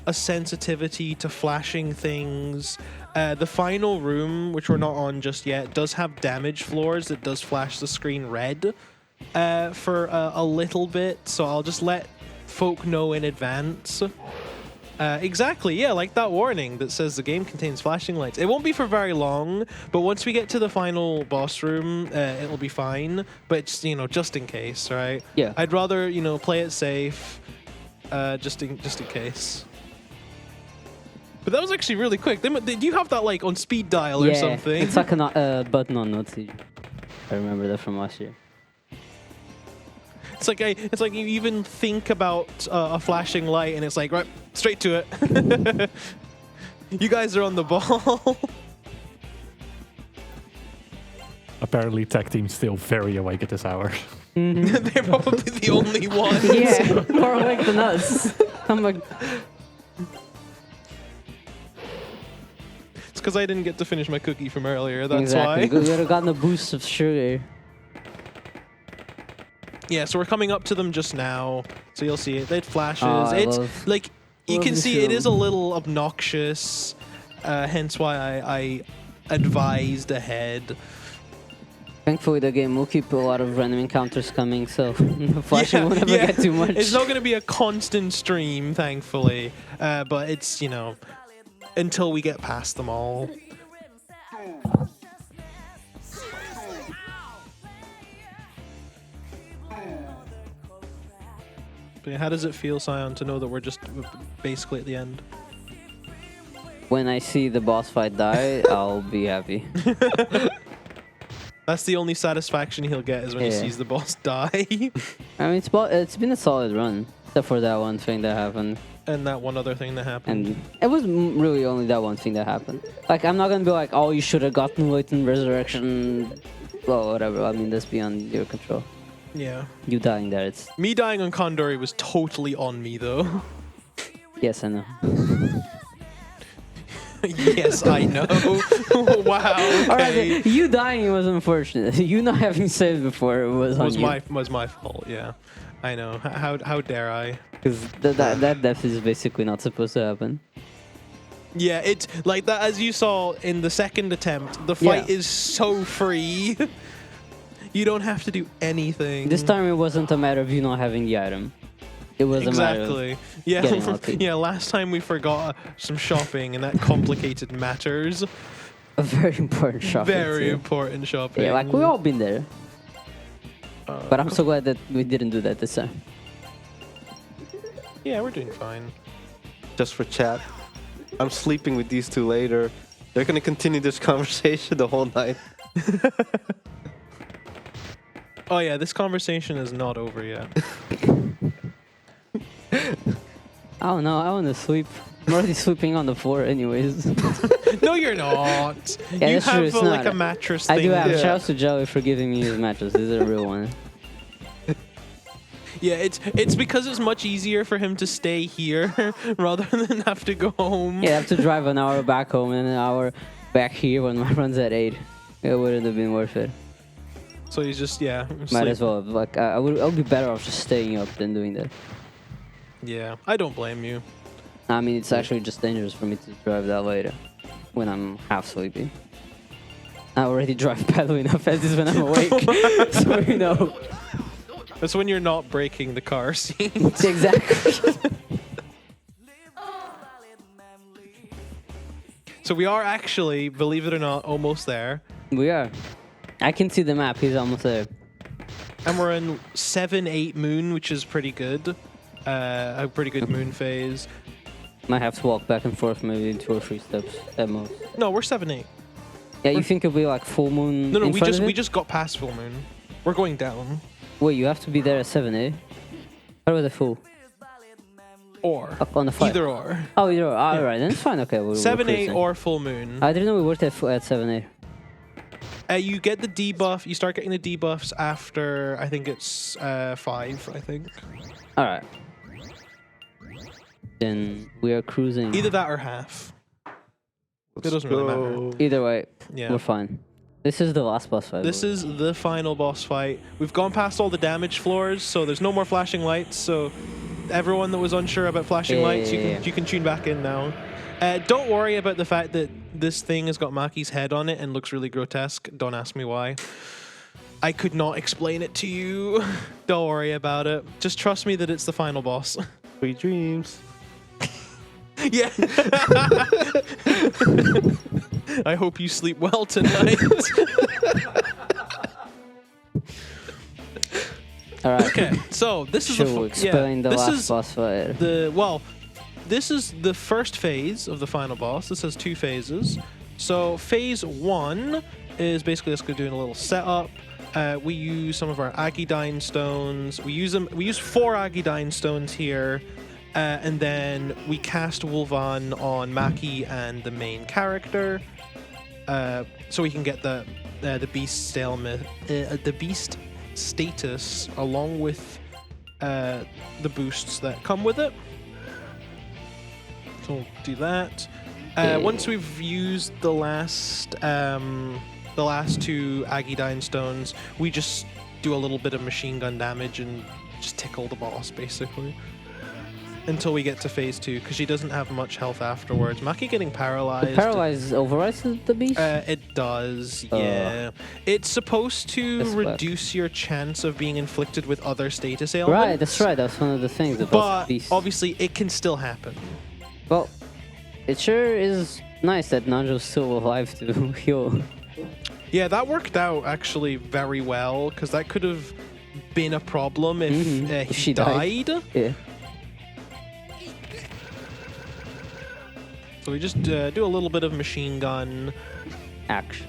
Speaker 1: a sensitivity to flashing things, the final room, which we're not on just yet, does have damage floors that does flash the screen red for a little bit. So I'll just let folk know in advance. Exactly, yeah, like that warning that says the game contains flashing lights. It won't be for very long, but once we get to the final boss room, it'll be fine. But just, just in case, right?
Speaker 2: Yeah.
Speaker 1: I'd rather, play it safe, just in case. But that was actually really quick. Did you have that like on speed dial or something?
Speaker 2: It's like a button on Note. I remember that from last year.
Speaker 1: It's like you even think about a flashing light, and it's like right straight to it. You guys are on the ball.
Speaker 7: Apparently, tech team's still very awake at this hour.
Speaker 1: They're probably the only ones.
Speaker 2: Yeah, more awake than us. I'm like,
Speaker 1: It's because I didn't get to finish my cookie from earlier. That's
Speaker 2: exactly.
Speaker 1: why.
Speaker 2: We would have gotten a boost of sugar.
Speaker 1: Yeah, so we're coming up to them just now, so you'll see it. It flashes.
Speaker 2: Oh, I
Speaker 1: It's
Speaker 2: love-
Speaker 1: like you
Speaker 2: love
Speaker 1: can
Speaker 2: this
Speaker 1: see it
Speaker 2: room.
Speaker 1: is a little obnoxious. Hence why I advised ahead.
Speaker 2: Thankfully, the game will keep a lot of random encounters coming, so the flashing will never get too much.
Speaker 1: It's not going to be a constant stream, thankfully, but it's until we get past them all. But how does it feel, Sion, to know that we're just basically at the end?
Speaker 2: When I see the boss fight die, I'll be happy.
Speaker 1: That's the only satisfaction he'll get is when he
Speaker 2: Yeah.
Speaker 1: sees the boss die.
Speaker 2: I mean, it's been a solid run, except for that one thing that happened.
Speaker 1: And that one other thing that happened.
Speaker 2: And it was really only that one thing that happened. Like, I'm not gonna be like, oh, you should have gotten Latent Resurrection. Well, whatever. I mean, that's beyond your control.
Speaker 1: Yeah.
Speaker 2: You dying there, it's...
Speaker 1: Me dying on Condori was totally on me, though.
Speaker 2: Yes, I know.
Speaker 1: Yes, I know. Wow. Okay.
Speaker 2: Alright, you dying was unfortunate. You not having saved before was on you.
Speaker 1: Was my fault, yeah. I know. How dare I?
Speaker 2: Because that death is basically not supposed to happen.
Speaker 1: Yeah, it's like that. As you saw in the second attempt, the fight
Speaker 2: Yeah.
Speaker 1: is so free. You don't have to do anything.
Speaker 2: This time it wasn't a matter of you not having the item. It was a matter of...
Speaker 1: Exactly. Yeah.
Speaker 2: getting lucky.
Speaker 1: Yeah. Last time we forgot some shopping, and that complicated matters.
Speaker 2: A very important shopping.
Speaker 1: Very
Speaker 2: too.
Speaker 1: important shopping.
Speaker 2: Yeah, like we've all been there. But I'm so glad that we didn't do that this time.
Speaker 1: Yeah, we're doing fine.
Speaker 3: Just for chat. I'm sleeping with these two later. They're gonna continue this conversation the whole night.
Speaker 1: Oh yeah, this conversation is not over yet.
Speaker 2: I don't know, I want to sleep. I'm already sleeping on the floor anyways.
Speaker 1: No, you're not.
Speaker 2: Yeah,
Speaker 1: You
Speaker 2: that's true,
Speaker 1: have
Speaker 2: it's
Speaker 1: like
Speaker 2: not.
Speaker 1: a mattress
Speaker 2: I
Speaker 1: thing.
Speaker 2: do have.
Speaker 3: Yeah.
Speaker 2: Shout out to Jelly for giving me his mattress. This is a real one.
Speaker 1: Yeah, it's because it's much easier for him to stay here rather than have to go home.
Speaker 2: Yeah, I have to drive an hour back home and an hour back here when my run's at 8. It wouldn't have been worth it.
Speaker 1: So he's just
Speaker 2: Might as well. Like I would be better off just staying up than doing that.
Speaker 1: Yeah, I don't blame you.
Speaker 2: I mean, it's actually just dangerous for me to drive that later when I'm half sleepy. I already drive badly enough as is when I'm awake, so you know.
Speaker 1: That's when you're not breaking the car seat. So we are actually, believe it or not, almost there.
Speaker 2: We are. I can see the map. He's almost there.
Speaker 1: And we're in 7-8 moon, which is pretty good. A pretty good moon phase.
Speaker 2: Might have to walk back and forth maybe 2 or 3 steps at most.
Speaker 1: No, we're 7-8.
Speaker 2: Yeah, you think it'll be like full moon?
Speaker 1: No,
Speaker 2: in front of
Speaker 1: we
Speaker 2: it?
Speaker 1: just got past full moon. We're going down.
Speaker 2: Wait, you have to be there at 7, eh? How about the full?
Speaker 1: Or.
Speaker 2: On the 5.
Speaker 1: Either or.
Speaker 2: Oh, either or. All right, then it's fine. Okay, we're
Speaker 1: 7-8
Speaker 2: cruising.
Speaker 1: or full moon.
Speaker 2: I didn't know we worked at 7, 8.
Speaker 1: You get the debuff. You start getting the debuffs after, I think it's 5, I think.
Speaker 2: All right. Then we are cruising.
Speaker 1: Either that or half. It doesn't really matter.
Speaker 2: Either way,
Speaker 1: Yeah.
Speaker 2: we're fine. This is the last boss fight.
Speaker 1: This is the final boss fight. We've gone past all the damage floors, so there's no more flashing lights. So everyone that was unsure about flashing lights, you can tune back in now. Don't worry about the fact that this thing has got Maki's head on it and looks really grotesque. Don't ask me why. I could not explain it to you. Don't worry about it. Just trust me that it's the final boss.
Speaker 3: Sweet dreams.
Speaker 1: Yeah. I hope you sleep well tonight.
Speaker 2: All right.
Speaker 1: Okay, so this is
Speaker 2: Should we explain the last boss fight?
Speaker 1: This is the first phase of the final boss. This has 2 phases. So phase 1 is basically us doing a little setup. We use some of our Agidine stones. We use 4 Agidine stones here. And then we cast Wolvan on Maki and the main character, so we can get the beast stalemate, the beast status along with the boosts that come with it. So we'll do that. Once we've used the last 2 Agidine stones, we just do a little bit of machine gun damage and just tickle the boss basically. Until we get to phase 2, because she doesn't have much health afterwards. Maki getting paralyzed.
Speaker 2: Paralyze overrides the beast?
Speaker 1: It does, yeah. It's supposed to
Speaker 2: That's
Speaker 1: reduce your chance of being inflicted with other status ailments.
Speaker 2: Right, that's right. That's one of the things about
Speaker 1: But
Speaker 2: beast.
Speaker 1: obviously, it can still happen.
Speaker 2: Well, it sure is nice that Nanjo's still alive to heal.
Speaker 1: Yeah, that worked out actually very well, because that could have been a problem if he
Speaker 2: she died. Yeah.
Speaker 1: So we just do a little bit of machine gun
Speaker 2: Action.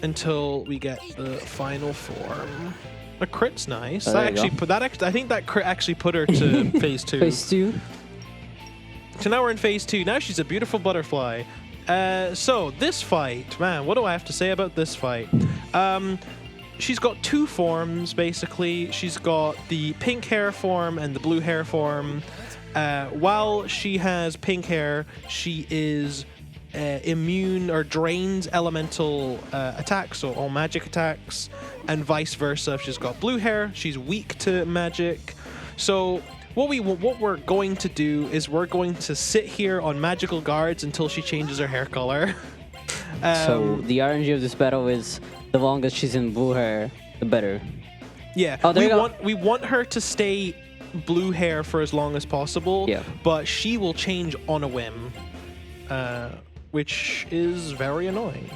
Speaker 1: until we get the final form. A crit's nice.
Speaker 2: Oh,
Speaker 1: That
Speaker 2: there you
Speaker 1: actually
Speaker 2: go.
Speaker 1: I think that crit actually put her to phase 2.
Speaker 2: Phase 2.
Speaker 1: So now we're in phase 2. Now she's a beautiful butterfly. So this fight, man, what do I have to say about this fight? She's got 2 forms basically. She's got the pink hair form and the blue hair form. While she has pink hair, she is immune or drains elemental attacks, so all magic attacks, and vice versa. If she's got blue hair, she's weak to magic. So what we're going to do is we're going to sit here on magical guards until she changes her hair color.
Speaker 2: So the RNG of this battle is the longer she's in blue hair, the better.
Speaker 1: Yeah,
Speaker 2: Oh, there you go.
Speaker 1: we want her to stay blue hair for as long as possible,
Speaker 2: Yeah.
Speaker 1: but she will change on a whim, which is very annoying.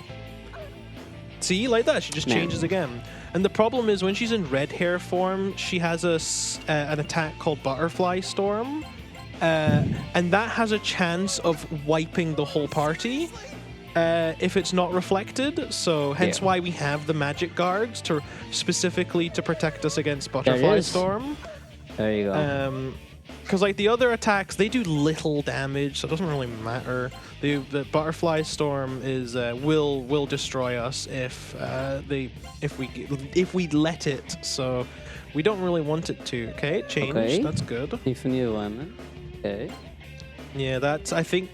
Speaker 1: See, like that, she just
Speaker 2: Man.
Speaker 1: changes again. And the problem is when she's in red hair form, she has an attack called Butterfly Storm, and that has a chance of wiping the whole party if it's not reflected. So hence why we have the magic guards to specifically to protect us against Butterfly
Speaker 2: is.
Speaker 1: Storm.
Speaker 2: There you go.
Speaker 1: Because like the other attacks, they do little damage, so it doesn't really matter. The Butterfly Storm is will destroy us if we let it. So we don't really want it to. Okay, it changed.
Speaker 2: Okay.
Speaker 1: That's good.
Speaker 2: Infinite alignment. Okay.
Speaker 1: Yeah, I think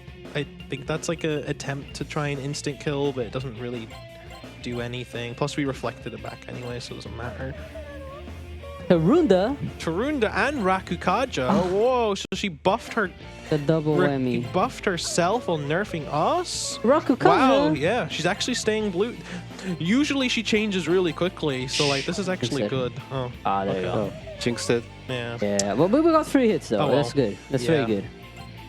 Speaker 1: that's like a attempt to try and instant kill, but it doesn't really do anything. Plus, we reflected it back anyway, so it doesn't matter.
Speaker 2: Tarunda,
Speaker 1: And Rakukaja. Whoa, so she buffed her.
Speaker 2: the double whammy.
Speaker 1: Buffed herself while nerfing us?
Speaker 2: Rakukaja.
Speaker 1: Wow, yeah, she's actually staying blue. Usually she changes really quickly, so like this is actually good. Oh,
Speaker 2: Ah, there you go.
Speaker 3: Jinxed it.
Speaker 1: yeah.
Speaker 2: Yeah, well, we got 3 hits though.
Speaker 1: Oh, well.
Speaker 2: That's good. That's
Speaker 1: Yeah.
Speaker 2: very good.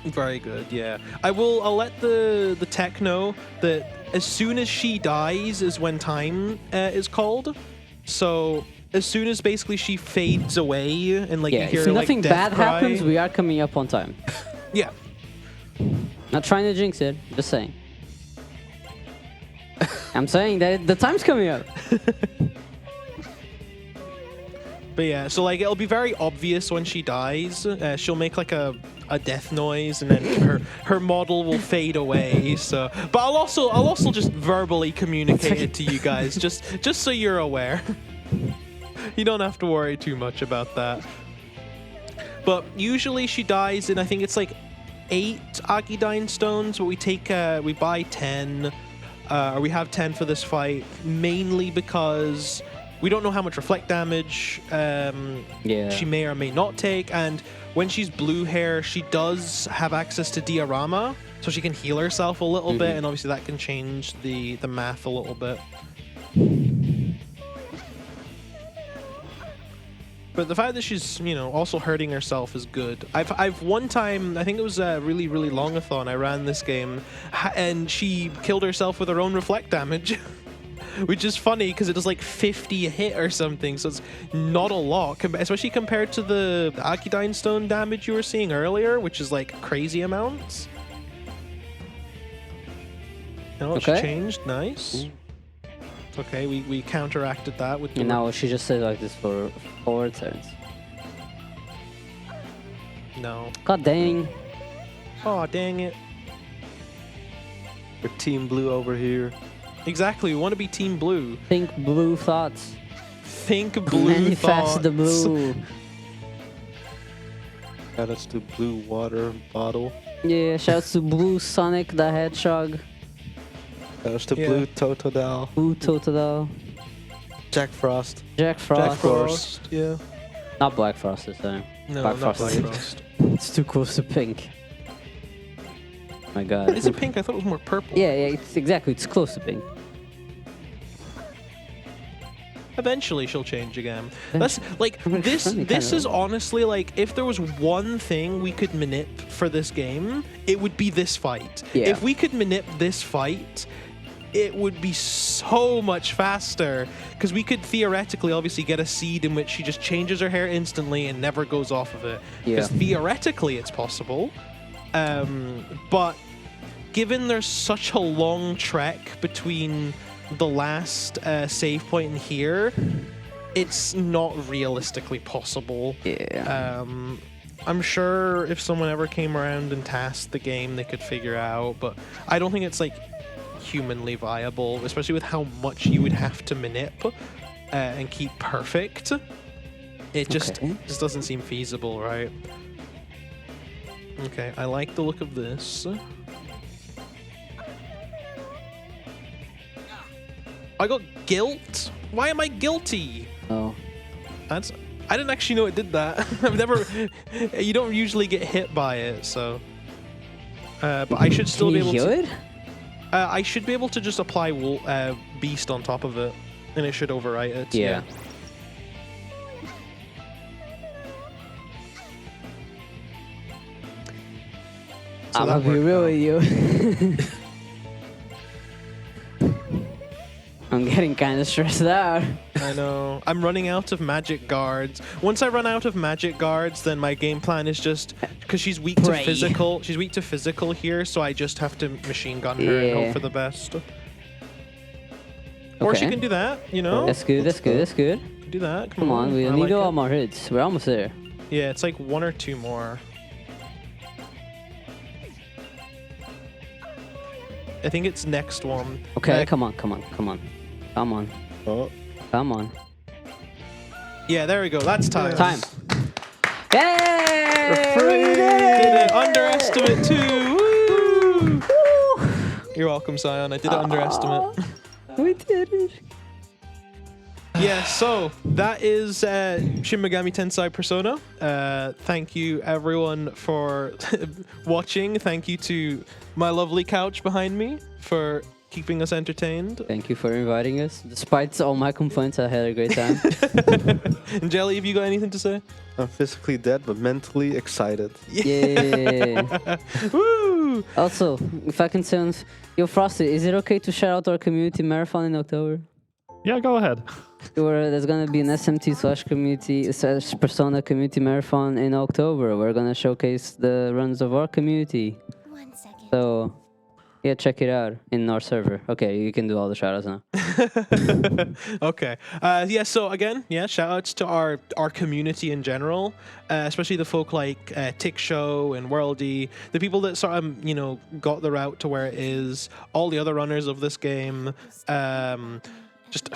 Speaker 1: Very good, yeah. I'll let the tech know that as soon as she dies is when time is called. So as soon as basically she fades away and like you
Speaker 2: Yeah,
Speaker 1: hear
Speaker 2: if nothing
Speaker 1: like death
Speaker 2: bad
Speaker 1: cry,
Speaker 2: happens, we are coming up on time.
Speaker 1: yeah.
Speaker 2: Not trying to jinx it, just saying. I'm saying that the time's coming up.
Speaker 1: But yeah, so like it'll be very obvious when she dies. She'll make like a death noise, and then her model will fade away. So, but I'll also just verbally communicate it to you guys, just so you're aware. You don't have to worry too much about that. But usually she dies in, I think it's like 8 Agidine stones, but we buy 10, or we have 10 for this fight, mainly because we don't know how much reflect damage she may or may not take, and when she's blue hair, she does have access to diorama, so she can heal herself a little bit, and obviously that can change the math a little bit. But the fact that she's, also hurting herself is good. I've one time, I think it was a really, really long-a-thon, I ran this game, and she killed herself with her own reflect damage. Which is funny because it does like 50 a hit or something, so it's not a lot, especially compared to the Agidine Stone damage you were seeing earlier, which is like crazy amounts. Oh, it's changed. Nice. Okay, we counteracted that with the...
Speaker 2: And now she just said like this for 4 turns.
Speaker 1: No.
Speaker 2: God dang.
Speaker 1: Oh, dang it.
Speaker 3: We're Team Blue over here.
Speaker 1: Exactly, we want to be Team Blue.
Speaker 2: Think blue thoughts.
Speaker 1: Think blue
Speaker 2: Manifest
Speaker 1: thoughts.
Speaker 2: the blue.
Speaker 3: Shout outs to Blue Water Bottle.
Speaker 2: Yeah, shouts to Blue Sonic the Hedgehog.
Speaker 3: Shout outs to Blue Totodile.
Speaker 2: Blue Totodile.
Speaker 3: Jack Frost.
Speaker 2: Jack Frost.
Speaker 1: Jack Frost, yeah.
Speaker 2: Not Black Frost this time.
Speaker 1: No,
Speaker 2: Black
Speaker 1: not
Speaker 2: Frost.
Speaker 1: Black Frost.
Speaker 2: It's too close to pink. My god.
Speaker 1: Is it pink? I thought it was more purple.
Speaker 2: Yeah, it's close to pink.
Speaker 1: Eventually she'll change again. That's like this is honestly like if there was one thing we could manip for this game, it would be this fight.
Speaker 2: Yeah.
Speaker 1: If we could manip this fight, it would be so much faster because we could theoretically obviously get a seed in which she just changes her hair instantly and never goes off of it. Because theoretically it's possible. But given there's such a long trek between the last save point and here, it's not realistically possible.
Speaker 2: Yeah.
Speaker 1: I'm sure if someone ever came around and tasked the game, they could figure out, but I don't think it's like humanly viable, especially with how much you would have to manip and keep perfect. It just doesn't seem feasible, right? Okay, I like the look of this. I got guilt? Why am I guilty?
Speaker 2: Oh.
Speaker 1: I didn't actually know it did that. I've never... You don't usually get hit by it, so... but I should still be able to...
Speaker 2: Can you heal it?
Speaker 1: I should be able to just apply Beast on top of it, and it should overwrite it.
Speaker 2: Yeah.
Speaker 1: So
Speaker 2: I'm gonna be real with you. I'm getting kind of stressed out.
Speaker 1: I know. I'm running out of magic guards. Once I run out of magic guards, then my game plan is just because she's weak to physical. She's weak to physical here, so I just have to machine gun her and hope for the best. Or she can do that, you know.
Speaker 2: That's good. That's good. That's good.
Speaker 1: Do that.
Speaker 2: Come on, we need all more hits. We're almost there.
Speaker 1: Yeah, it's like 1 or 2 more. I think it's next one.
Speaker 2: Okay, come on.
Speaker 3: Oh.
Speaker 2: Come on.
Speaker 1: Yeah, there we go. That's time.
Speaker 2: Time. Yay!
Speaker 1: Did it. Underestimate too. Woo! You're welcome, Sion. I did it underestimate.
Speaker 2: We did it.
Speaker 1: Yeah, so that is Shin Megami Tensei Persona. Thank you, everyone, for watching. Thank you to my lovely couch behind me for keeping us entertained.
Speaker 2: Thank you for inviting us. Despite all my complaints, I had a great time.
Speaker 1: And Jelly, have you got anything to say?
Speaker 3: I'm physically dead, but mentally excited.
Speaker 2: Yeah.
Speaker 1: Woo!
Speaker 2: Also, if I can say, yo, Frosty, is it okay to shout out our community marathon in October?
Speaker 7: Yeah, go ahead.
Speaker 2: There's gonna be an SMT/Persona community marathon in October. We're gonna showcase the runs of our community.
Speaker 8: 1 second.
Speaker 2: So, yeah, check it out in our server. Okay, you can do all the shoutouts now.
Speaker 1: Okay. Yeah, so again, yeah, shout outs to our community in general, especially the folk like Tick Show and Worldy, the people that sort of, got the route to where it is, all the other runners of this game, just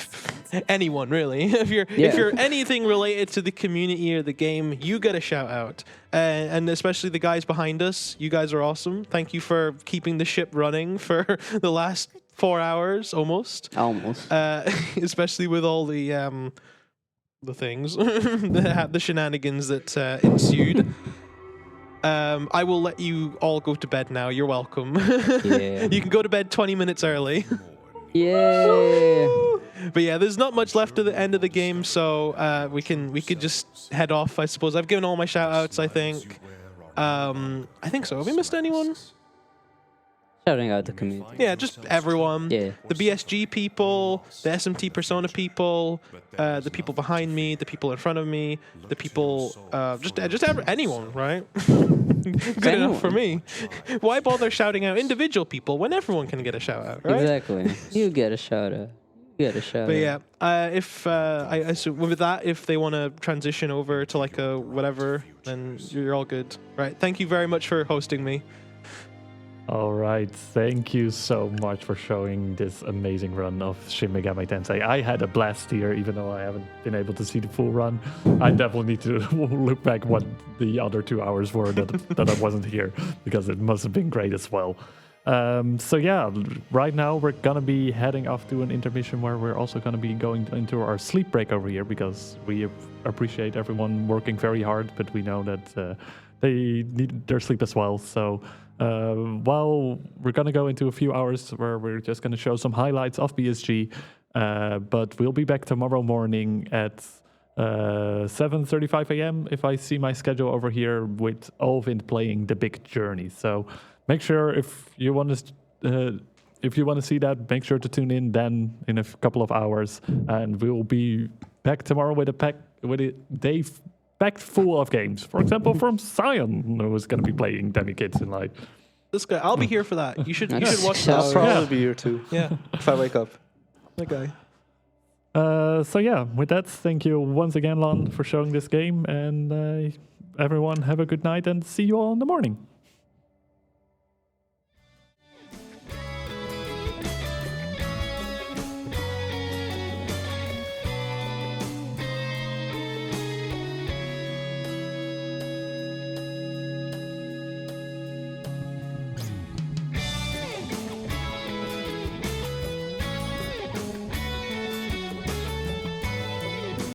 Speaker 1: anyone really. If you're anything related to the community or the game, you get a shout out. And especially the guys behind us, you guys are awesome. Thank you for keeping the ship running for the last 4 hours almost. Especially with all the things, the shenanigans that ensued. I will let you all go to bed now. You're welcome.
Speaker 2: Yeah.
Speaker 1: You can go to bed 20 minutes early.
Speaker 2: Yeah.
Speaker 1: But yeah, there's not much left to the end of the game, so we could just head off, I suppose. I've given all my shout outs, I think. I think so. Have we missed anyone?
Speaker 2: Shouting out the community.
Speaker 1: Yeah, just everyone.
Speaker 2: Yeah.
Speaker 1: The BSG people, the SMT Persona people, the people behind me, the people in front of me, the people, anyone, right? Good enough for me. Why bother shouting out individual people when everyone can get a shout out, right?
Speaker 2: Exactly. You get a shout out.
Speaker 1: But yeah, if I assume with that, if they want to transition over to like a whatever, then you're all good, right? Thank you very much for hosting me.
Speaker 7: All right, thank you so much for showing this amazing run of Shin Megami Tensei. I had a blast here, even though I haven't been able to see the full run. I definitely need to look back what the other 2 hours were that I wasn't here, because it must have been great as well. So yeah, right now we're gonna be heading off to an intermission where we're also gonna be going into our sleep break over here, because we appreciate everyone working very hard, but we know that they need their sleep as well. So while we're gonna go into a few hours where we're just gonna show some highlights of BSG, but we'll be back tomorrow morning at 7:35 a.m. if I see my schedule over here, with Olvind playing The Big Journey. So make sure if you want to see that, make sure to tune in then in a couple of hours, and we'll be back tomorrow with a day packed full of games. For example, from Sion, who is going to be playing Demi Kids in Light.
Speaker 1: This guy, I'll be here for that. You should watch
Speaker 3: I'll
Speaker 1: that.
Speaker 3: probably be here too.
Speaker 1: Yeah,
Speaker 3: If I wake up.
Speaker 1: that guy.
Speaker 7: So yeah, with that, thank you once again, Lonne, for showing this game, and everyone have a good night and see you all in the morning.